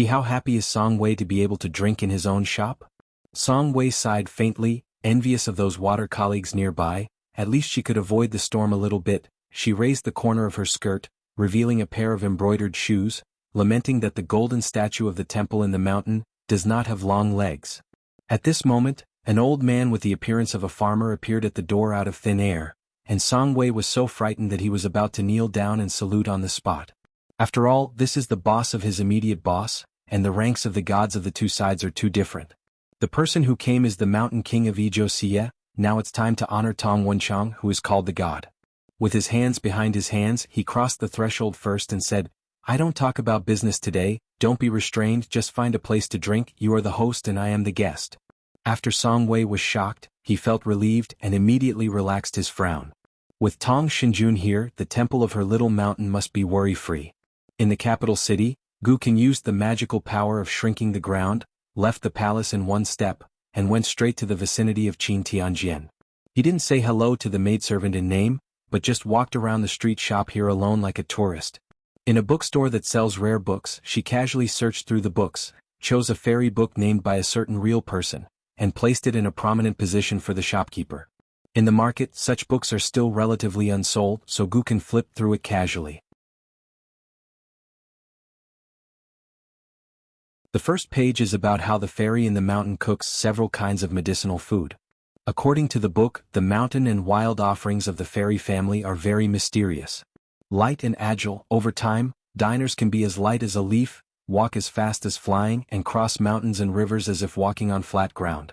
how happy is Song Wei to be able to drink in his own shop? Song Wei sighed faintly, envious of those water colleagues nearby. At least she could avoid the storm a little bit. She raised the corner of her skirt, revealing a pair of embroidered shoes, lamenting that the golden statue of the temple in the mountain does not have long legs. At this moment, an old man with the appearance of a farmer appeared at the door out of thin air, and Song Wei was so frightened that he was about to kneel down and salute on the spot. After all, this is the boss of his immediate boss, and the ranks of the gods of the two sides are too different. The person who came is the mountain king of Xianxia. Now it's time to honor Tong Wenchang, who is called the god. With his hands behind his hands, he crossed the threshold first and said, "I don't talk about business today, don't be restrained, just find a place to drink, you are the host and I am the guest." After Song Wei was shocked, he felt relieved and immediately relaxed his frown. With Tong Xinjun here, the temple of her little mountain must be worry-free. In the capital city, Gu Ken used the magical power of shrinking the ground, left the palace in one step, and went straight to the vicinity of Qin Tianjian. He didn't say hello to the maidservant in name, but just walked around the street shop here alone like a tourist. In a bookstore that sells rare books, she casually searched through the books, chose a fairy book named by a certain real person, and placed it in a prominent position for the shopkeeper. In the market, such books are still relatively unsold, so Gu Ken flipped through it casually. The first page is about how the fairy in the mountain cooks several kinds of medicinal food. According to the book, the mountain and wild offerings of the fairy family are very mysterious. Light and agile, over time, diners can be as light as a leaf, walk as fast as flying, and cross mountains and rivers as if walking on flat ground.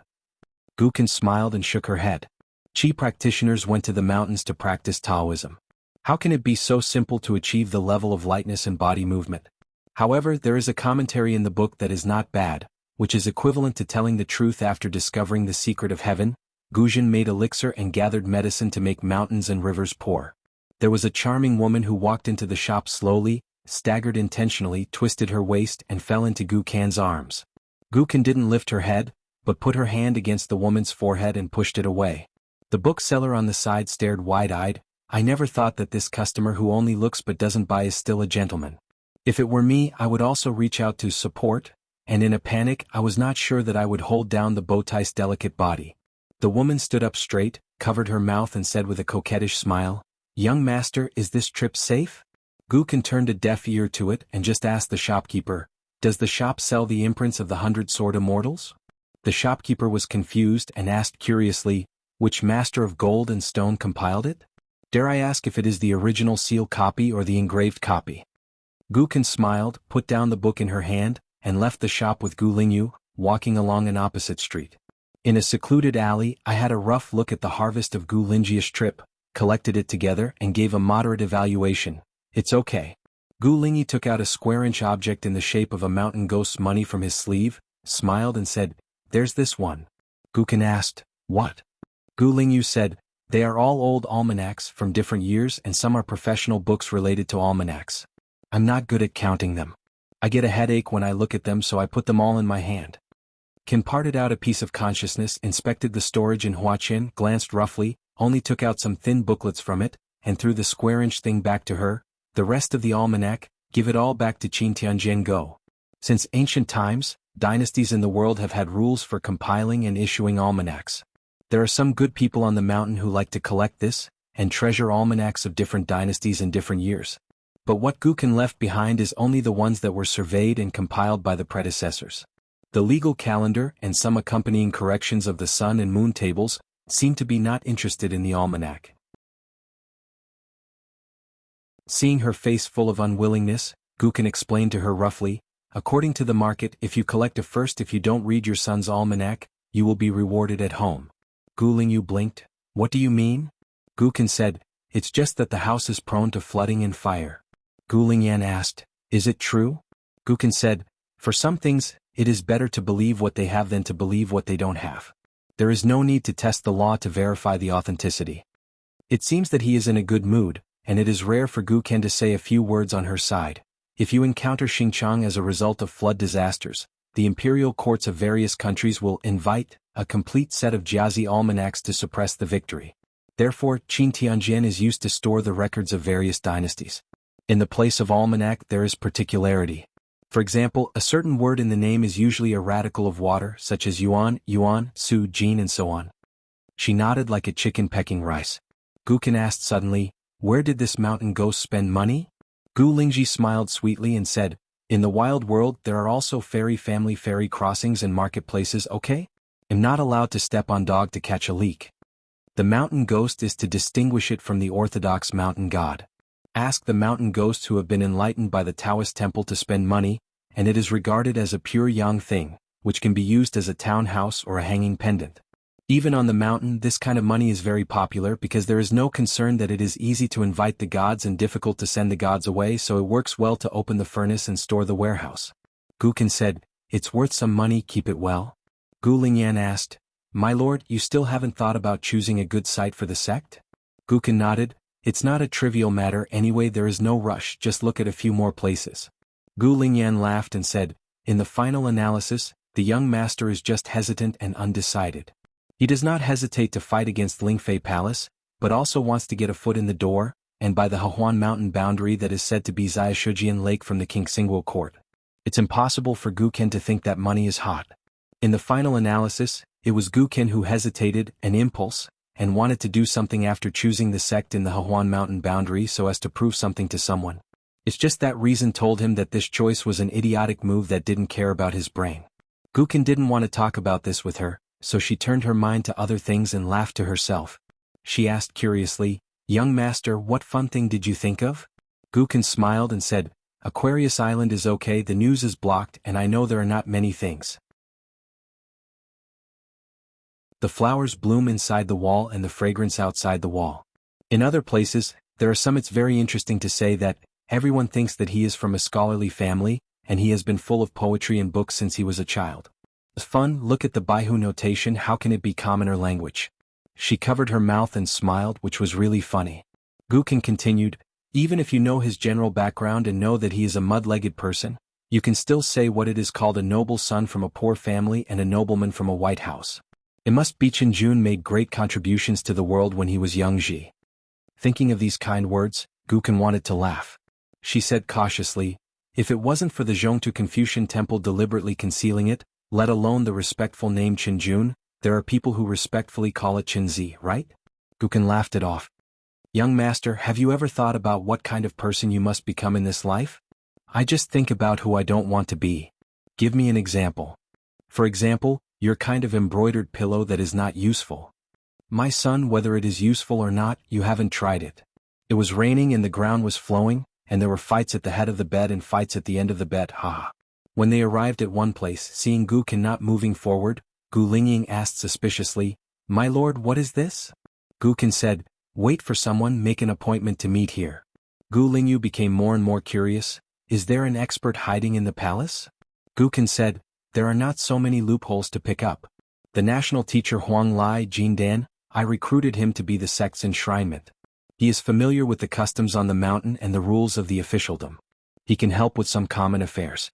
Gu Ken smiled and shook her head. Qi practitioners went to the mountains to practice Taoism. How can it be so simple to achieve the level of lightness and body movement? However, there is a commentary in the book that is not bad, which is equivalent to telling the truth after discovering the secret of heaven. Guzhen made elixir and gathered medicine to make mountains and rivers pour. There was a charming woman who walked into the shop slowly, staggered intentionally, twisted her waist and fell into Gu Ken's arms. Gu Ken didn't lift her head, but put her hand against the woman's forehead and pushed it away. The bookseller on the side stared wide-eyed. "I never thought that this customer who only looks but doesn't buy is still a gentleman. If it were me, I would also reach out to support," and in a panic I was not sure that I would hold down the bowtie's delicate body. The woman stood up straight, covered her mouth and said with a coquettish smile, "Young master, is this trip safe?" Gu Ken turned a deaf ear to it and just asked the shopkeeper, "Does the shop sell the imprints of the 100 sword immortals?" The shopkeeper was confused and asked curiously, "Which master of gold and stone compiled it? Dare I ask if it is the original seal copy or the engraved copy?" Gu Ken smiled, put down the book in her hand, and left the shop with Gu Lingyu, walking along an opposite street. In a secluded alley, I had a rough look at the harvest of Gu Lingyi's trip, collected it together and gave a moderate evaluation. It's okay. Gu Lingyi took out a square-inch object in the shape of a mountain ghost's money from his sleeve, smiled and said, "There's this one." Gu Ken asked, "What?" Gu Lingyu said, "They are all old almanacs from different years and some are professional books related to almanacs. I'm not good at counting them. I get a headache when I look at them, so I put them all in my hand." Ken parted out a piece of consciousness, inspected the storage in Huaqin, glanced roughly, only took out some thin booklets from it, and threw the square-inch thing back to her. "The rest of the almanac, give it all back to Qin Tianjian Go." Since ancient times, dynasties in the world have had rules for compiling and issuing almanacs. There are some good people on the mountain who like to collect this, and treasure almanacs of different dynasties and different years. But what Guken left behind is only the ones that were surveyed and compiled by the predecessors. The legal calendar and some accompanying corrections of the sun and moon tables seem to be not interested in the almanac. Seeing her face full of unwillingness, Guken explained to her roughly, "According to the market, if you collect a first, if you don't read your son's almanac, you will be rewarded at home." Gu Lingyu blinked. "What do you mean?" Guken said, "It's just that the house is prone to flooding and fire." Gu Lingyan asked, "Is it true?" Guken said, "For some things, it is better to believe what they have than to believe what they don't have. There is no need to test the law to verify the authenticity." It seems that he is in a good mood, and it is rare for Guken to say a few words on her side. If you encounter Xinjiang as a result of flood disasters, the imperial courts of various countries will invite a complete set of Jiazi almanacs to suppress the victory. Therefore, Qin Tianjin is used to store the records of various dynasties. In the place of almanac there is particularity. For example, a certain word in the name is usually a radical of water, such as yuan, su, jin and so on. She nodded like a chicken pecking rice. Guken asked suddenly, "Where did this mountain ghost spend money?" Gu Lingji smiled sweetly and said, "In the wild world there are also fairy family ferry crossings and marketplaces, okay? I'm not allowed to step on dog to catch a leak." The mountain ghost is to distinguish it from the orthodox mountain god. Ask the mountain ghosts who have been enlightened by the Taoist temple to spend money, and it is regarded as a pure yang thing, which can be used as a townhouse or a hanging pendant. Even on the mountain, this kind of money is very popular because there is no concern that it is easy to invite the gods and difficult to send the gods away, so it works well to open the furnace and store the warehouse. Guken said, "It's worth some money, keep it well?" Gu Lingyan asked, "My lord, you still haven't thought about choosing a good site for the sect?" Guken nodded, "It's not a trivial matter anyway, there is no rush, just look at a few more places." Gu Lingyan laughed and said, "In the final analysis, the young master is just hesitant and undecided. He does not hesitate to fight against Lingfei Palace, but also wants to get a foot in the door, and by the Hehuan mountain boundary that is said to be Xiaoshujian Lake from the King Xingguo court. It's impossible for Guken to think that money is hot." In the final analysis, it was Guken who hesitated, an impulse, and wanted to do something after choosing the sect in the Hehuan mountain boundary so as to prove something to someone. It's just that reason told him that this choice was an idiotic move that didn't care about his brain. Guken didn't want to talk about this with her, so she turned her mind to other things and laughed to herself. She asked curiously, "Young master, what fun thing did you think of?" Guken smiled and said, "Aquarius Island is okay, the news is blocked and I know there are not many things. The flowers bloom inside the wall and the fragrance outside the wall. In other places, there are some. It's very interesting to say that everyone thinks that he is from a scholarly family, and he has been full of poetry and books since he was a child. Fun, look at the Baihu notation, how can it be commoner language?" She covered her mouth and smiled, which was really funny. Guken continued, "Even if you know his general background and know that he is a mud-legged person, you can still say what it is called a noble son from a poor family and a nobleman from a white house. It must be Chen Jun made great contributions to the world when he was young." Thinking of these kind words, Guken wanted to laugh. She said cautiously, "If it wasn't for the Zhongtu Confucian temple deliberately concealing it, let alone the respectful name Chen Jun, there are people who respectfully call it Chen Zi, right?" Guken laughed it off. "Young master, have you ever thought about what kind of person you must become in this life?" "I just think about who I don't want to be." "Give me an example." "For example, your kind of embroidered pillow that is not useful." "My son, whether it is useful or not, you haven't tried it. It was raining and the ground was flowing, and there were fights at the head of the bed and fights at the end of the bed, haha." When they arrived at one place, seeing Guken not moving forward, Gu Lingying asked suspiciously, "My lord, what is this?" Guken said, "Wait for someone, make an appointment to meet here." Gu Lingyu became more and more curious, "Is there an expert hiding in the palace?" Guken said, "There are not so many loopholes to pick up. The national teacher Huang Lai Jindan, I recruited him to be the sect's enshrinement. He is familiar with the customs on the mountain and the rules of the officialdom. He can help with some common affairs."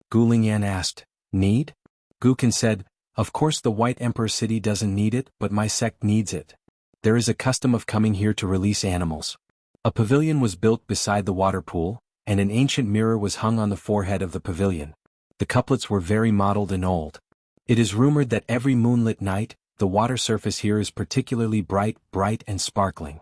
Gu Lingyan asked, "Need?" Guken said, "Of course the White Emperor City doesn't need it, but my sect needs it. There is a custom of coming here to release animals." A pavilion was built beside the water pool, and an ancient mirror was hung on the forehead of the pavilion. The couplets were very mottled and old. "It is rumored that every moonlit night, the water surface here is particularly bright and sparkling.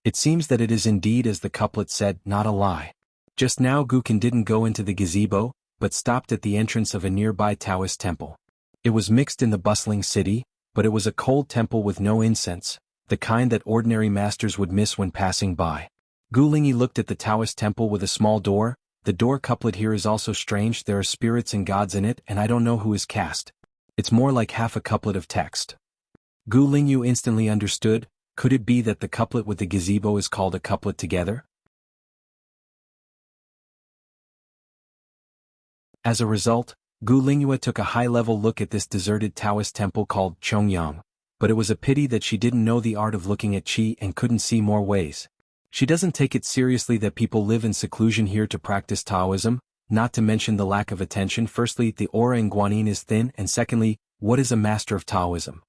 It seems that it is indeed as the couplet said, not a lie. Just now Gukin didn't go into the gazebo, but stopped at the entrance of a nearby Taoist temple. It was mixed in the bustling city, but it was a cold temple with no incense, the kind that ordinary masters would miss when passing by. Gu Lingyi looked at the Taoist temple with a small door. The door couplet here is also strange. There are spirits and gods in it, and I don't know who is cast. It's more like half a couplet of text. Gu Lingyu instantly understood. Could it be that the couplet with the gazebo is called a couplet together? As a result, Gu Lingyue took a high-level look at this deserted Taoist temple called Chongyang, but it was a pity that she didn't know the art of looking at qi and couldn't see more ways. She doesn't take it seriously that people live in seclusion here to practice Taoism, not to mention the lack of attention. Firstly, the aura in Guanyin is thin, and secondly, what is a master of Taoism?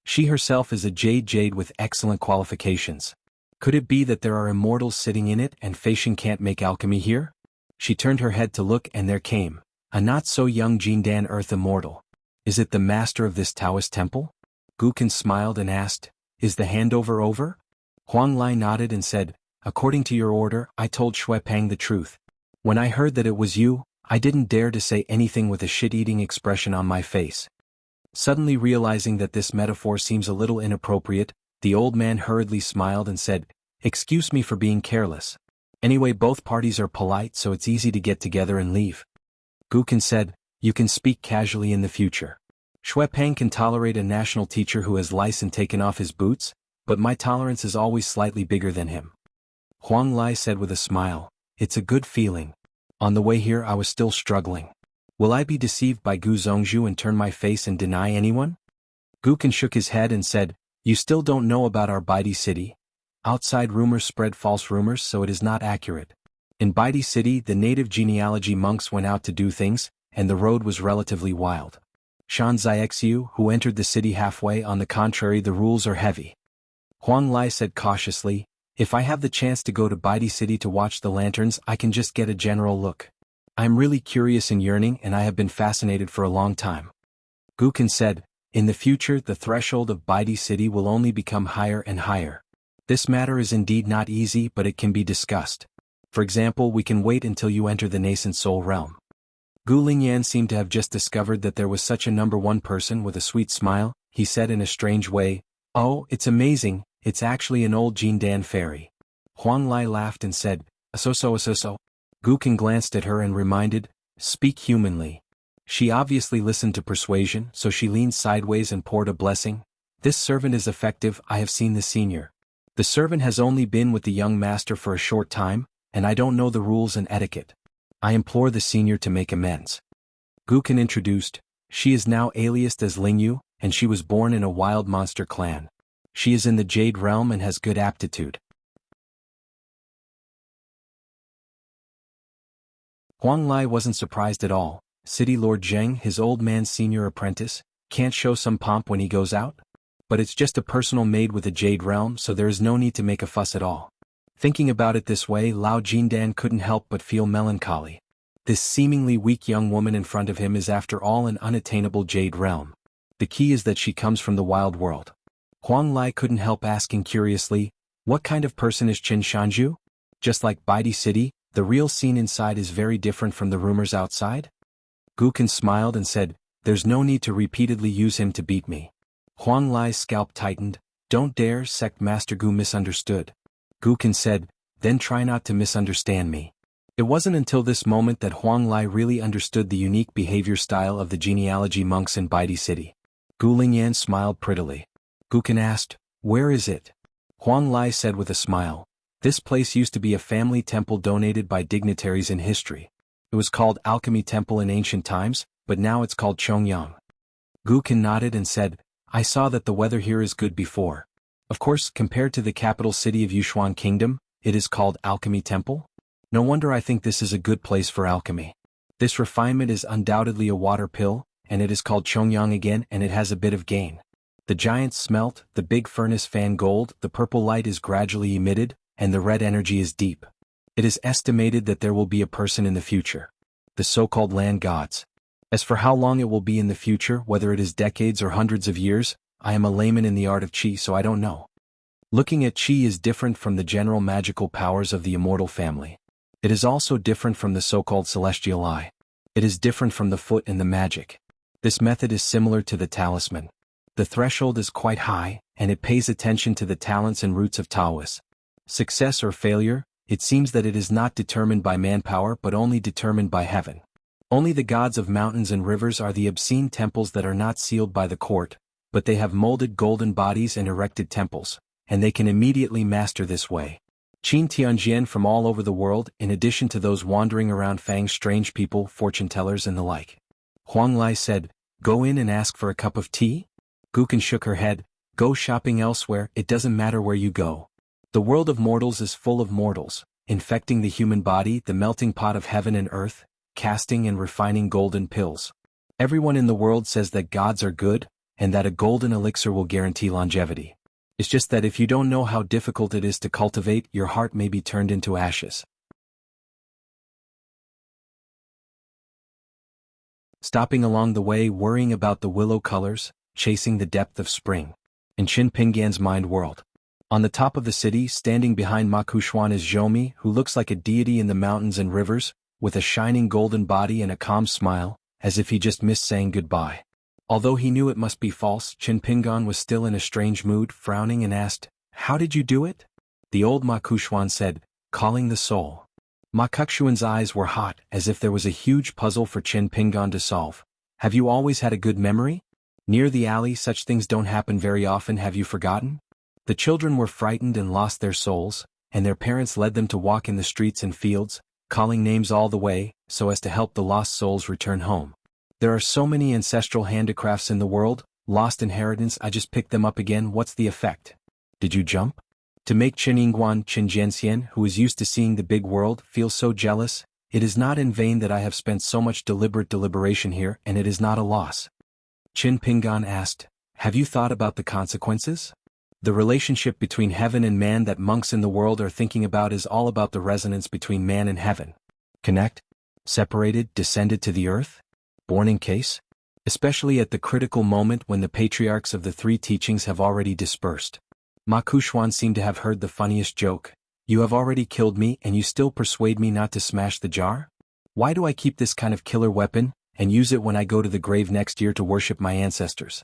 She herself is a jade with excellent qualifications. Could it be that there are immortals sitting in it and Feishan can't make alchemy here? She turned her head to look, and there came a not-so-young Jindan Earth Immortal. Is it the master of this Taoist temple? Gukin smiled and asked, is the handover over? Huang Lai nodded and said, according to your order, I told Shui Pang the truth. When I heard that it was you, I didn't dare to say anything with a shit-eating expression on my face. Suddenly realizing that this metaphor seems a little inappropriate, the old man hurriedly smiled and said, excuse me for being careless. Anyway, both parties are polite, so it's easy to get together and leave. Gukin said, you can speak casually in the future. Shui Pang can tolerate a national teacher who has lice and taken off his boots, but my tolerance is always slightly bigger than him. Huang Lai said with a smile, it's a good feeling. On the way here I was still struggling. Will I be deceived by Gu Zongzhu and turn my face and deny anyone? Gukin shook his head and said, you still don't know about our Baidi city? Outside rumors spread false rumors, so it is not accurate. In Baidi city the native genealogy monks went out to do things, and the road was relatively wild. Shan Xianxiu, who entered the city halfway, on the contrary, the rules are heavy. Huang Lai said cautiously, if I have the chance to go to Baidi city to watch the lanterns, I can just get a general look. I am really curious and yearning, and I have been fascinated for a long time. Gukin said, in the future the threshold of Baidi city will only become higher and higher. This matter is indeed not easy, but it can be discussed. For example, we can wait until you enter the nascent soul realm. Gu Lingyan seemed to have just discovered that there was such a number one person. With a sweet smile, he said in a strange way, oh, it's amazing, it's actually an old Jindan fairy. Huang Lai laughed and said, so. Gukin glanced at her and reminded, speak humanly. She obviously listened to persuasion, so she leaned sideways and poured a blessing. This servant is effective, I have seen the senior. The servant has only been with the young master for a short time, and I don't know the rules and etiquette. I implore the senior to make amends. Gukin introduced, she is now aliased as Lingyu, and she was born in a wild monster clan. She is in the Jade realm and has good aptitude. Huang Lai wasn't surprised at all. City Lord Zheng, his old man's senior apprentice, can't show some pomp when he goes out? But it's just a personal maid with a Jade realm, so there is no need to make a fuss at all. Thinking about it this way, Lao Jindan couldn't help but feel melancholy. This seemingly weak young woman in front of him is after all an unattainable Jade realm. The key is that she comes from the wild world. Huang Lai couldn't help asking curiously, what kind of person is Qin Shanju? Just like Baidi City, the real scene inside is very different from the rumors outside? Gukin smiled and said, there's no need to repeatedly use him to beat me. Huang Lai's scalp tightened, don't dare, Sect Master Gu misunderstood. Gukin said, then try not to misunderstand me. It wasn't until this moment that Huang Lai really understood the unique behavior style of the genealogy monks in Baidi City. Gu Lingyan smiled prettily. Gukin asked, where is it? Huang Lai said with a smile, this place used to be a family temple donated by dignitaries in history. It was called Alchemy Temple in ancient times, but now it's called Chongyang. Gukin nodded and said, I saw that the weather here is good before. Of course, compared to the capital city of Yushuan Kingdom, it is called Alchemy Temple. No wonder I think this is a good place for alchemy. This refinement is undoubtedly a water pill, and it is called Chongyang again, and it has a bit of gain. The giants smelt, the big furnace fan gold, the purple light is gradually emitted, and the red energy is deep. It is estimated that there will be a person in the future. The so-called land gods. As for how long it will be in the future, whether it is decades or hundreds of years, I am a layman in the art of qi, so I don't know. Looking at qi is different from the general magical powers of the immortal family. It is also different from the so-called celestial eye. It is different from the foot and the magic. This method is similar to the talisman. The threshold is quite high, and it pays attention to the talents and roots of Taoist. Success or failure, it seems that it is not determined by manpower but only determined by heaven. Only the gods of mountains and rivers are the obscene temples that are not sealed by the court, but they have molded golden bodies and erected temples, and they can immediately master this way. Qin Tianjian from all over the world, in addition to those wandering around Fang's strange people, fortune-tellers and the like. Huang Lai said, "Go in and ask for a cup of tea?" Gukan shook her head, "Go shopping elsewhere, it doesn't matter where you go. The world of mortals is full of mortals, infecting the human body, the melting pot of heaven and earth, casting and refining golden pills. Everyone in the world says that gods are good, and that a golden elixir will guarantee longevity. It's just that if you don't know how difficult it is to cultivate, your heart may be turned into ashes." Stopping along the way worrying about the willow colors, chasing the depth of spring. In Qin Pinggan's mind world. On the top of the city, standing behind Ma Xuanhuan is Zhoumi, who looks like a deity in the mountains and rivers, with a shining golden body and a calm smile, as if he just missed saying goodbye. Although he knew it must be false, Qin Pinggan was still in a strange mood, frowning and asked, "How did you do it?" The old Ma Xuanhuan said, "Calling the soul." Ma Xuanhuan's eyes were hot, as if there was a huge puzzle for Qin Pinggan to solve. "Have you always had a good memory? Near the alley such things don't happen very often, have you forgotten?" The children were frightened and lost their souls, and their parents led them to walk in the streets and fields, calling names all the way, so as to help the lost souls return home. "There are so many ancestral handicrafts in the world, lost inheritance, I just picked them up again, what's the effect? Did you jump?" To make Xuanhuan Jianxian, who is used to seeing the big world, feel so jealous, "It is not in vain that I have spent so much deliberate deliberation here, and it is not a loss." Qin Pinggan asked, "Have you thought about the consequences? The relationship between heaven and man that monks in the world are thinking about is all about the resonance between man and heaven. Connect? Separated, descended to the earth? Born in case? Especially at the critical moment when the patriarchs of the three teachings have already dispersed." Ma Xuanhuan seemed to have heard the funniest joke. "You have already killed me and you still persuade me not to smash the jar? Why do I keep this kind of killer weapon, and use it when I go to the grave next year to worship my ancestors?"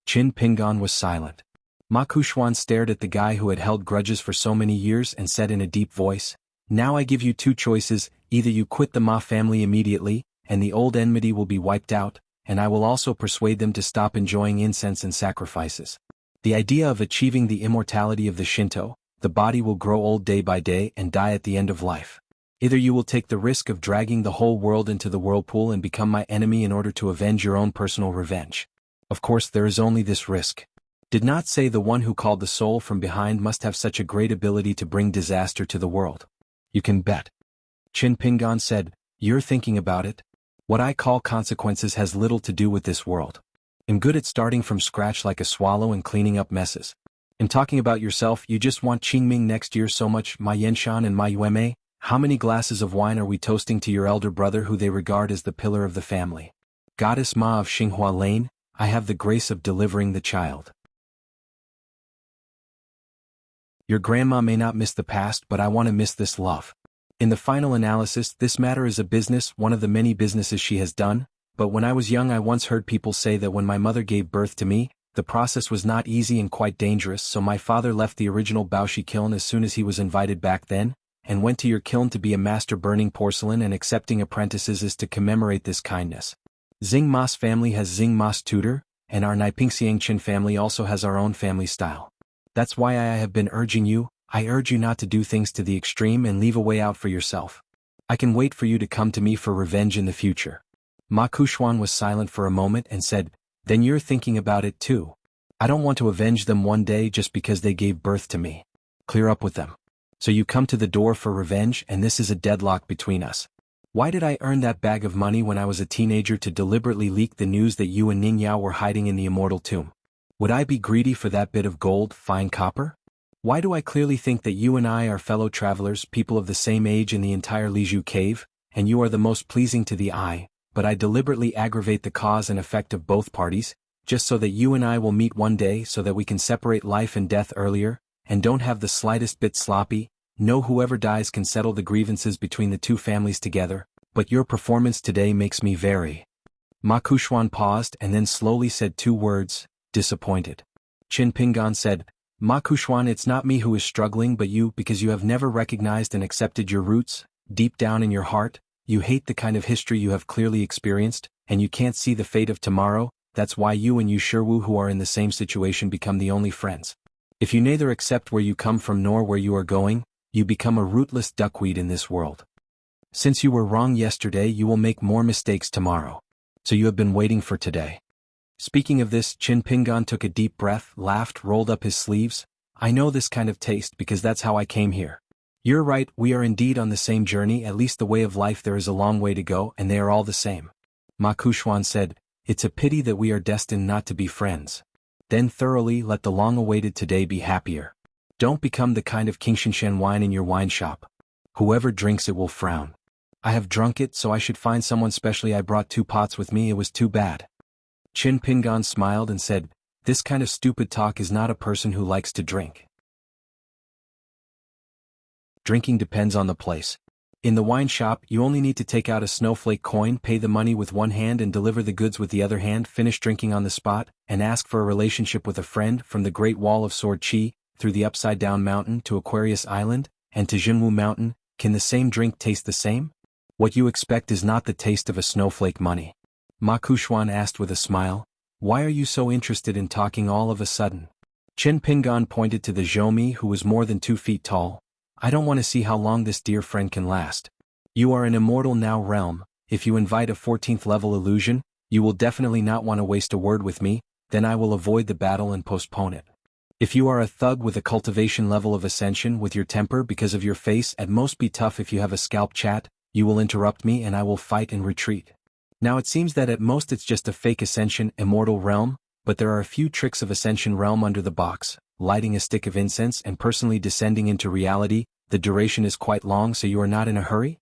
Qin Pinggan was silent. Ma Xuanhuan stared at the guy who had held grudges for so many years and said in a deep voice, "Now I give you two choices, either you quit the Ma family immediately, and the old enmity will be wiped out, and I will also persuade them to stop enjoying incense and sacrifices. The idea of achieving the immortality of the Shinto, the body will grow old day by day and die at the end of life. Either you will take the risk of dragging the whole world into the whirlpool and become my enemy in order to avenge your own personal revenge. Of course there is only this risk. Did not say the one who called the soul from behind must have such a great ability to bring disaster to the world. You can bet." Qin Pinggan said, "You're thinking about it. What I call consequences has little to do with this world. I'm good at starting from scratch like a swallow and cleaning up messes. In talking about yourself, you just want Qingming next year so much, Ma Yenshan and Ma Yueme. How many glasses of wine are we toasting to your elder brother who they regard as the pillar of the family? Goddess Ma of Xinghua Lane, I have the grace of delivering the child. Your grandma may not miss the past, but I want to miss this love. In the final analysis, this matter is a business, one of the many businesses she has done, but when I was young I once heard people say that when my mother gave birth to me, the process was not easy and quite dangerous, so my father left the original Baoshi kiln as soon as he was invited back then, and went to your kiln to be a master burning porcelain and accepting apprentices is to commemorate this kindness. Xing Ma's family has Xing Ma's tutor, and our Naipingxiangchen family also has our own family style. That's why I have been urging you, I urge you not to do things to the extreme and leave a way out for yourself. I can wait for you to come to me for revenge in the future." Ma Xuanhuan was silent for a moment and said, "Then you're thinking about it too. I don't want to avenge them one day just because they gave birth to me. Clear up with them. So you come to the door for revenge and this is a deadlock between us. Why did I earn that bag of money when I was a teenager to deliberately leak the news that you and Ning Yao were hiding in the immortal tomb? Would I be greedy for that bit of gold, fine copper? Why do I clearly think that you and I are fellow travelers, people of the same age in the entire Liju cave, and you are the most pleasing to the eye, but I deliberately aggravate the cause and effect of both parties, just so that you and I will meet one day so that we can separate life and death earlier, and don't have the slightest bit sloppy. No, whoever dies can settle the grievances between the two families together, but your performance today makes me very. Ma Kuxuan paused and then slowly said two words, disappointed. Qin Pingan said, Ma Kuxuan, it's not me who is struggling but you, because you have never recognized and accepted your roots. Deep down in your heart, you hate the kind of history you have clearly experienced, and you can't see the fate of tomorrow. That's why you and Yushirwu, who are in the same situation, become the only friends. If you neither accept where you come from nor where you are going, you become a rootless duckweed in this world. Since you were wrong yesterday, you will make more mistakes tomorrow. So you have been waiting for today. Speaking of this, Qin Pingan took a deep breath, laughed, rolled up his sleeves. I know this kind of taste because that's how I came here. You're right, we are indeed on the same journey, at least the way of life there is a long way to go, and they are all the same. Ma Kuxuan said, it's a pity that we are destined not to be friends. Then thoroughly let the long-awaited today be happier. Don't become the kind of Xianxia wine in your wine shop. Whoever drinks it will frown. I have drunk it, so I should find someone specially. I brought 2 pots with me, it was too bad. Qin Pingan smiled and said, this kind of stupid talk is not a person who likes to drink. Drinking depends on the place. In the wine shop, you only need to take out a snowflake coin, pay the money with one hand and deliver the goods with the other hand, finish drinking on the spot, and ask for a relationship with a friend. From the Great Wall of Sword Chi, through the Upside-Down Mountain to Aquarius Island, and to Jianghu Mountain, can the same drink taste the same? What you expect is not the taste of a snowflake money. Ma Kuxuan asked with a smile, why are you so interested in talking all of a sudden? Qin Pingan pointed to the Zhoumi, who was more than 2 feet tall. I don't want to see how long this dear friend can last. You are an immortal now realm. If you invite a 14th level illusion, you will definitely not want to waste a word with me, then I will avoid the battle and postpone it. If you are a thug with a cultivation level of ascension with your temper because of your face, at most be tough. If you have a scalp chat, you will interrupt me and I will fight and retreat. Now it seems that at most it's just a fake ascension immortal realm, but there are a few tricks of ascension realm under the box, lighting a stick of incense and personally descending into reality. The duration is quite long, so you are not in a hurry?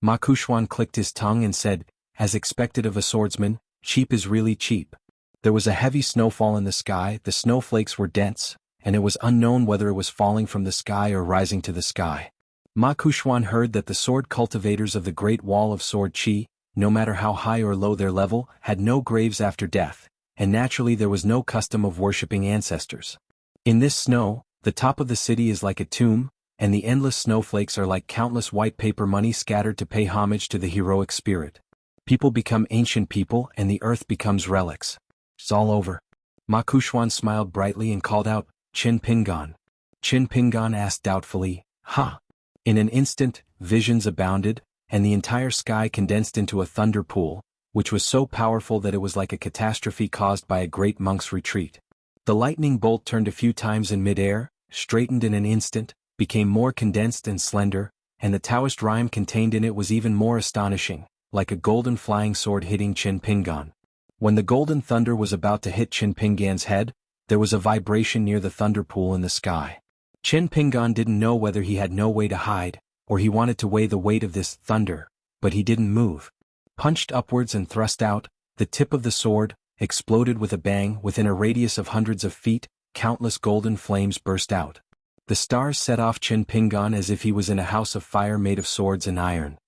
Ma Kuxuan clicked his tongue and said, as expected of a swordsman, cheap is really cheap. There was a heavy snowfall in the sky, the snowflakes were dense, and it was unknown whether it was falling from the sky or rising to the sky. Ma Kuxuan heard that the sword cultivators of the Great Wall of Sword Chi, no matter how high or low their level, had no graves after death, and naturally there was no custom of worshipping ancestors. In this snow, the top of the city is like a tomb, and the endless snowflakes are like countless white paper money scattered to pay homage to the heroic spirit. People become ancient people and the earth becomes relics. It's all over. Ma Kuxuan smiled brightly and called out, Qin Pingan. Qin Pingan asked doubtfully, huh? In an instant, visions abounded, and the entire sky condensed into a thunder pool, which was so powerful that it was like a catastrophe caused by a great monk's retreat. The lightning bolt turned a few times in midair, straightened in an instant, became more condensed and slender, and the Taoist rhyme contained in it was even more astonishing, like a golden flying sword hitting Qin Pingan. When the golden thunder was about to hit Qin Pingan's head, there was a vibration near the thunder pool in the sky. Qin Pingan didn't know whether he had no way to hide, or he wanted to weigh the weight of this thunder, but he didn't move. Punched upwards and thrust out, the tip of the sword exploded with a bang. Within a radius of hundreds of feet, countless golden flames burst out. The stars set off Qin Pingan as if he was in a house of fire made of swords and iron.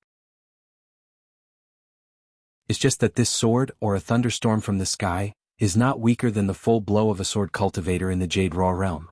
It's just that this sword, or a thunderstorm from the sky, is not weaker than the full blow of a sword cultivator in the Jade Raw realm.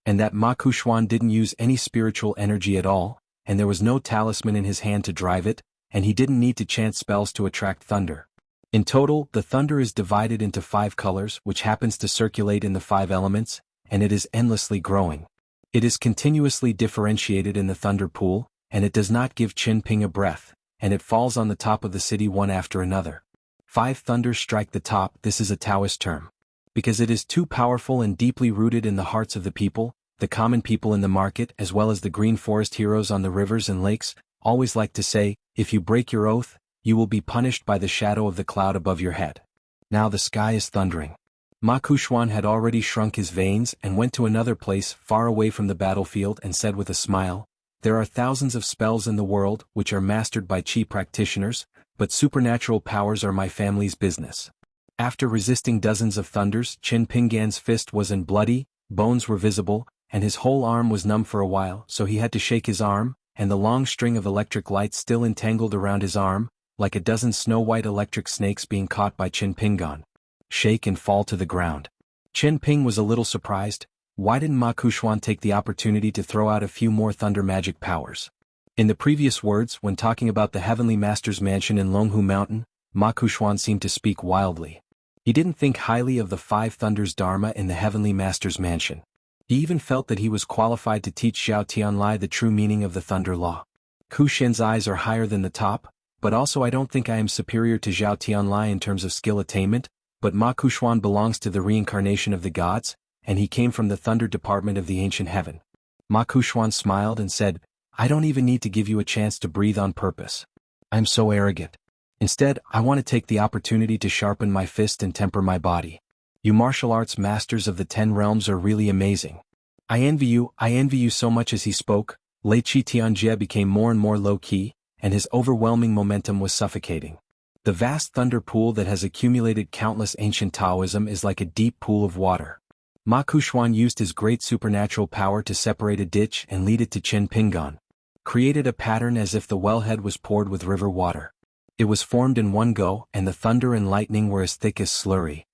And that Ma Kuxuan didn't use any spiritual energy at all, and there was no talisman in his hand to drive it, and he didn't need to chant spells to attract thunder. In total, the thunder is divided into 5 colors, which happens to circulate in the 5 elements, and it is endlessly growing. It is continuously differentiated in the thunder pool, and it does not give Qin Ping a breath, and it falls on the top of the city one after another. 5 thunders strike the top. This is a Taoist term. Because it is too powerful and deeply rooted in the hearts of the people, the common people in the market as well as the green forest heroes on the rivers and lakes, always like to say, if you break your oath, you will be punished by the shadow of the cloud above your head. Now the sky is thundering. Ma Kuxuan had already shrunk his veins and went to another place far away from the battlefield and said with a smile, there are thousands of spells in the world which are mastered by Qi practitioners, but supernatural powers are my family's business. After resisting dozens of thunders, Qin Pingan's fist was bloody, bones were visible, and his whole arm was numb for a while, so he had to shake his arm, and the long string of electric lights still entangled around his arm, like a dozen snow-white electric snakes being caught by Qin Pingan. Shake and fall to the ground. Qin Ping was a little surprised. Why didn't Ma Kuxuan take the opportunity to throw out a few more thunder magic powers? In the previous words, when talking about the Heavenly Master's mansion in Longhu Mountain, Ma Kuxuan seemed to speak wildly. He didn't think highly of the 5 Thunders Dharma in the Heavenly Master's mansion. He even felt that he was qualified to teach Xiao Tianlai the true meaning of the Thunder Law. Ku Shen's eyes are higher than the top, but also I don't think I am superior to Xiao Tianlai in terms of skill attainment, but Ma Kuxuan belongs to the reincarnation of the gods, and he came from the Thunder Department of the Ancient Heaven. Ma Kuxuan smiled and said, I don't even need to give you a chance to breathe on purpose. I'm so arrogant. Instead, I want to take the opportunity to sharpen my fist and temper my body. You martial arts masters of the 10 realms are really amazing. I envy you so much. As he spoke, Lei Qi Tianjie became more and more low-key, and his overwhelming momentum was suffocating. The vast thunder pool that has accumulated countless ancient Taoism is like a deep pool of water. Ma Kuxuan used his great supernatural power to separate a ditch and lead it to Qin Pingan. Created a pattern as if the wellhead was poured with river water. It was formed in one go, and the thunder and lightning were as thick as slurry.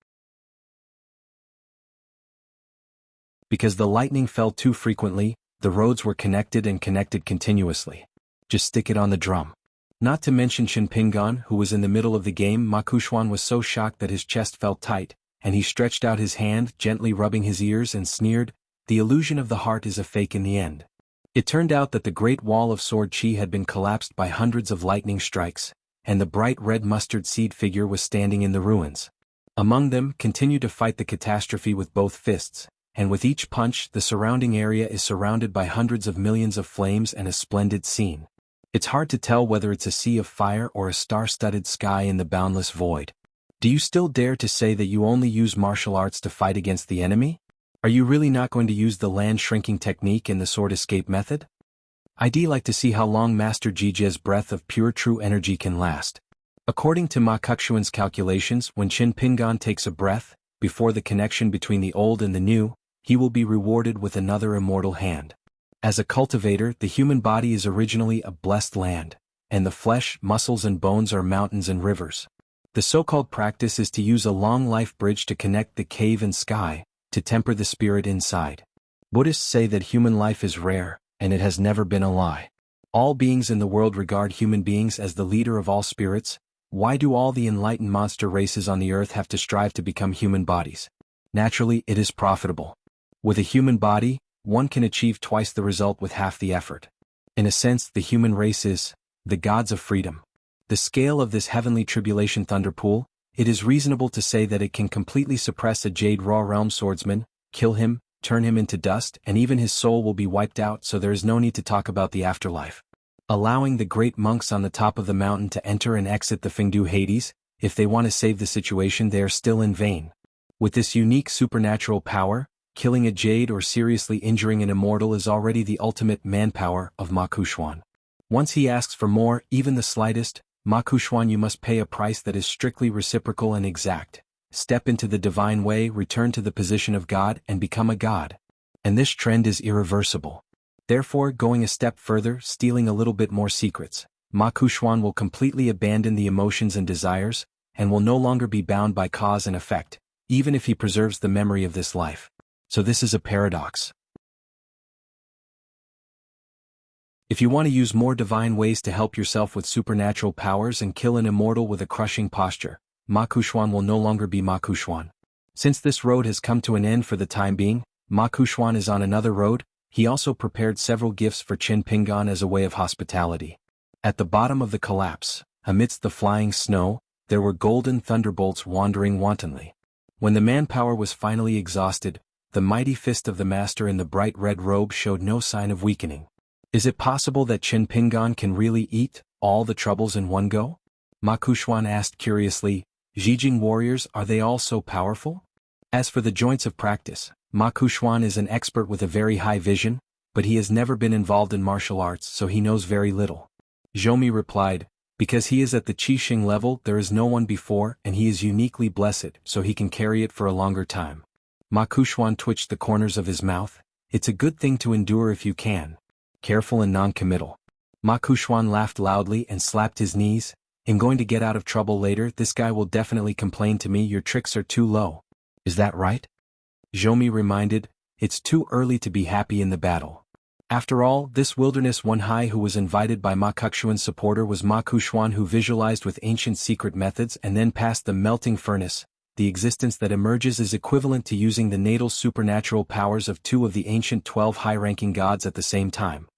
Because the lightning fell too frequently, the roads were connected and connected continuously. Just stick it on the drum. Not to mention Qin Pingan, who was in the middle of the game. Ma Kuxuan was so shocked that his chest felt tight, and he stretched out his hand, gently rubbing his ears, and sneered, the illusion of the heart is a fake in the end. It turned out that the great wall of sword qi had been collapsed by hundreds of lightning strikes, and the bright red mustard seed figure was standing in the ruins. Among them, continue to fight the catastrophe with both fists, and with each punch the surrounding area is surrounded by hundreds of millions of flames and a splendid scene. It's hard to tell whether it's a sea of fire or a star-studded sky in the boundless void. Do you still dare to say that you only use martial arts to fight against the enemy? Are you really not going to use the land shrinking technique and the sword escape method? I'd like to see how long Master Jijie's breath of pure true energy can last. According to Ma Kuxuan's calculations, when Qin Pingan takes a breath, before the connection between the old and the new, he will be rewarded with another immortal hand. As a cultivator, the human body is originally a blessed land, and the flesh, muscles and bones are mountains and rivers. The so-called practice is to use a long life bridge to connect the cave and sky, to temper the spirit inside. Buddhists say that human life is rare, and it has never been a lie. All beings in the world regard human beings as the leader of all spirits. Why do all the enlightened monster races on the earth have to strive to become human bodies? Naturally, it is profitable. With a human body, one can achieve twice the result with half the effort. In a sense, the human race is the gods of freedom. The scale of this heavenly tribulation thunderpool, it is reasonable to say that it can completely suppress a Jade Raw Realm swordsman, kill him, turn him into dust, and even his soul will be wiped out, so there is no need to talk about the afterlife. Allowing the great monks on the top of the mountain to enter and exit the Fengdu Hades, if they want to save the situation, they are still in vain. With this unique supernatural power, killing a jade or seriously injuring an immortal is already the ultimate manpower of Ma Kuxuan. Once he asks for more, even the slightest, Ma Kuxuan, you must pay a price that is strictly reciprocal and exact. Step into the divine way, return to the position of God, and become a god. And this trend is irreversible. Therefore, going a step further, stealing a little bit more secrets, Ma Kuxuan will completely abandon the emotions and desires, and will no longer be bound by cause and effect, even if he preserves the memory of this life. So this is a paradox. If you want to use more divine ways to help yourself with supernatural powers and kill an immortal with a crushing posture, Ma Kuxuan will no longer be Ma Kuxuan. Since this road has come to an end for the time being, Ma Kuxuan is on another road. He also prepared several gifts for Qin Pingan as a way of hospitality. At the bottom of the collapse, amidst the flying snow, there were golden thunderbolts wandering wantonly. When the manpower was finally exhausted, the mighty fist of the master in the bright red robe showed no sign of weakening. Is it possible that Qin Pingan can really eat all the troubles in one go? Ma Kuxuan asked curiously, Zhejiang warriors, are they all so powerful? As for the joints of practice, Ma Kuxuan is an expert with a very high vision, but he has never been involved in martial arts, so he knows very little. Zhou replied, because he is at the Qixing level, there is no one before, and he is uniquely blessed, so he can carry it for a longer time. Ma Kuxuan twitched the corners of his mouth. It's a good thing to endure if you can. Careful and non-committal. Ma Kuxuan laughed loudly and slapped his knees. I'm going to get out of trouble later. This guy will definitely complain to me. Your tricks are too low. Is that right? Zhou reminded, it's too early to be happy in the battle. After all, this wilderness one who was invited by Ma Kuxuan's supporter was Ma Kuxuan, who visualized with ancient secret methods and then passed the melting furnace. The existence that emerges is equivalent to using the natal supernatural powers of 2 of the ancient 12 high-ranking gods at the same time.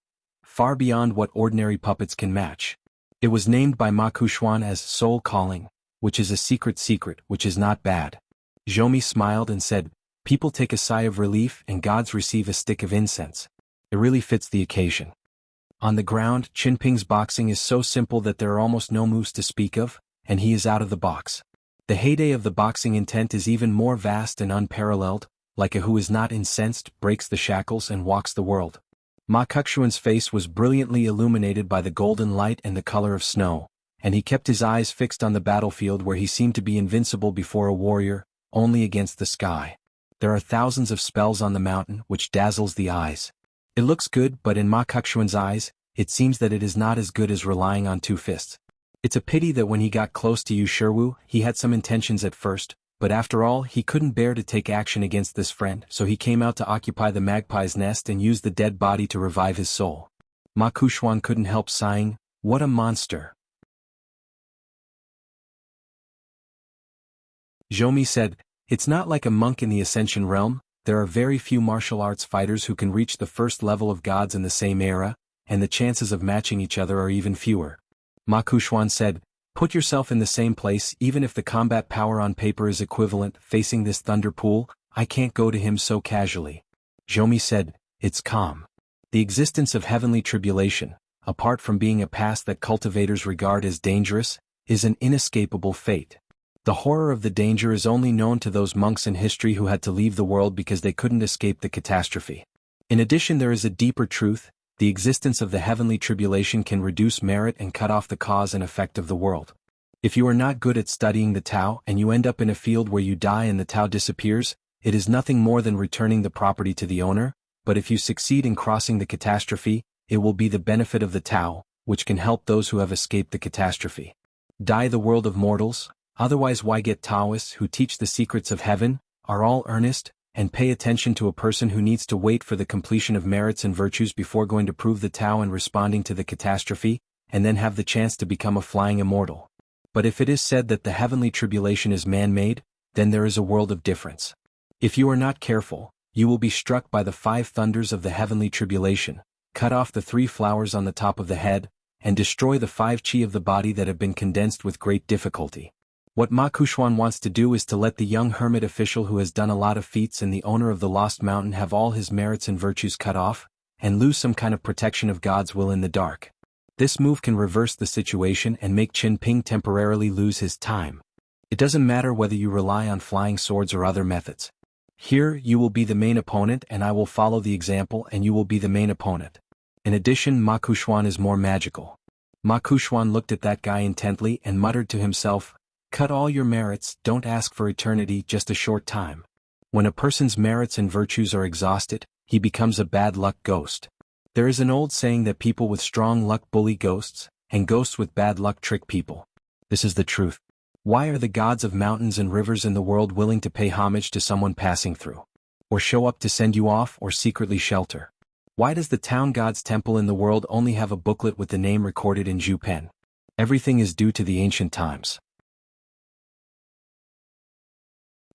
Far beyond what ordinary puppets can match. It was named by Ma Kuxuan as soul calling, which is a secret, which is not bad. Zhou smiled and said, people take a sigh of relief and gods receive a stick of incense. It really fits the occasion. On the ground, Qinping's boxing is so simple that there are almost no moves to speak of, and he is out of the box. The heyday of the boxing intent is even more vast and unparalleled, like a who is not incensed, breaks the shackles and walks the world. Ma Kuxuan's face was brilliantly illuminated by the golden light and the color of snow, and he kept his eyes fixed on the battlefield where he seemed to be invincible before a warrior, only against the sky. There are thousands of spells on the mountain which dazzles the eyes. It looks good, but in Ma Kuxuan's eyes, it seems that it is not as good as relying on 2 fists. It's a pity that when he got close to Yu Shiwu, he had some intentions at first, but after all he couldn't bear to take action against this friend, so he came out to occupy the magpie's nest and use the dead body to revive his soul. Ma Kuxuan couldn't help sighing, what a monster. Zhou said, it's not like a monk in the Ascension realm. There are very few martial arts fighters who can reach the first level of gods in the same era, and the chances of matching each other are even fewer. Ma Kuxuan said, put yourself in the same place. Even if the combat power on paper is equivalent, facing this thunder pool, I can't go to him so casually. Zhou said, it's calm. The existence of heavenly tribulation, apart from being a past that cultivators regard as dangerous, is an inescapable fate. The horror of the danger is only known to those monks in history who had to leave the world because they couldn't escape the catastrophe. In addition, there is a deeper truth. The existence of the heavenly tribulation can reduce merit and cut off the cause and effect of the world. If you are not good at studying the Tao and you end up in a field where you die and the Tao disappears, it is nothing more than returning the property to the owner, but if you succeed in crossing the catastrophe, it will be the benefit of the Tao, which can help those who have escaped the catastrophe. Die the world of mortals, otherwise why get Taoists who teach the secrets of heaven, are all earnest, and pay attention to a person who needs to wait for the completion of merits and virtues before going to prove the Tao and responding to the catastrophe, and then have the chance to become a flying immortal. But if it is said that the heavenly tribulation is man-made, then there is a world of difference. If you are not careful, you will be struck by the 5 thunders of the heavenly tribulation, cut off the 3 flowers on the top of the head, and destroy the 5 chi of the body that have been condensed with great difficulty. What Ma Kuxuan wants to do is to let the young hermit official who has done a lot of feats and the owner of the Lost Mountain have all his merits and virtues cut off, and lose some kind of protection of God's will in the dark. This move can reverse the situation and make Qinping temporarily lose his time. It doesn't matter whether you rely on flying swords or other methods. Here, you will be the main opponent and I will follow the example and you will be the main opponent. In addition, Ma Kuxuan is more magical. Ma Kuxuan looked at that guy intently and muttered to himself, cut all your merits, don't ask for eternity, just a short time. When a person's merits and virtues are exhausted, he becomes a bad luck ghost. There is an old saying that people with strong luck bully ghosts, and ghosts with bad luck trick people. This is the truth. Why are the gods of mountains and rivers in the world willing to pay homage to someone passing through? Or show up to send you off or secretly shelter? Why does the town god's temple in the world only have a booklet with the name recorded in Zhu pen? Everything is due to the ancient times.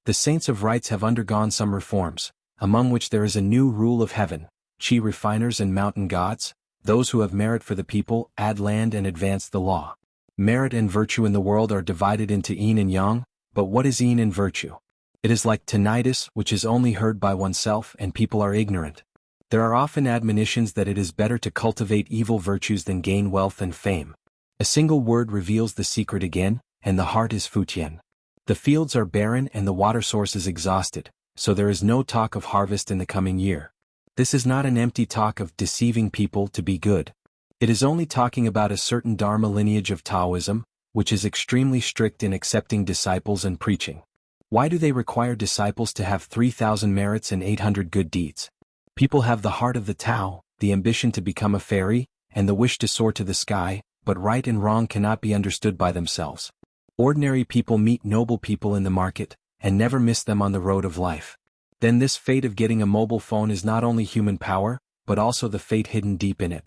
The saints of rites have undergone some reforms, among which there is a new rule of heaven, chi refiners and mountain gods, those who have merit for the people, add land and advance the law. Merit and virtue in the world are divided into yin and yang, but what is yin and virtue? It is like tinnitus, which is only heard by oneself and people are ignorant. There are often admonitions that it is better to cultivate evil virtues than gain wealth and fame. A single word reveals the secret again, and the heart is futian. The fields are barren and the water source is exhausted, so there is no talk of harvest in the coming year. This is not an empty talk of deceiving people to be good. It is only talking about a certain Dharma lineage of Taoism, which is extremely strict in accepting disciples and preaching. Why do they require disciples to have 3,000 merits and 800 good deeds? People have the heart of the Tao, the ambition to become a fairy, and the wish to soar to the sky, but right and wrong cannot be understood by themselves. Ordinary people meet noble people in the market, and never miss them on the road of life. Then this fate of getting a mobile phone is not only human power, but also the fate hidden deep in it.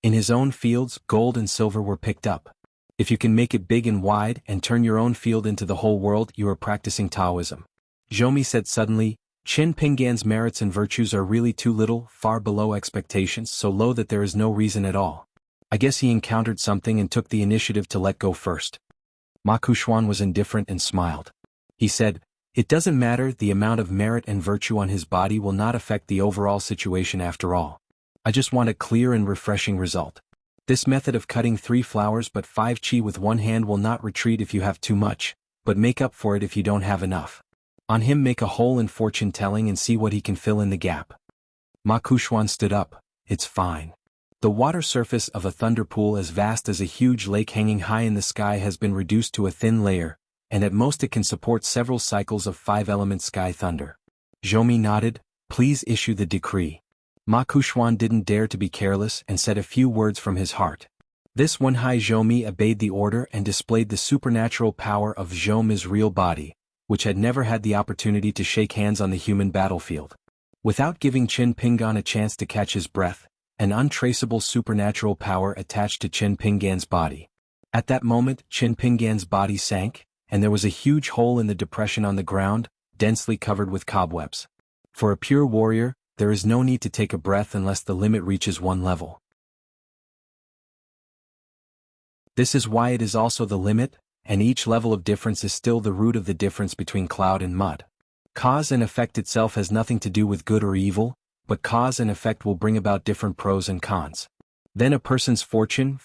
In his own fields, gold and silver were picked up. If you can make it big and wide and turn your own field into the whole world, you are practicing Taoism. Zhomi said suddenly, Qin Pinggan's merits and virtues are really too little, far below expectations, so low that there is no reason at all. I guess he encountered something and took the initiative to let go first. Ma Xuanhuan was indifferent and smiled. He said, it doesn't matter, the amount of merit and virtue on his body will not affect the overall situation after all. I just want a clear and refreshing result. This method of cutting 3 flowers but 5 qi with one hand will not retreat if you have too much, but make up for it if you don't have enough. On him make a hole in fortune telling and see what he can fill in the gap. Ma Xuanhuan stood up. It's fine. The water surface of a thunder pool as vast as a huge lake hanging high in the sky has been reduced to a thin layer, and at most it can support several cycles of 5-element sky thunder. Zhomi nodded, please issue the decree. Ma Xuanhuan didn't dare to be careless and said a few words from his heart. This Wenhai Zhomi obeyed the order and displayed the supernatural power of Zhomi's real body, which had never had the opportunity to shake hands on the human battlefield. Without giving Qin Pinggan a chance to catch his breath, an untraceable supernatural power attached to Qin Pinggan's body. At that moment, Qin Pinggan's body sank, and there was a huge hole in the depression on the ground, densely covered with cobwebs. For a pure warrior, there is no need to take a breath unless the limit reaches one level. This is why it is also the limit, and each level of difference is still the root of the difference between cloud and mud. Cause and effect itself has nothing to do with good or evil, but cause and effect will bring about different pros and cons. Then a person's fortune,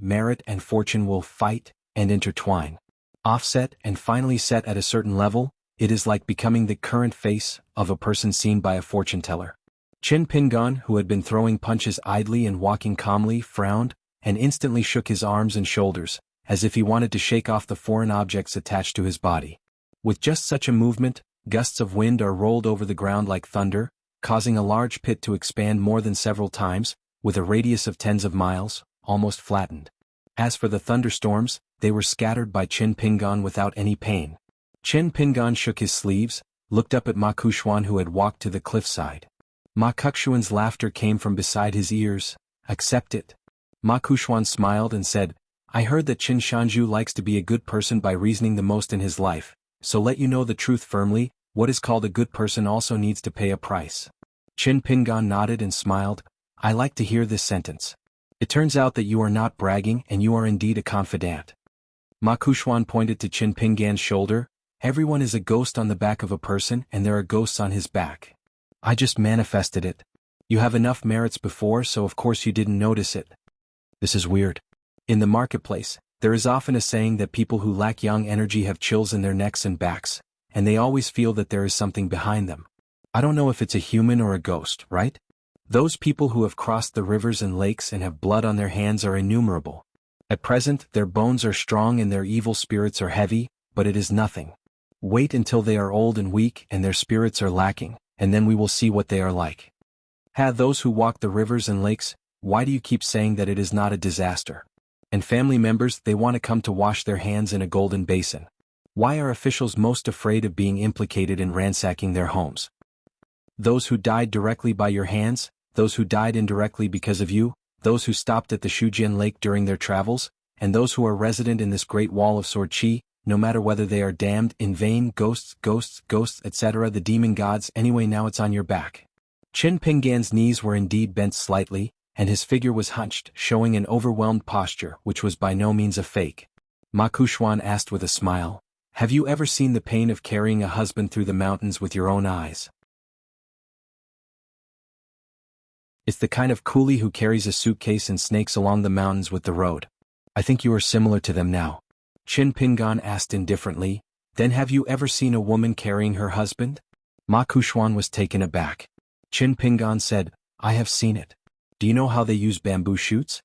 merit and fortune will fight and intertwine. Offset and finally set at a certain level, it is like becoming the current face of a person seen by a fortune teller. Qin Pinggan, who had been throwing punches idly and walking calmly, frowned, and instantly shook his arms and shoulders, as if he wanted to shake off the foreign objects attached to his body. With just such a movement, gusts of wind are rolled over the ground like thunder, causing a large pit to expand more than several times, with a radius of tens of miles, almost flattened. As for the thunderstorms, they were scattered by Qin Pinggan without any pain. Qin Pinggan shook his sleeves, looked up at Ma Xuanhuan who had walked to the cliffside. Ma Xuanhuan's laughter came from beside his ears. Accept it. Ma Xuanhuan smiled and said, I heard that Qin Xianxia likes to be a good person by reasoning the most in his life, so let you know the truth firmly, what is called a good person also needs to pay a price. Qin Pinggan nodded and smiled, I like to hear this sentence. It turns out that you are not bragging and you are indeed a confidant. Ma Xuanhuan pointed to Qin Pinggan's shoulder, everyone is a ghost on the back of a person and there are ghosts on his back. I just manifested it. You have enough merits before so of course you didn't notice it. This is weird. In the marketplace, there is often a saying that people who lack yang energy have chills in their necks and backs, and they always feel that there is something behind them. I don't know if it's a human or a ghost, right? Those people who have crossed the rivers and lakes and have blood on their hands are innumerable. At present, their bones are strong and their evil spirits are heavy, but it is nothing. Wait until they are old and weak and their spirits are lacking, and then we will see what they are like. Those who walk the rivers and lakes, why do you keep saying that it is not a disaster? And family members, they want to come to wash their hands in a golden basin. Why are officials most afraid of being implicated in ransacking their homes? Those who died directly by your hands, those who died indirectly because of you, those who stopped at the Shujian Lake during their travels, and those who are resident in this great wall of sword qi, no matter whether they are damned in vain, ghosts, etc., the demon gods, anyway now it's on your back. Qin Pinggan's knees were indeed bent slightly, and his figure was hunched, showing an overwhelmed posture which was by no means a fake. Ma Xuanhuan asked with a smile, have you ever seen the pain of carrying a husband through the mountains with your own eyes? It's the kind of coolie who carries a suitcase and snakes along the mountains with the road. I think you are similar to them now. Qin Pinggan asked indifferently, then have you ever seen a woman carrying her husband? Ma Xuanhuan was taken aback. Qin Pinggan said, I have seen it. Do you know how they use bamboo shoots?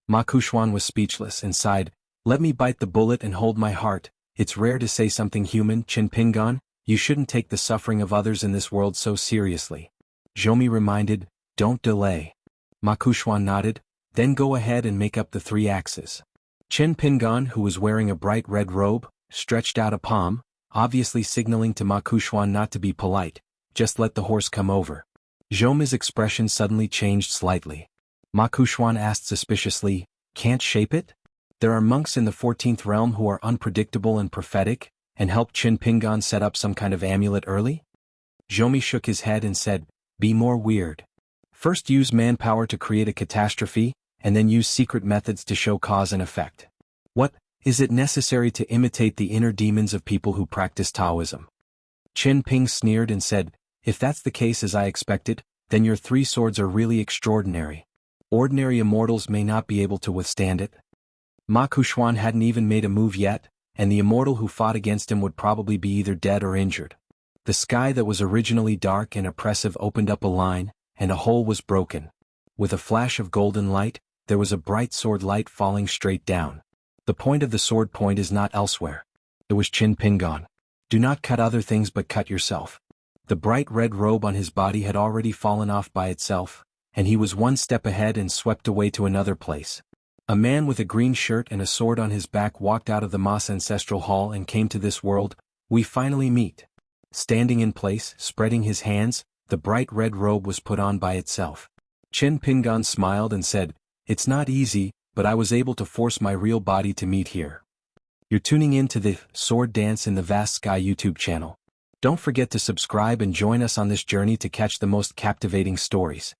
Ma Xuanhuan was speechless and sighed, let me bite the bullet and hold my heart, it's rare to say something human, Qin Pinggan, you shouldn't take the suffering of others in this world so seriously. Zhou reminded, don't delay. Ma Kuxuan nodded, then go ahead and make up the 3 axes. Chen Pingan, who was wearing a bright red robe, stretched out a palm, obviously signaling to Ma Kuxuan not to be polite, just let the horse come over. Zhou's expression suddenly changed slightly. Ma Kuxuan asked suspiciously, can't shape it? There are monks in the 14th realm who are unpredictable and prophetic, and helped Chen Pingan set up some kind of amulet early? Zhou shook his head and said, be more weird. First use manpower to create a catastrophe, and then use secret methods to show cause and effect. What, is it necessary to imitate the inner demons of people who practice Taoism? Chen Ping sneered and said, if that's the case as I expected, then your 3 swords are really extraordinary. Ordinary immortals may not be able to withstand it. Ma Kuxuan hadn't even made a move yet, and the immortal who fought against him would probably be either dead or injured. The sky that was originally dark and oppressive opened up a line, and a hole was broken. With a flash of golden light, there was a bright sword light falling straight down. The point of the sword point is not elsewhere. It was Chen Pingan. Do not cut other things but cut yourself. The bright red robe on his body had already fallen off by itself, and he was 1 step ahead and swept away to another place. A man with a green shirt and a sword on his back walked out of the Ma's ancestral hall and came to this world. We finally meet. Standing in place, spreading his hands, the bright red robe was put on by itself. Chen Pingan smiled and said, it's not easy, but I was able to force my real body to meet here. You're tuning in to the Sword Dance in the Vast Sky YouTube channel. Don't forget to subscribe and join us on this journey to catch the most captivating stories.